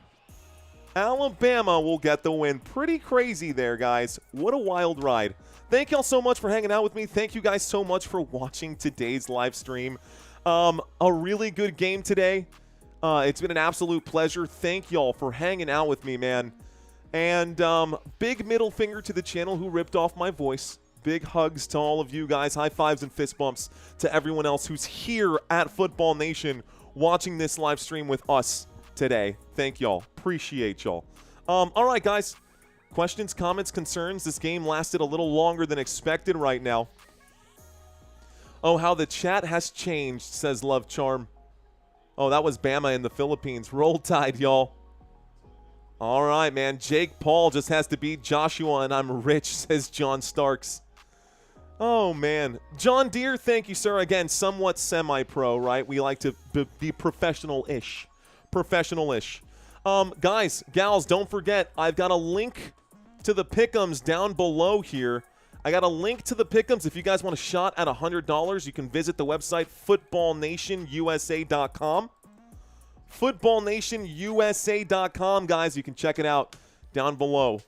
Alabama will get the win. Pretty crazy there, guys. What a wild ride. Thank y'all so much for hanging out with me. Thank you guys so much for watching today's live stream. A really good game today. It's been an absolute pleasure. Thank y'all for hanging out with me, man. And big middle finger to the channel who ripped off my voice. Big hugs to all of you guys. High fives and fist bumps to everyone else who's here at Football Nation watching this live stream with us today. Thank y'all. Appreciate y'all. All right, guys. Questions, comments, concerns? This game lasted a little longer than expected right now. Oh, how the chat has changed, says Love Charm. Oh, that was Bama in the Philippines. Roll Tide, y'all. All right, man. Jake Paul just has to beat Joshua, and I'm rich, says John Starks. Oh, man. John Deere, thank you, sir. Again, somewhat semi-pro, right? We like to be professional-ish. Professional-ish. Guys, gals, don't forget, I've got a link to the pick'ems down below here. I got a link to the pick'ems. If you guys want a shot at $100, you can visit the website footballnationusa.com. footballnationusa.com, guys. You can check it out down below.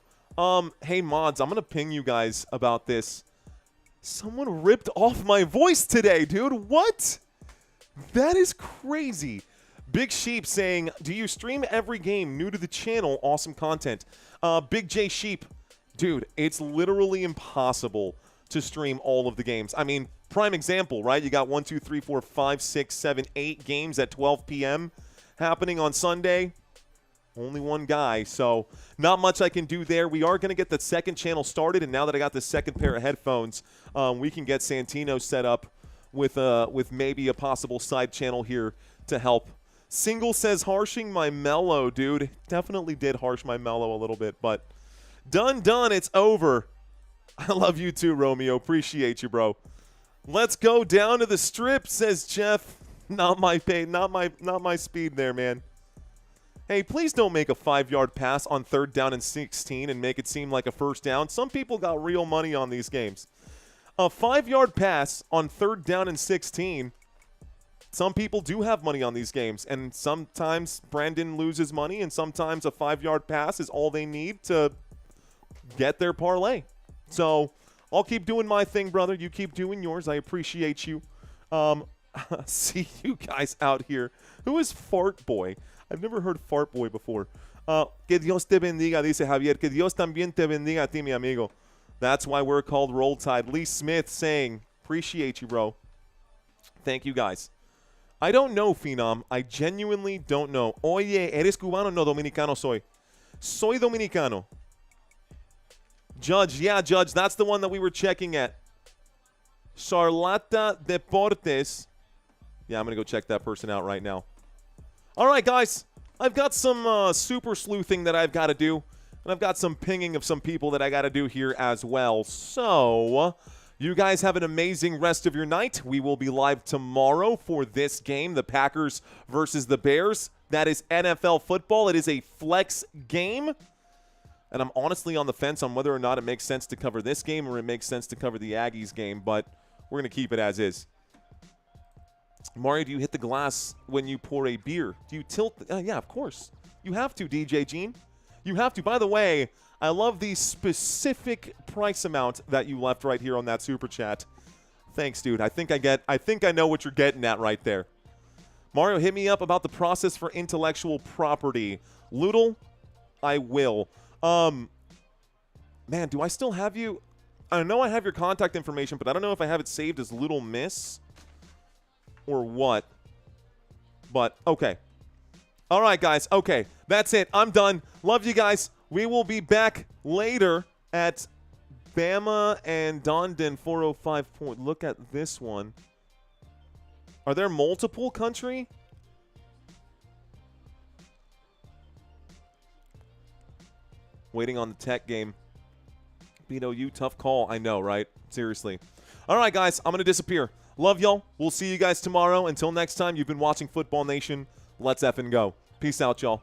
Hey, mods, I'm going to ping you guys about this. Someone ripped off my voice today, dude. What? That is crazy. Big Sheep saying, do you stream every game? New to the channel. Awesome content. Big J Sheep, Dude, it's literally impossible to stream all of the games. I mean, prime example, right? You got 1, 2, 3, 4, 5, 6, 7, 8 games at 12 p.m. happening on Sunday. Only one guy, so not much I can do there. We are going to get the second channel started, and now that I got the second pair of headphones, we can get Santino set up with maybe a possible side channel here to help. Single says, harshing my mellow, dude. Definitely did harsh my mellow a little bit, but done, it's over. I love you too, Romeo. Appreciate you, bro. Let's go down to the strip, says Jeff. Not my pay, not my speed there, man. Hey, please don't make a 5-yard pass on 3rd down and 16 and make it seem like a first down. Some people got real money on these games. A 5-yard pass on 3rd down and 16. Some people do have money on these games, and sometimes Brandon loses money, and sometimes a 5-yard pass is all they need to get their parlay. So I'll keep doing my thing, brother. You keep doing yours. I appreciate you. See you guys out here. Who is Fart Boy? I've never heard Fart Boy before. Que Dios te bendiga, dice Javier. Que Dios también te bendiga a ti, mi amigo. That's why we're called Roll Tide. Lee Smith saying, appreciate you, bro. Thank you, guys. I don't know, Phenom. I genuinely don't know. Oye, ¿eres cubano? No, dominicano soy. Soy dominicano. Judge, yeah, Judge. That's the one that we were checking at. Charlata Deportes. Yeah, I'm going to go check that person out right now. All right, guys. I've got some super sleuthing that I've got to do. And I've got some pinging of some people that I got to do here as well. So, you guys have an amazing rest of your night. We will be live tomorrow for this game, the Packers versus the Bears. That is NFL football. It is a flex game. And I'm honestly on the fence on whether or not it makes sense to cover this game or it makes sense to cover the Aggies game. But we're going to keep it as is. Mario, do you hit the glass when you pour a beer? Do you tilt? Yeah, of course. You have to, DJ Gene. You have to. By the way, I love the specific price amount that you left right here on that super chat. Thanks, dude. I think I know what you're getting at right there. Mario, hit me up about the process for intellectual property. Loodle, I will. Man, do I still have you? I know I have your contact information, but I don't know if I have it saved as Little Miss or what. But, okay. All right, guys. Okay, that's it. I'm done. Love you guys. We will be back later at Bama and Dondon 405 point. Look at this one. Are there multiple country? Waiting on the tech game. Beto, you tough call. I know, right? Seriously. All right, guys. I'm going to disappear. Love y'all. We'll see you guys tomorrow. Until next time, you've been watching Football Nation. Let's effing go. Peace out, y'all.